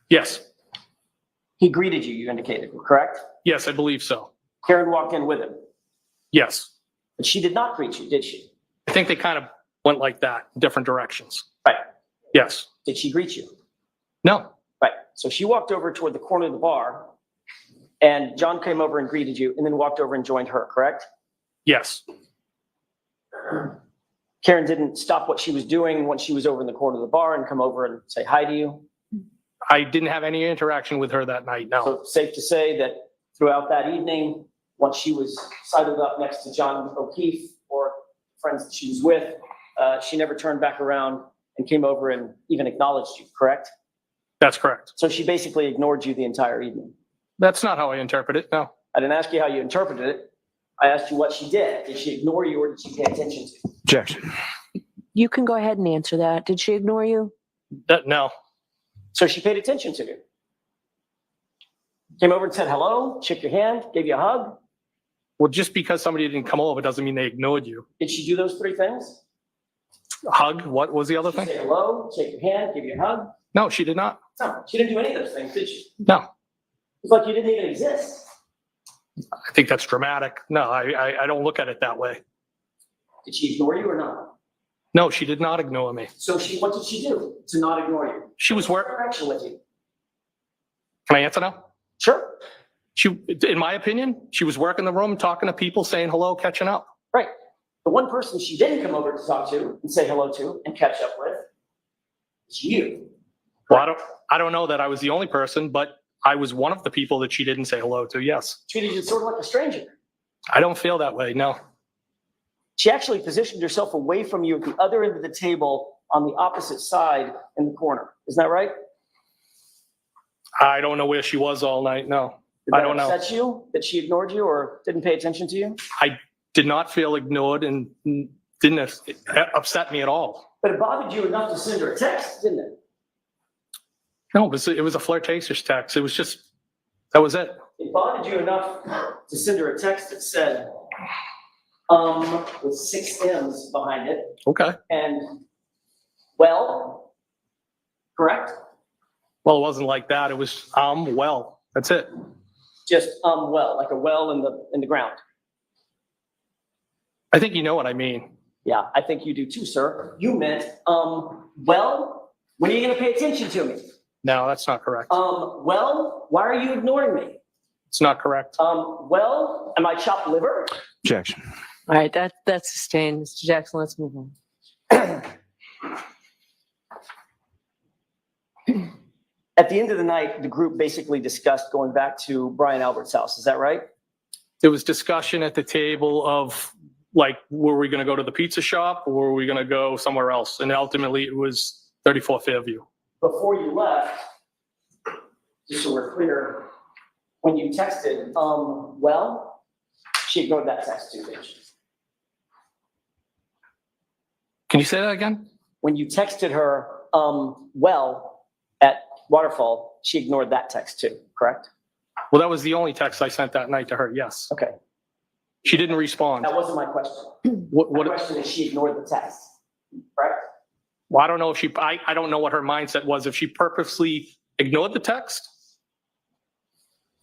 Yes. He greeted you, you indicated, correct? Yes, I believe so. Karen walked in with him. Yes. But she did not greet you, did she? I think they kind of went like that, different directions. Right. Yes. Did she greet you? No. Right. So she walked over toward the corner of the bar, and John came over and greeted you, and then walked over and joined her, correct? Yes. Karen didn't stop what she was doing once she was over in the corner of the bar and come over and say hi to you? I didn't have any interaction with her that night, no. So safe to say that throughout that evening, once she was sidled up next to John O'Keefe or friends that she was with, she never turned back around and came over and even acknowledged you, correct? That's correct. So she basically ignored you the entire evening? That's not how I interpret it, no. I didn't ask you how you interpreted it. I asked you what she did. Did she ignore you or did she pay attention to you? Objection. You can go ahead and answer that. Did she ignore you? No. So she paid attention to you? Came over and said hello, shook your hand, gave you a hug. Well, just because somebody didn't come over doesn't mean they ignored you. Did she do those three things? Hug, what was the other She thing? say hello, shake your hand, give you a hug? No, she did not. No, she didn't do any of those things, did she? No, It's like you didn't even exist. I think that's dramatic. No, I don't look at it that way. Did she ignore you or not? No, she did not ignore me. So what did she do to not ignore you? She was working. Interaction with you. Can I answer now? Sure. She, in my opinion, she was working the room, talking to people, saying hello, catching up. Right. The one person she didn't come over to talk to and say hello to and catch up with is you. Well, I don't know that I was the only person, but I was one of the people that she didn't say hello to, yes. Treated you sort of like a stranger. I don't feel that way, no. She actually positioned herself away from you at the other end of the table on the opposite side in the corner. Isn't that right? I don't know where she was all night, no. Did I that don't know. upset you that she ignored you or didn't pay attention to you? I did not feel ignored and didn't upset me at all. But it bothered you enough to send her a text, didn't it? No, it was a flirtatious text. It was just, that was it. It bothered you enough to send her a text that said, with 6 M's behind it. Okay. And, well, correct? Well, it wasn't like that. It was, well, that's it. Just, well, like a well in the ground. I think you know what I mean. Yeah, I think you do too, sir. You meant, well, when are you gonna pay attention to me? No, that's not correct. Well, why are you ignoring me? It's not correct. Well, am I chopped liver? Objection. All right, that's sustained. Mr. Jackson, let's move on. At the end of the night, the group basically discussed going back to Brian Albert's house. Is that right? There was discussion at the table of like, were we going to go to the pizza shop or were we going to go somewhere else? And ultimately it was 34 Fairview. Before you left, just so we're clear, when you texted, well, she ignored that text too, didn't she? Can you say that again? When you texted her, well, at Waterfall, she ignored that text too, correct? Well, that was the only text I sent that night to her. Yes. Okay. She didn't respond. That wasn't my question. What, My question is she ignored the text, correct? well, I don't know if I don't know what her mindset was. If she purposely ignored the text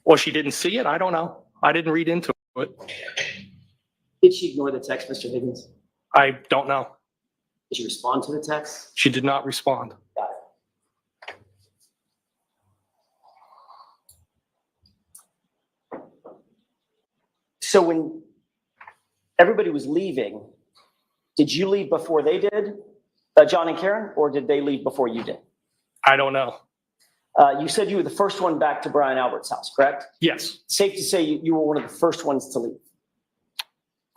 or she didn't see it, I don't know. I didn't read into it. Did she ignore the text, Mr. Higgins? I don't know. Did she respond to the text? She did not respond. Got it. So when everybody was leaving, did you leave before they did, John and Karen, or did they leave before you did? I don't know. You said you were the first one back to Brian Albert's house, correct? Yes. Safe to say you were one of the first ones to leave.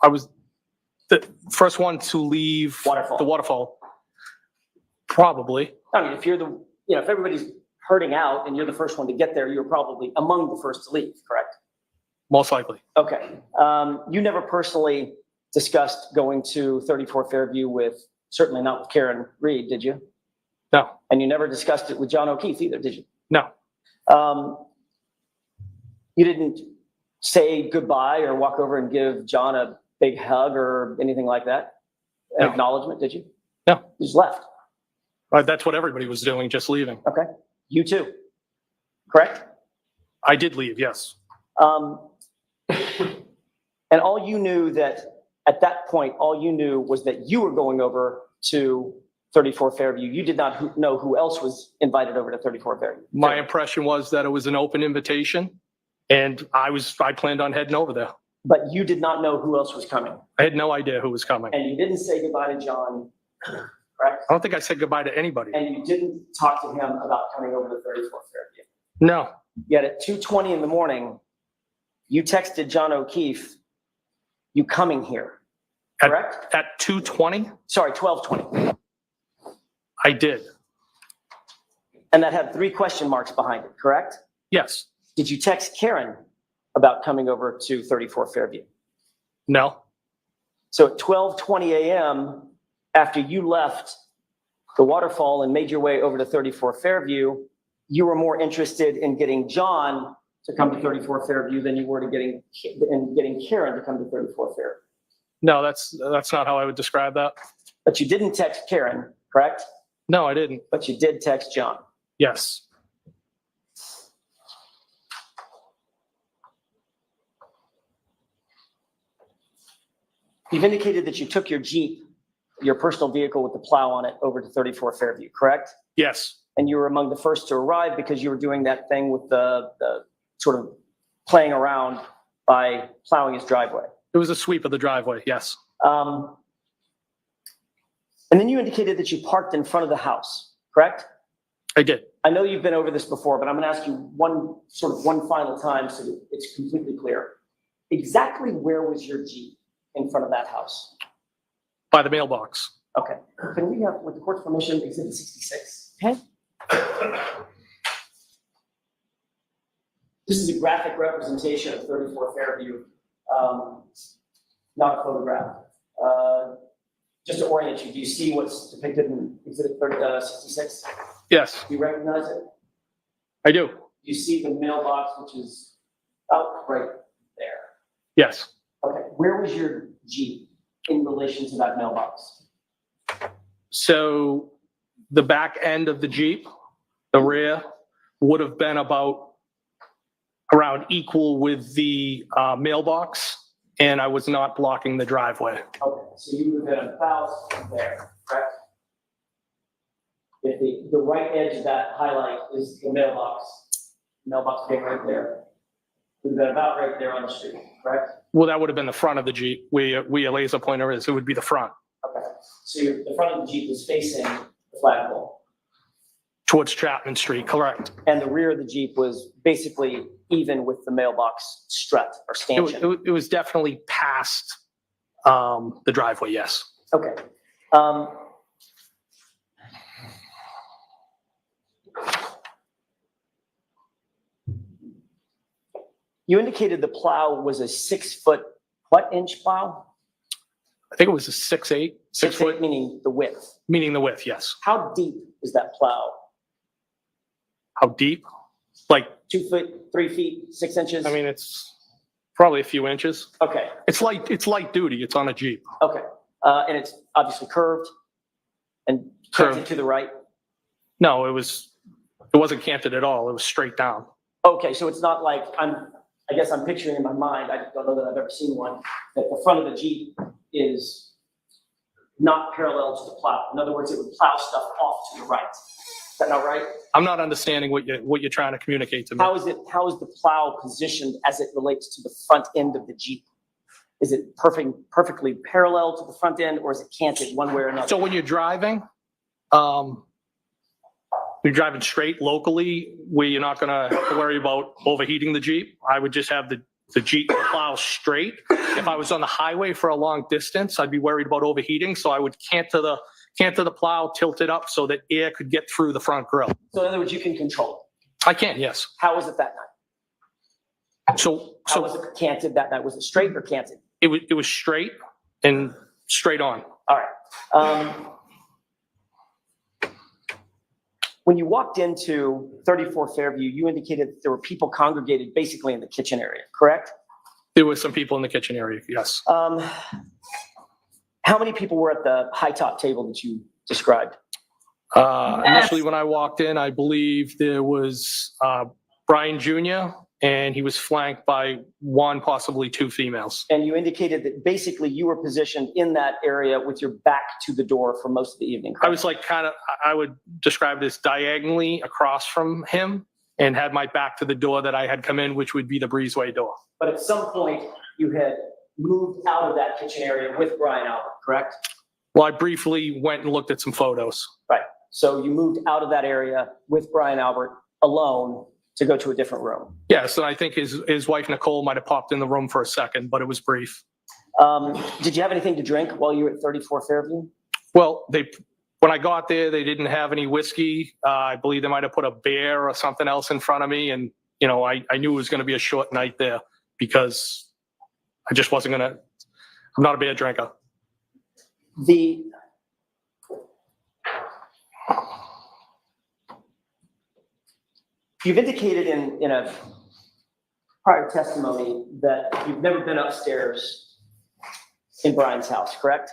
I was the first one to leave Waterfall. the waterfall. Probably. I mean, if you're if everybody's herding out and you're the first one to get there, you're probably among the first to leave, correct? Most likely. Okay. You never personally discussed going to 34 Fairview with, certainly not with Karen Reed, did you? No. And you never discussed it with John O'Keefe either, did you? No. You didn't say goodbye or walk over and give John a big hug or anything like that? An acknowledgement, did you? No. You just left. That's what everybody was doing, just leaving. Okay. You too, correct? I did leave, yes. And all you knew that at that point, all you knew was that you were going over to 34 Fairview. You did not know who else was invited over to 34 Fairview. My impression was that it was an open invitation and I planned on heading over there. But you did not know who else was coming. I had no idea who was coming. And you didn't say goodbye to John, correct? I don't think I said goodbye to anybody. And you didn't talk to him about coming over to 34 Fairview. No. Yet at 2:20 in the morning, you texted John O'Keefe, you coming here, correct? At 2:20? Sorry, 12:20. I did. And that had 3 question marks behind it, correct? Yes. Did you text Karen about coming over to 34 Fairview? No. So at 12:20 a.m., after you left the waterfall and made your way over to 34 Fairview, you were more interested in getting John to come to 34 Fairview than you were to getting Karen to come to 34 Fairview. No, that's not how I would describe that. But you didn't text Karen, correct? No, I didn't. But you did text John. Yes. You've indicated that you took your Jeep, your personal vehicle with the plow on it, over to 34 Fairview, correct? Yes. And you were among the first to arrive because you were doing that thing with the sort of playing around by plowing his driveway. It was a sweep of the driveway. Yes. And then you indicated that you parked in front of the house, correct? I did. I know you've been over this before, but I'm going to ask you one final time so that it's completely clear. Exactly where was your Jeep in front of that house? By the mailbox. Okay. Can we have, with the court's permission, exhibit 66? Okay. This is a graphic representation of 34 Fairview, not a photograph. Just to orient you, do you see what's depicted in exhibit 66? Yes. Do you recognize it? I do. You see the mailbox, which is out right there. Yes. Okay. Where was your Jeep in relation to that mailbox? So the back end of the Jeep, the rear, would have been about around equal with the mailbox, and I was not blocking the driveway. Okay, so you would have been about there, correct? If the right edge of that highlight is the mailbox being right there, it would have been about right there on the street, correct? Well, that would have been the front of the Jeep. Where a laser pointer is, it would be the front. Okay, so the front of the Jeep is facing the flagpole. Towards Chapman Street, correct. And the rear of the Jeep was basically even with the mailbox strut or stanchion. It was definitely past the driveway, yes. Okay. You indicated the plow was a 6 foot, what inch plow? I think it was a 6'8", 6 foot. Meaning the width. Meaning the width, yes. How deep is that plow? How deep? Like 2 foot, 3 feet, 6 inches? I mean, it's probably a few inches. Okay. It's light duty. It's on a Jeep. Okay. And it's obviously curved and canted to the right? No, it wasn't canted at all. It was straight down. Okay, so it's not like I guess I'm picturing in my mind, I don't know that I've ever seen one, that the front of the Jeep is not parallel to the plow. In other words, it would plow stuff off to the right. Is that not right? I'm not understanding what you're trying to communicate to me. How is the plow positioned as it relates to the front end of the Jeep? Is it perfectly parallel to the front end, or is it canted one way or another? So when you're driving straight locally, where you're not going to have to worry about overheating the Jeep, I would just have the Jeep plow straight. If I was on the highway for a long distance, I'd be worried about overheating, so I would canter the plow, tilt it up so that air could get through the front grille. So in other words, you can control it? I can, yes. How was it that night? How was it canted that night? Was it straight or canted? It was straight and straight on. All right. When you walked into 34 Fairview, you indicated that there were people congregated basically in the kitchen area, correct? There were some people in the kitchen area, yes. How many people were at the high top table that you described? Initially, when I walked in, I believe there was Brian Jr., and he was flanked by one, possibly two females. And you indicated that basically you were positioned in that area with your back to the door for most of the evening, correct? I was like I would describe this diagonally across from him and had my back to the door that I had come in, which would be the breezeway door. But at some point, you had moved out of that kitchen area with Brian Albert, correct? Well, I briefly went and looked at some photos. Right. So you moved out of that area with Brian Albert alone to go to a different room. Yes, and I think his wife, Nicole, might have popped in the room for a second, but it was brief. Did you have anything to drink while you were at 34 Fairview? Well, when I got there, they didn't have any whiskey. I believe they might have put a beer or something else in front of me. And, I knew it was going to be a short night there because I just wasn't going to, I'm not a beer drinker. You've indicated in a prior testimony that you've never been upstairs in Brian's house, correct?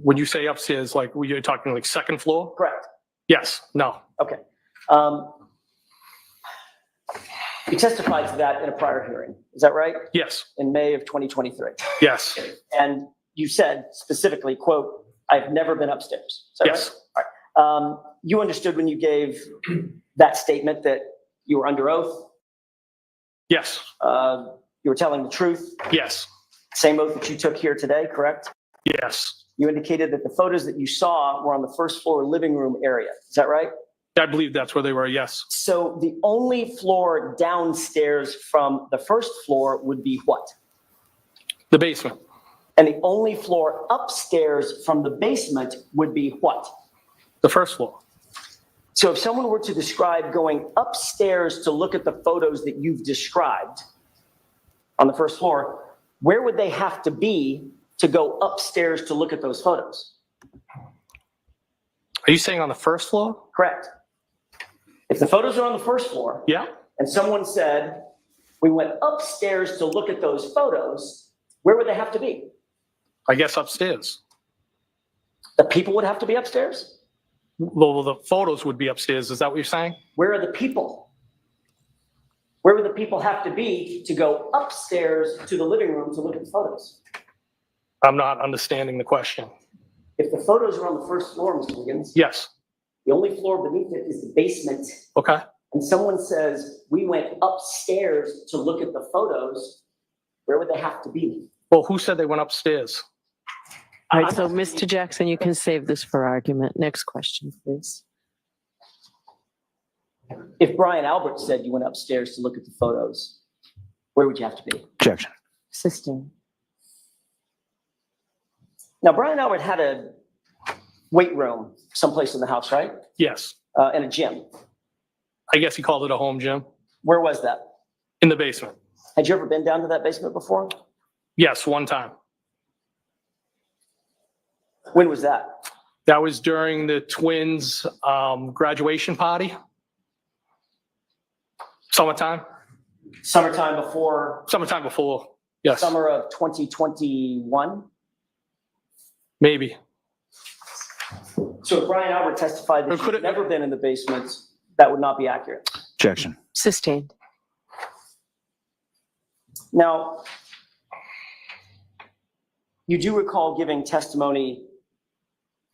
When you say upstairs, like, were you talking like second floor? Correct. Yes, no. Okay. You testified to that in a prior hearing, is that right? Yes. In May of 2023. Yes. And you said specifically, quote, "I've never been upstairs." Is that Yes. right? All right. You understood when you gave that statement that you were under oath? Yes. You were telling the truth? Yes. Same oath that you took here today, correct? Yes. You indicated that the photos that you saw were on the first floor living room area. Is that right? I believe that's where they were, yes. So the only floor downstairs from the first floor would be what? The basement. And the only floor upstairs from the basement would be what? The first floor. So if someone were to describe going upstairs to look at the photos that you've described on the first floor, where would they have to be to go upstairs to look at those photos? Are you saying on the first floor? Correct. If the photos are on the first floor, yeah, and someone said, we went upstairs to look at those photos, where would they have to be? I guess upstairs. The people would have to be upstairs? Well, the photos would be upstairs. Is that what you're saying? Where are the people? Where would the people have to be to go upstairs to the living room to look at the photos? I'm not understanding the question. If the photos are on the first floor, Mr. Higgins. Yes. The only floor beneath it is the basement. Okay. And someone says, we went upstairs to look at the photos, where would they have to be? Well, who said they went upstairs? All right, so Mr. Jackson, you can save this for argument. Next question, please. If Brian Albert said you went upstairs to look at the photos, where would you have to be? Objection. Assisting. Now, Brian Albert had a weight room someplace in the house, right? Yes. And a gym. I guess he called it a home gym. Where was that? In the basement. Had you ever been down to that basement before? Yes, one time. When was that? That was during the twins' graduation party. Summertime. Summertime before? Summertime before, yes. Summer of 2021? Maybe. So if Brian Albert testified that you've never been in the basement, that would not be accurate. Objection. Sustained. Now, you do recall giving testimony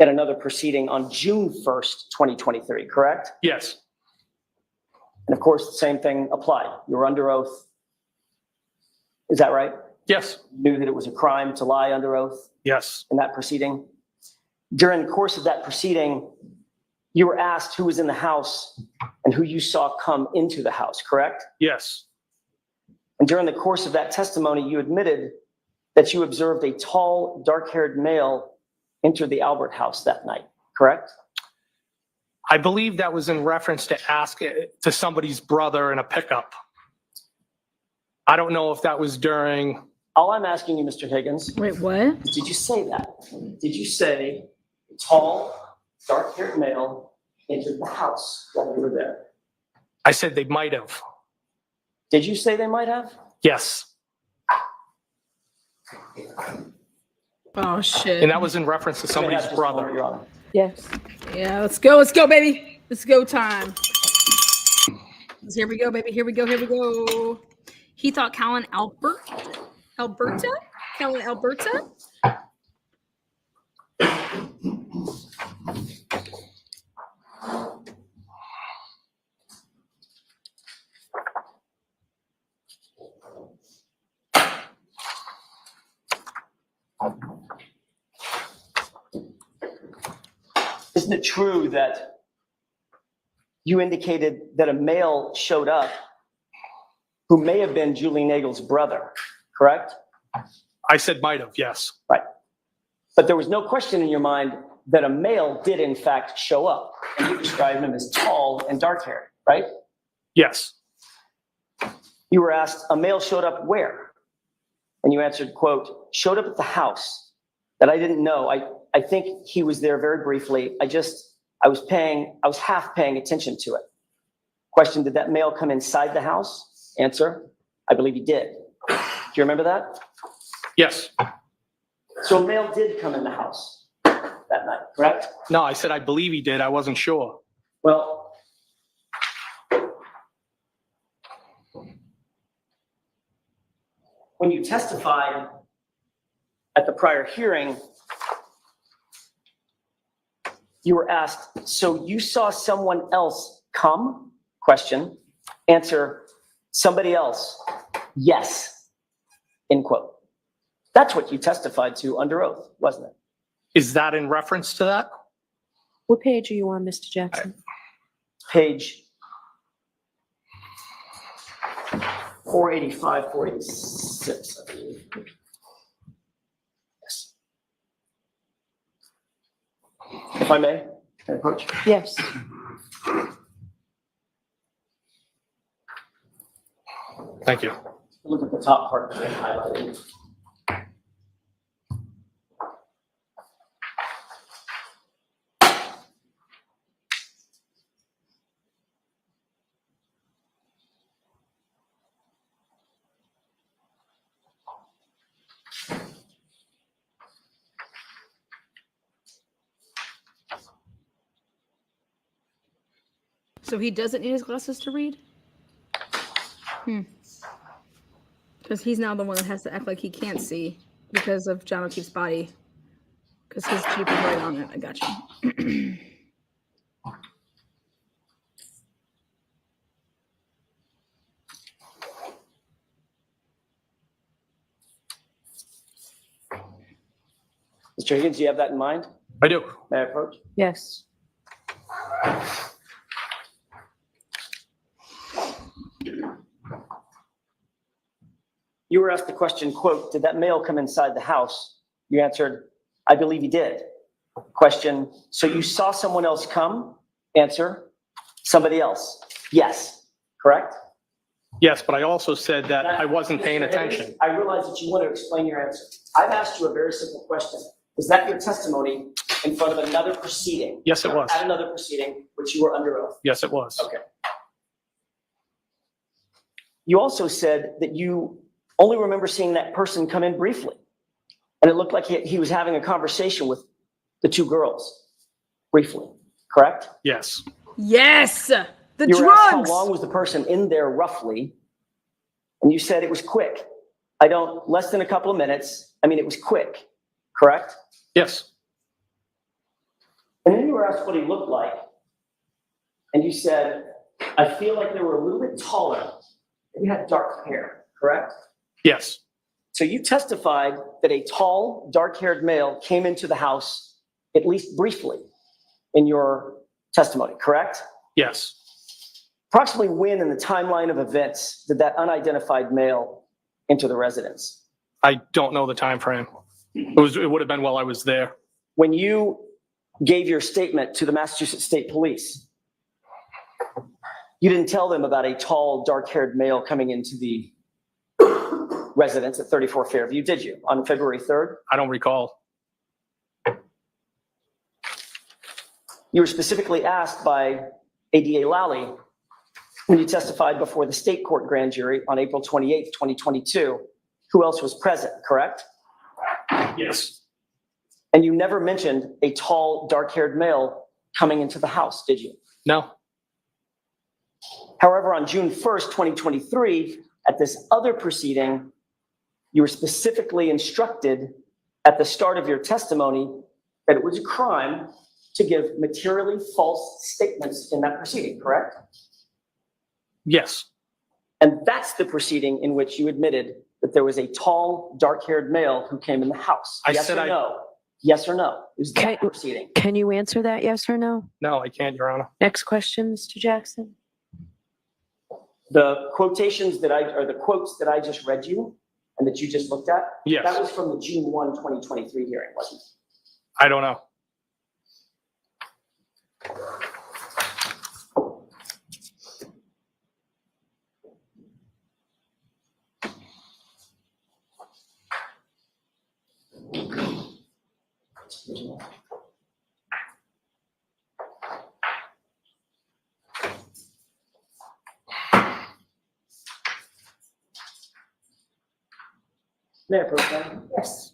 at another proceeding on June 1st, 2023, correct? Yes. And of course, the same thing applied. You were under oath. Is that right? Yes. You knew that it was a crime to lie under oath? Yes. In that proceeding? During the course of that proceeding, you were asked who was in the house and who you saw come into the house, correct? Yes. And during the course of that testimony, you admitted that you observed a tall, dark-haired male enter the Albert house that night, correct? I believe that was in reference to ask to somebody's brother in a pickup. I don't know if that was during. All I'm asking you, Mr. Higgins. Wait, what? Did you say that? Did you say a tall, dark-haired male entered the house while you were there? I said they might have. Did you say they might have? Yes. Oh, shit. And that was in reference to somebody's brother. Your Honor. Yes. Yeah, let's go, baby. Let's go time. Here we go, baby. Here we go. He thought Callan Alberta? Isn't it true that you indicated that a male showed up who may have been Julie Nagel's brother, correct? I said might have, yes. Right. But there was no question in your mind that a male did in fact show up, and you described him as tall and dark-haired, right? Yes. You were asked, a male showed up where? And you answered, quote, showed up at the house that I didn't know. I think he was there very briefly. I was half paying attention to it. Question, did that male come inside the house? Answer, I believe he did. Do you remember that? Yes. So a male did come in the house that night, correct? No, I said I believe he did. I wasn't sure. Well, when you testified at the prior hearing, you were asked, so you saw someone else come? Question. Answer, somebody else. Yes. End quote. That's what you testified to under oath, wasn't it? Is that in reference to that? What page are you on, Mr. Jackson? Page 485, 486, I believe. Yes. If I may, can I approach? Yes. Thank you. Look at the top part that I highlighted. So he doesn't need his glasses to read? Because he's now the one that has to act like he can't see because of John O'Keefe's body. Because his Jeep is right on it. I got you. Mr. Higgins, do you have that in mind? I do. May I approach? Yes. You were asked the question, quote, did that male come inside the house? You answered, I believe he did. Question, so you saw someone else come? Answer, somebody else. Yes. Correct? Yes, but I also said that I wasn't paying Mr. Higgins, attention. I realize that you want to explain your answer. I've asked you a very simple question. Was that your testimony in front of another proceeding? Yes, it was. At another proceeding, which you were under oath? Yes, it was. Okay. You also said that you only remember seeing that person come in briefly. And it looked like he was having a conversation with the two girls briefly, correct? Yes. Yes! The You were asked how drugs! long was the person in there roughly? And you said it was quick. Less than a couple of minutes. I mean, it was quick, correct? Yes. And then you were asked what he looked like. And you said, I feel like they were a little bit taller. And you had dark hair, correct? Yes. So you testified that a tall, dark-haired male came into the house, at least briefly, in your testimony, correct? Yes. Approximately when in the timeline of events did that unidentified male enter the residence? I don't know the time frame. It would have been while I was there. When you gave your statement to the Massachusetts State Police, you didn't tell them about a tall, dark-haired male coming into the residence at 34 Fairview, did you, on February 3rd? I don't recall. You were specifically asked by ADA Lally when you testified before the state court grand jury on April 28th, 2022, who else was present, correct? Yes. And you never mentioned a tall, dark-haired male coming into the house, did you? No. However, on June 1st, 2023, at this other proceeding, you were specifically instructed at the start of your testimony that it was a crime to give materially false statements in that proceeding, correct? Yes. And that's the proceeding in which you admitted that there was a tall, dark-haired male who came in the house. Yes or no? Yes or no? Is that proceeding? Can you answer that, yes or no? No, I can't, Your Honor. Next question, Mr. Jackson. The quotations or the quotes that I just read you and that you just looked at, yes, that was from the June 1, 2023 hearing, wasn't it? I don't know. Mayor Pro Tem? Yes.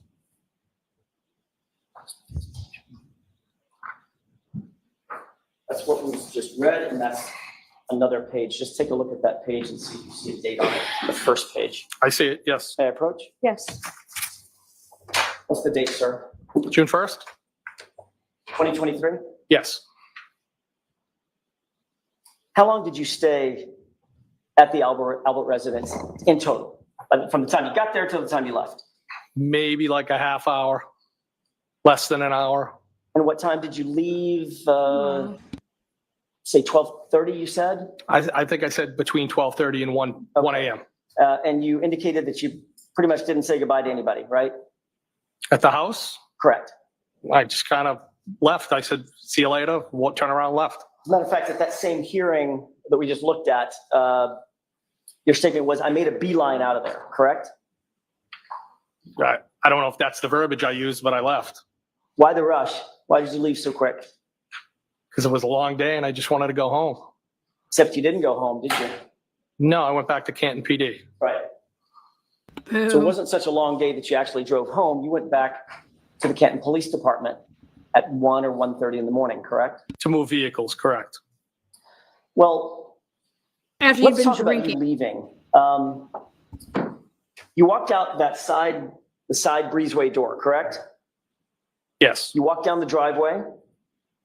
That's what was just read, and that's another page. Just take a look at that page and see if you see a date on it, the first page. I see it, yes. May I approach? Yes. What's the date, sir? June 1st? 2023? Yes. How long did you stay at the Albert residence in total? From the time you got there till the time you left? Maybe like a half hour, less than an hour. And what time did you leave? Say 12:30, you said? I think I said between 12:30 and 1 a.m. And you indicated that you pretty much didn't say goodbye to anybody, right? At the house? Correct. I just kind of left. I said, see you later. Turn around, left. As a matter of fact, at that same hearing that we just looked at, your statement was, I made a beeline out of there, correct? Right. I don't know if that's the verbiage I used, but I left. Why the rush? Why did you leave so quick? Because it was a long day and I just wanted to go home. Except you didn't go home, did you? No, I went back to Canton PD. Right. So it wasn't such a long day that you actually drove home. You went back to the Canton Police Department at 1 or 1:30 in the morning, correct? To move vehicles, correct. Well, After you've let's been talk about you drinking. leaving. You walked out the side breezeway door, correct? Yes. You walked down the driveway.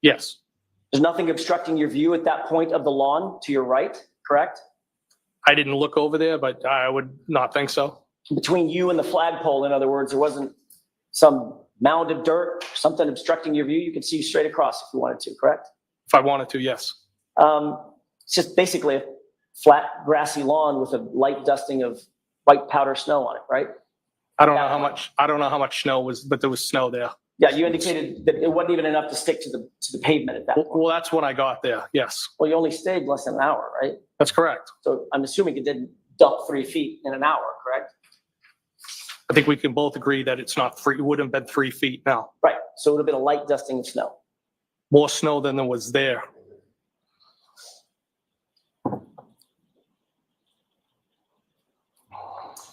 Yes. There's nothing obstructing your view at that point of the lawn to your right, correct? I didn't look over there, but I would not think so. Between you and the flagpole, in other words, there wasn't some mound of dirt, something obstructing your view. You could see straight across if you wanted to, correct? If I wanted to, yes. It's just basically a flat grassy lawn with a light dusting of white powder snow on it, right? I don't know how much snow was, but there was snow there. Yeah, you indicated that it wasn't even enough to stick to the pavement at that point. Well, that's when I got there. Yes. Well, you only stayed less than an hour, right? That's correct. So I'm assuming it didn't dump 3 feet in an hour, correct? I think we can both agree that it's not free. It wouldn't have been 3 feet now. Right. So it would have been a light dusting of snow. More snow than there was there.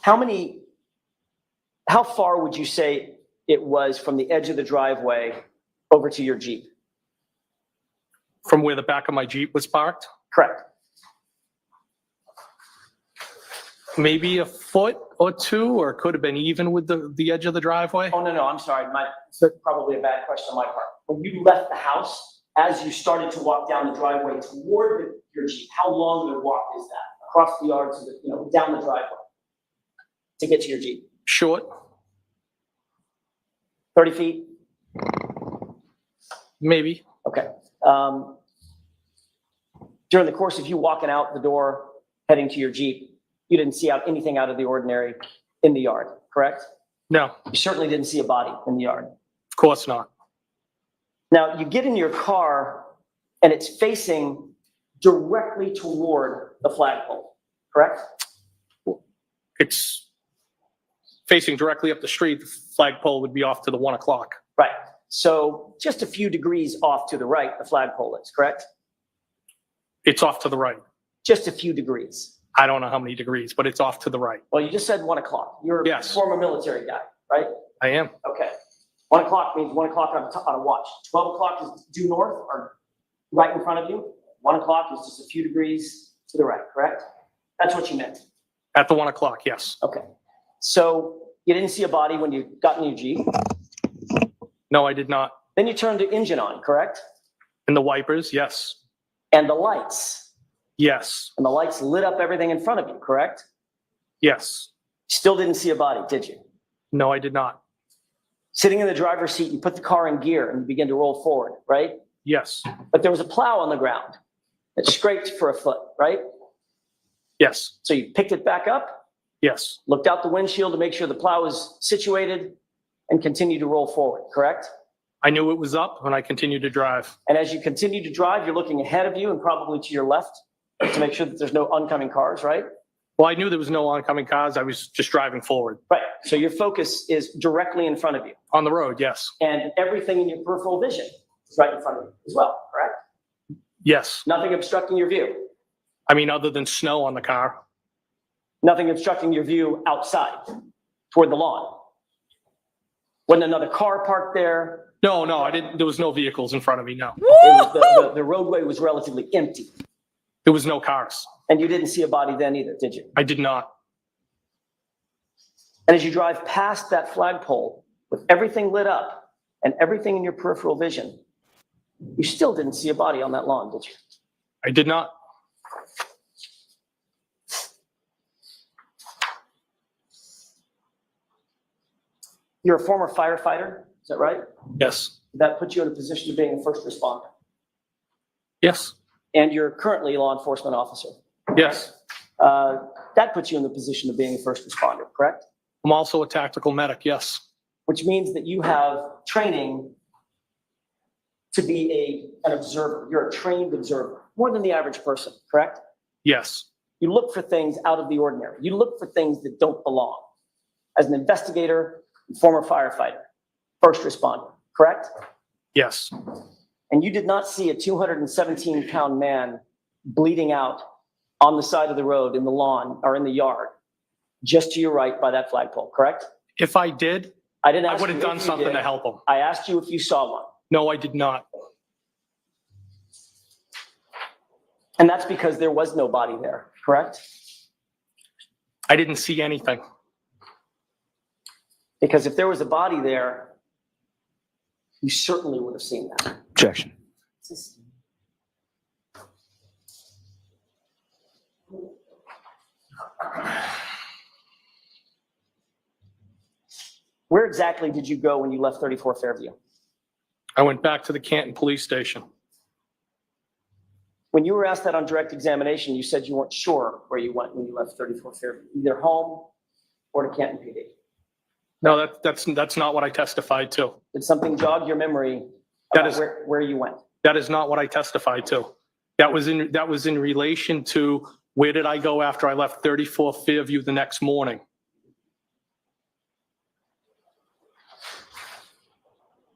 How far would you say it was from the edge of the driveway over to your Jeep? From where the back of my Jeep was parked? Correct. Maybe a foot or two, or it could have been even with the edge of the driveway. Oh, no, I'm sorry. It's probably a bad question on my part. When you left the house, as you started to walk down the driveway toward your Jeep, how long of a walk is that? Across the yard to down the driveway to get to your Jeep? Short. 30 feet? Maybe. Okay. During the course of you walking out the door, heading to your Jeep, you didn't see anything out of the ordinary in the yard, correct? No. You certainly didn't see a body in the yard. Of course not. Now, you get in your car and it's facing directly toward the flagpole, correct? It's facing directly up the street. The flagpole would be off to the 1 o'clock. Right. So just a few degrees off to the right, the flagpole is, correct? It's off to the right. Just a few degrees. I don't know how many degrees, but it's off to the right. Well, you just said 1 o'clock. You're a former military guy, right? I am. Okay. 1 o'clock means 1 o'clock on a watch. 12 o'clock is due north or right in front of you. 1 o'clock is just a few degrees to the right, correct? That's what you meant. At the 1 o'clock, yes. Okay. So you didn't see a body when you got in your Jeep? No, I did not. Then you turned the engine on, correct? And the wipers, yes. And the lights? Yes. And the lights lit up everything in front of you, correct? Yes. Still didn't see a body, did you? No, I did not. Sitting in the driver's seat, you put the car in gear and you begin to roll forward, right? Yes. But there was a plow on the ground that scraped for a foot, right? Yes. So you picked it back up, Yes. looked out the windshield to make sure the plow was situated, and continued to roll forward, correct? I knew it was up and I continued to drive. And as you continue to drive, you're looking ahead of you and probably to your left to make sure that there's no oncoming cars, right? Well, I knew there was no oncoming cars. I was just driving forward. Right. So your focus is directly in front of you. On the road, yes. And everything in your peripheral vision is right in front of you as well, correct? Yes. Nothing obstructing your view. I mean, other than snow on the car. Nothing obstructing your view outside. toward the lawn? Wasn't another car parked there? No, I didn't. There was no vehicles in front of me. No, The roadway was relatively empty. there was no cars. And you didn't see a body then either, did you? I did not. And as you drive past that flagpole with everything lit up and everything in your peripheral vision, you still didn't see a body on that lawn, did you? I did not. You're a former firefighter, is that right? Yes. That puts you in a position of being a first responder. Yes. And you're currently a law enforcement officer. Yes. That puts you in the position of being a first responder, correct? I'm also a tactical medic. Yes. Which means that you have training to be an observer. You're a trained observer, more than the average person, correct? Yes. You look for things out of the ordinary. You look for things that don't belong. As an investigator, former firefighter, first responder, correct? Yes. And you did not see a 217-pound man bleeding out on the side of the road, in the lawn, or in the yard, just to your right by that flagpole, correct? If I did, I didn't I ask would have you done if you something did. to help him. I asked you if you saw one. No, I did not. And that's because there was no body there, correct? I didn't see anything. Because if there was a body there, you certainly would have seen that. Objection. Where exactly did you go when you left 34 Fairview? I went back to the Canton Police Station. When you were asked that on direct examination, you said you weren't sure where you went when you left 34 Fairview, either home or to Canton PD. No, that's not what I testified to. Did something jog your memory about where you went? That is not what I testified to. That was in relation to where did I go after I left 34 Fairview the next morning.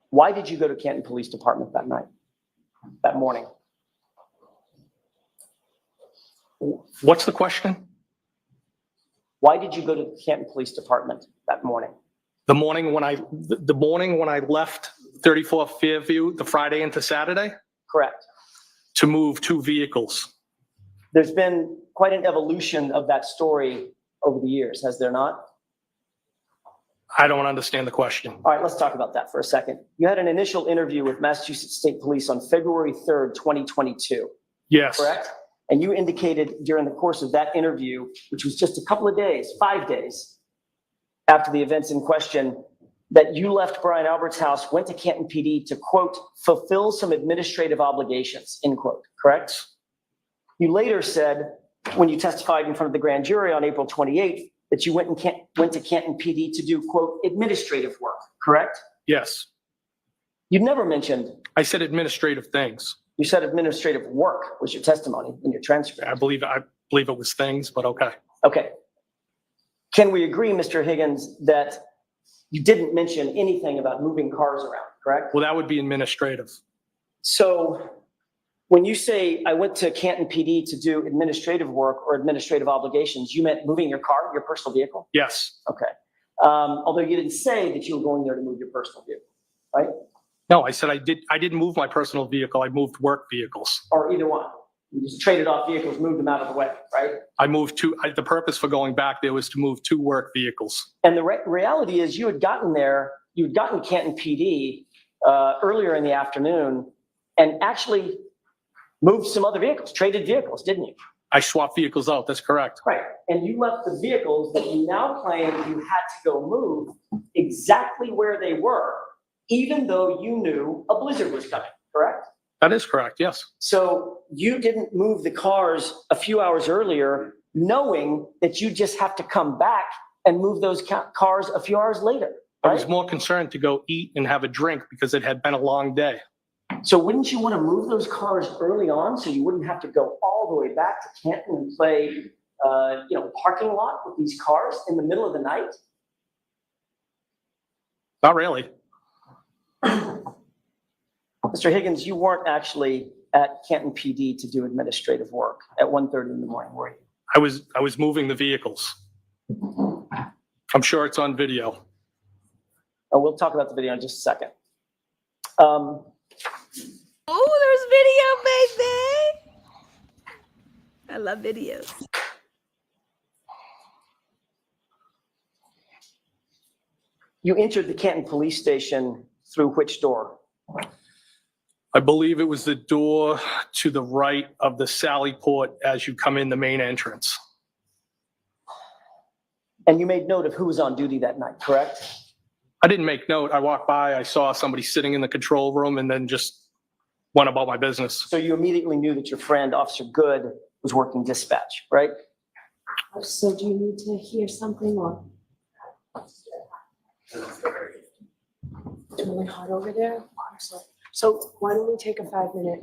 Why did you go to Canton Police Department that night, that morning? What's the question? Why did you go to the Canton Police Department that morning? The morning when I left 34 Fairview, the Friday into Saturday? Correct. To move 2 vehicles. There's been quite an evolution of that story over the years, has there not? I don't understand the question. All right, let's talk about that for a second. You had an initial interview with Massachusetts State Police on February 3rd, 2022. Yes. Correct? And you indicated during the course of that interview, which was just a couple of days, 5 days after the events in question, that you left Brian Albert's house, went to Canton PD to, quote, fulfill some administrative obligations, end quote, correct? You later said, when you testified in front of the grand jury on April 28th, that you went to Canton PD to do, quote, administrative work, correct? Yes. You never mentioned. I said administrative things. You said administrative work was your testimony in your transcript. I believe it was things, but okay. Okay. Can we agree, Mr. Higgins, that you didn't mention anything about moving cars around, correct? Well, that would be administrative. So when you say I went to Canton PD to do administrative work or administrative obligations, you meant moving your car, your personal vehicle? Yes. Okay. Although you didn't say that you were going there to move your personal vehicle, right? No, I said I didn't move my personal vehicle. I moved work vehicles. Or either one. You just traded off vehicles, moved them out of the way, right? I moved the purpose for going back there was to move 2 work vehicles. And the reality is you had gotten Canton PD earlier in the afternoon and actually moved some other vehicles, traded vehicles, didn't you? I swapped vehicles out. That's correct. Right. And you left the vehicles that you now claim you had to go move exactly where they were, even though you knew a blizzard was coming, correct? That is correct, yes. So you didn't move the cars a few hours earlier, knowing that you just have to come back and move those cars a few hours later. Right? I was more concerned to go eat and have a drink because it had been a long day. So wouldn't you want to move those cars early on so you wouldn't have to go all the way back to Canton and play, parking lot with these cars in the middle of the night? Not really. Mr. Higgins, you weren't actually at Canton PD to do administrative work at 1:30 in the morning, were you? I was moving the vehicles. I'm sure it's on video. And we'll talk about the video in just a second. Oh, there's video, baby. I love videos. You entered the Canton Police Station through which door? I believe it was the door to the right of the Sally Port as you come in the main entrance. And you made note of who was on duty that night, correct? I didn't make note. I walked by, I saw somebody sitting in the control room and then just went about my business. So you immediately knew that your friend, Officer Good, was working dispatch, right? So do you need to hear something or? It's really hot over there. So why don't we take a 5-minute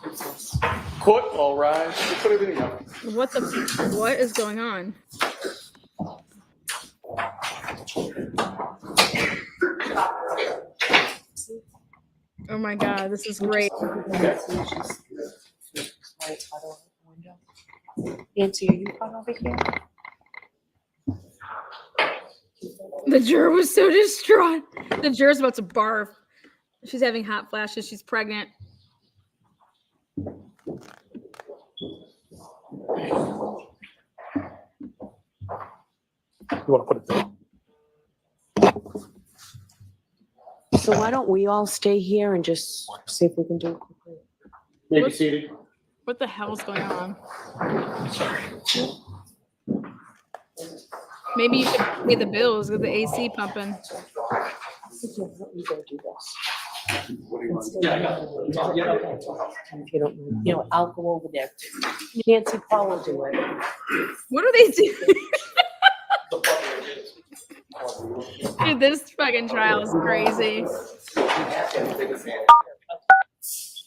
recess? Court, all rise. We'll put everything up. What is going on? Oh my God, this is great. Nancy, are you caught over here? The juror was so distraught. The juror's about to barf. She's having hot flashes. She's pregnant. You want to put it there? So why don't we all stay here and just see if we can do it quickly? Maybe seated. What the hell is going on? Maybe you should pay the bills with the AC pumping. Let me go do this. If you don't mind. I'll go over there. Nancy, Paul will do it. What are they doing? Dude, this fucking trial is crazy.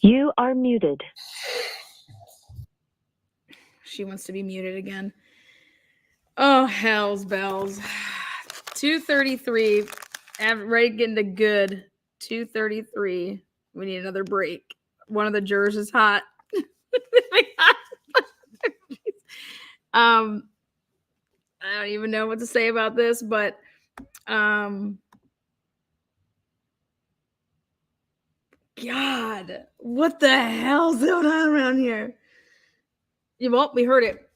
You are muted. She wants to be muted again. Oh, hell's bells. 2:33. Ready getting the good. 2:33. We need another break. One of the jurors is hot. I don't even know what to say about this, but God, what the hell's going on around here? Well, we heard it.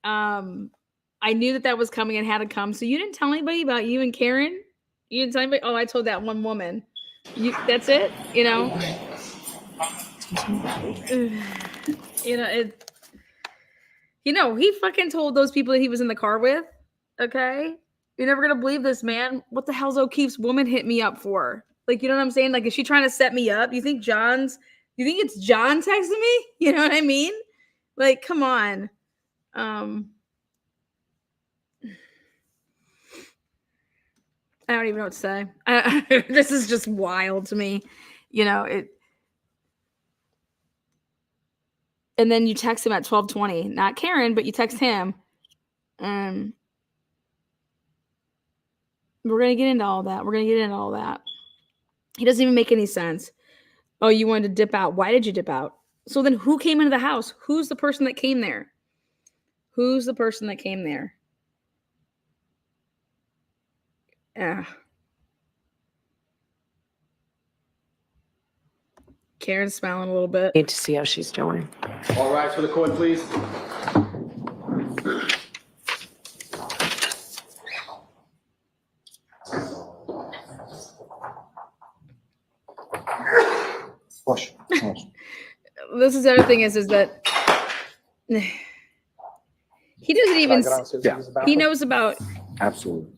I knew that was coming and had to come. So you didn't tell anybody about you and Karen? You didn't tell anybody? Oh, I told that one woman. That's it? You know? He fucking told those people that he was in the car with. Okay? You're never going to believe this, man. What the hell's O'Keefe's woman hit me up for? Like, you know what I'm saying? Like, is she trying to set me up? You think it's John texting me? You know what I mean? Like, come on. I don't even know what to say. This is just wild to me. And then you text him at 12:20. Not Karen, but you text him. We're going to get into all that. He doesn't even make any sense. Oh, you wanted to dip out. Why did you dip out? So then who came into the house? Who's the person that came there? Karen's smiling a little bit. Need to see how she's doing. All rise for the court, please. Flush. This is the other thing is that he doesn't even. Yeah. He knows about. Absolutely.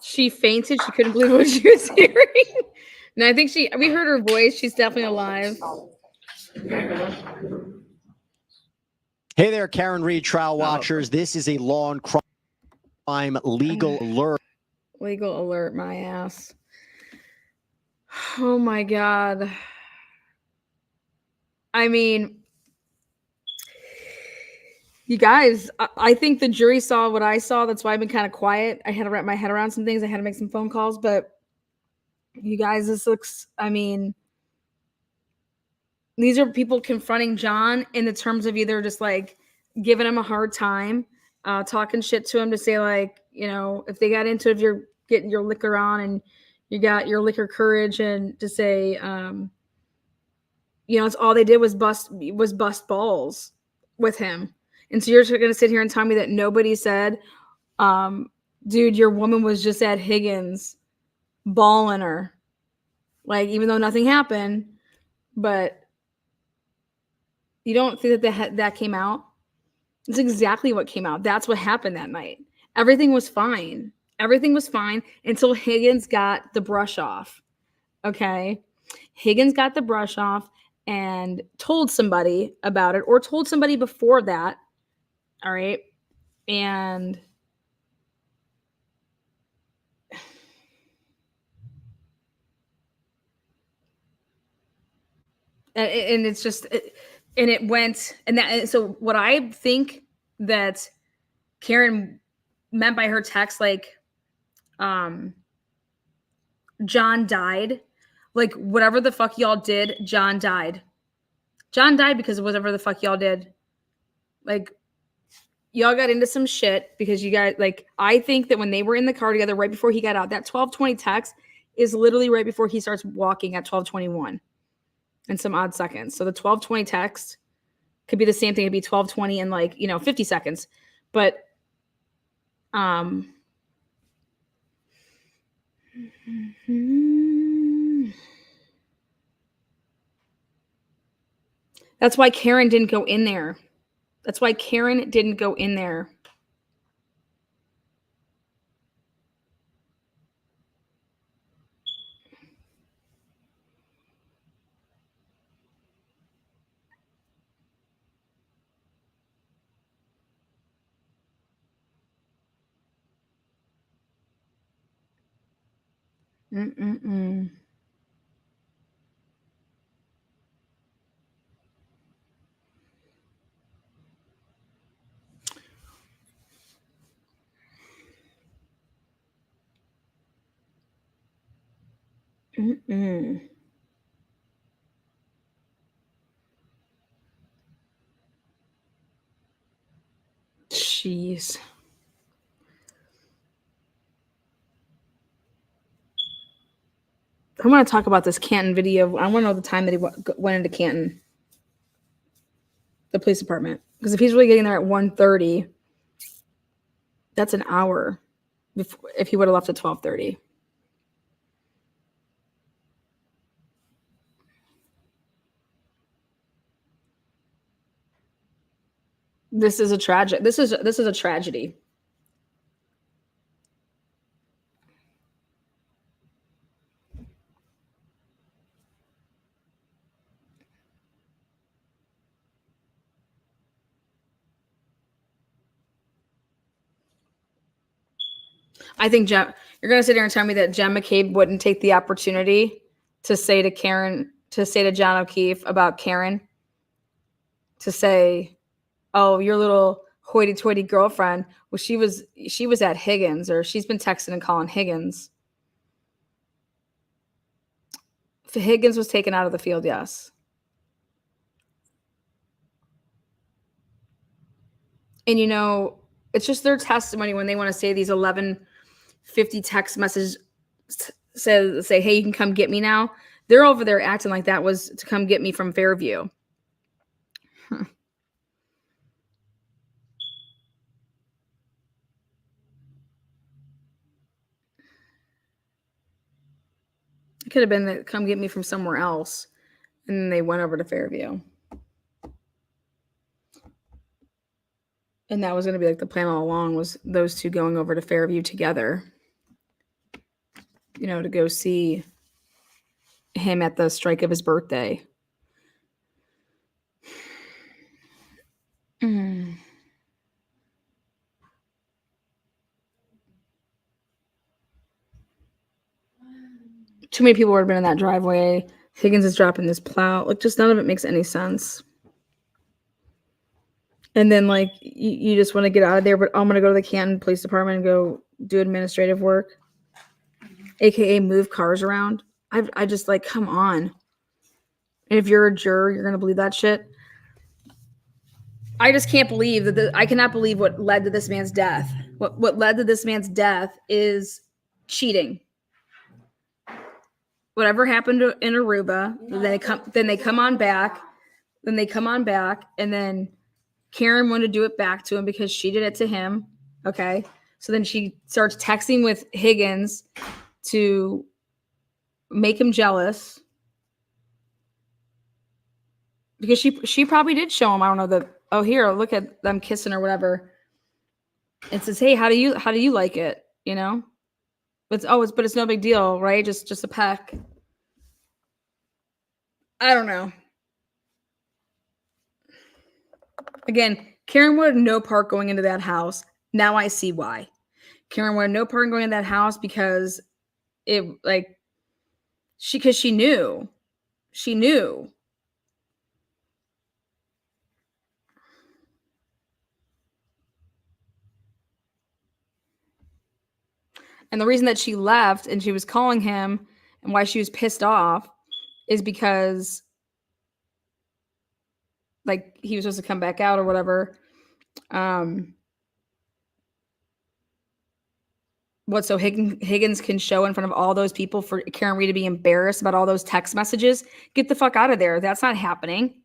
She fainted. She couldn't believe what she was hearing. And I think we heard her voice. She's definitely alive. Hey there, Karen Reed trial watchers. This is a law and crime legal alert. Legal alert, my ass. Oh my God. I mean, You guys, I think the jury saw what I saw. That's why I've been kind of quiet. I had to wrap my head around some things. I had to make some phone calls, but you guys, this looks, I mean, these are people confronting John in the terms of either just like giving him a hard time, talking shit to him to say like, you know, if they got into it, if you're getting your liquor on and you got your liquor courage, and to say, you know, it's all they did was bust balls with him. And so you're going to sit here and tell me that nobody said, dude, your woman was just at Higgins balling her. Like, even though nothing happened, but you don't think that that came out? It's exactly what came out. That's what happened that night. Everything was fine. Everything was fine until Higgins got the brush off. Okay. Higgins got the brush off and told somebody about it, or told somebody before that. All right. And it's just, and it went, and that, so what I think that Karen meant by her text, like, John died, like whatever the fuck y'all did, John died. John died because of whatever the fuck y'all did. Like, y'all got into some shit because you guys, like, I think that when they were in the car together right before he got out, that 12:20 text is literally right before he starts walking at 12:21 and some odd seconds. So the 12:20 text could be the same thing. It'd be 12:20 and like, you know, 50 seconds. But that's why Karen didn't go in there. That's why Karen didn't go in there. Mm-mm-mm. Mm-mm. Jeez. I want to talk about this Canton video. I want to know the time that he went into Canton, the police department. Because if he's really getting there at 1:30, that's an hour before, if he would have left at 12:30. This is a tragic. This is a tragedy. I think you're going to sit here and tell me that Jen McCabe wouldn't take the opportunity to say to Karen, to say to John O'Keefe about Karen, to say, "Oh, your little hoity-toity girlfriend. Well, she was at Higgins, or she's been texting and calling Higgins." If Higgins was taken out of the field, yes. And you know, it's just their testimony when they want to say these 11:50 text messages say, "Hey, you can come get me now." They're over there acting like that was to come get me from Fairview. Huh. It could have been that come get me from somewhere else, and then they went over to Fairview. And that was going to be like the plan all along, was those two going over to Fairview together, you know, to go see him at the strike of his birthday. Mm. Too many people would have been in that driveway. Higgins is dropping this plow. Like, just none of it makes any sense. And then like you just want to get out of there, but I'm gonna go to the Canton Police Department and go do administrative work, aka move cars around. I just like, come on. And if you're a juror, you're gonna believe that shit. I just can't believe that I cannot believe what led to this man's death. What led to this man's death is cheating. Whatever happened in Aruba, then they come on back, and then Karen wanted to do it back to him because she did it to him. Okay. So then she starts texting with Higgins to make him jealous. Because she probably did show him, I don't know, that, oh, here, look at them kissing or whatever. It says, hey, how do you like it? You know? But it's no big deal, right? Just a peck. I don't know. Again, Karen wanted no part going into that house. Now I see why. Karen wanted no part going in that house because she knew. She knew. And the reason that she left and she was calling him and why she was pissed off is because like he was supposed to come back out or whatever. So Higgins can show in front of all those people for Karen Reed to be embarrassed about all those text messages? Get the fuck out of there. That's not happening.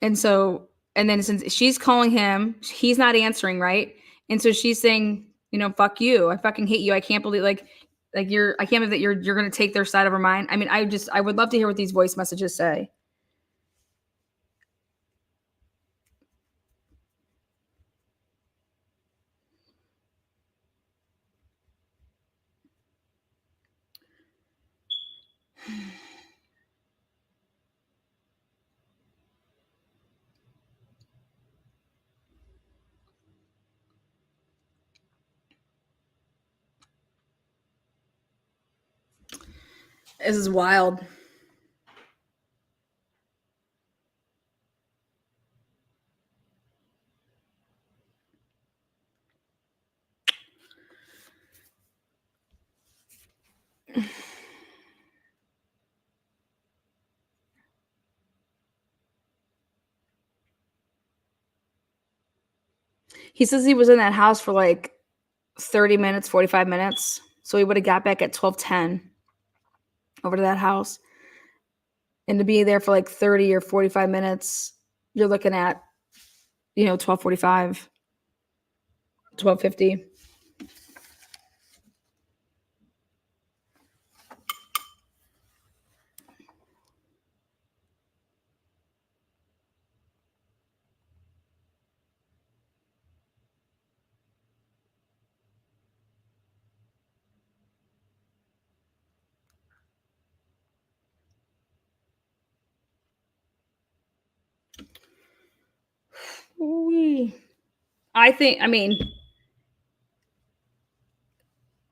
And then since she's calling him, he's not answering, right? And so she's saying, fuck you. I fucking hate you. I can't believe I can't believe that you're going to take their side of her mind. I mean, I would love to hear what these voice messages say. This is wild. He says he was in that house for like 30 minutes, 45 minutes. So he would have got back at 12:10 over to that house. And to be there for like 30 or 45 minutes, you're looking at, 12:45, 12:50.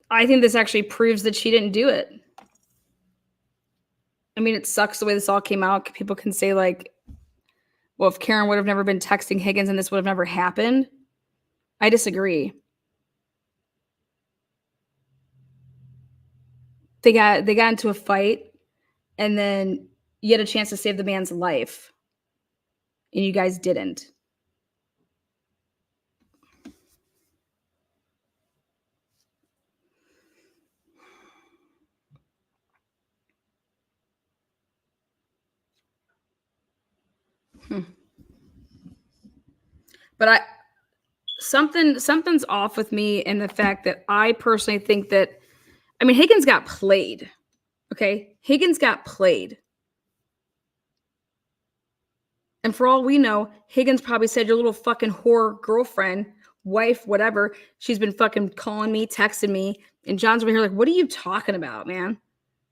I think this actually proves that she didn't do it. I mean, it sucks the way this all came out. People can say like, well, if Karen would have never been texting Higgins and this would have never happened. I disagree. They got into a fight and then you had a chance to save the man's life. And you guys didn't. But something's off with me in the fact that I personally think that, Higgins got played. Okay? Higgins got played. And for all we know, Higgins probably said, your little fucking whore girlfriend, wife, whatever, she's been fucking calling me, texting me. And John's over here like, what are you talking about, man?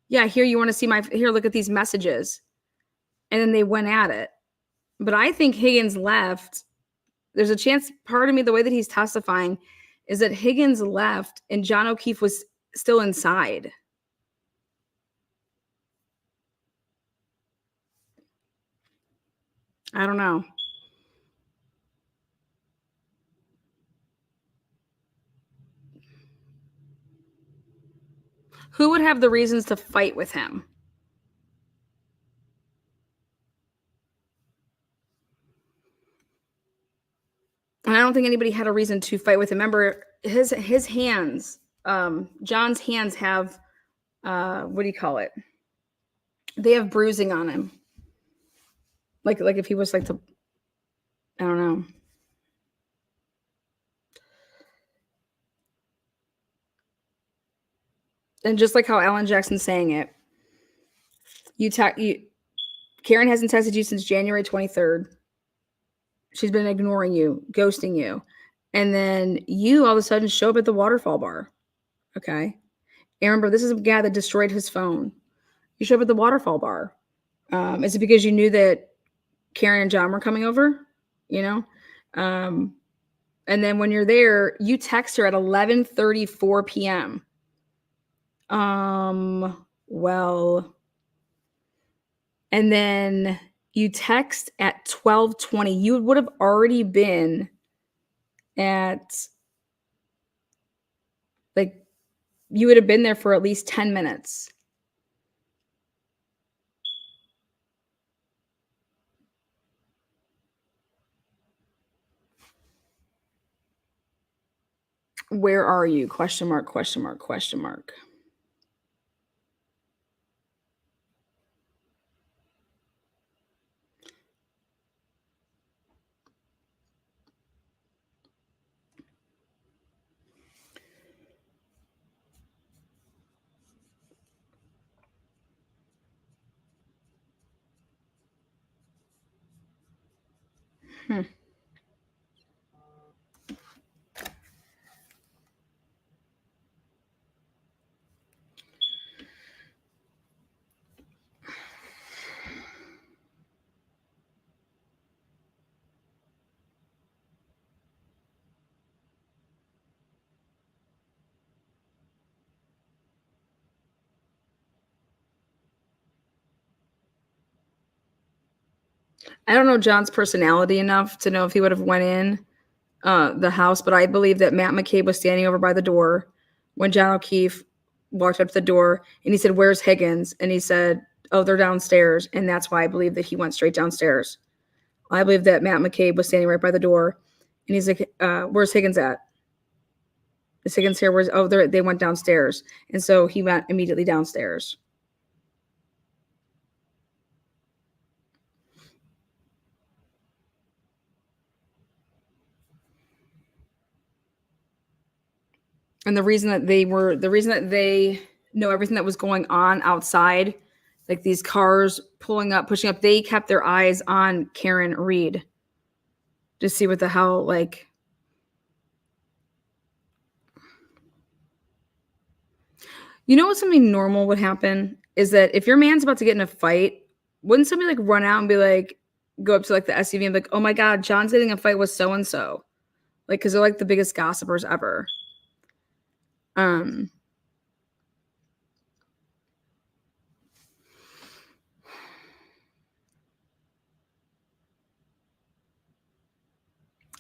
Yeah, here you want to see here, look at these messages. And then they went at it. But I think Higgins left. There's a chance, part of me, the way that he's testifying, is that Higgins left and John O'Keefe was still inside. I don't know. Who would have the reasons to fight with him? And I don't think anybody had a reason to fight with him. Remember, his hands, John's hands have, what do you call it? They have bruising on him. Like if he was like to, I don't know. And just like how Alan Jackson's saying it, Karen hasn't texted you since January 23rd. She's been ignoring you, ghosting you. And then you all of a sudden show up at the waterfall bar. Okay. And remember, this is a guy that destroyed his phone. You show up at the waterfall bar. Is it because you knew that Karen and John were coming over? You know? And then when you're there, you text her at 11:34 p.m. Well, and then you text at 12:20. You would have already been at, like, you would have been there for at least 10 minutes. Where are you? Question mark, question mark, question mark. Hmm. I don't know John's personality enough to know if he would have went in the house, but I believe that Matt McCabe was standing over by the door when John O'Keefe walked up to the door and he said, "Where's Higgins?" And he said, "Oh, they're downstairs." And that's why I believe that he went straight downstairs. I believe that Matt McCabe was standing right by the door and he's like, "Where's Higgins at? Is Higgins here? Where's, oh, they went downstairs." And so he went immediately downstairs. And the reason that they know everything that was going on outside, like these cars pulling up, pushing up, they kept their eyes on Karen Reed to see what the hell, like. You know what, something normal would happen is that if your man's about to get in a fight, wouldn't somebody like run out and be like, go up to like the SUV and be like, "Oh my God, John's getting a fight with so-and-so." Like, cause they're like the biggest gossipers ever. And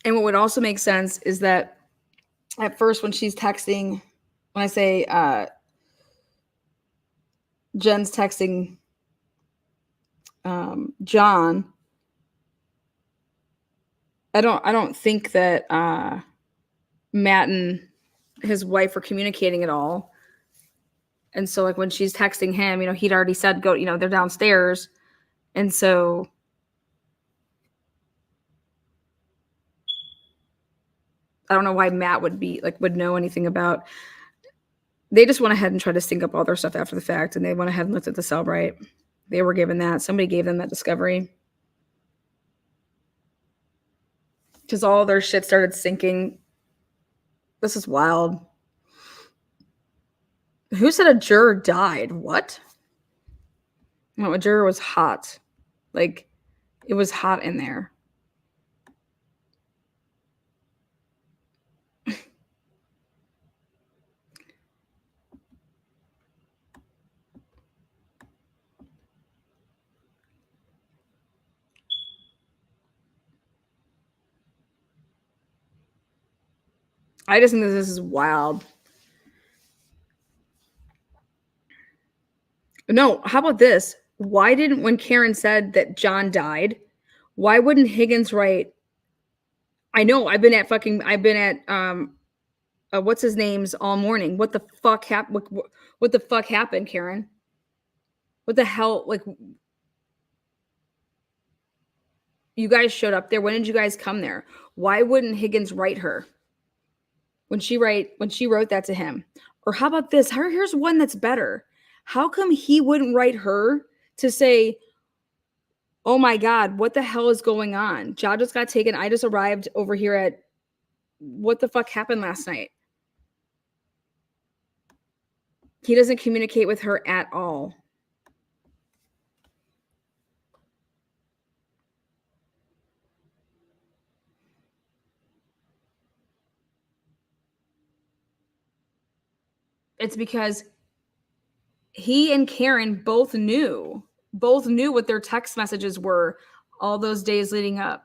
what would also make sense is that at first when she's texting, when I say Jen's texting John, I don't think that Matt and his wife are communicating at all. And so like when she's texting him, you know, he'd already said, go, you know, they're downstairs. And so I don't know why Matt would know anything about. They just went ahead and tried to stink up all their stuff after the fact, and they went ahead and looked at the Cellbrite. They were given that. Somebody gave them that discovery. Because all their shit started sinking. This is wild. Who said a juror died? What? No, a juror was hot. Like, it was hot in there. I just think this is wild. No, how about this? Why didn't, when Karen said that John died, why wouldn't Higgins write, I know, I've been at what's his name's all morning. What the fuck happened? What the fuck happened, Karen? What the hell? Like, you guys showed up there. When did you guys come there? Why wouldn't Higgins write her when she wrote that to him? Or how about this? Here's one that's better. How come he wouldn't write her to say, oh my God, what the hell is going on? Ja just got taken. I just arrived over here at, what the fuck happened last night? He doesn't communicate with her at all. It's because he and Karen both knew what their text messages were all those days leading up.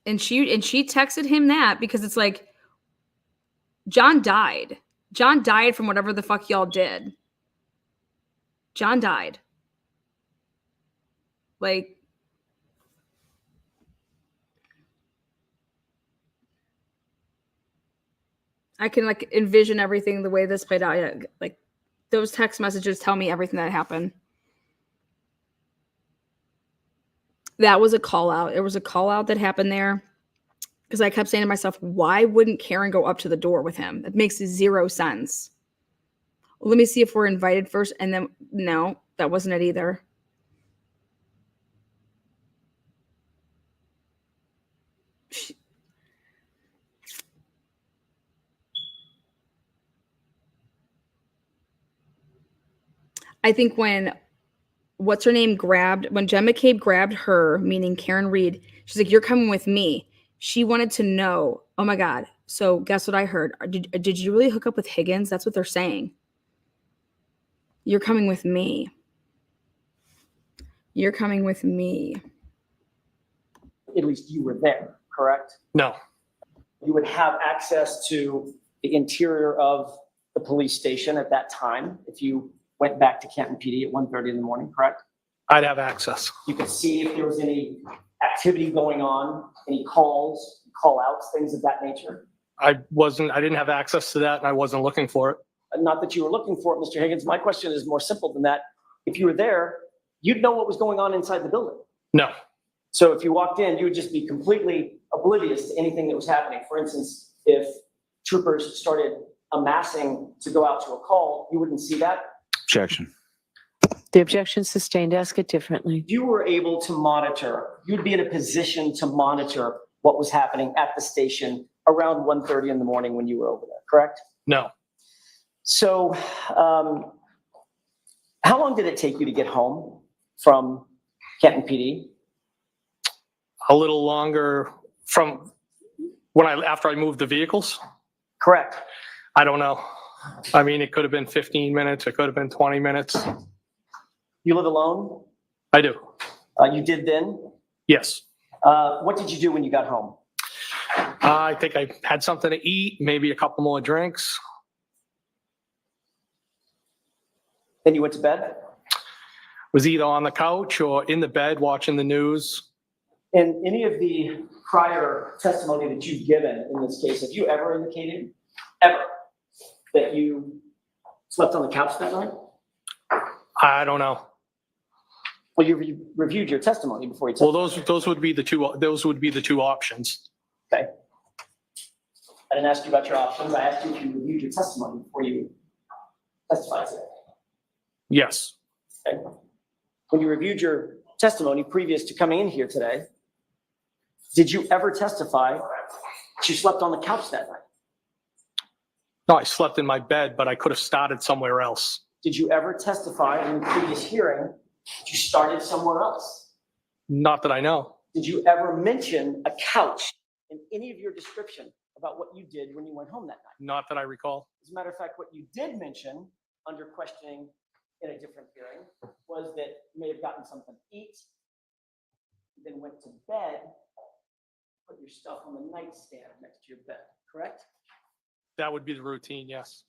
And she texted him that because it's like, John died. John died from whatever the fuck y'all did. John died. Like, I can like envision everything the way this played out. Yeah, like those text messages tell me everything that happened. That was a call out. It was a call out that happened there because I kept saying to myself, why wouldn't Karen go up to the door with him? It makes zero sense. Let me see if we're invited first. And then, no, that wasn't it either. I think when what's her name when Jen McCabe grabbed her, meaning Karen Reed, she's like, you're coming with me. She wanted to know, oh my God. So guess what I heard? Did you really hook up with Higgins? That's what they're saying. You're coming with me. You're coming with me. At least you were there, correct? No. You would have access to the interior of the police station at that time if you went back to Canton PD at 1:30 in the morning, correct? I'd have access. You could see if there was any activity going on, any calls, call outs, things of that nature. I didn't have access to that and I wasn't looking for it. Not that you were looking for it, Mr. Higgins. My question is more simple than that. If you were there, you'd know what was going on inside the building. No. So if you walked in, you would just be completely oblivious to anything that was happening. For instance, if troopers started amassing to go out to a call, you wouldn't see that. Objection. The objection sustained. Ask it differently. You were able to monitor, you'd be in a position to monitor what was happening at the station around 1:30 in the morning when you were over there, correct? No. So how long did it take you to get home from Canton PD? A little longer from after I moved the vehicles? Correct. I don't know. I mean, it could have been 15 minutes. It could have been 20 minutes. You live alone? I do. You did then? Yes. What did you do when you got home? I think I had something to eat, maybe a couple more drinks. Then you went to bed? Was either on the couch or in the bed watching the news. In any of the prior testimony that you've given in this case, have you ever indicated, that you slept on the couch that night? I don't know. Well, you reviewed your testimony before you Well, those would be the two options. Okay. I didn't ask you about your options. I asked you if you reviewed your testimony before you testified today. Yes. Okay. When you reviewed your testimony previous to coming in here today, did you ever testify that you slept on the couch that night? No, I slept in my bed, but I could have started somewhere else. Did you ever testify in the previous hearing that you started somewhere else? Not that I know. Did you ever mention a couch in any of your description about what you did when you went home that night? Not that I recall. As a matter of fact, what you did mention under questioning in a different hearing was that you may have gotten something to eat, then went to bed, put your stuff on the nightstand next to your bed, correct? That would be the routine, yes.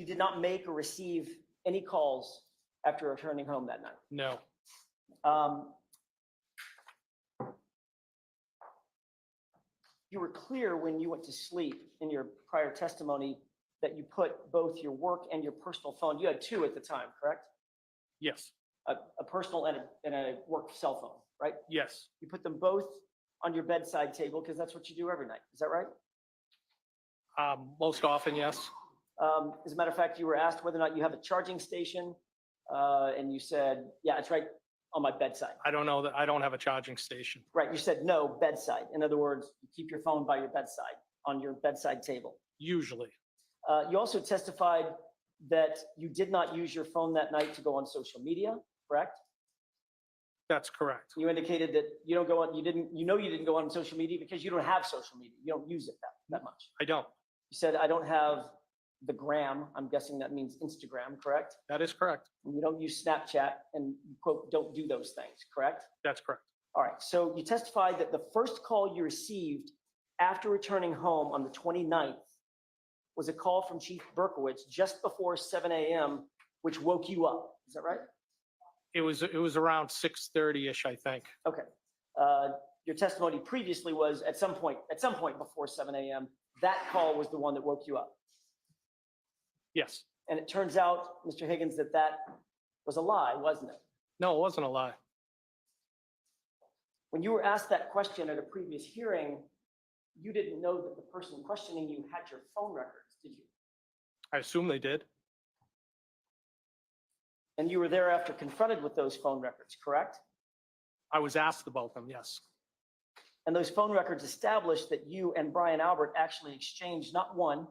You did not make or receive any calls after returning home that night. No. You were clear when you went to sleep in your prior testimony that you put both your work and your personal phone. You had two at the time, correct? Yes. A personal and a work cell phone, right? Yes. You put them both on your bedside table because that's what you do every night. Is that right? Most often, yes. As a matter of fact, you were asked whether or not you have a charging station, and you said, yeah, it's right on my bedside. I don't know that I don't have a charging station. Right, you said no, bedside. In other words, you keep your phone by your bedside, on your bedside table. Usually. You also testified that you did not use your phone that night to go on social media, correct? That's correct. You indicated that you don't go on, you didn't go on social media because you don't have social media. You don't use it that much. I don't. You said, I don't have the gram. I'm guessing that means Instagram, correct? That is correct. And you don't use Snapchat and quote, don't do those things, correct? That's correct. All right, so you testified that the first call you received after returning home on the 29th was a call from Chief Berkowitz just before 7 a.m., which woke you up. Is that right? It was around 6:30-ish, I think. Okay. Your testimony previously was at some point before 7 a.m., that call was the one that woke you up. Yes. And it turns out, Mr. Higgins, that was a lie, wasn't it? No, it wasn't a lie. When you were asked that question at a previous hearing, you didn't know that the person questioning you had your phone records, did you? I assume they did. And you were thereafter confronted with those phone records, correct? I was asked about them, yes. And those phone records established that you and Brian Albert actually exchanged not one,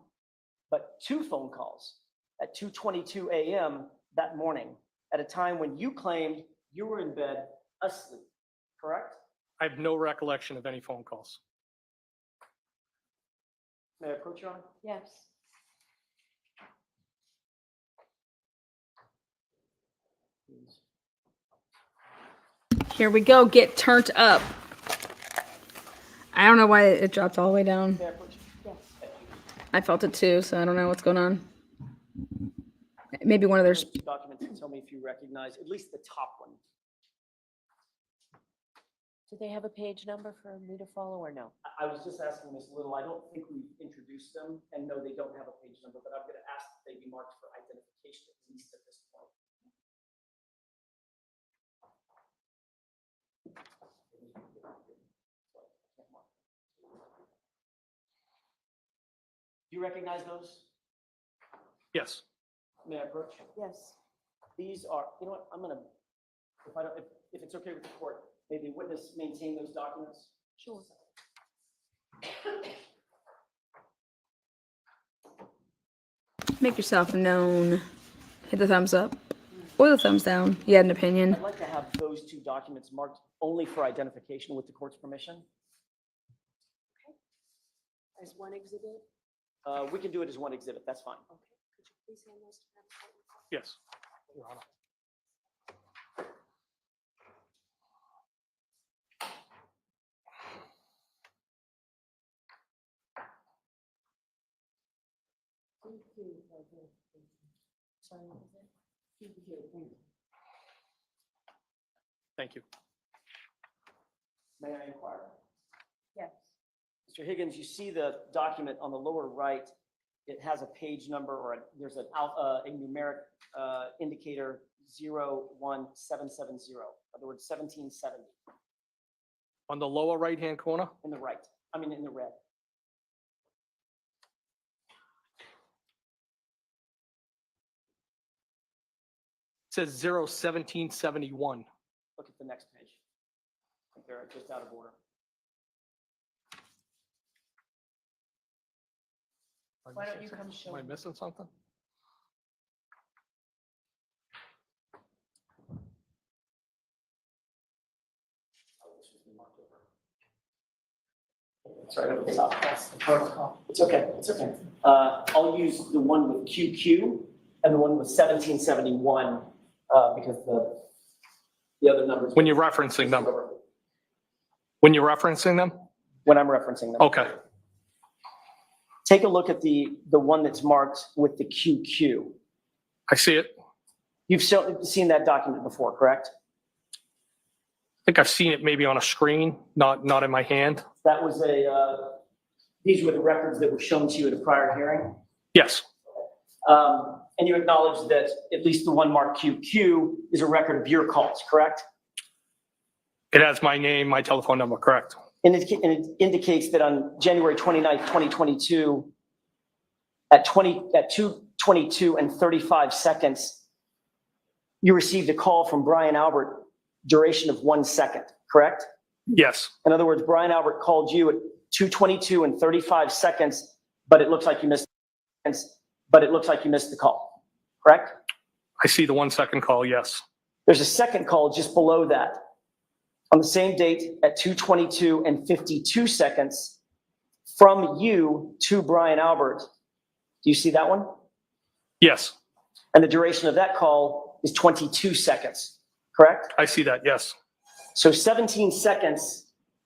but two phone calls at 2:22 a.m. that morning at a time when you claimed you were in bed asleep, correct? I have no recollection of any phone calls. May I approach you on? Yes. Here we go. Get turned up. I don't know why it dropped all the way down. May I approach you? Yes. I felt it too, so I don't know what's going on. Maybe one of their. Those documents and tell me if you recognize at least the top one. Do they have a page number for me to follow or no? I was just asking Ms. Little, I don't think we've introduced them, and no, they don't have a page number, but I'm going to ask that they be marked for identification at least at this point. Do you recognize those? Yes. May I approach? Yes. These are, you know what, I'm gonna, if it's okay with the court, maybe the witness maintain those documents? Sure. Make yourself known. Hit the thumbs up or the thumbs down. You had an opinion. I'd like to have those two documents marked only for identification with the court's permission. As one exhibit? We can do it as one exhibit, that's fine. Okay. Could you please hand those to them? Yes. Your Honor. Sorry, what was it? Thank you. May I inquire? Yes. Mr. Higgins, you see the document on the lower right. It has a page number or there's a numeric indicator 01770. In other words, 1770 On the lower right-hand corner? in the right. I mean, in the red. It says 01771. Look at the next page. I think they're just out of order. Why don't you come show Am I me? missing something? Sorry, up the top. That's the protocol. It's okay. It's okay. I'll use the one with QQ and the one with 1771 because the other numbers. When you're referencing them. When you're referencing them? When I'm referencing them. Okay. take a look at the one that's marked with the QQ. I see it. You've seen that document before, correct? I think I've seen it maybe on a screen, not in my hand. That was these were the records that were shown to you at a prior hearing? Yes, And you acknowledge that at least the one marked QQ is a record of your calls, correct? it has my name, my telephone number, correct? And it indicates that on January 29th, 2022, at 2:22 and 35 seconds, you received a call from Brian Albert, duration of 1 second, correct? Yes, In other words, Brian Albert called you at 2:22 and 35 seconds, but it looks like you missed the call, correct? I see the 1 second call, yes. There's a second call just below that. On the same date at 2:22 and 52 seconds from you to Brian Albert. Do you see that one? Yes, And the duration of that call is 22 seconds, correct? I see that, yes. So 17 seconds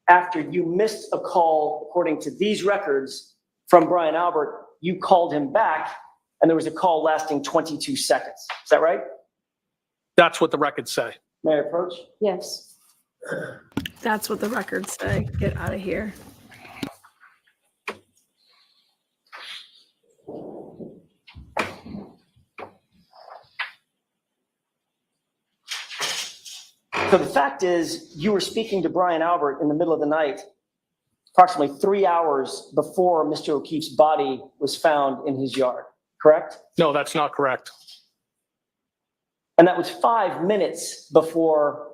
after you missed a call, according to these records from Brian Albert, you called him back and there was a call lasting 22 seconds. Is that right? That's what the records say. May I approach? Yes. That's what the records say. Get out of here. So the fact is, you were speaking to Brian Albert in the middle of the night, approximately 3 hours before Mr. O'Keefe's body was found in his yard, correct? No, that's not correct. And that was 5 minutes before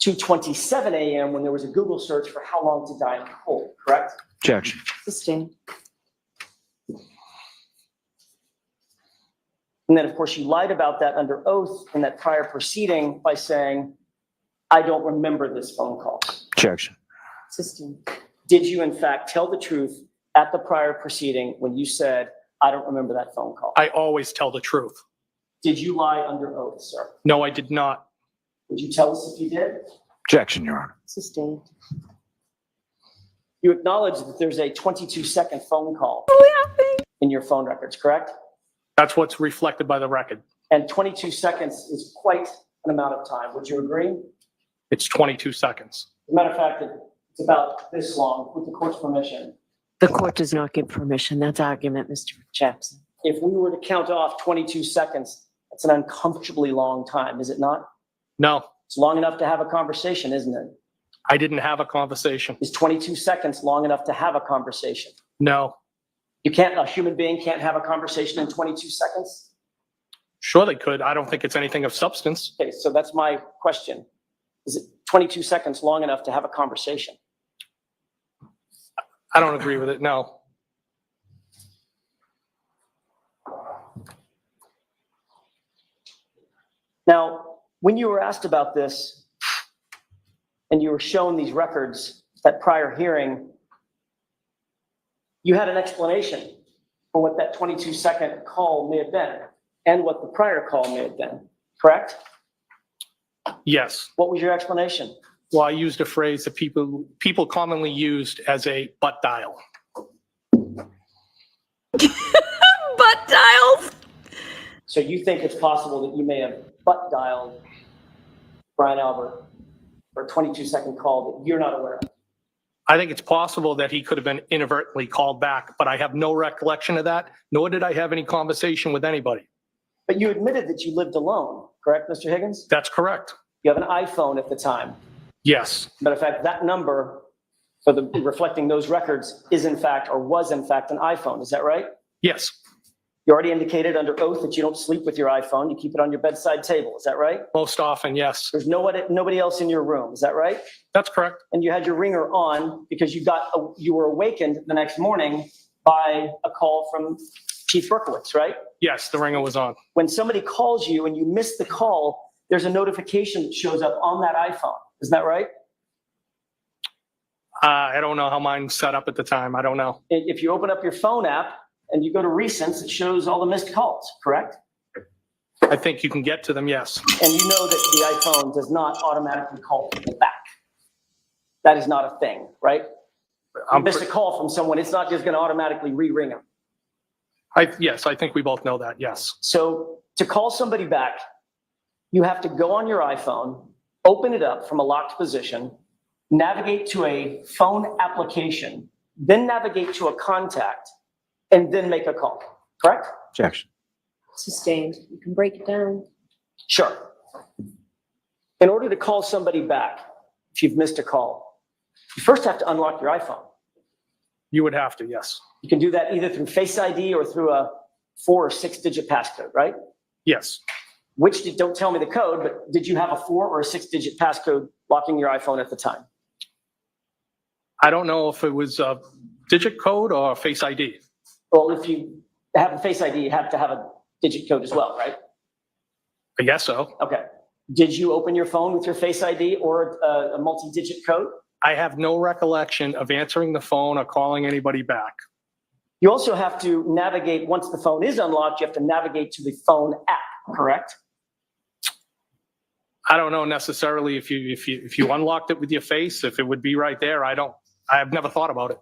2:27 a.m. when there was a Google search for how long to die in cold, correct? Objection. Sustained. And then, of course, you lied about that under oath in that prior proceeding by saying, I don't remember this phone call. Objection. Sustained. Did you, in fact, tell the truth at the prior proceeding when you said, I don't remember that phone call? I always tell the truth. Did you lie under oath, sir? No, I did not. Would you tell us if you did? Objection, Your Honor. Sustained. You acknowledge that there's a 22-second phone call in your phone records, correct? That's what's reflected by the record. And 22 seconds is quite an amount of time. Would you agree? It's 22 seconds. As a matter of fact, it's about this long, with the court's permission. The court does not give permission. That's argument, Mr. Jackson. If we were to count off 22 seconds, that's an uncomfortably long time, is it not? No, It's long enough to have a conversation, isn't it? I didn't have a conversation. Is 22 seconds long enough to have a conversation? No, A human being can't have a conversation in 22 seconds? sure they could. I don't think it's anything of substance. Okay, so that's my question. Is it 22 seconds long enough to have a conversation? I don't agree with it, no. Now, when you were asked about this and you were shown these records, that prior hearing, you had an explanation for what that 22-second call may have been and what the prior call may have been, correct? Yes. What was your explanation? Well, I used a phrase that people commonly used as a butt dial. Butt dials. So you think it's possible that you may have butt dialed Brian Albert for a 22-second call that you're not aware of? I think it's possible that he could have been inadvertently called back, but I have no recollection of that, nor did I have any conversation with anybody. But you admitted that you lived alone, correct, Mr. Higgins? That's correct. You have an iPhone at the time. Yes, Matter of fact, that number for the reflecting those records is in fact, or was in fact, an iPhone. Is that right? yes, You already indicated under oath that you don't sleep with your iPhone. You keep it on your bedside table. Is that right? most often, yes. There's nobody else in your room. Is that right? That's correct. And you had your ringer on because you were awakened the next morning by a call from Chief Berkowitz, right? Yes, the ringer was on. When somebody calls you and you miss the call, there's a notification that shows up on that iPhone. Isn't that right? I don't know how mine's set up at the time. I don't know. If you open up your phone app and you go to recents, it shows all the missed calls, correct? I think you can get to them, yes. And you know that the iPhone does not automatically call people back. That is not a thing, right? You missed a call from someone, it's not just going to automatically re-ring them. Yes, I think we both know that, yes. So to call somebody back, you have to go on your iPhone, open it up from a locked position, navigate to a phone application, then navigate to a contact, and then make a call, correct? Objection. Sustained. You can break it down. Sure. In order to call somebody back, if you've missed a call, you first have to unlock your iPhone. You would have to, yes. You can do that either through Face ID or through a 4 or 6 digit passcode, right? Yes. Don't tell me the code, but did you have a 4 or a 6 digit passcode locking your iPhone at the time? I don't know if it was a digit code or Face ID. Well, if you have a Face ID, you have to have a digit code as well, right? I guess so. Okay. Did you open your phone with your Face ID or a multi-digit code? I have no recollection of answering the phone or calling anybody back. You also have to navigate, once the phone is unlocked, you have to navigate to the phone app, correct? I don't know necessarily if you unlocked it with your face, if it would be right there. I have never thought about it.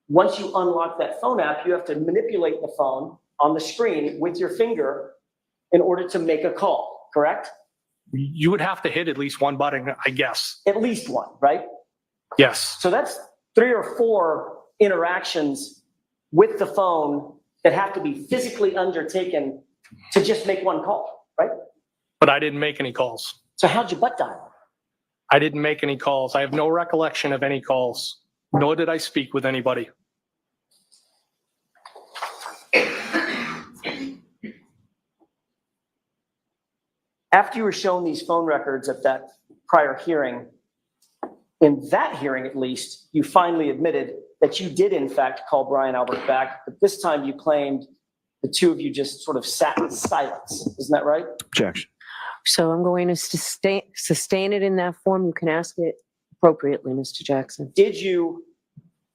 Once you unlock that phone app, you have to manipulate the phone on the screen with your finger in order to make a call, correct? You would have to hit at least one button, I guess. At least one, right? Yes. So that's 3 or 4 interactions with the phone that have to be physically undertaken to just make one call, right? But I didn't make any calls. So how'd you butt dial? I didn't make any calls. I have no recollection of any calls, nor did I speak with anybody. After you were shown these phone records at that prior hearing, in that hearing at least, you finally admitted that you did in fact call Brian Albert back, but this time you claimed the two of you just sort of sat in silence. Isn't that right? Objection. So I'm going to sustain it in that form. You can ask it appropriately, Mr. Jackson. Did you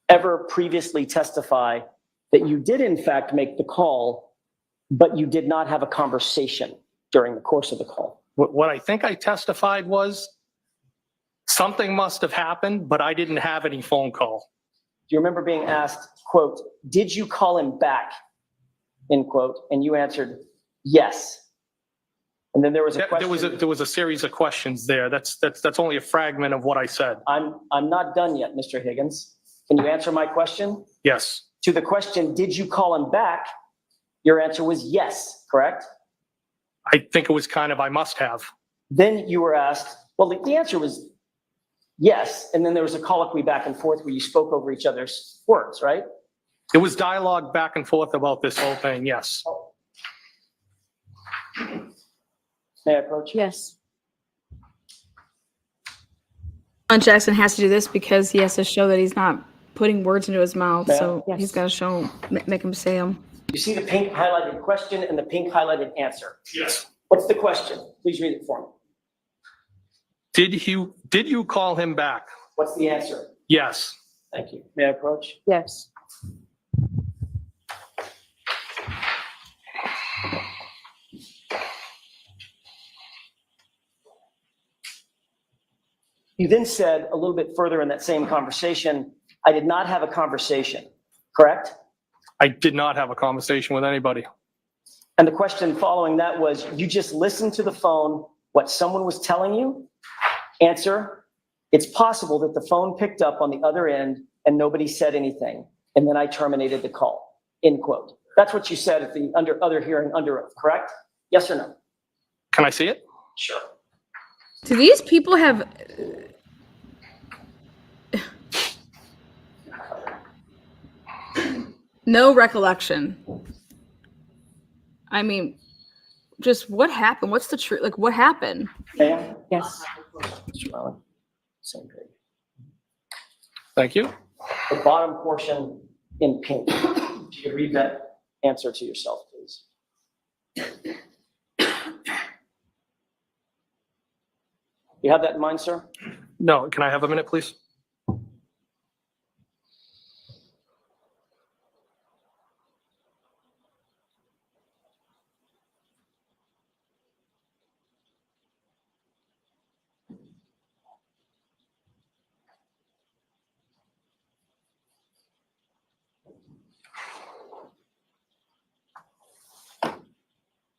ever previously testify that you did in fact make the call, but you did not have a conversation during the course of the call? What I think I testified was something must have happened, but I didn't have any phone call. Do you remember being asked, quote, did you call him back, end quote, and you answered yes. And then there was a question. There was a series of questions there. That's only a fragment of what I said. I'm not done yet, Mr. Higgins. Can you answer my question? Yes. To the question, did you call him back? Your answer was yes, correct? I think it was kind of I must have. Then you were asked, well, the answer was yes. And then there was a colloquy back and forth where you spoke over each other's words, right? It was dialogue back and forth about this whole thing, yes. May I approach? Yes. Jackson has to do this because he has to show that he's not putting words into his mouth. Ma'am? So Yes. he's got to show, make him say them. You see the pink highlighted question and the pink highlighted answer. Yes. What's the question? Please read it for me. Did you call him back? What's the answer? Yes. Thank you. May I approach? Yes. You then said a little bit further in that same conversation, I did not have a conversation, correct? I did not have a conversation with anybody. And the question following that was, you just listened to the phone, what someone was telling you? Answer, it's possible that the phone picked up on the other end and nobody said anything. And then I terminated the call, end quote. That's what you said at the other hearing under oath, correct? Yes or no? Can I see it? Sure. Do these people have no recollection? I mean, just what happened? What's the truth? Like, what happened? Ma'am? Yes. Mr. Allen, same page. Thank you. The bottom portion in pink. If you could read that answer to yourself, please. You have that in mind, sir? No, can I have a minute, please?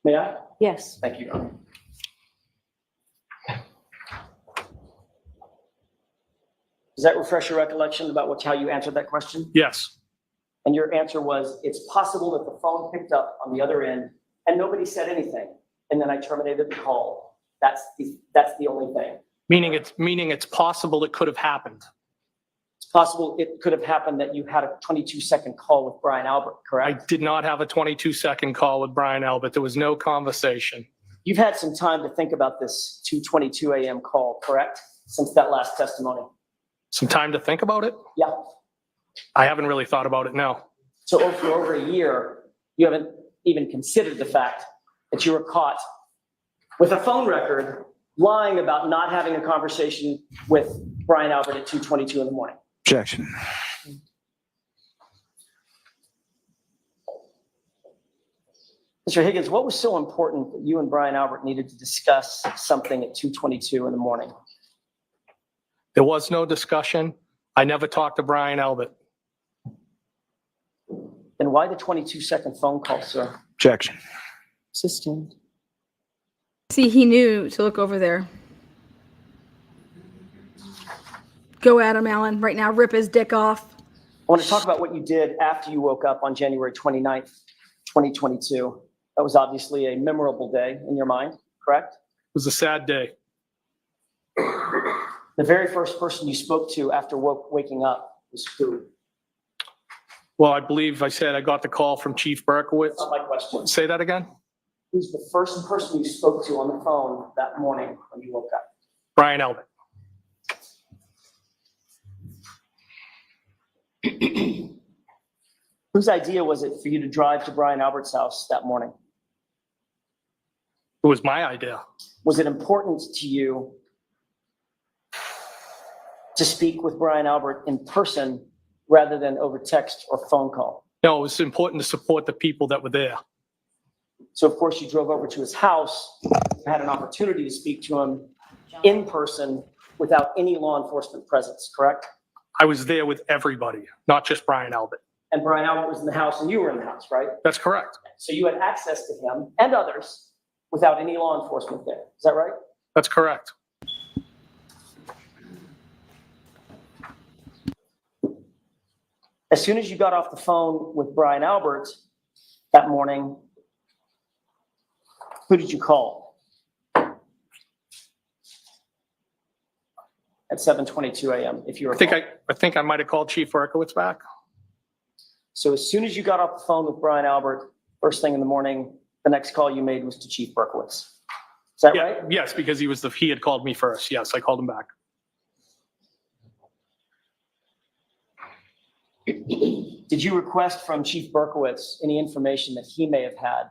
May I? Yes. Thank you, Your Honor. Does that refresh your recollection about how you answered that question? Yes. And your answer was, it's possible that the phone picked up on the other end and nobody said anything. And then I terminated the call. That's the only thing. Meaning it's possible it could have happened. It's possible it could have happened that you had a 22-second call with Brian Albert, I correct? did not have a 22-second call with Brian Albert. There was no conversation. You've had some time to think about this 2:22 a.m. call, correct? Since that last testimony. Some time to think about it? Yeah. I haven't really thought about it, no. So for over a year, you haven't even considered the fact that you were caught with a phone record lying about not having a conversation with Brian Albert at 2:22 in the morning. Objection. Mr. Higgins, what was so important that you and Brian Albert needed to discuss something at 2:22 in the morning? There was no discussion. I never talked to Brian Albert. Then why the 22-second phone call, sir? Objection. Sustained. See, he knew to look over there. Go at him, Alan. Right now, rip his dick off. I want to talk about what you did after you woke up on January 29th, 2022. That was obviously a memorable day in your mind, correct? It was a sad day. The very first person you spoke to after waking up was who? Well, I believe I said I got the call from Chief Berkowitz. That's not my question. Say that again? Who's the first person you spoke to on the phone that morning when you woke up? Brian Albert. Whose idea was it for you to drive to Brian Albert's house that morning? It was my idea. Was it important to you to speak with Brian Albert in person rather than over text or phone call? No, it was important to support the people that were there. So of course you drove over to his house, had an opportunity to speak to him in person without any law enforcement presence, correct? I was there with everybody, not just Brian Albert. And Brian Albert was in the house and you were in the house, right? That's correct. So you had access to him and others without any law enforcement there. Is that right? That's correct. As soon as you got off the phone with Brian Albert that morning, who did you call? At 7:22 a.m., if you recall. I think I might have called Chief Berkowitz back. So as soon as you got off the phone with Brian Albert, first thing in the morning, the next call you made was to Chief Berkowitz. Is that right? Yes, because he had called me first. Yes, I called him back. Did you request from Chief Berkowitz any information that he may have had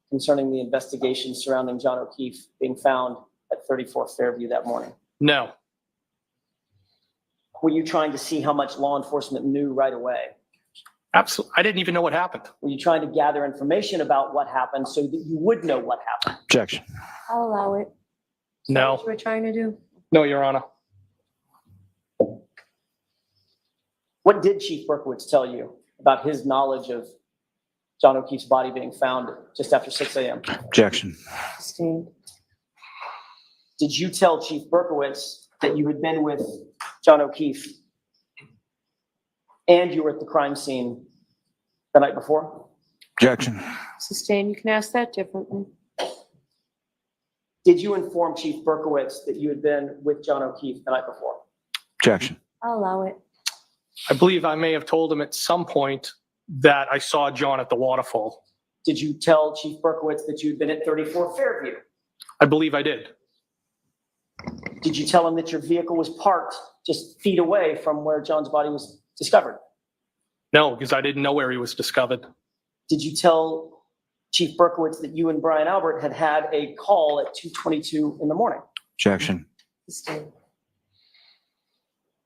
concerning the investigation surrounding John O'Keefe being found at 34 Fairview that morning? No. Were you trying to see how much law enforcement knew right away? Absolutely. I didn't even know what happened. Were you trying to gather information about what happened so that you would know what happened? Objection. I'll allow it. No. What you were trying to do? No, Your Honor. What did Chief Berkowitz tell you about his knowledge of John O'Keefe's body being found just after 6 a.m.? Objection. Sustained. Did you tell Chief Berkowitz that you had been with John O'Keefe and you were at the crime scene the night before? Objection. Sustained. You can ask that differently. Did you inform Chief Berkowitz that you had been with John O'Keefe the night before? Objection. I'll allow it. I believe I may have told him at some point that I saw John at the waterfall. Did you tell Chief Berkowitz that you had been at 34 Fairview? I believe I did. Did you tell him that your vehicle was parked just feet away from where John's body was discovered? No, because I didn't know where he was discovered. Did you tell Chief Berkowitz that you and Brian Albert had had a call at 2:22 in the morning? Objection. Sustained.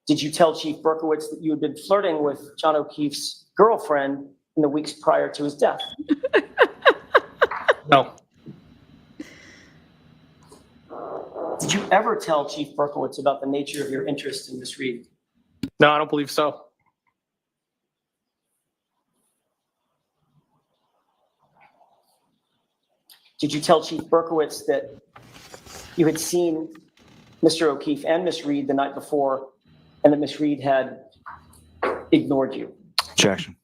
Did you tell Chief Berkowitz that you had been flirting with John O'Keefe's girlfriend in the weeks prior to his death? No. Did you ever tell Chief Berkowitz about the nature of your interest in Miss Reed? No, I don't believe so. Did you tell Chief Berkowitz that you had seen Mr. O'Keefe and Miss Reed the night before, and that Miss Reed had ignored you? Objection.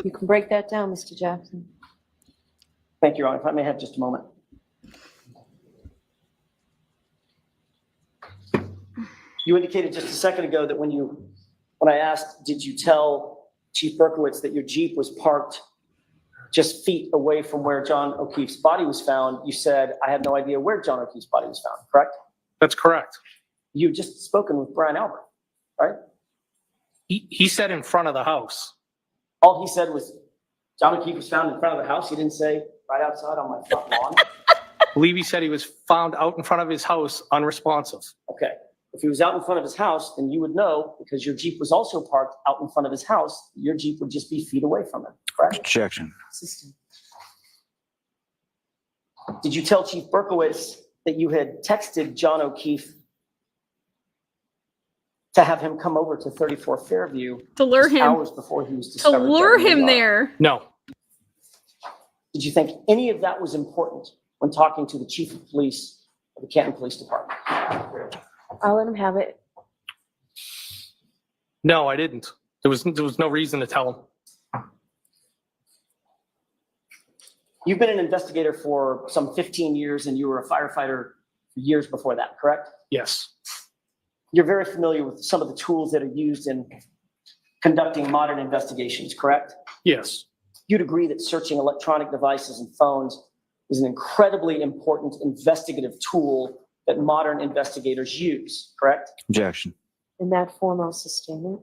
You can break that down, Mr. Jackson. Thank you, Your Honor. If I may have just a moment. You indicated just a second ago that when I asked, did you tell Chief Berkowitz that your Jeep was parked just feet away from where John O'Keefe's body was found, you said, I have no idea where John O'Keefe's body was found, correct? That's correct. You just spoken with Brian Albert, right? He said in front of the house. All he said was John O'Keefe was found in front of the house. He didn't say right outside on my front lawn. I believe he said he was found out in front of his house, unresponsive. Okay. If he was out in front of his house, then you would know, because your Jeep was also parked out in front of his house, your Jeep would just be feet away from him, correct? Objection. Did you tell Chief Berkowitz that you had texted John O'Keefe to have him come over to 34 Fairview To lure just him. hours before he was To discovered? lure dead in the him yard? there. No. Did you think any of that was important when talking to the Chief of Police of the Canton Police Department? I'll let him have it. No, I didn't. There was no reason to tell him. You've been an investigator for some 15 years, and you were a firefighter years before that, correct? Yes. You're very familiar with some of the tools that are used in conducting modern investigations, correct? Yes. You'd agree that searching electronic devices and phones is an incredibly important investigative tool that modern investigators use, correct? Objection. In that form, I'll sustain it.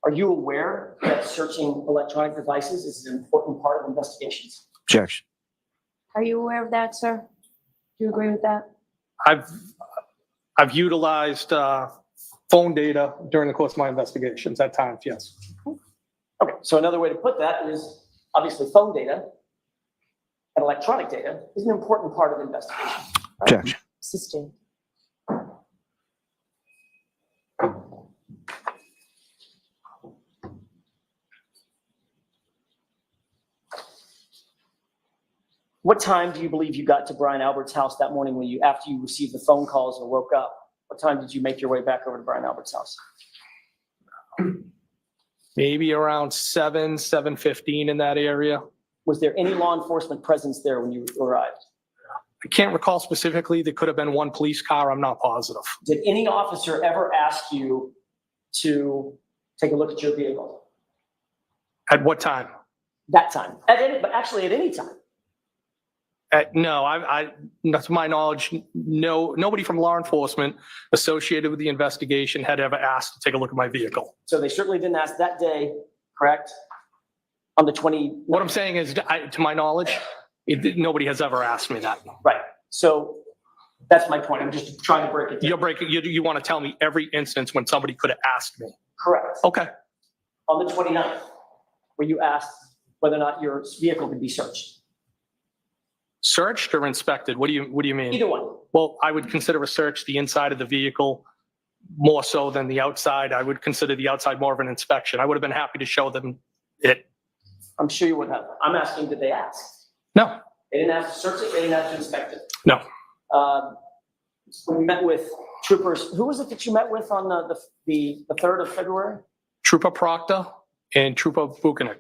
Are you aware that searching electronic devices is an important part of investigations? Objection. Are you aware of that, sir? Do you agree with that? I've utilized phone data during the course of my investigations at times, yes. Okay, so another way to put that is obviously phone data and electronic data is an important part of investigation. Objection. Sustain. What time do you believe you got to Brian Albert's house that morning after you received the phone calls or woke up? What time did you make your way back over to Brian Albert's house? Maybe around 7:15 in that area. Was there any law enforcement presence there when you arrived? I can't recall specifically. There could have been one police car. I'm not positive. Did any officer ever ask you to take a look at your vehicle? At what time? That time. But actually at any time. No, to my knowledge, nobody from law enforcement associated with the investigation had ever asked to take a look at my vehicle. So they certainly didn't ask that day, correct? On the 20. What I'm saying is, to my knowledge, nobody has ever asked me that. Right. So that's my point. I'm just trying to break it down. You're breaking. You want to tell me every instance when somebody could have asked me? Correct. Okay. On the 29th, where you asked whether or not your vehicle could be searched. Searched or inspected? What do you mean? Either one. Well, I would consider a search the inside of the vehicle more so than the outside. I would consider the outside more of an inspection. I would have been happy to show them it. I'm sure you would have. I'm asking, did they ask? No. They didn't have to search it. They didn't have to inspect it. No. When you met with troopers, who was it that you met with on the 3rd of February? Trooper Proctor and Trooper Buchanan.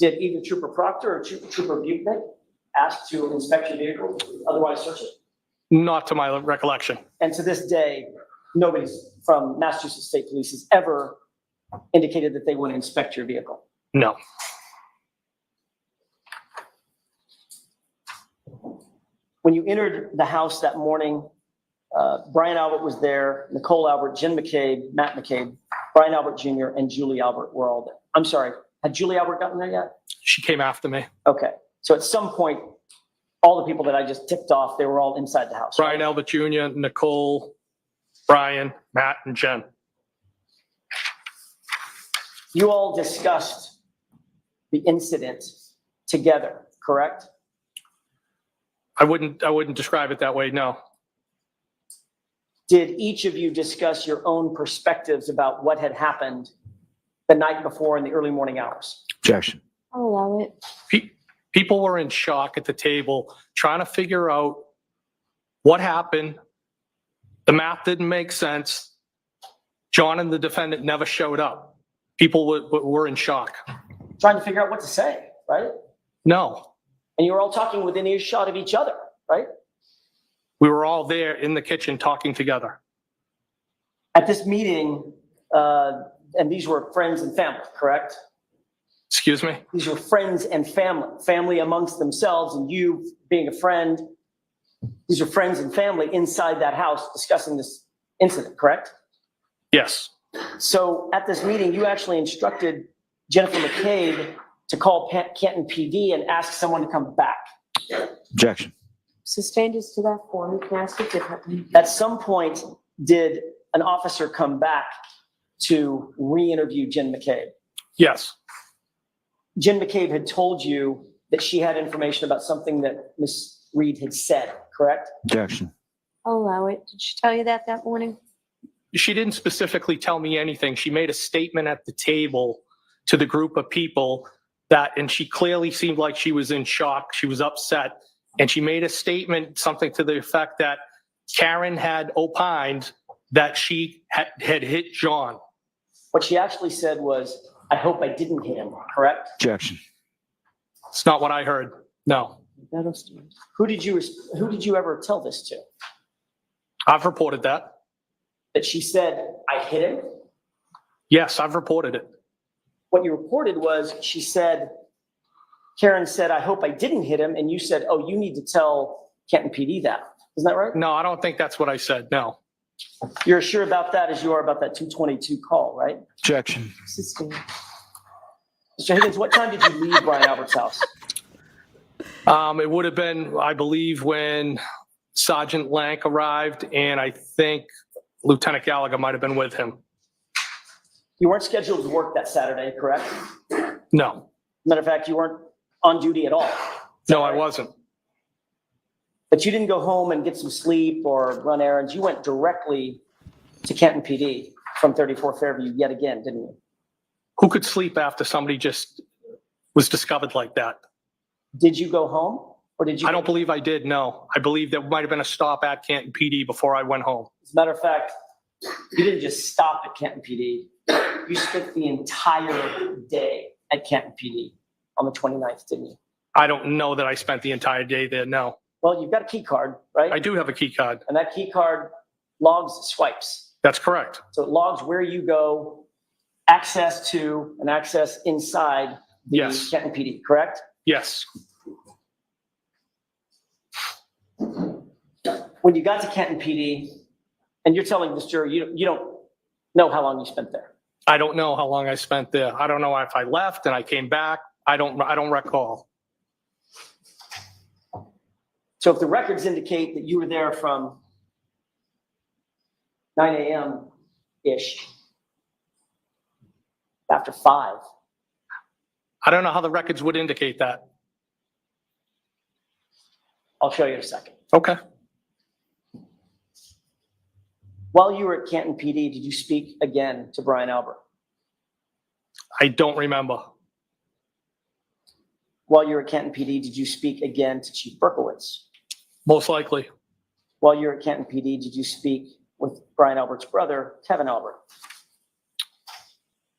Did either Trooper Proctor or Trooper Buchanan ask to inspect your vehicle, otherwise search it? Not to my recollection. And to this day, nobody from Massachusetts State Police has ever indicated that they want to inspect your vehicle. No. When you entered the house that morning, Brian Albert was there, Nicole Albert, Jen McCabe, Matt McCabe, Brian Albert Jr., and Julie Albert were all there. I'm sorry, had Julie Albert gotten there yet? She came after me. Okay. So at some point, all the people that I just ticked off, they were all inside the house. Brian Albert Jr., Nicole, Brian, Matt, and Jen. You all discussed the incident together, correct? I wouldn't describe it that way, no. Did each of you discuss your own perspectives about what had happened the night before in the early morning hours? Objection. I'll allow it. People were in shock at the table, trying to figure out what happened. The math didn't make sense. John and the defendant never showed up. People were in shock. Trying to figure out what to say, right? No, And you were all talking within earshot of each other, right? we were all there in the kitchen talking together. At this meeting, and these were friends and family, correct? Excuse me? These were friends and family amongst themselves, and you being a friend. These are friends and family inside that house discussing this incident, correct? Yes. So at this meeting, you actually instructed Jennifer McCabe to call Canton PD and ask someone to come back. Objection. Sustained as to that form, you can ask it differently. At some point, did an officer come back to re-interview Jen McCabe? Yes. Jen McCabe had told you that she had information about something that Ms. Reed had said, correct? Objection. I'll allow it. Did she tell you that morning? She didn't specifically tell me anything. She made a statement at the table to the group of people and she clearly seemed like she was in shock. She was upset. And she made a statement, something to the effect that Karen had opined that she had hit John. What she actually said was, I hope I didn't hit him, correct? Objection. It's not what I heard. No. Who did you ever tell this to? I've reported that. That she said, I hit him? Yes, I've reported it. What you reported was she said, Karen said, I hope I didn't hit him. And you said, oh, you need to tell Canton PD that. Isn't that right? No, I don't think that's what I said. No. You're sure about that as you are about that 222 call, right? Objection. Mr. Higgins, what time did you leave Brian Albert's house? It would have been, I believe, when Sergeant Lank arrived, and I think Lieutenant Gallagher might have been with him. You weren't scheduled to work that Saturday, correct? No. Matter of fact, you weren't on duty at all. No, I wasn't. But you didn't go home and get some sleep or run errands. You went directly to Canton PD from 34 Fairview yet again, didn't you? Who could sleep after somebody just was discovered like that? Did you go home or did you? I don't believe I did, no. I believe there might have been a stop at Canton PD before I went home. As a matter of fact, you didn't just stop at Canton PD. You spent the entire day at Canton PD on the 29th, didn't you? I don't know that I spent the entire day there, no. Well, you've got a key card, right? I do have a key card. And that key card logs swipes. That's correct. So it logs where you go, access to and access inside the Canton PD, correct? Yes. When you got to Canton PD, and you're telling this jury you don't know how long you spent there. I don't know how long I spent there. I don't know if I left and I came back. I don't recall. So if the records indicate that you were there from 9 a.m.-ish, after 5. I don't know how the records would indicate that. I'll show you in a second. Okay. While you were at Canton PD, did you speak again to Brian Albert? I don't remember. While you were at Canton PD, did you speak again to Chief Berkowitz? Most likely. While you were at Canton PD, did you speak with Brian Albert's brother, Kevin Albert?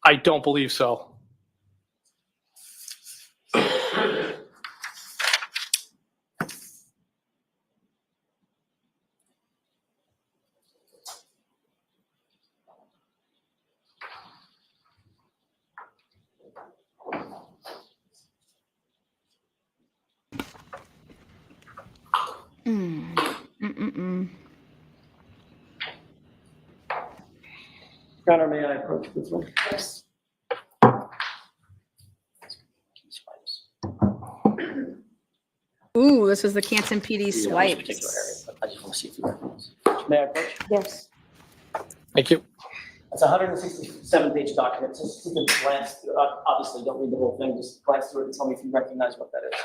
I don't believe so. Connor, may I approach this one? Yes. Ooh, this is the Canton PD swipes. I just want to see if you recognize. May I approach? Yes. Thank you. It's a 167-page document. Just take a glance through. Obviously, don't read the whole thing. Just glance through it and tell me if you recognize what that is.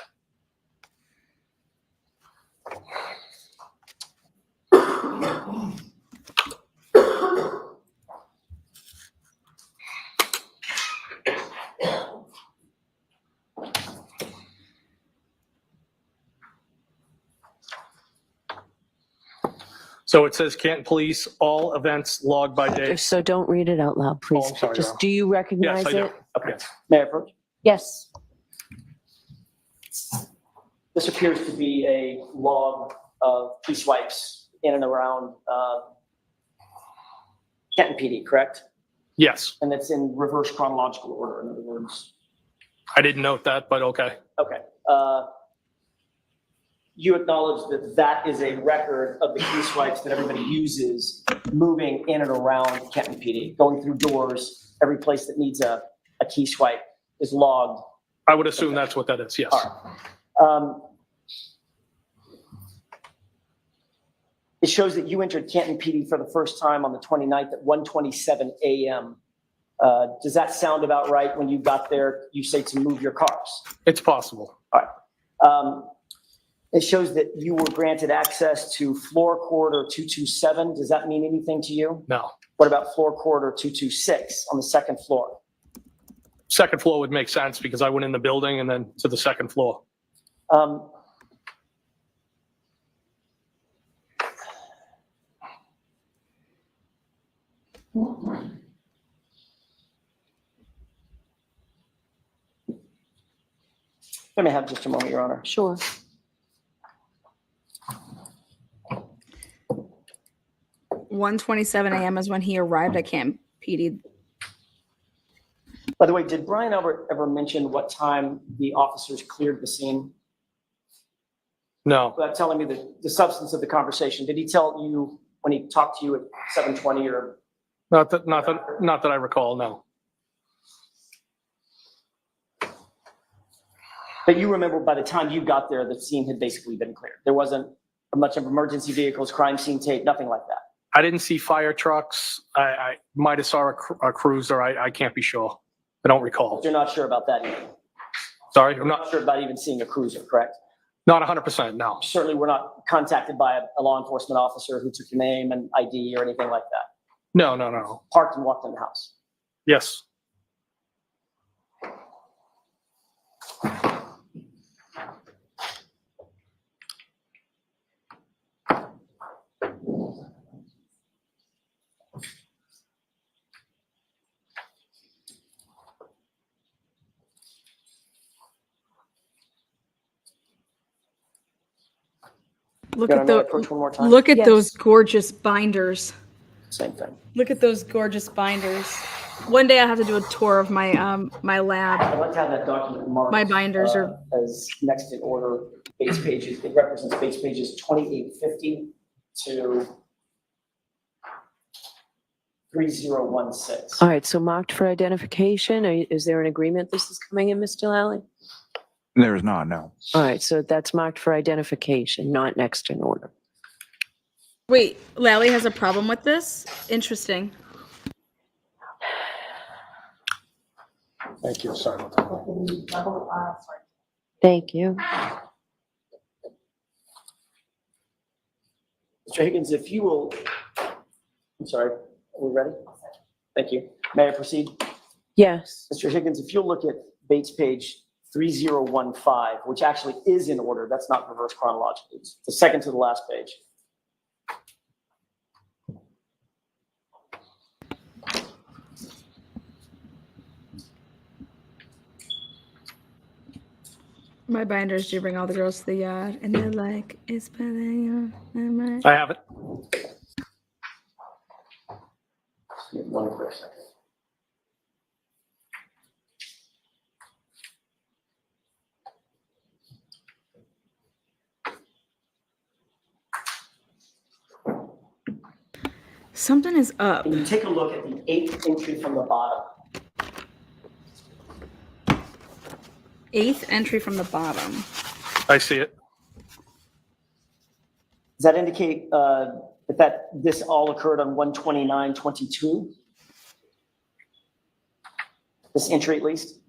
So it says Canton Police, all events logged by day. So don't read it out loud, please. Oh, I'm sorry, Just, Your do you recognize Yes, I do. it? Okay. May I approach? Yes. This appears to be a log of key swipes in and around Canton PD, correct? Yes. And it's in reverse chronological order, in other words. I didn't note that, but okay. Okay. You acknowledge that that is a record of the key swipes that everybody uses moving in and around Canton PD, going through doors, every place that needs a key swipe is logged. I would assume that's what that is, yes. It shows that you entered Canton PD for the first time on the 29th at 1:27 a.m. Does that sound about right? When you got there, you say to move your cars. It's possible. All right. It shows that you were granted access to floor corridor 227. Does that mean anything to you? No. What about floor corridor 226 on the second floor? Second floor would make sense because I went in the building and then to the second floor. Let me have just a moment, Your Honor. Sure. (1:27 a.m. is when he arrived at Camp PD. By the way, did Brian ever mention what time the officers cleared the scene? No. Without telling me the substance of the conversation, did he tell you when he talked to you at 7:20 or? Not that I recall, no. But you remember by the time you got there, the scene had basically been cleared. There wasn't much of emergency vehicles, crime scene tape, nothing like that. I didn't see fire trucks. I might have saw a cruiser. I can't be sure. I don't recall. You're not sure about that either? Sorry, I'm not sure about even seeing a cruiser, correct? Not 100%, no. Certainly we're not contacted by a law enforcement officer who took your name and ID or anything like that. No. Parked and walked in the house. Yes. Look Can I at may I approach one more time? Look at Yes. those gorgeous binders. Same thing. Look at those gorgeous binders. One day I have to do a tour of my my lab. I'd like to have that document marked. My binders are as next in order base pages. It represents base pages 2850 to 3016. All right, so marked for identification. Is there an agreement this is coming in, Mr. Lally? There is not, no. All right, so that's marked for identification, not next in order. Wait, Lally has a problem with this? Interesting. Thank you. Sorry about that. Thank you. Mr. Higgins, if you will, I'm sorry, are we ready? Thank you. May I proceed? Yes. Mr. Higgins, if you'll look at Bates page 3015, which actually is in order, that's not reverse chronologically. It's the second to the last page. My binders do bring all the girls to the yard, and they're like, "It's better." I have it. One quick second. Something is up. Can you take a look at the 8th entry from the bottom? 8th entry from the bottom. I see it. Does that indicate that this all occurred on 1/29/22? This entry at least?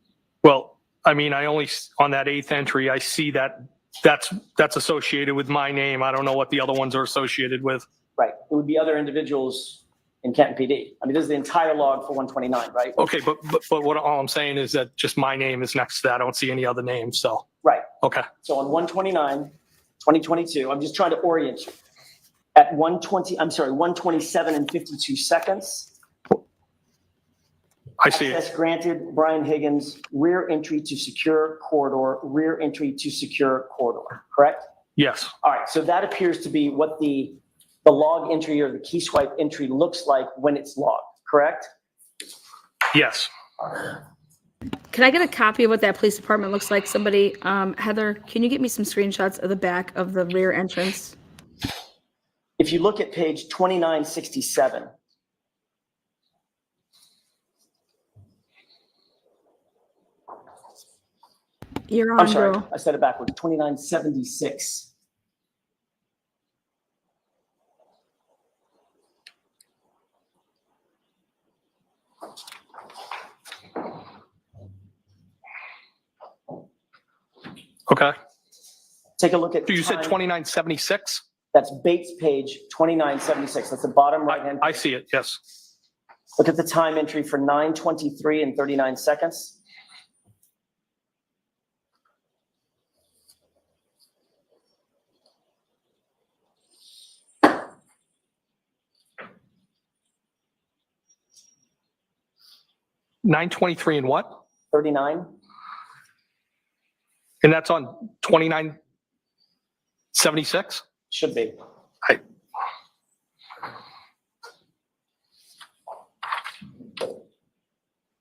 Well, I mean, I only, on that 8th entry, I see that's associated with my name. I don't know what the other ones are associated with. Right. It would be other individuals in Canton PD. I mean, this is the entire log for 129, right? Okay, but what all I'm saying is that just my name is next to that. I don't see any other names, so. Right. Okay. So on 1/29/2022, I'm just trying to orient you. At 127 and 52 seconds. I see it. Access granted, Brian Higgins, rear entry to secure corridor, rear entry to secure corridor, correct? Yes. All right, so that appears to be what the log entry or the key swipe entry looks like when it's logged, correct? Yes. Can I get a copy of what that police department looks like? Somebody, Heather, can you get me some screenshots of the back of the rear entrance? If you look at page 2967. You're on, I'm sorry, girl. I said it backwards, 2976. Okay. Take a look at. So you said time. 2976? That's Bates page 2976. That's the bottom right hand. I see it, yes. Look at the time entry for 9:23 and 39 seconds. $923 and what? 39. And that's on 2976? Should be.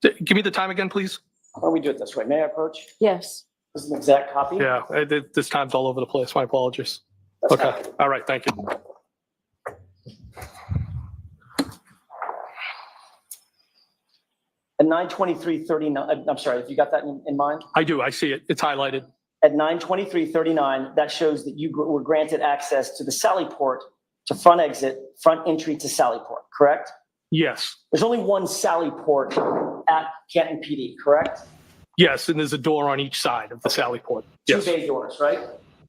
Give me the time again, please. Why don't we do it this way? May I approach? Yes. This is an exact copy. Yeah, this time's all over the place. My apologies. That's Okay. fine. All right. Thank you. At 9:23:39, I'm sorry, if you got that in mind? I do. I see it. It's highlighted. At 9:23:39, that shows that you were granted access to the Sally Port to front exit, front entry to Sally Port, correct? Yes. There's only one Sally Port at Canton PD, correct? Yes. And there's a door on each side of the Sally Port. Yes. Two bay doors, right?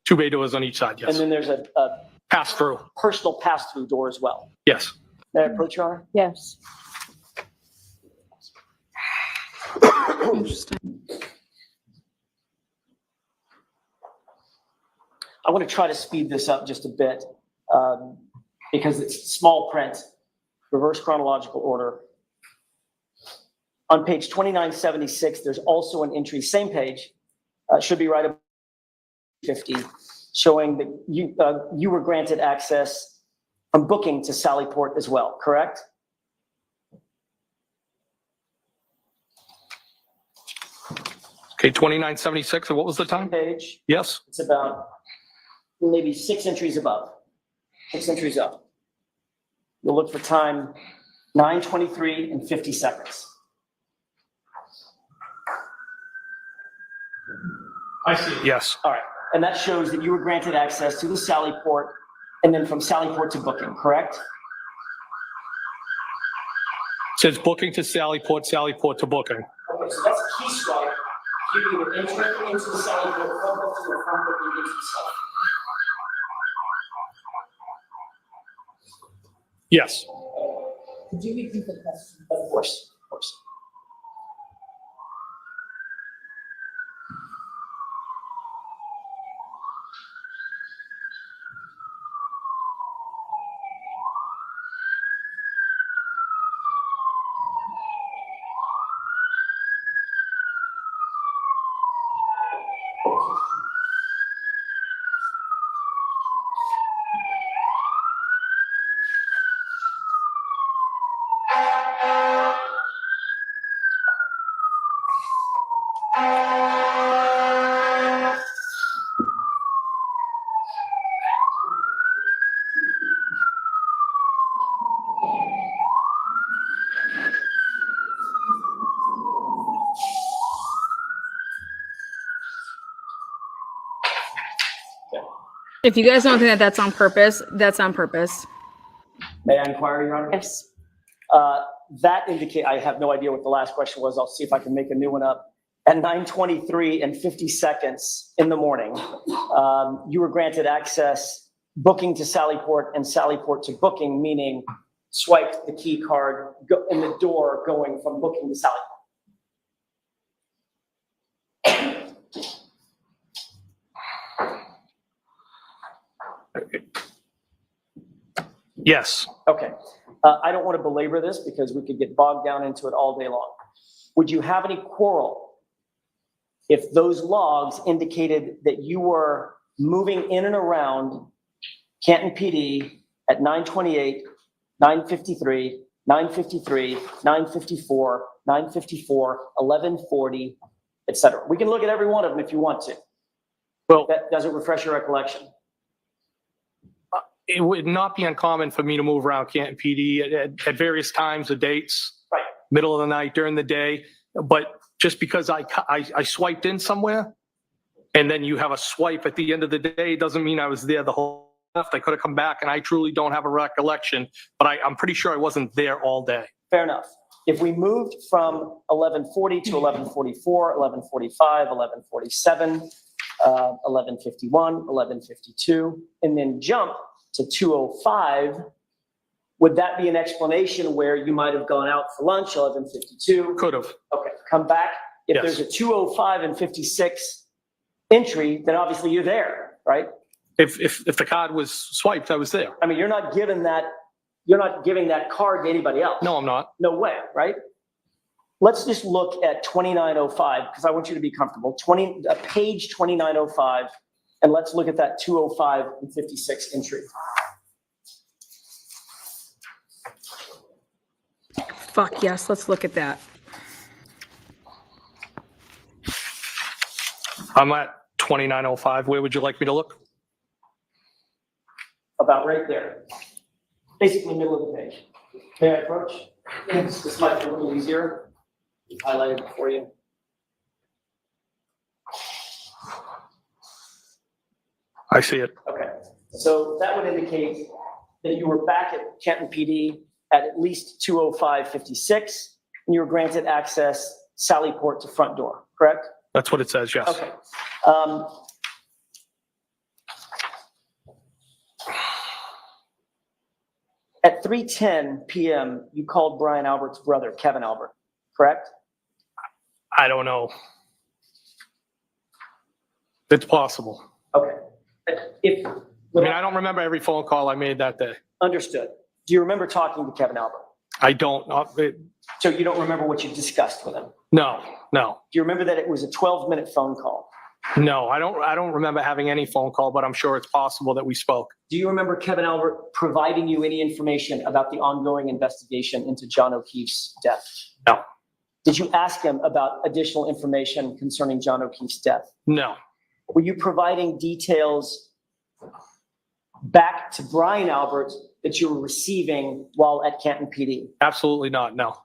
2 bay doors on each side. And Yes. then there's a Pass through. personal pass-through door as well. Yes. May I approach, Your Honor? Yes. I want to try to speed this up just a bit because it's small print, reverse chronological order. On page 2976, there's also an entry, same page, should be right above 50, showing that you were granted access from booking to Sally Port as well, correct? Okay. 2976. And what was the time? Page. Yes. It's about maybe 6 entries above, 6 entries up. You'll look for time 9:23 and 50 seconds. I see it. Yes. All right. And that shows that you were granted access to the Sally Port and then from Sally Port to booking, correct? It says booking to Sally Port to booking. Okay, so that's a key swipe. You either enter into the Sally Port from booking or from booking into the Sally. Yes. Could you repeat the question? Of course, of course. If you guys don't think that that's on purpose, that's on purpose. May I inquire, Your Honor? Yes. That indicate, I have no idea what the last question was. I'll see if I can make a new one up. At 9:23 and 50 seconds in the morning, you were granted access booking to Sally Port and Sally Port to booking, meaning swiped the key card in the door going from booking to Sally Port. Yes. Okay. I don't want to belabor this because we could get bogged down into it all day long. Would you have any quarrel if those logs indicated that you were moving in and around Canton PD at 9:28, 9:53, 9:53, 9:54, 9:54, 11:40, et cetera? We can look at every one of them if you want to. Well, that doesn't refresh your recollection. It would not be uncommon for me to move around Canton PD at various times or dates, right? Middle of the night, during the day. But just because I swiped in somewhere and then you have a swipe at the end of the day doesn't mean I was there the whole left. I could have come back, and I truly don't have a recollection, but I'm pretty sure I wasn't there all day. Fair enough. If we moved from 11:40 to 11:44, 11:45, 11:47, 11:51, 11:52, and then jump to 2:05, would that be an explanation where you might have gone out for lunch, 11:52? Could have. Okay, come back. If Yes. there's a 2:05 and 56 entry, then obviously you're there, right? If the card was swiped, I was there. I mean, you're not giving that card to anybody else. No, I'm not. No way, right? Let's just look at 2905 because I want you to be comfortable. Page 2905, and let's look at that 2:05 and 56 entry. Fuck yes, let's look at that. I'm at 2905. Where would you like me to look? About right there. Basically middle of the page. May I approach? Yes. This might be a little easier. Highlighted it for you. I see it. Okay. So that would indicate that you were back at Canton PD at least 2:05:56, and you were granted access Sally Port to front door, correct? That's what it says, yes. Okay. At 3:10 p.m., you called Brian Albert's brother, Kevin Albert, correct? I don't know. It's possible. Okay. I don't remember every phone call I made that day. Understood. Do you remember talking to Kevin Albert? I don't. So you don't remember what you discussed with him? No. Do you remember that it was a 12-minute phone call? No, I don't remember having any phone call, but I'm sure it's possible that we spoke. Do you remember Kevin Albert providing you any information about the ongoing investigation into John O'Keefe's death? No. Did you ask him about additional information concerning John O'Keefe's death? No. Were you providing details back to Brian Albert that you were receiving while at Canton PD? Absolutely not, no.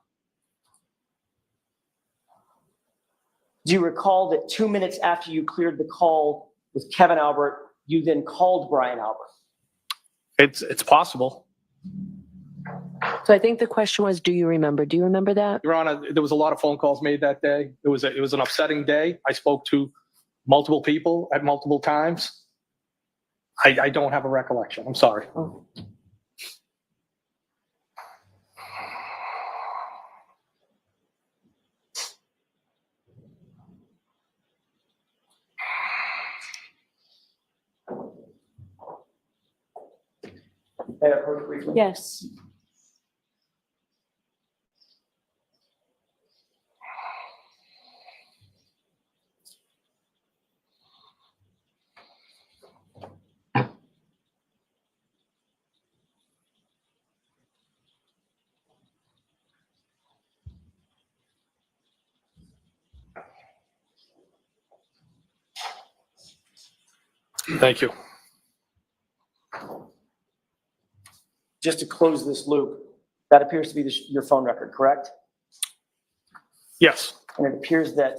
Do you recall that 2 minutes after you cleared the call with Kevin Albert, you then called Brian Albert? It's possible. So I think the question was, do you remember? Do you remember that? Your Honor, there was a lot of phone calls made that day. It was an upsetting day. I spoke to multiple people at multiple times. I don't have a recollection. I'm sorry. Oh. May I approach briefly? Yes. Thank you. Just to close this loop, that appears to be your phone record, correct? Yes. And it appears that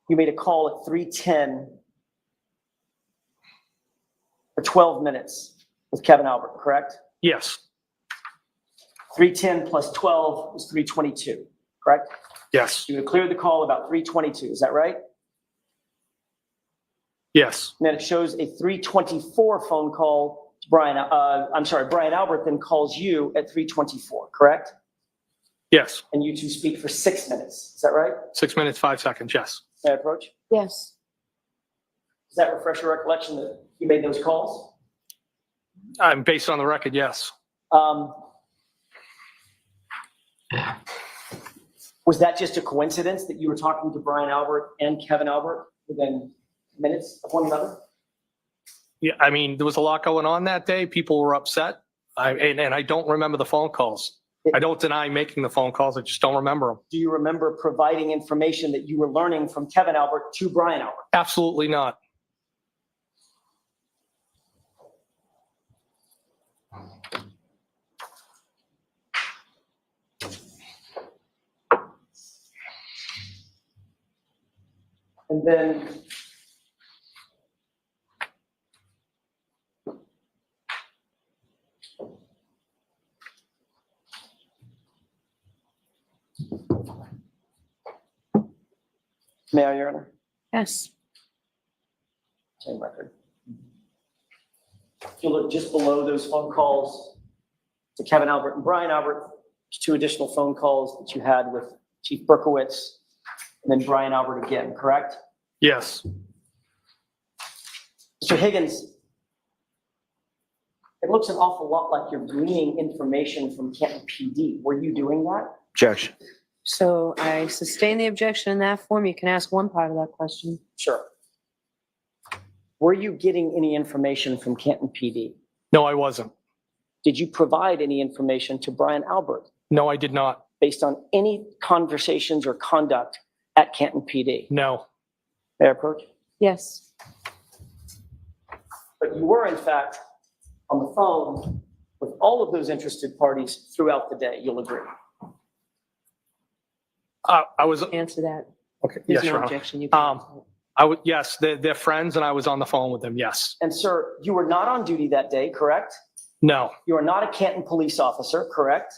you made a call at 3:10 for 12 minutes with Kevin Albert, correct? Yes. 3:10 plus 12 was 3:22, correct? Yes. You had cleared the call about 3:22, is that right? Yes. And then it shows a 3:24 phone call to Brian Albert then calls you at 3:24, correct? Yes. And you two speak for 6 minutes, is that right? 6 minutes, 5 seconds, yes. May I approach? Yes. Does that refresh your recollection that you made those calls? Based on the record, yes. Was that just a coincidence that you were talking to Brian Albert and Kevin Albert within minutes of one another? Yeah, I mean, there was a lot going on that day. People were upset. And I don't remember the phone calls. I don't deny making the phone calls. I just don't remember them. Do you remember providing information that you were learning from Kevin Albert to Brian Albert? Absolutely not. And then may I, Your Honor? Yes. Same record. If you look just below those phone calls to Kevin Albert and Brian Albert, there's 2 additional phone calls that you had with Chief Berkowitz and then Brian Albert again, correct? Yes. Mr. Higgins, it looks an awful lot like you're gleaning information from Canton PD. Were you doing that? Objection. So I sustain the objection in that form. You can ask one part of that question. Sure. Were you getting any information from Canton PD? No, I wasn't. Did you provide any information to Brian Albert No, I did not. based on any conversations or conduct at Canton PD? No. Mayor Perk? Yes. But you were, in fact, on the phone with all of those interested parties throughout the day, you'll agree. I was. Answer that. Okay. There's Yes, Your no Honor. objection. You can answer it. I would. Yes, they're friends, and I was on the phone with them. Yes. And sir, you were not on duty that day, correct? No, You are not a Canton police officer, correct?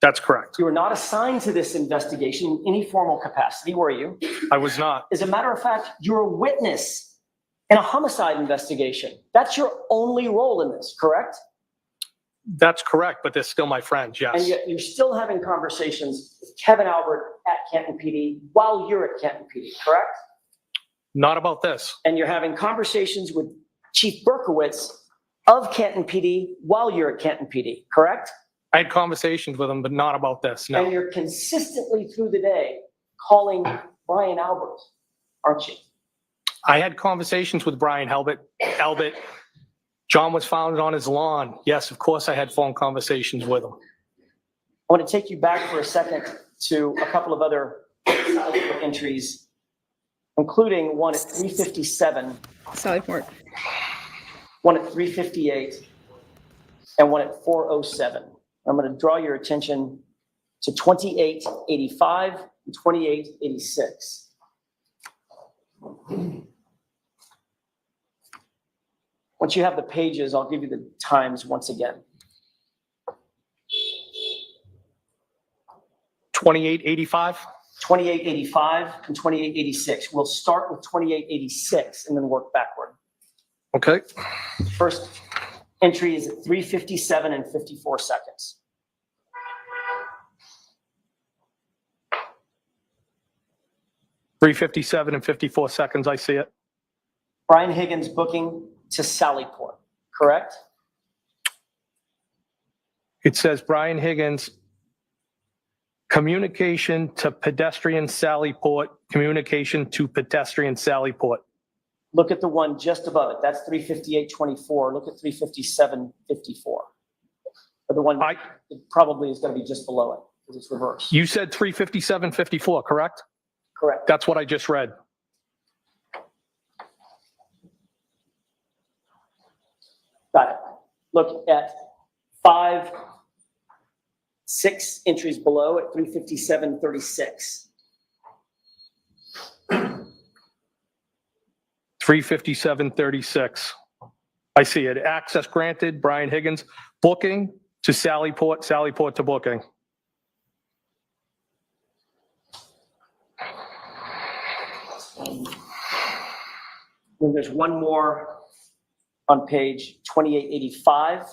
that's correct. You were not assigned to this investigation in any formal capacity, were you? I was not. As a matter of fact, you're a witness in a homicide investigation. That's your only role in this, correct? That's correct, but they're still my friends. And Yes. yet you're still having conversations with Kevin Albert at Canton PD while you're at Canton PD, correct? Not about this. And you're having conversations with Chief Berkowitz of Canton PD while you're at Canton PD, correct? I had conversations with them, but not about this. And No. you're consistently through the day calling Brian Albert, aren't you? I had conversations with Brian Albert. John was found on his lawn. Yes, of course, I had phone conversations with him. I want to take you back for a second to a couple of other entries, including one at 357, Sallyport. one at 358, and one at 407. I'm going to draw your attention to 2885 and 2886. Once you have the pages, I'll give you the times once again. 2885. 2885 and 2886. We'll start with 2886 and then work backward. Okay. First entry is at 357 and 54 seconds. $3:57 and 54 seconds. I see it. Brian Higgins booking to Sallyport, correct? It says Brian Higgins, communication to pedestrian Sallyport, communication to pedestrian Sallyport. Look at the one just above it. That's 358.24. Look at 357.54. Or the one that probably is going to be just below it because it's reversed. You said 3:57:54, correct? Correct. That's what I just read. Got it. Look at 6 entries below at 357.36. 3:57:36. I see it. Access granted, Brian Higgins. Booking to Sallyport, Sallyport to booking. Then there's one more on page 2885.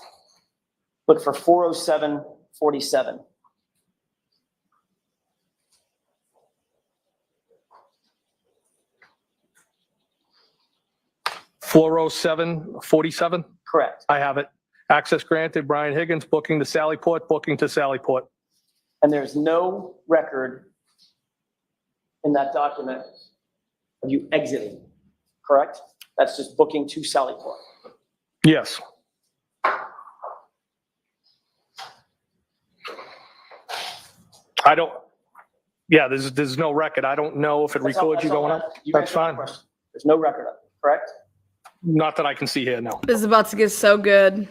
Look for 407.47. $407.47. Correct. I have it. Access granted, Brian Higgins, booking to Sallyport, booking to Sallyport. And there's no record in that document of you exiting, correct? That's just booking to Sallyport. Yes. I don't, yeah, there's no record. I don't know if it That's all- records you that's all going that- up. you That's answered my fine. question. There's no record of it, correct? Not that I can see here, no. This is about to get so good.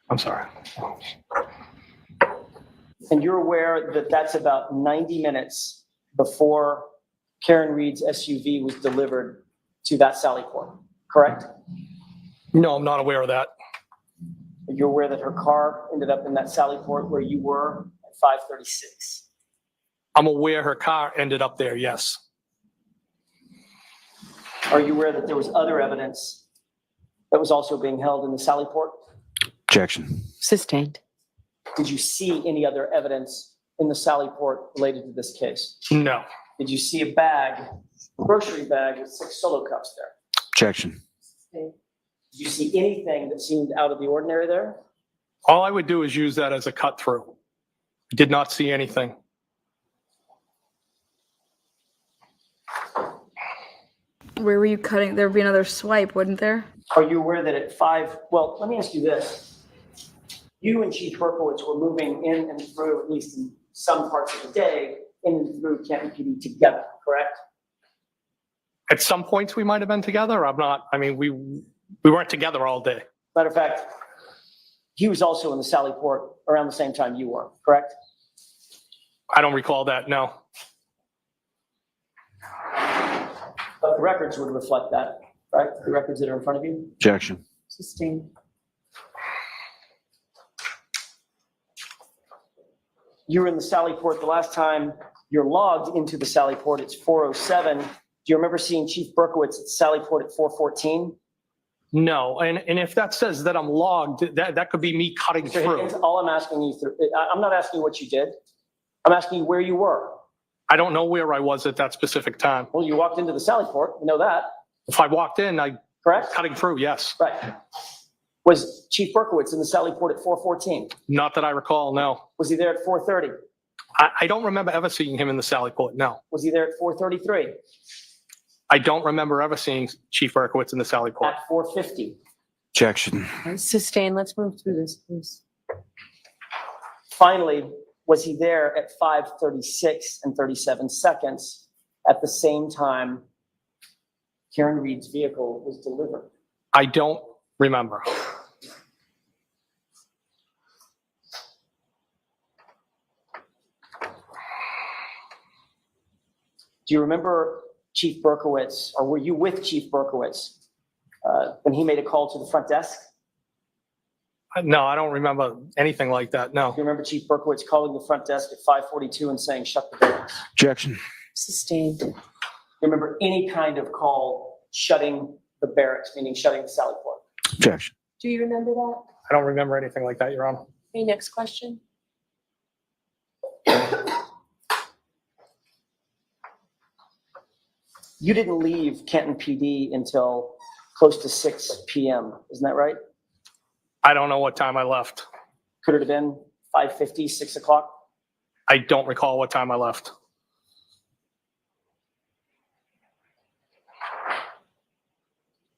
I'm sorry. And you're aware that that's about 90 minutes before Karen Reed's SUV was delivered to that Sallyport, correct? No, I'm not aware of that. You're aware that her car ended up in that Sallyport where you were at 5:36. I'm aware her car ended up there, yes. Are you aware that there was other evidence that was also being held in the Sallyport? Objection. Sustained. Did you see any other evidence in the Sallyport related to this case? No. Did you see a bag, grocery bag with 6 solo cups there? Objection. Did you see anything that seemed out of the ordinary there? All I would do is use that as a cut through. Did not see anything. Where were you cutting? There would be another swipe, wouldn't there? Are you aware that at 5, well, let me ask you this. You and Chief Berkowitz were moving in and through, at least in some parts of the day, in and through Canton PD together, correct? At some points we might have been together. I'm not, I mean, we weren't together all day. Matter of fact, he was also in the Sallyport around the same time you were, correct? I don't recall that, no. But the records would reflect that, right? The records that are in front of you? Objection. Sustained. You were in the Sallyport the last time you're logged into the Sallyport, it's 4:07. Do you remember seeing Chief Berkowitz at Sallyport at 4:14? No, and if that says that I'm logged, that could be me cutting Mr. through. Higgins, all I'm asking you through, I'm not asking you what you did. I'm asking you where you were. I don't know where I was at that specific time. Well, you walked into the Sallyport, we know that, If I walked in, I correct? cutting through, yes. Right. Was Chief Berkowitz in the Sallyport at 4:14? Not that I recall, no. Was he there at 4:30? I don't remember ever seeing him in the Sallyport, no. Was he there at 4:33? I don't remember ever seeing Chief Berkowitz in the Sallyport. At 4:50? Objection. Sustained. Let's move through this, please. Finally, was he there at 5:36 and 37 seconds at the same time Karen Reed's vehicle was delivered? I don't remember. Do you remember Chief Berkowitz, or were you with Chief Berkowitz when he made a call to the front desk? No, I don't remember anything like that, no. Do you remember Chief Berkowitz calling the front desk at 5:42 and saying, shut the doors? Objection. Sustained. Do you remember any kind of call shutting the barracks, meaning shutting the Sallyport? Objection. Do you remember that? I don't remember anything like that, Your Honor. Okay, next question. You didn't leave Canton PD until close to 6 p.m., isn't that right? I don't know what time I left. Could it have been 5:50, 6 o'clock? I don't recall what time I left.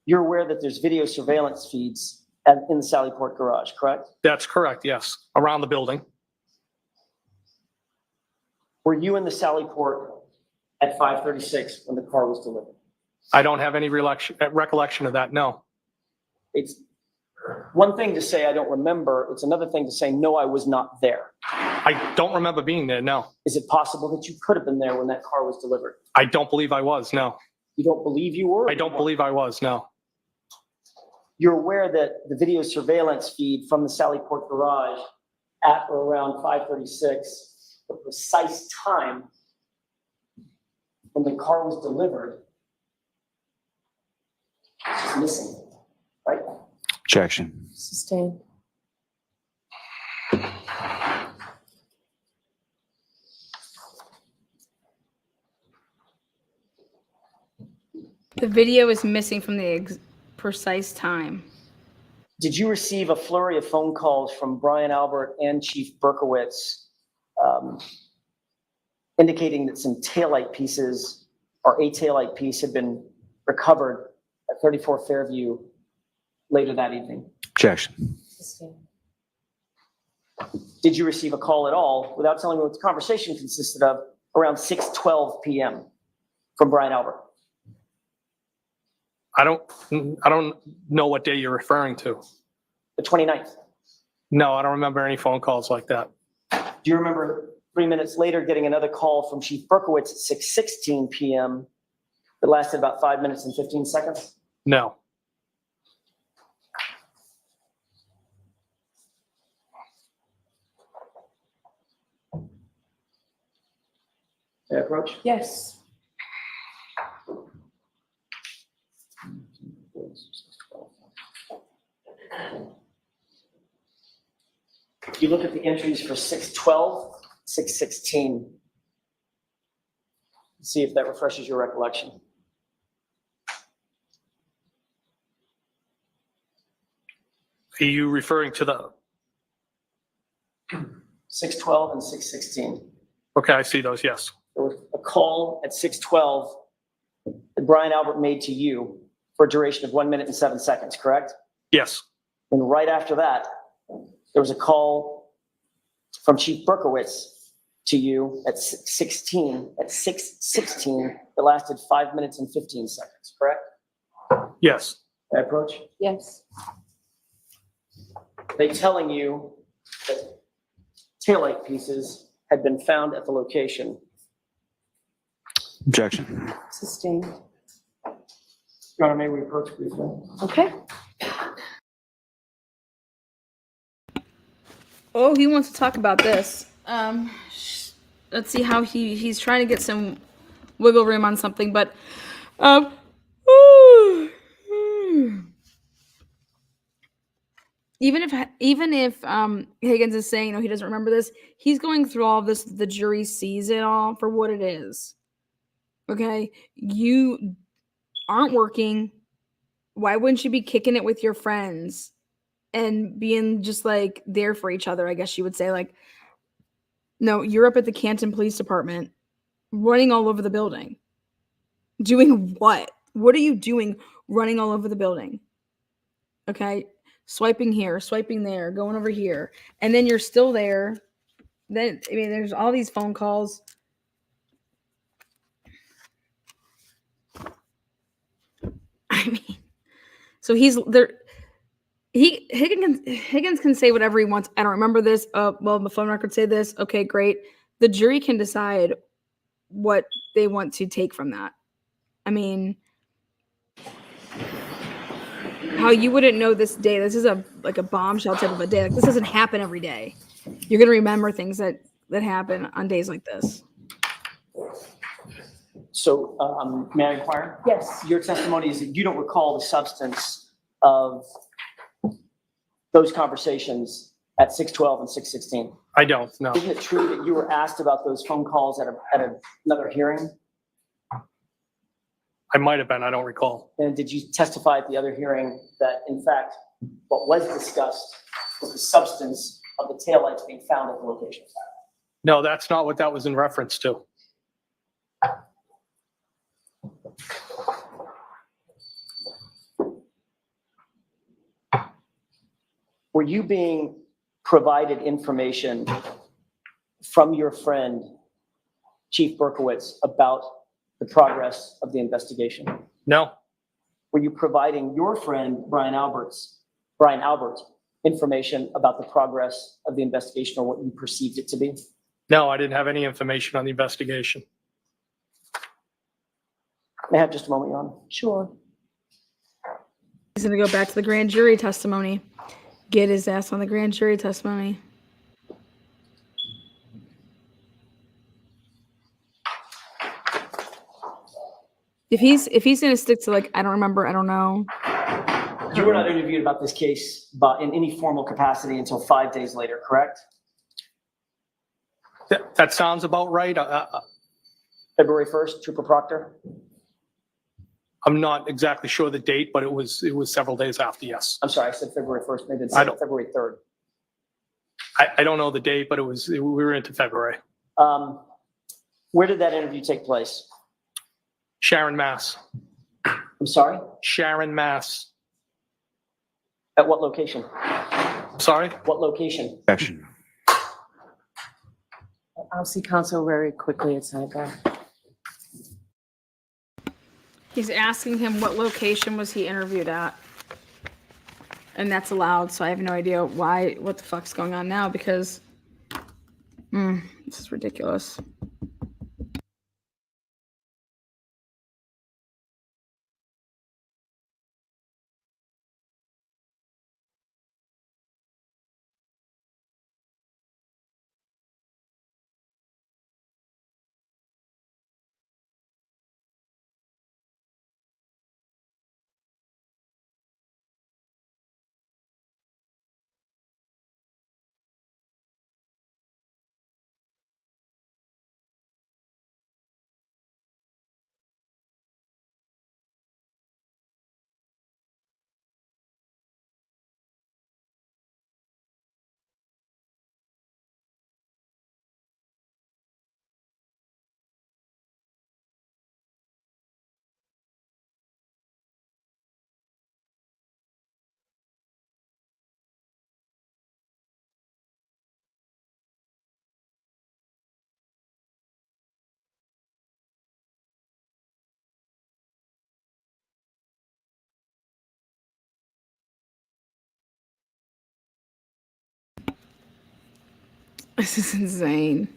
You're aware that there's video surveillance feeds in the Sallyport garage, correct? That's correct, yes. Around the building. Were you in the Sallyport at 5:36 when the car was delivered? I don't have any recollection of that, no. It's one thing to say I don't remember. It's another thing to say, no, I was not there. I don't remember being there, no. Is it possible that you could have been there when that car was delivered? I don't believe I was, no. You don't believe you were? I don't believe I was, no. You're aware that the video surveillance feed from the Sallyport garage at or around 5:36, the precise time when the car was delivered, is just missing, right? Objection. Sustained. The video is missing from the precise time. Did you receive a flurry of phone calls from Brian Albert and Chief Berkowitz indicating that some taillight pieces or a taillight piece had been recovered at 34 Fairview later that evening? Objection. Did you receive a call at all, without telling me what the conversation consisted of, around 6:12 p.m. from Brian Albert? I don't know what day you're referring to. The 29th. No, I don't remember any phone calls like that. Do you remember 3 minutes later getting another call from Chief Berkowitz at 6:16 p.m. that lasted about 5 minutes and 15 seconds? No. May I approach? Yes. You look at the entries for 6:12, 6:16. See if that refreshes your recollection. Are you referring to the? 6:12 and 6:16. Okay, I see those, yes. There was a call at 6:12 that Brian Albert made to you for a duration of 1 minute and 7 seconds, correct? Yes. And right after that, there was a call from Chief Berkowitz to you at 6:16 that lasted 5 minutes and 15 seconds, correct? Yes. May I approach? Yes. They telling you that taillight pieces had been found at the location. Objection. Sustained. Your Honor, may we approach briefly? Okay. Oh, he wants to talk about this. Let's see how he's trying to get some wiggle room on something, but even if Higgins is saying no, he doesn't remember this, he's going through all of this. The jury sees it all for what it is. Okay, you aren't working. Why wouldn't you be kicking it with your friends and being just like there for each other? I guess you would say, like, no, you're up at the Canton Police Department, running all over the building. Doing what? What are you doing running all over the building? Okay, swiping here, swiping there, going over here, and then you're still there. Then, I mean, there's all these phone calls. I mean, so he's there. Higgins can say whatever he wants. I don't remember this. Well, the phone records say this. Okay, great. The jury can decide what they want to take from that. I mean, how you wouldn't know this day. This is like a bombshell type of a day. Like, this doesn't happen every day. You're gonna remember things that happen on days like this. So, may I inquire? Yes. Your testimony is that you don't recall the substance of those conversations at 6:12 and 6:16. I don't, no. Isn't it true that you were asked about those phone calls at another hearing? I might have been, I don't recall. And did you testify at the other hearing that, in fact, what was discussed was the substance of the taillights being found at the location? No, that's not what that was in reference to. Were you being provided information from your friend, Chief Berkowitz, about the progress of the investigation? No. Were you providing your friend, Brian Albert, information about the progress of the investigation or what you perceived it to be? No, I didn't have any information on the investigation. May I have just a moment, Your Honor? Sure. He's gonna go back to the grand jury testimony. Get his ass on the grand jury testimony. If he's gonna stick to, like, I don't remember, I don't know. You were not interviewed about this case in any formal capacity until 5 days later, correct? That sounds about right. February 1st, Trooper Proctor? I'm not exactly sure the date, but it was several days after, yes. I'm sorry, I said February 1st, maybe it's I don't- February 3rd. I don't know the date, but we were into February. Where did that interview take place? Sharon, Mass. I'm sorry? Sharon, Mass. At what location? Sorry? What location? Objection. I'll see counsel very quickly at sidebar. He's asking him what location was he interviewed at. And that's allowed, so I have no idea what the fuck's going on now, because this is ridiculous. This is insane.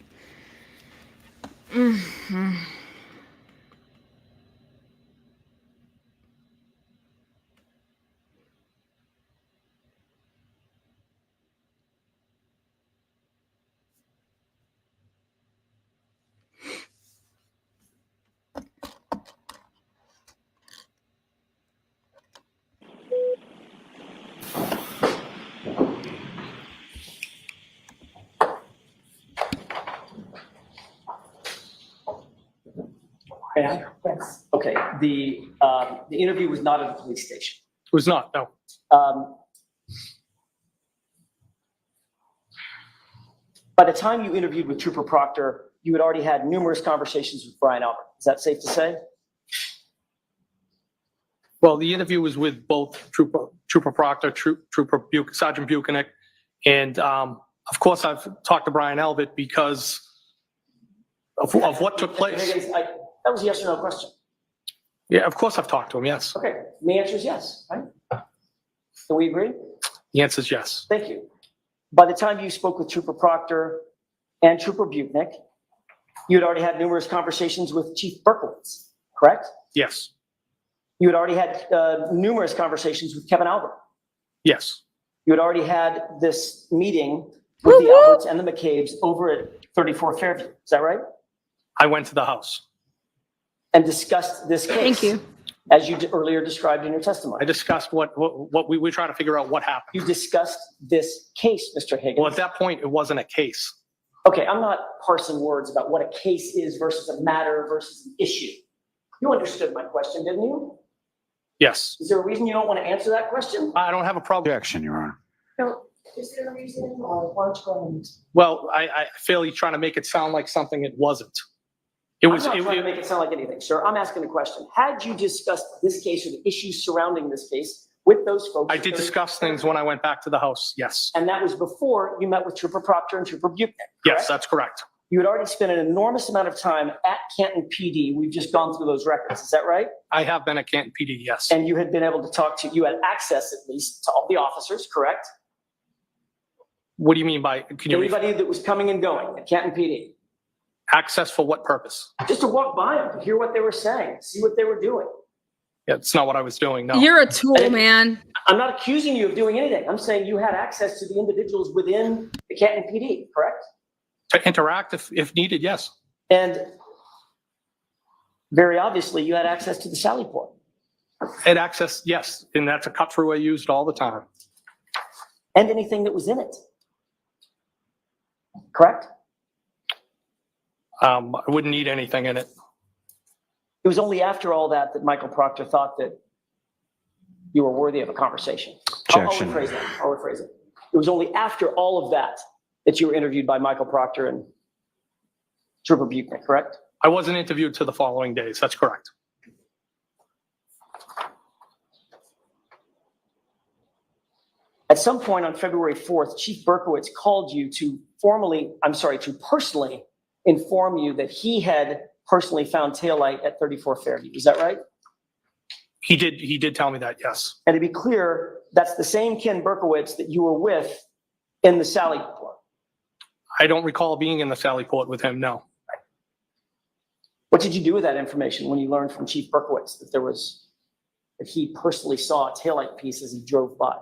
Yeah. Yes. Okay. The interview was not at the police station. It was not, no. By the time you interviewed with Trooper Proctor, you had already had numerous conversations with Brian Albert. Is that safe to say? Well, the interview was with both Trooper Proctor, Sergeant Buchanan, and of course I've talked to Brian Albert because of what took place. Higgins, that was a yes or no question. Yeah, of course I've talked to him, yes. Okay. The answer is yes, right? Can we agree? The answer is yes. Thank you. By the time you spoke with Trooper Proctor and Trooper Buchanan, you had already had numerous conversations with Chief Berkowitz, correct? Yes. You had already had numerous conversations with Kevin Albert. Yes. You had already had this meeting with the Alberts and the McCabe's over at 34 Fairview. Is that right? I went to the house. And discussed this case. Thank you. As you earlier described in your testimony. I discussed what we were trying to figure out what happened. You discussed this case, Mr. Higgins. Well, at that point, it wasn't a case. Okay, I'm not parsing words about what a case is versus a matter versus an issue. You understood my question, didn't you? Yes. Is there a reason you don't want to answer that question? I don't have a problem. Objection, Your Honor. No. Is there a reason, or why don't you go ahead? Well, I feel you're trying to make it sound like something it wasn't. It was. I'm not trying to make it sound like anything, sir. I'm asking a question. Had you discussed this case or the issues surrounding this case with those folks? I did discuss things when I went back to the house, yes. And that was before you met with Trooper Proctor and Trooper Buchanan, correct? Yes, that's correct. You had already spent an enormous amount of time at Canton PD. We've just gone through those records. Is that right? I have been at Canton PD, yes. And you had been able to you had access at least to all the officers, correct? What do you mean by, can you Anybody that was coming and going at Canton PD. access for what purpose? Just to walk by them, to hear what they were saying, see what they were doing. Yeah, it's not what I was doing, no. You're a tool, man. I'm not accusing you of doing anything. I'm saying you had access to the individuals within the Canton PD, correct? To interact if needed, yes. And very obviously, you had access to the Sally Port. And access, yes, and that's a cut through I used all the time. And anything that was in it. Correct? I wouldn't need anything in it. It was only after all that that Michael Proctor thought that you were worthy of a conversation. Objection. I'll rephrase it. It was only after all of that that you were interviewed by Michael Proctor and Trooper Buchanan, correct? I wasn't interviewed to the following days. That's correct. At some point on February 4th, Chief Berkowitz called you to personally inform you that he had personally found taillight at 34 Fairview. Is that right? He did tell me that, yes. And to be clear, that's the same Ken Berkowitz that you were with in the Sally Port. I don't recall being in the Sally Port with him, no. What did you do with that information when you learned from Chief Berkowitz that he personally saw a taillight piece as he drove by?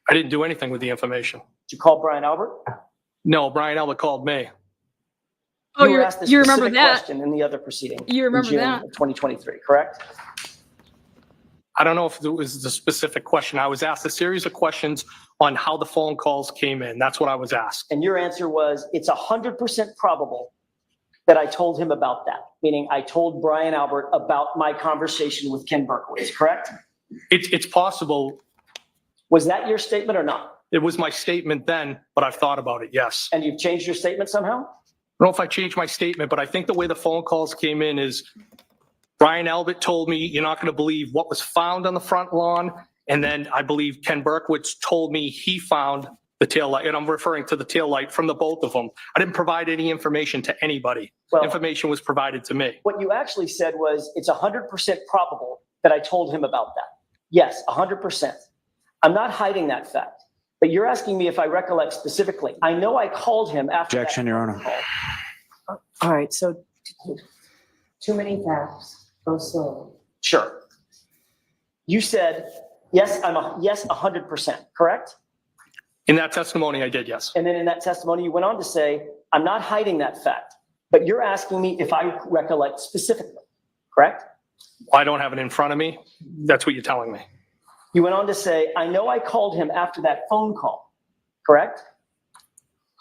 I didn't do anything with the information. Did you call Brian Albert? No, Brian Albert called me. Oh, You were asked this you remember specific that? question in the other proceeding. You remember in June that? of 2023, correct? I don't know if it was the specific question. I was asked a series of questions on how the phone calls came in. That's what I was asked. And your answer was, it's 100% probable that I told him about that, meaning I told Brian Albert about my conversation with Ken Berkowitz, correct? It's possible. Was that your statement or not? It was my statement then, but I've thought about it, yes. And you've changed your statement somehow? I don't know if I changed my statement, but I think the way the phone calls came in is Brian Albert told me, you're not going to believe what was found on the front lawn. And then I believe Ken Berkowitz told me he found the taillight, and I'm referring to the taillight from the both of them. I didn't provide any information to anybody. Well, information was provided to me. What you actually said was, it's 100% probable that I told him about that. Yes, 100%. I'm not hiding that fact, but you're asking me if I recollect specifically. I know I called him after Objection, that Your Honor. call. All right, so too many facts, go slow. Sure. You said, yes, 100%, correct? In that testimony, I did, yes. And then in that testimony, you went on to say, I'm not hiding that fact, but you're asking me if I recollect specifically, correct? Well, I don't have it in front of me. That's what you're telling me. You went on to say, I know I called him after that phone call, correct?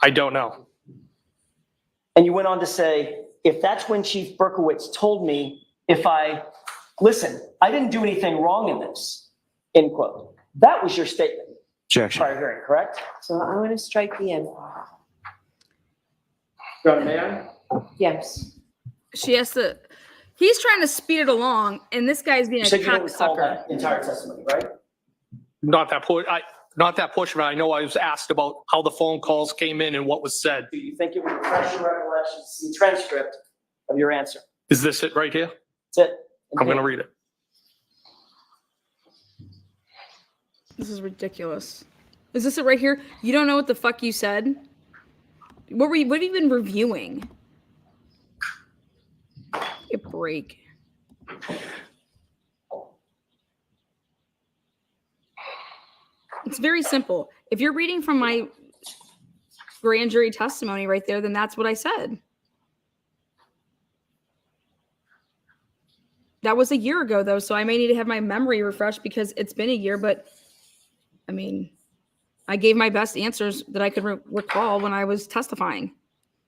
I don't know. And you went on to say, if that's when Chief Berkowitz told me, listen, I didn't do anything wrong in this, end quote. That was your statement. Objection. Prior hearing, correct? So I'm going to strike the end. Your Honor, may I? Yes. She has to. He's trying to speed it along, and this guy's being You a said you don't recall cocksucker. that entire testimony, right? Not that portion. I know I was asked about how the phone calls came in and what was said. Do you think it would refresh your recollection to see transcript of your answer? Is this it right here? That's it. I'm going to read it. This is ridiculous. Is this it right here? You don't know what the fuck you said? What have you been reviewing? A break. It's very simple. If you're reading from my grand jury testimony right there, then that's what I said. That was a year ago, though, so I may need to have my memory refreshed because it's been a year, but I mean, I gave my best answers that I could recall when I was testifying.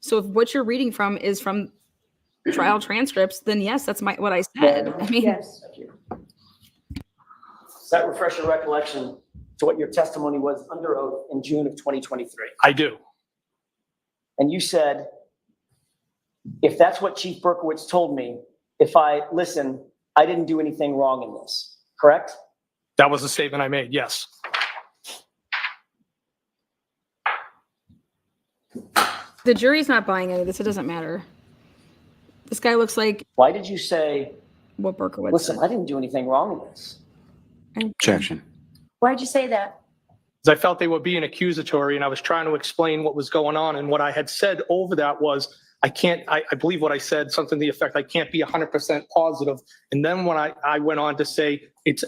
So if what you're reading from is from trial transcripts, then yes, that's what I said. I mean, Yes. Thank you. Does that refresh your recollection to what your testimony was under oath in June of 2023? I do. And you said, if that's what Chief Berkowitz told me, I didn't do anything wrong in this, correct? That was the statement I made, yes. the jury's not buying any of this. It doesn't matter. This guy looks like. Why did you say what Berkowitz Listen, said. I didn't do anything wrong in this. Objection. Why'd you say that? I felt they were being accusatory, and I was trying to explain what was going on. And what I had said over that was, I believe what I said, something to the effect, I can't be 100% positive. And then when I went on to say, it's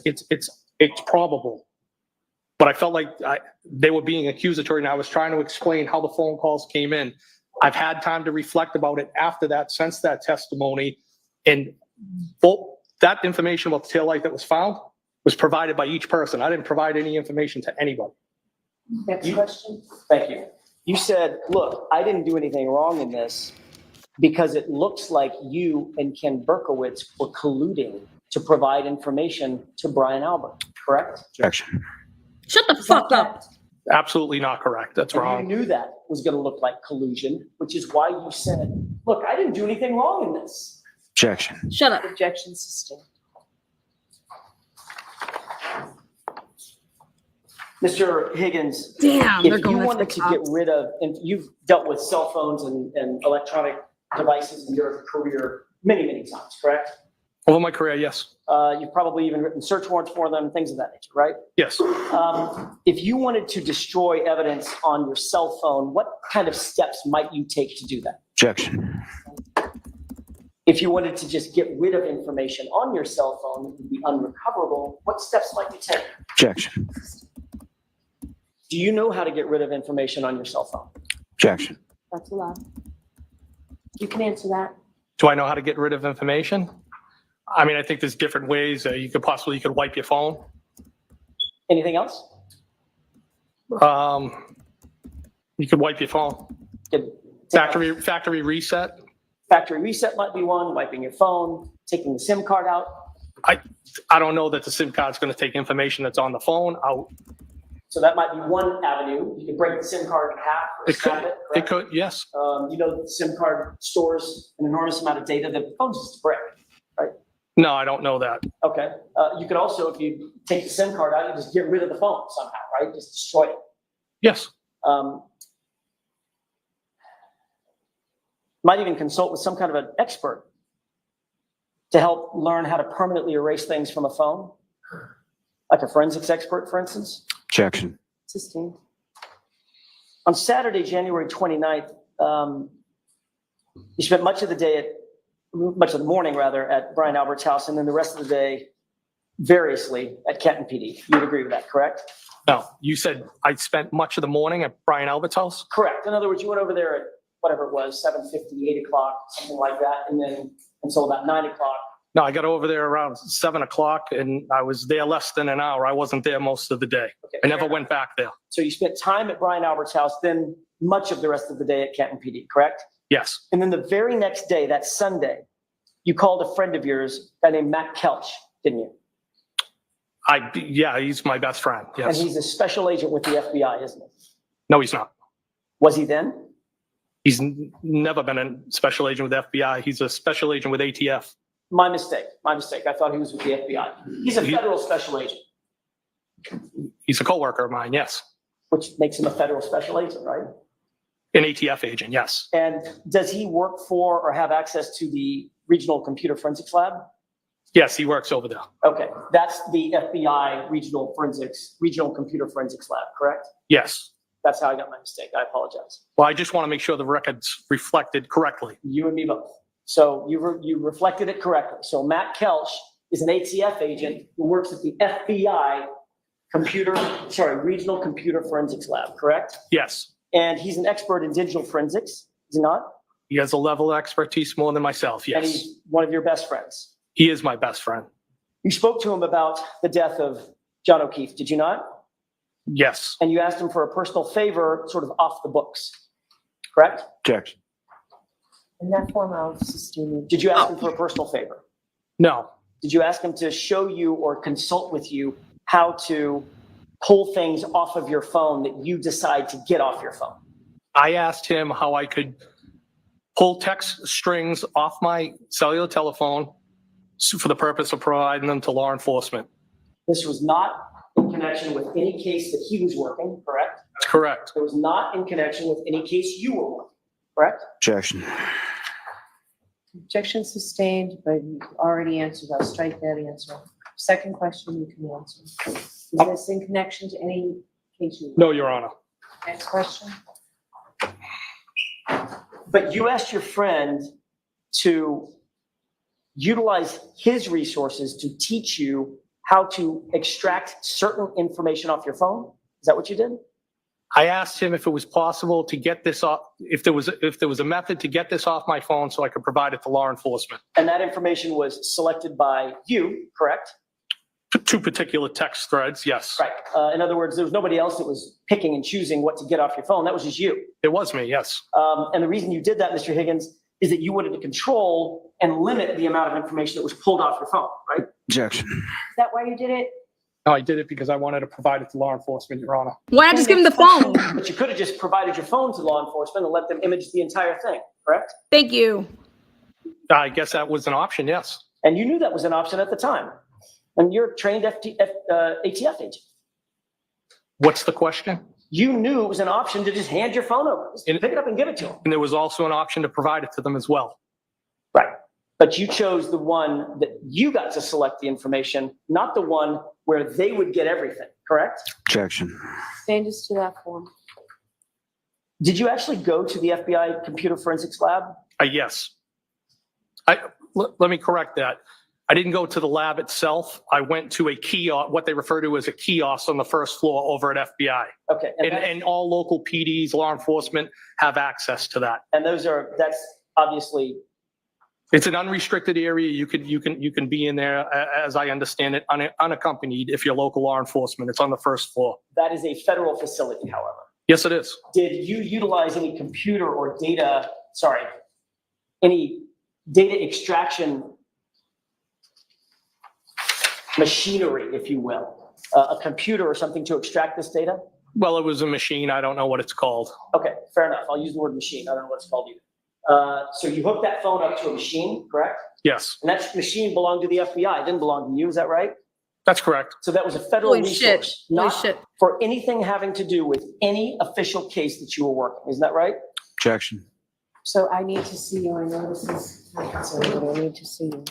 probable. But I felt like they were being accusatory, and I was trying to explain how the phone calls came in. I've had time to reflect about it after that, since that testimony. And that information about the taillight that was found was provided by each person. I didn't provide any information to anybody. Next question. Thank you. You said, look, I didn't do anything wrong in this. because it looks like you and Ken Berkowitz were colluding to provide information to Brian Albert, correct? Objection. Shut the fuck up. Absolutely not correct. That's And wrong. you knew that was going to look like collusion, which is why you said, look, I didn't do anything wrong in this. Objection. Shut up. Objection sustained. Mr. Higgins, Damn, they're if going you after wanted the to get cops. rid of, and you've dealt with cell phones and electronic devices in your career many, many times, correct? Over my career, yes. You've probably even written search warrants for them, things of that nature, right? Yes. If you wanted to destroy evidence on your cell phone, what kind of steps might you take to do that? Objection. If you wanted to just get rid of information on your cell phone that would be unrecoverable, what steps might you take? Objection. Do you know how to get rid of information on your cell phone? Objection. That's allowed. You can answer that. Do I know how to get rid of information? I mean, I think there's different ways. You could wipe your phone. Anything else? You could wipe your phone. Factory reset. Factory reset might be one, wiping your phone, taking the SIM card out. I don't know that the SIM card's going to take information that's on the phone out. So that might be one avenue. You could break the SIM card in half or snap it. It could, yes. You know, the SIM card stores an enormous amount of data that the phone's just a brick, right? No, I don't know that. Okay. You could also, if you take the SIM card out, you just get rid of the phone somehow, right? Just destroy it. Yes. Might even consult with some kind of an expert to help learn how to permanently erase things from a phone, like a forensics expert, for instance. Objection. Sustained. On Saturday, January 29th, you spent much of the morning rather, at Brian Albert's house, and then the rest of the day variously at Kenton PD. You would agree with that, correct? No, you said I spent much of the morning at Brian Albert's house? Correct. In other words, you went over there at whatever it was, 7:50, 8 o'clock, something like that, and then until about 9 o'clock. No, I got over there around 7 o'clock and I was there less than an hour. I wasn't there most of the day. Okay, I never went back there. So you spent time at Brian Albert's house, then much of the rest of the day at Kenton PD, correct? Yes. And then the very next day, that Sunday, you called a friend of yours, a guy named Matt Kelch, didn't you? Yeah, he's my best friend. Yes. And he's a special agent with the FBI, isn't he? No, he's not. Was he then? He's never been a special agent with FBI. He's a special agent with ATF. My mistake. I thought he was with the FBI. He's a federal special agent. He's a coworker of mine, yes. Which makes him a federal special agent, right? An ATF agent, yes. And does he work for or have access to the Regional Computer Forensics Lab? Yes, he works over there. Okay, that's the FBI Regional Computer Forensics Lab, correct? Yes. That's how I got my mistake. I apologize. Well, I just want to make sure the record's reflected correctly. You and me both. So you reflected it correctly. So Matt Kelch is an ATF agent who works at the FBI Regional Computer Forensics Lab, correct? Yes. And he's an expert in digital forensics, is he not? He has a level of expertise more than myself, yes. And he's one of your best friends. He is my best friend. You spoke to him about the death of John O'Keefe, did you not? Yes. And you asked him for a personal favor, sort of off the books, correct? Objection. In that form, I'll sustain. Did you ask him for a personal favor? No. Did you ask him to show you or consult with you how to pull things off of your phone that you decide to get off your phone? I asked him how I could pull text strings off my cellular telephone for the purpose of providing them to law enforcement. This was not in connection with any case that he was working, correct? That's correct. It was not in connection with any case you were working, correct? Objection. Objection sustained, but you already answered. I'll strike that answer. Second question you can answer. Is this in connection to any case you? No, Your Honor. Next question. But you asked your friend to utilize his resources to teach you how to extract certain information off your phone? Is that what you did? I asked him if it was possible to get this off, if there was a method to get this off my phone so I could provide it to law enforcement. And that information was selected by you, correct? Two particular text threads, yes. Right. In other words, there was nobody else that was picking and choosing what to get off your phone. That was just you. It was me, yes. And the reason you did that, Mr. Higgins, is that you wanted to control and limit the amount of information that was pulled off your phone, right? Objection. Is that why you did it? No, I did it because I wanted to provide it to law enforcement, Your Honor. Why not just give him the phone? But you could have just provided your phone to law enforcement and let them image the entire thing, correct? Thank you. I guess that was an option, yes. And you knew that was an option at the time. And you're a trained ATF agent. What's the question? You knew it was an option to just hand your phone over. Just pick it up and give it to them. And there was also an option to provide it to them as well. Right. But you chose the one that you got to select the information, not the one where they would get everything, correct? Objection. Changes to that form. Did you actually go to the FBI computer forensics lab? Yes. Let me correct that. I didn't go to the lab itself. I went to a kiosk, what they refer to as a kiosk on the first floor over at FBI. Okay. And all local PDs, law enforcement have access to that. And that's obviously. It's an unrestricted area. You can be in there, as I understand it, unaccompanied if you're local law enforcement. It's on the first floor. That is a federal facility, however. Yes, it is. Did you utilize any computer or any data extraction machinery, if you will, a computer or something to extract this data? Well, it was a machine. I don't know what it's called. Okay, fair enough. I'll use the word machine. I don't know what it's called either. So you hooked that phone up to a machine, correct? Yes, And that machine belonged to the FBI. It didn't belong to you. Is that right? that's correct. So that was a federal Holy shit. resource, Holy not shit. for anything having to do with any official case that you were working. Isn't that right? Objection. So I need to see you. I know this is time consuming, but I need to see you.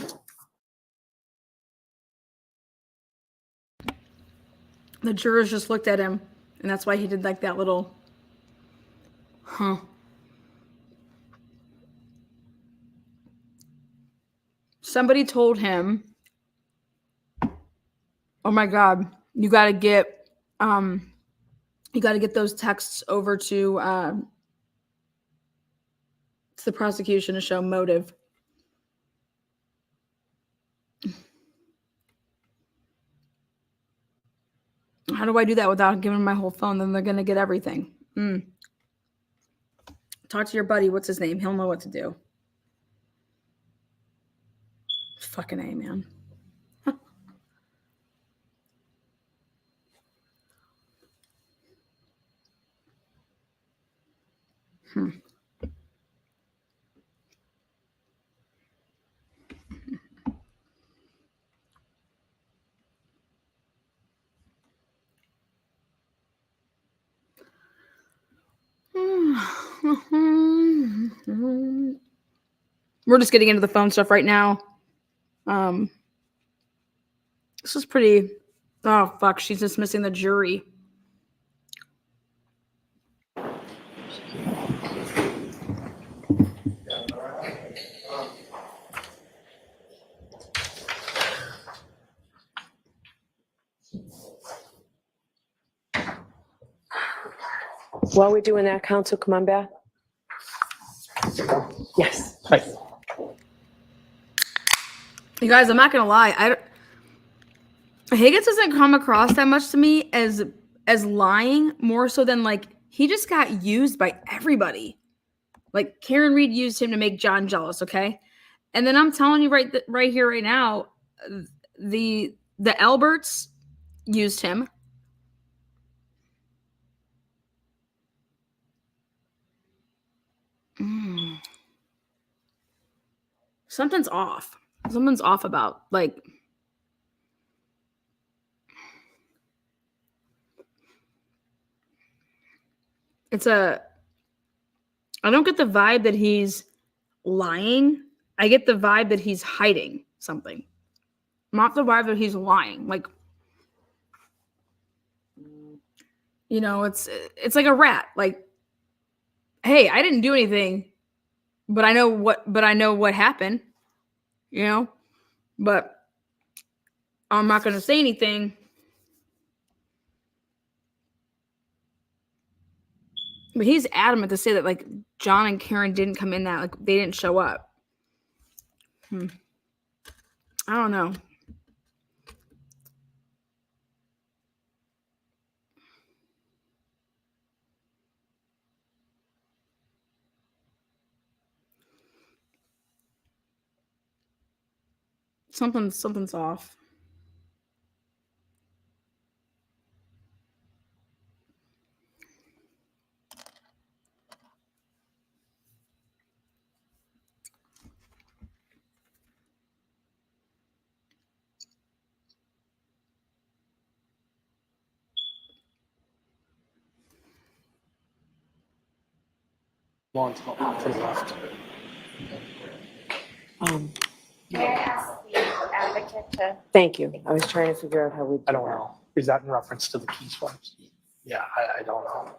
The jurors just looked at him, and that's why he did like that little, huh. Somebody told him, oh my God, you got to get those texts over to the prosecution to show motive. How do I do that without giving them my whole phone? Then they're going to get everything. Talk to your buddy. What's his name? He'll know what to do. Fucking A, man. We're just getting into the phone stuff right now. This is pretty. Oh fuck! She's dismissing the jury. While we're doing that, counsel, come on back. Yes. Hi. You guys, I'm not gonna lie. Higgins doesn't come across that much to me as lying, more so than like he just got used by everybody. Like Karen Reed used him to make John jealous, okay? And then I'm telling you right here, right now, the Alberts used him. Something's off. Something's off about like. I don't get the vibe that he's lying. I get the vibe that he's hiding something. Not the vibe that he's lying. Like, you know, it's like a rat. Like, hey, I didn't do anything, but I know what happened, you know? But I'm not going to say anything. But he's adamant to say that, like, John and Karen didn't come in that, like, they didn't show up. I don't know. Something's off. Long to the left. May I ask the advocate to? Thank you. I was trying to figure out how we. I don't know. Is that in reference to the key swipes? Yeah, I don't know.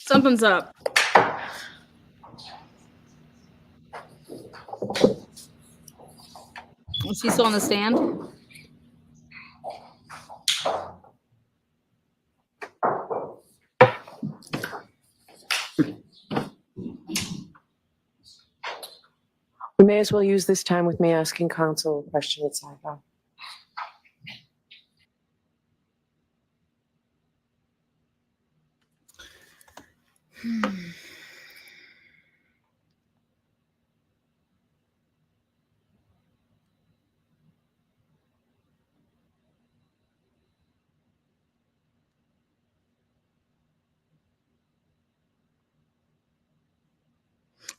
Something's up. Is he still on the stand? We may as well use this time with me asking counsel a question at sidebar.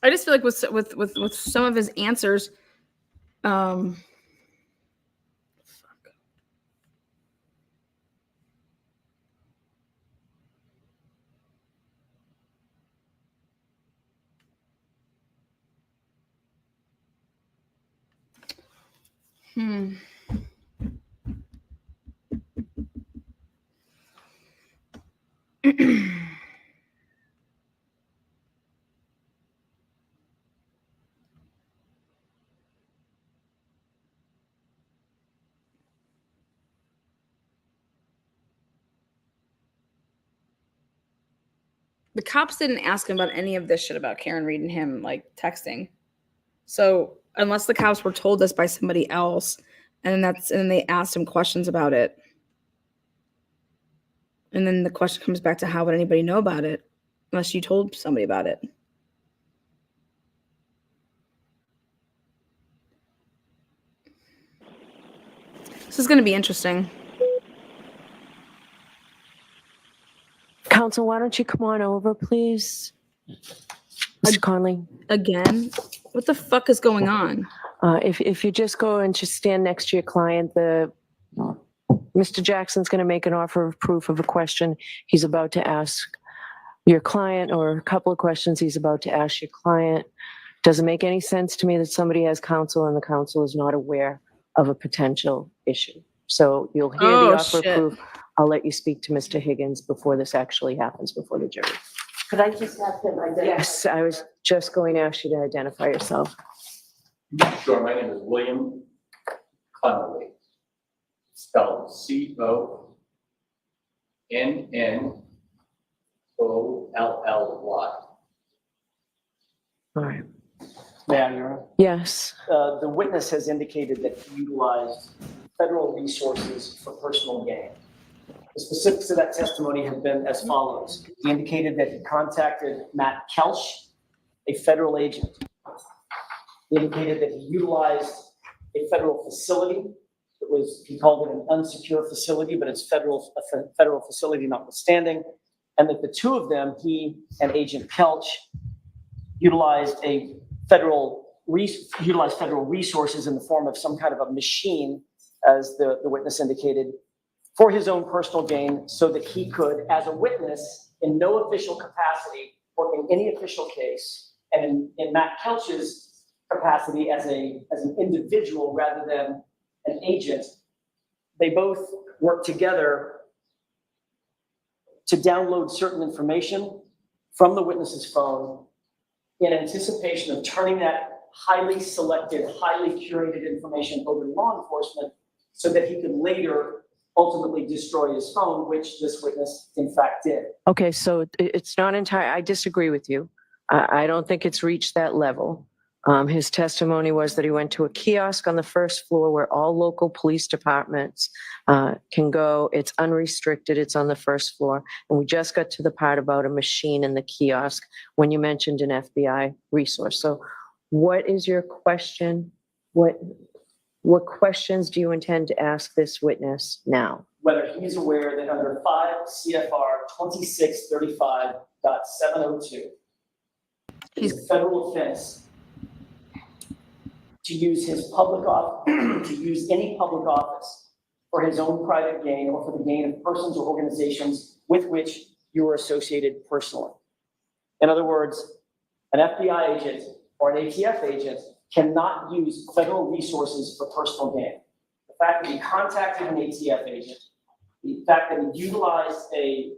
I just feel like with some of his answers, the cops didn't ask him about any of this shit about Karen Reed and him like texting. So unless the cops were told this by somebody else, and then they asked him questions about it, and then the question comes back to how would anybody know about it unless you told somebody about it? This is going to be interesting. Counsel, why don't you come on over, please? Mr. Conley. Again? What the fuck is going on? If you just go and just stand next to your client, Mr. Jackson's going to make an offer of proof of a question he's about to ask your client, or a couple of questions he's about to ask your client. Doesn't make any sense to me that somebody has counsel and the counsel is not aware of a potential issue. So you'll hear the offer of proof. I'll let you speak to Mr. Higgins before this actually happens before the jury. Could I just have him identify? Yes, I was just going to ask you to identify yourself. Sure, my name is William Connolly, spelled CONNOLLY. All right. Madam Your Honor, Yes. the witness has indicated that he utilized federal resources for personal gain. The specifics of that testimony have been as follows. He indicated that he contacted Matt Kelch, a federal agent. He indicated that he utilized a federal facility. He called it an unsecure facility, but it's a federal facility notwithstanding. And that the two of them, he and Agent Kelch, utilized federal resources in the form of some kind of a machine, as the witness indicated, for his own personal gain, so that he could, as a witness, in no official capacity, work in any official case, and in Matt Kelch's capacity as an individual rather than an agent, they both work together to download certain information from the witness's phone in anticipation of turning that highly selected, highly curated information over to law enforcement so that he could later ultimately destroy his phone, which this witness in fact did. Okay, so it's not entire. I disagree with you. I don't think it's reached that level. His testimony was that he went to a kiosk on the first floor where all local police departments can go. It's unrestricted. It's on the first floor. And we just got to the part about a machine in the kiosk when you mentioned an FBI resource. So what is your question? What questions do you intend to ask this witness now? Whether he's aware that under 5 CFR 2635.702, it's a federal offense to use his public office, to use any public office for his own private gain or for the gain of persons or organizations with which you are associated personally. In other words, an FBI agent or an ATF agent cannot use federal resources for personal gain. The fact that he contacted an ATF agent, the fact that he utilized a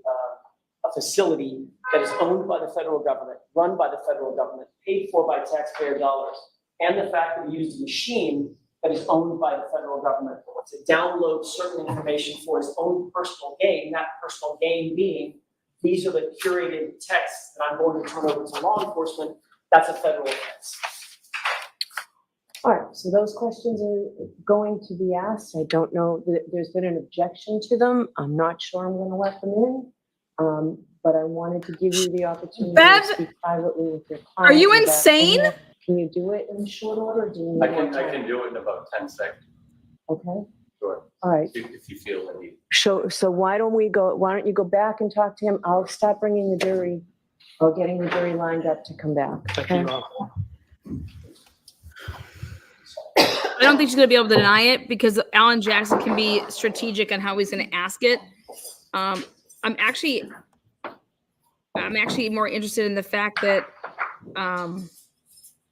facility that is owned by the federal government, run by the federal government, paid for by taxpayer dollars, and the fact that he used a machine that is owned by the federal government to download certain information for his own personal gain, that personal gain being, these are the curated texts that I'm going to turn over to law enforcement, that's a federal offense. All right, so those questions are going to be asked. I don't know, there's been an objection to them. I'm not sure I'm gonna let them in. But I wanted to give you the opportunity Bev, to speak privately with your client. are you Is that insane? okay? Can you do it in short order? Or do you need more time? I can do it in about 10 seconds. Okay, Sure. all right. If you feel the need. So why don't you go back and talk to him? I'll stop bringing the jury or getting the jury lined up to come back. Okay? I don't think she's going to be able to deny it because Alan Jackson can be strategic on how he's going to ask it. I'm actually more interested in the fact that I'd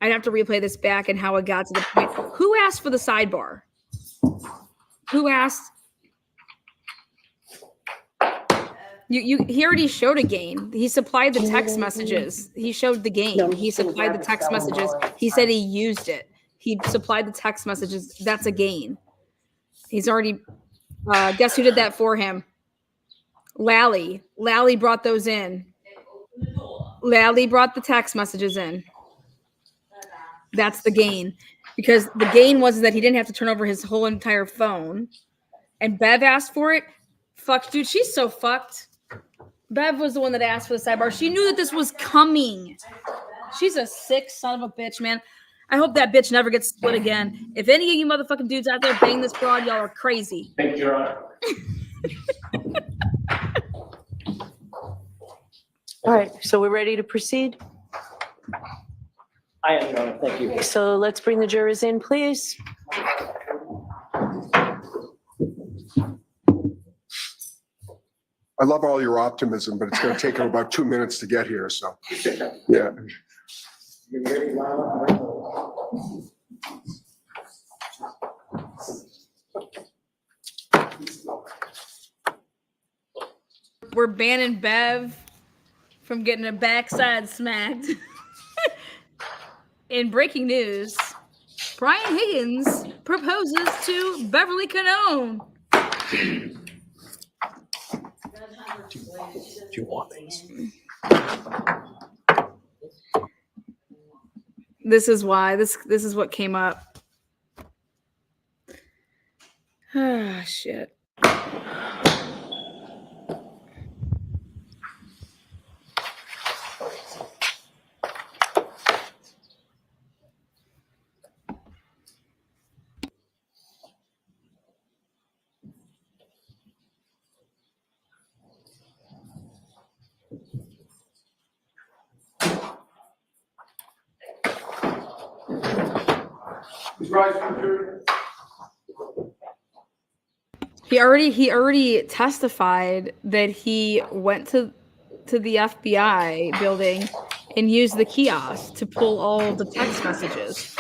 have to replay this back and how it got to the point. Who asked for the sidebar? Who asked? He already showed a game. He supplied the text messages. He showed the game. He supplied the text messages. He said he used it. He supplied the text messages. That's a gain. He's already, guess who did that for him? Lally brought those in. Lally brought the text messages in. That's the gain. Because the gain was that he didn't have to turn over his whole entire phone. And Bev asked for it. Fuck, dude, she's so fucked. Bev was the one that asked for the sidebar. She knew that this was coming. She's a sick son of a bitch, man. I hope that bitch never gets split again. If any of you motherfucking dudes out there bang this broad, y'all are crazy. Thank you, Your Honor. All right, so we're ready to proceed? I am, Your Honor. Thank you. So let's bring the jurors in, please. I love all your optimism, but it's going to take them about 2 minutes to get here, so, yeah. We're banning Bev from getting a backside smacked. In breaking news, Brian Higgins proposes to Beverly Canone. Do you want these? This is why. This is what came up. Ah, shit. He already testified that he went to the FBI building and used the kiosk to pull all the text messages.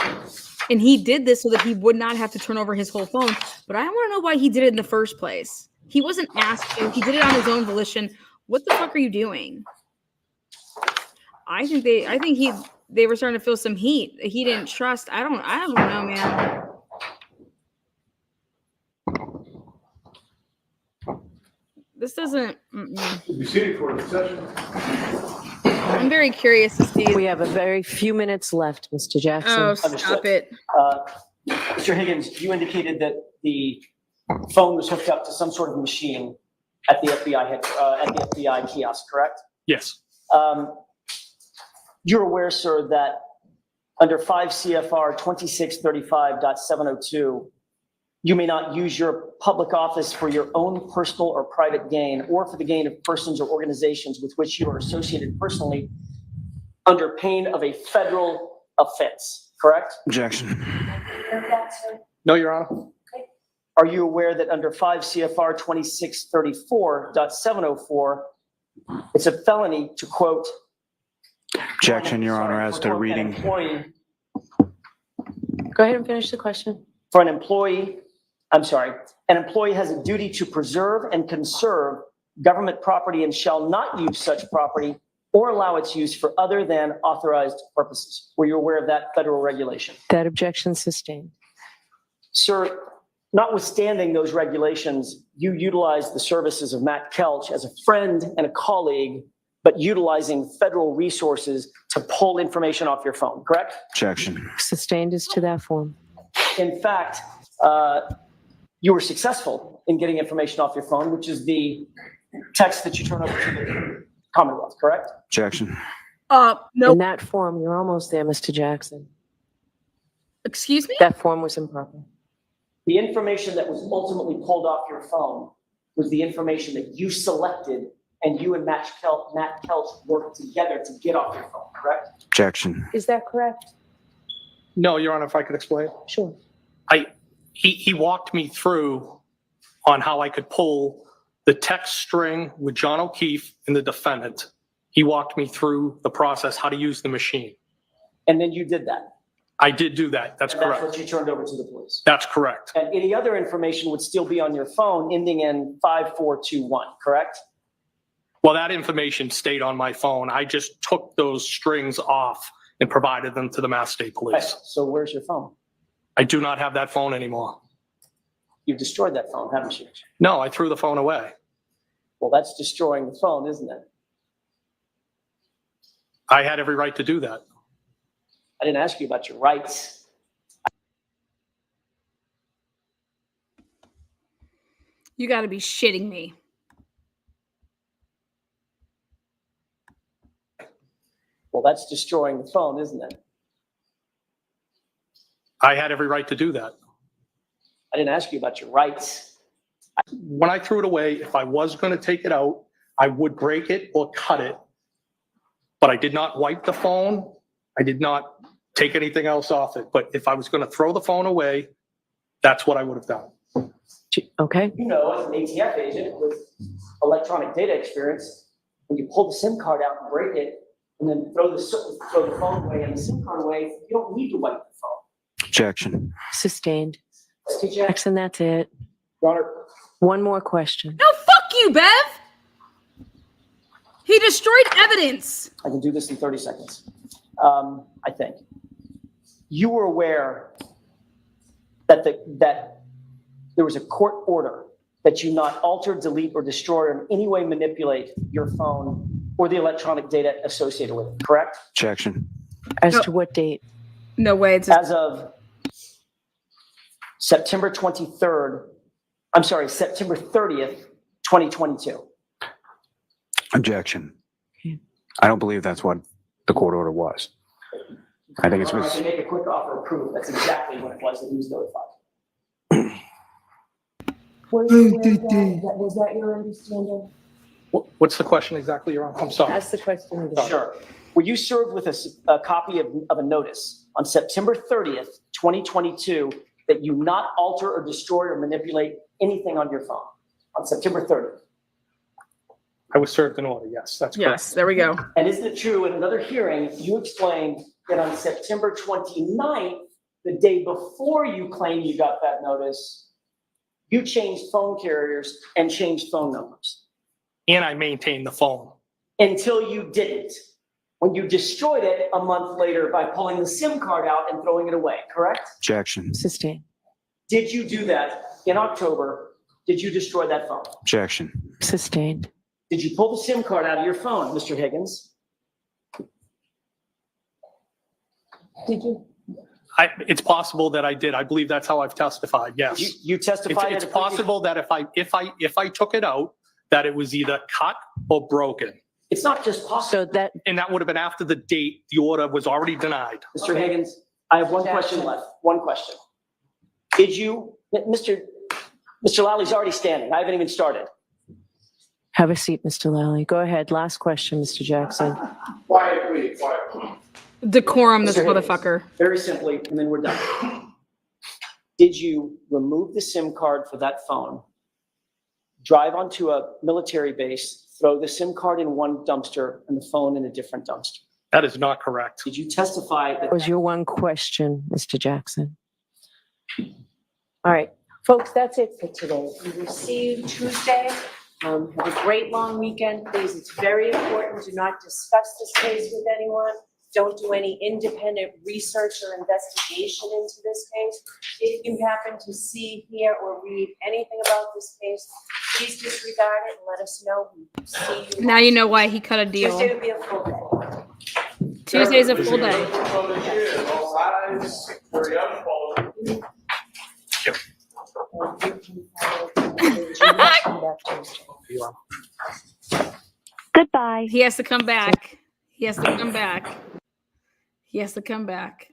And he did this so that he would not have to turn over his whole phone. But I want to know why he did it in the first place. He wasn't asked to. He did it on his own volition. What the fuck are you doing? I think they were starting to feel some heat. He didn't trust. I don't know, man. This doesn't. Be seated for the session. I'm very curious to see. We have a very few minutes left, Mr. Jackson. Oh, stop it. Mr. Higgins, you indicated that the phone was hooked up to some sort of machine at the FBI kiosk, correct? Yes. You're aware, sir, that under 5 CFR 2635.702, you may not use your public office for your own personal or private gain or for the gain of persons or organizations with which you are associated personally under pain of a federal offense, correct? Objection. No, Your Honor. Are you aware that under 5 CFR 2634.704, it's a felony to quote? Objection, Your Honor, as to reading. Go ahead and finish the question. For an employee, an employee has a duty to preserve and conserve government property and shall not use such property or allow its use for other than authorized purposes. Were you aware of that federal regulation? That objection sustained. Sir, notwithstanding those regulations, you utilized the services of Matt Kelch as a friend and a colleague, but utilizing federal resources to pull information off your phone, correct? Objection. Sustained as to that form. In fact, you were successful in getting information off your phone, which is the text that you turn over to the Commonwealth, correct? Objection. No. In that form, you're almost there, Mr. Jackson. Excuse me? That form was improper. The information that was ultimately pulled off your phone was the information that you selected and you and Matt Kelch worked together to get off your phone, correct? Objection. Is that correct? No, Your Honor, if I could explain. Sure. He walked me through on how I could pull the text string with John O'Keefe and the defendant. He walked me through the process, how to use the machine. And then you did that. I did do that. That's correct. That's what you turned over to the police. That's correct. And any other information would still be on your phone ending in 5421, correct? Well, that information stayed on my phone. I just took those strings off and provided them to the Mass State Police. Right. So where's your phone? I do not have that phone anymore. You've destroyed that phone, haven't you? No, I threw the phone away. Well, that's destroying the phone, isn't it? I had every right to do that. I didn't ask you about your rights. You got to be shitting me. Well, that's destroying the phone, isn't it? I had every right to do that. I didn't ask you about your rights. When I threw it away, if I was going to take it out, I would break it or cut it. But I did not wipe the phone. I did not take anything else off it. But if I was going to throw the phone away, that's what I would have done. Okay. You know, as an ATF agent with electronic data experience, when you pull the SIM card out and break it, and then throw the phone away and the SIM card away, you don't need to wipe the phone. Objection. Sustained. Mr. Jackson, that's it. Your Honor. One more question. No, fuck you, Bev. He destroyed evidence. I can do this in 30 seconds. I think. You were aware that that there was a court order that you not alter, delete, or destroy, or in any way manipulate your phone or the electronic data associated with it, correct? Objection. As to what date? No way. It's as of September 23rd, I'm sorry, September 30th, 2022. Objection. I don't believe that's what the court order was. I think it's I can make a quick offer of proof. That's exactly what it was that he was notified. Was that your understanding? What's the question exactly, Your Honor? I'm sorry. Ask the question again. Sure. Were you served with a copy of a notice on September 30th, 2022, that you not alter or destroy or manipulate anything on your phone on September 30th? I was served an order, yes, that's correct. Yes, there we go. And isn't it true, in another hearing, you explained that on September 29th, the day before you claimed you got that notice, you changed phone carriers and changed phone numbers? And I maintained the phone. Until you didn't. When you destroyed it a month later by pulling the SIM card out and throwing it away, correct? Objection. Sustained. Did you do that in October? Did you destroy that phone? Objection. Sustained. Did you pull the SIM card out of your phone, Mr. Higgins? Did you? It's possible that I did. I believe that's how I've testified. Yes. You testified. It's possible that if I took it out, that it was either cut or broken. It's not just possible. And that would have been after the date the order was already denied. Mr. Higgins, I have one question left. One question. Did you, Mr. Lally's already standing. I haven't even started. Have a seat, Mr. Lally. Go ahead. Last question, Mr. Jackson. Quiet, please, quiet. Decorum, this Mr. Higgins, motherfucker. Very simply, and then we're done. Did you remove the SIM card for that phone, drive onto a military base, throw the SIM card in one dumpster and the phone in a different dumpster? That is not correct. Did you testify that? That was your one question, Mr. Jackson. All right, folks, that's it for today. We will see you Tuesday. Have a great long weekend, please. It's very important. Do not discuss this case with anyone. Don't do any independent research or investigation into this case. If you happen to see, hear, or read anything about this case, please disregard it and let us know. We'll see you. Now you know why he cut a deal. Tuesday will be a full day. Tuesday's a full day. Goodbye. He has to come back. He has to come back. He has to come back.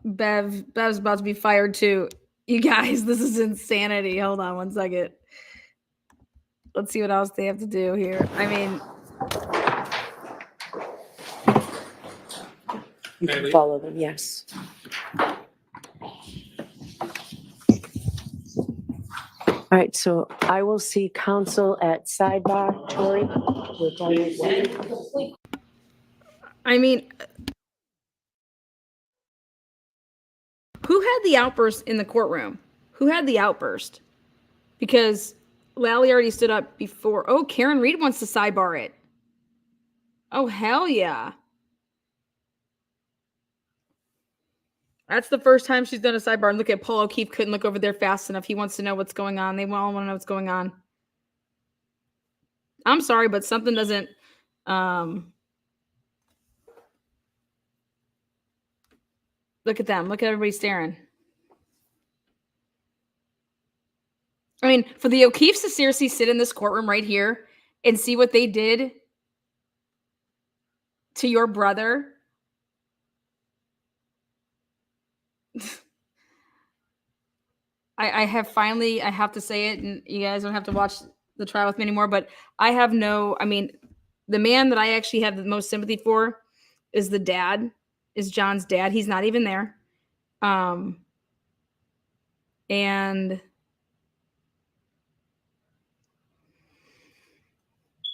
Bev's about to be fired too. You guys, this is insanity. Hold on one second. Let's see what else they have to do here. I mean, You can follow them, yes. All right, so I will see counsel at sidebar. Tori, we're going to I mean, who had the outburst in the courtroom? Who had the outburst? Because Lally already stood up before. Oh, Karen Reed wants to sidebar it. Oh, hell yeah. That's the first time she's done a sidebar. And look at Paul O'Keefe couldn't look over there fast enough. He wants to know what's going on. They all want to know what's going on. I'm sorry, but something doesn't... Look at them. Look at everybody staring. I mean, for the O'Keefes to seriously sit in this courtroom right here and see what they did to your brother. I have to say it, and you guys don't have to watch the trial with me anymore, but the man that I actually have the most sympathy for is the dad. Is John's dad. He's not even there. And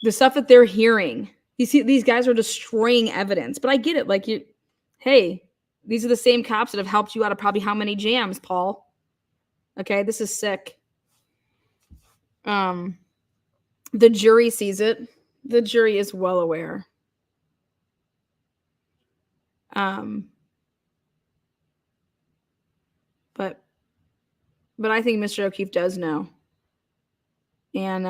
the stuff that they're hearing, you see, these guys are destroying evidence. But I get it. Like, hey, these are the same cops that have helped you out of probably how many jams, Paul? Okay, this is sick. The jury sees it. The jury is well aware. But I think Mr. O'Keefe does know. And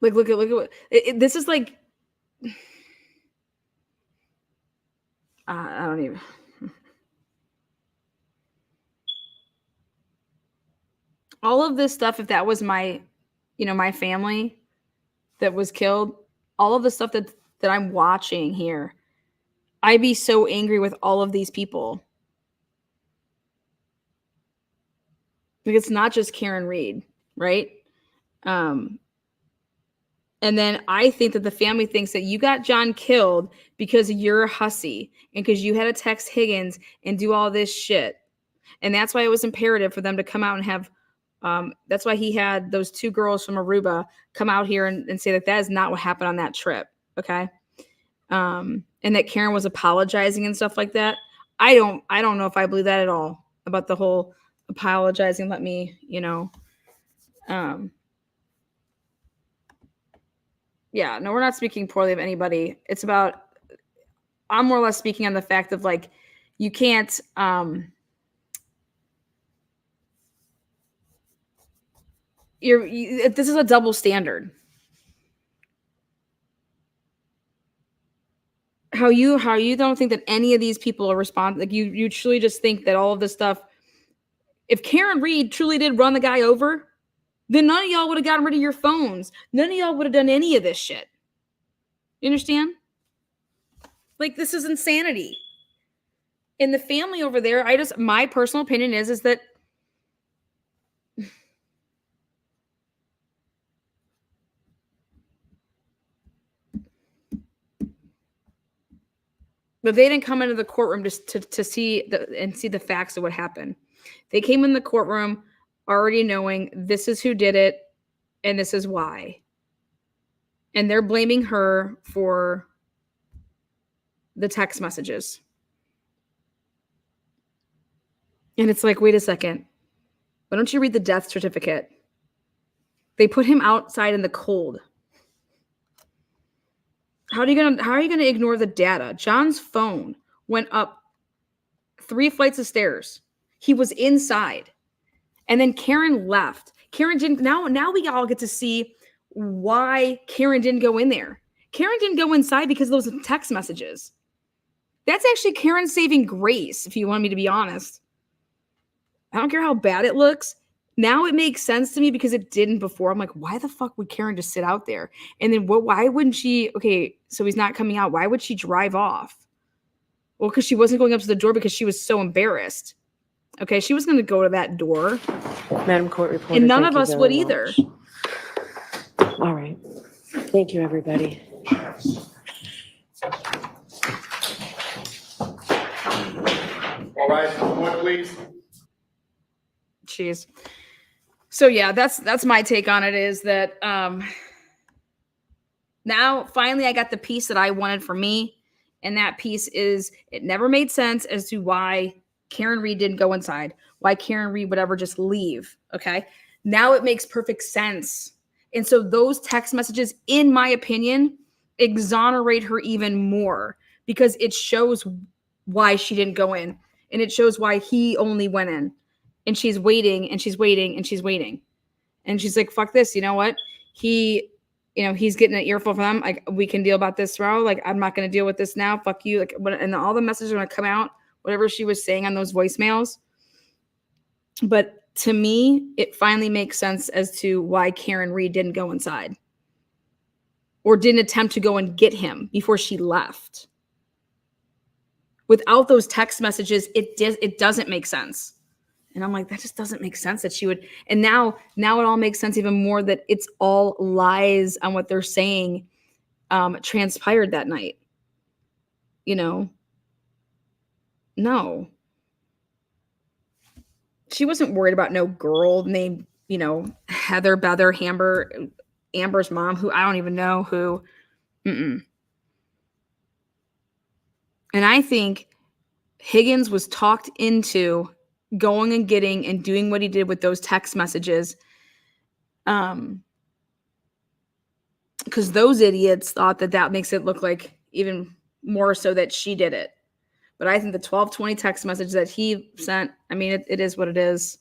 look at what this is like. I don't even. All of this stuff, if that was my family that was killed, all of the stuff that I'm watching here, I'd be so angry with all of these people. Like, it's not just Karen Reed, right? And then I think that the family thinks that you got John killed because you're a hussy and because you had to text Higgins and do all this shit. And that's why it was imperative for them to come out and have, that's why he had those two girls from Aruba come out here and say that is not what happened on that trip. Okay. And that Karen was apologizing and stuff like that. I don't know if I believe that at all about the whole apologizing. Let me, yeah, no, we're not speaking poorly of anybody. It's about, I'm more or less speaking on the fact of like, you can't, this is a double standard. how you don't think that any of these people are responsible. Like you truly just think that all of this stuff, if Karen Reed truly did run the guy over, then none of y'all would have gotten rid of your phones. None of y'all would have done any of this shit. You understand? Like, this is insanity. And the family over there, my personal opinion is that but they didn't come into the courtroom just to see the facts of what happened. They came in the courtroom already knowing this is who did it and this is why. And they're blaming her for the text messages. And it's like, wait a second. Why don't you read the death certificate? They put him outside in the cold. How are you gonna ignore the data? John's phone went up 3 flights of stairs. He was inside. And then Karen left. Karen didn't. Now we all get to see why Karen didn't go in there. Karen didn't go inside because of those text messages. That's actually Karen's saving grace, if you want me to be honest. I don't care how bad it looks. Now it makes sense to me because it didn't before. I'm like, why the fuck would Karen just sit out there? And then why wouldn't she? Okay, so he's not coming out. Why would she drive off? Well, because she wasn't going up to the door because she was so embarrassed. Okay, she was going to go to that door. Madam Court Reporter. And none thank of you us very would much. either. All right. Thank you, everybody. All right, what, please? Jeez. So yeah, that's my take on it, is that now finally I got the piece that I wanted for me. And that piece is, it never made sense as to why Karen Reed didn't go inside, why Karen Reed would ever just leave. Okay. Now it makes perfect sense. And so those text messages, in my opinion, exonerate her even more because it shows why she didn't go in. And it shows why he only went in. And she's waiting and she's waiting and she's waiting. And she's like, fuck this. You know what? He's getting an earful from them. Like, we can deal about this tomorrow. Like, I'm not going to deal with this now. Fuck you. Like, and all the messages are going to come out, whatever she was saying on those voicemails. But to me, it finally makes sense as to why Karen Reed didn't go inside or didn't attempt to go and get him before she left. Without those text messages, it doesn't make sense. And I'm like, that just doesn't make sense that she would. And now it all makes sense even more that it's all lies on what they're saying transpired that night. No. She wasn't worried about no girl named, Heather Bether Amber's mom, who I don't even know who. And I think Higgins was talked into going and getting and doing what he did with those text messages. Because those idiots thought that makes it look like even more so that she did it. But I think the 1220 text message that he sent, I mean, it is what it is.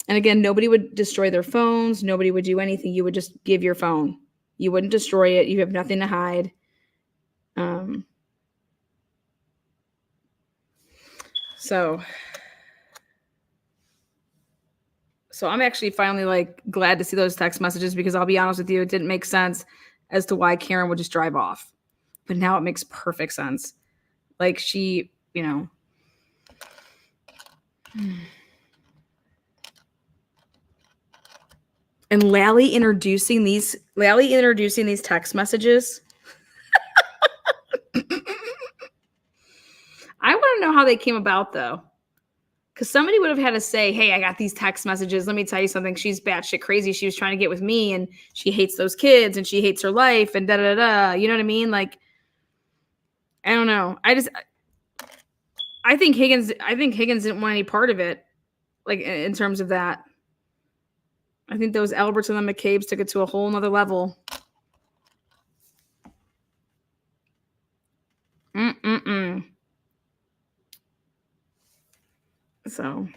And again, nobody would destroy their phones. Nobody would do anything. You would just give your phone. You wouldn't destroy it. You have nothing to hide. So I'm actually finally glad to see those text messages because I'll be honest with you, it didn't make sense as to why Karen would just drive off. But now it makes perfect sense. Like she, and Lally introducing these text messages. I want to know how they came about though. Because somebody would have had to say, hey, I got these text messages. Let me tell you something. She's batshit crazy. She was trying to get with me and she hates those kids and she hates her life and da-da-da. You know what I mean? Like, I don't know. I think Higgins didn't want any part of it. Like in terms of that. I think those Alberts and the McCabe's took it to a whole nother level. So.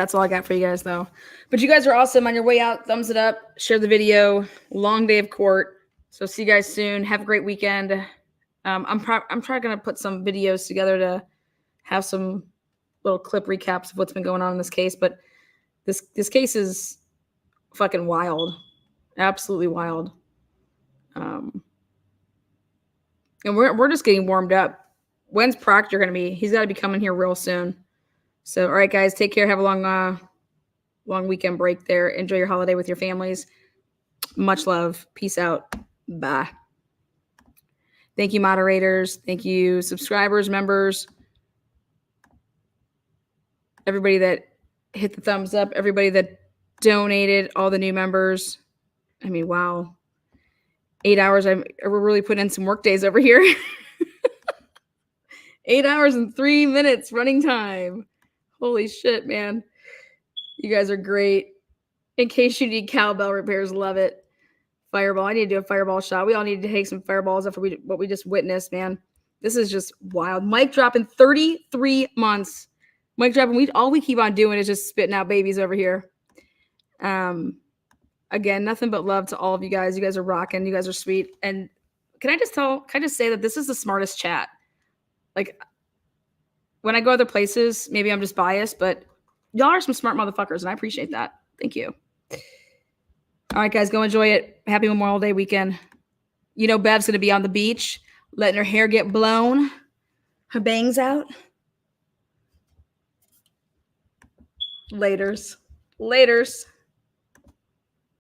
That's all I got for you guys, though. But you guys are awesome. On your way out, thumbs it up, share the video. Long day of court. So see you guys soon. Have a great weekend. I'm probably gonna put some videos together to have some little clip recaps of what's been going on in this case. But this case is fucking wild, absolutely wild. And we're just getting warmed up. When's Proctor gonna be? He's got to be coming here real soon. So all right, guys, take care. Have a long weekend break there. Enjoy your holiday with your families. Much love. Peace out. Bye. Thank you, moderators. Thank you, subscribers, members, everybody that hit the thumbs up, everybody that donated, all the new members. I mean, wow. 8 hours. We're really putting in some work days over here. 8 hours and 3 minutes running time. Holy shit, man. You guys are great. In case you need cowbell repairs, love it. Fireball. I need to do a fireball shot. We all need to take some fireballs after what we just witnessed, man. This is just wild. Mic drop in 33 months. Mic drop, and all we keep on doing is just spitting out babies over here. Again, nothing but love to all of you guys. You guys are rocking. You guys are sweet. And can I just say that this is the smartest chat? Like, when I go other places, maybe I'm just biased, but y'all are some smart motherfuckers, and I appreciate that. Thank you. All right, guys, go enjoy it. Happy Memorial Day weekend. You know Bev's going to be on the beach, letting her hair get blown, her bangs out. Laters.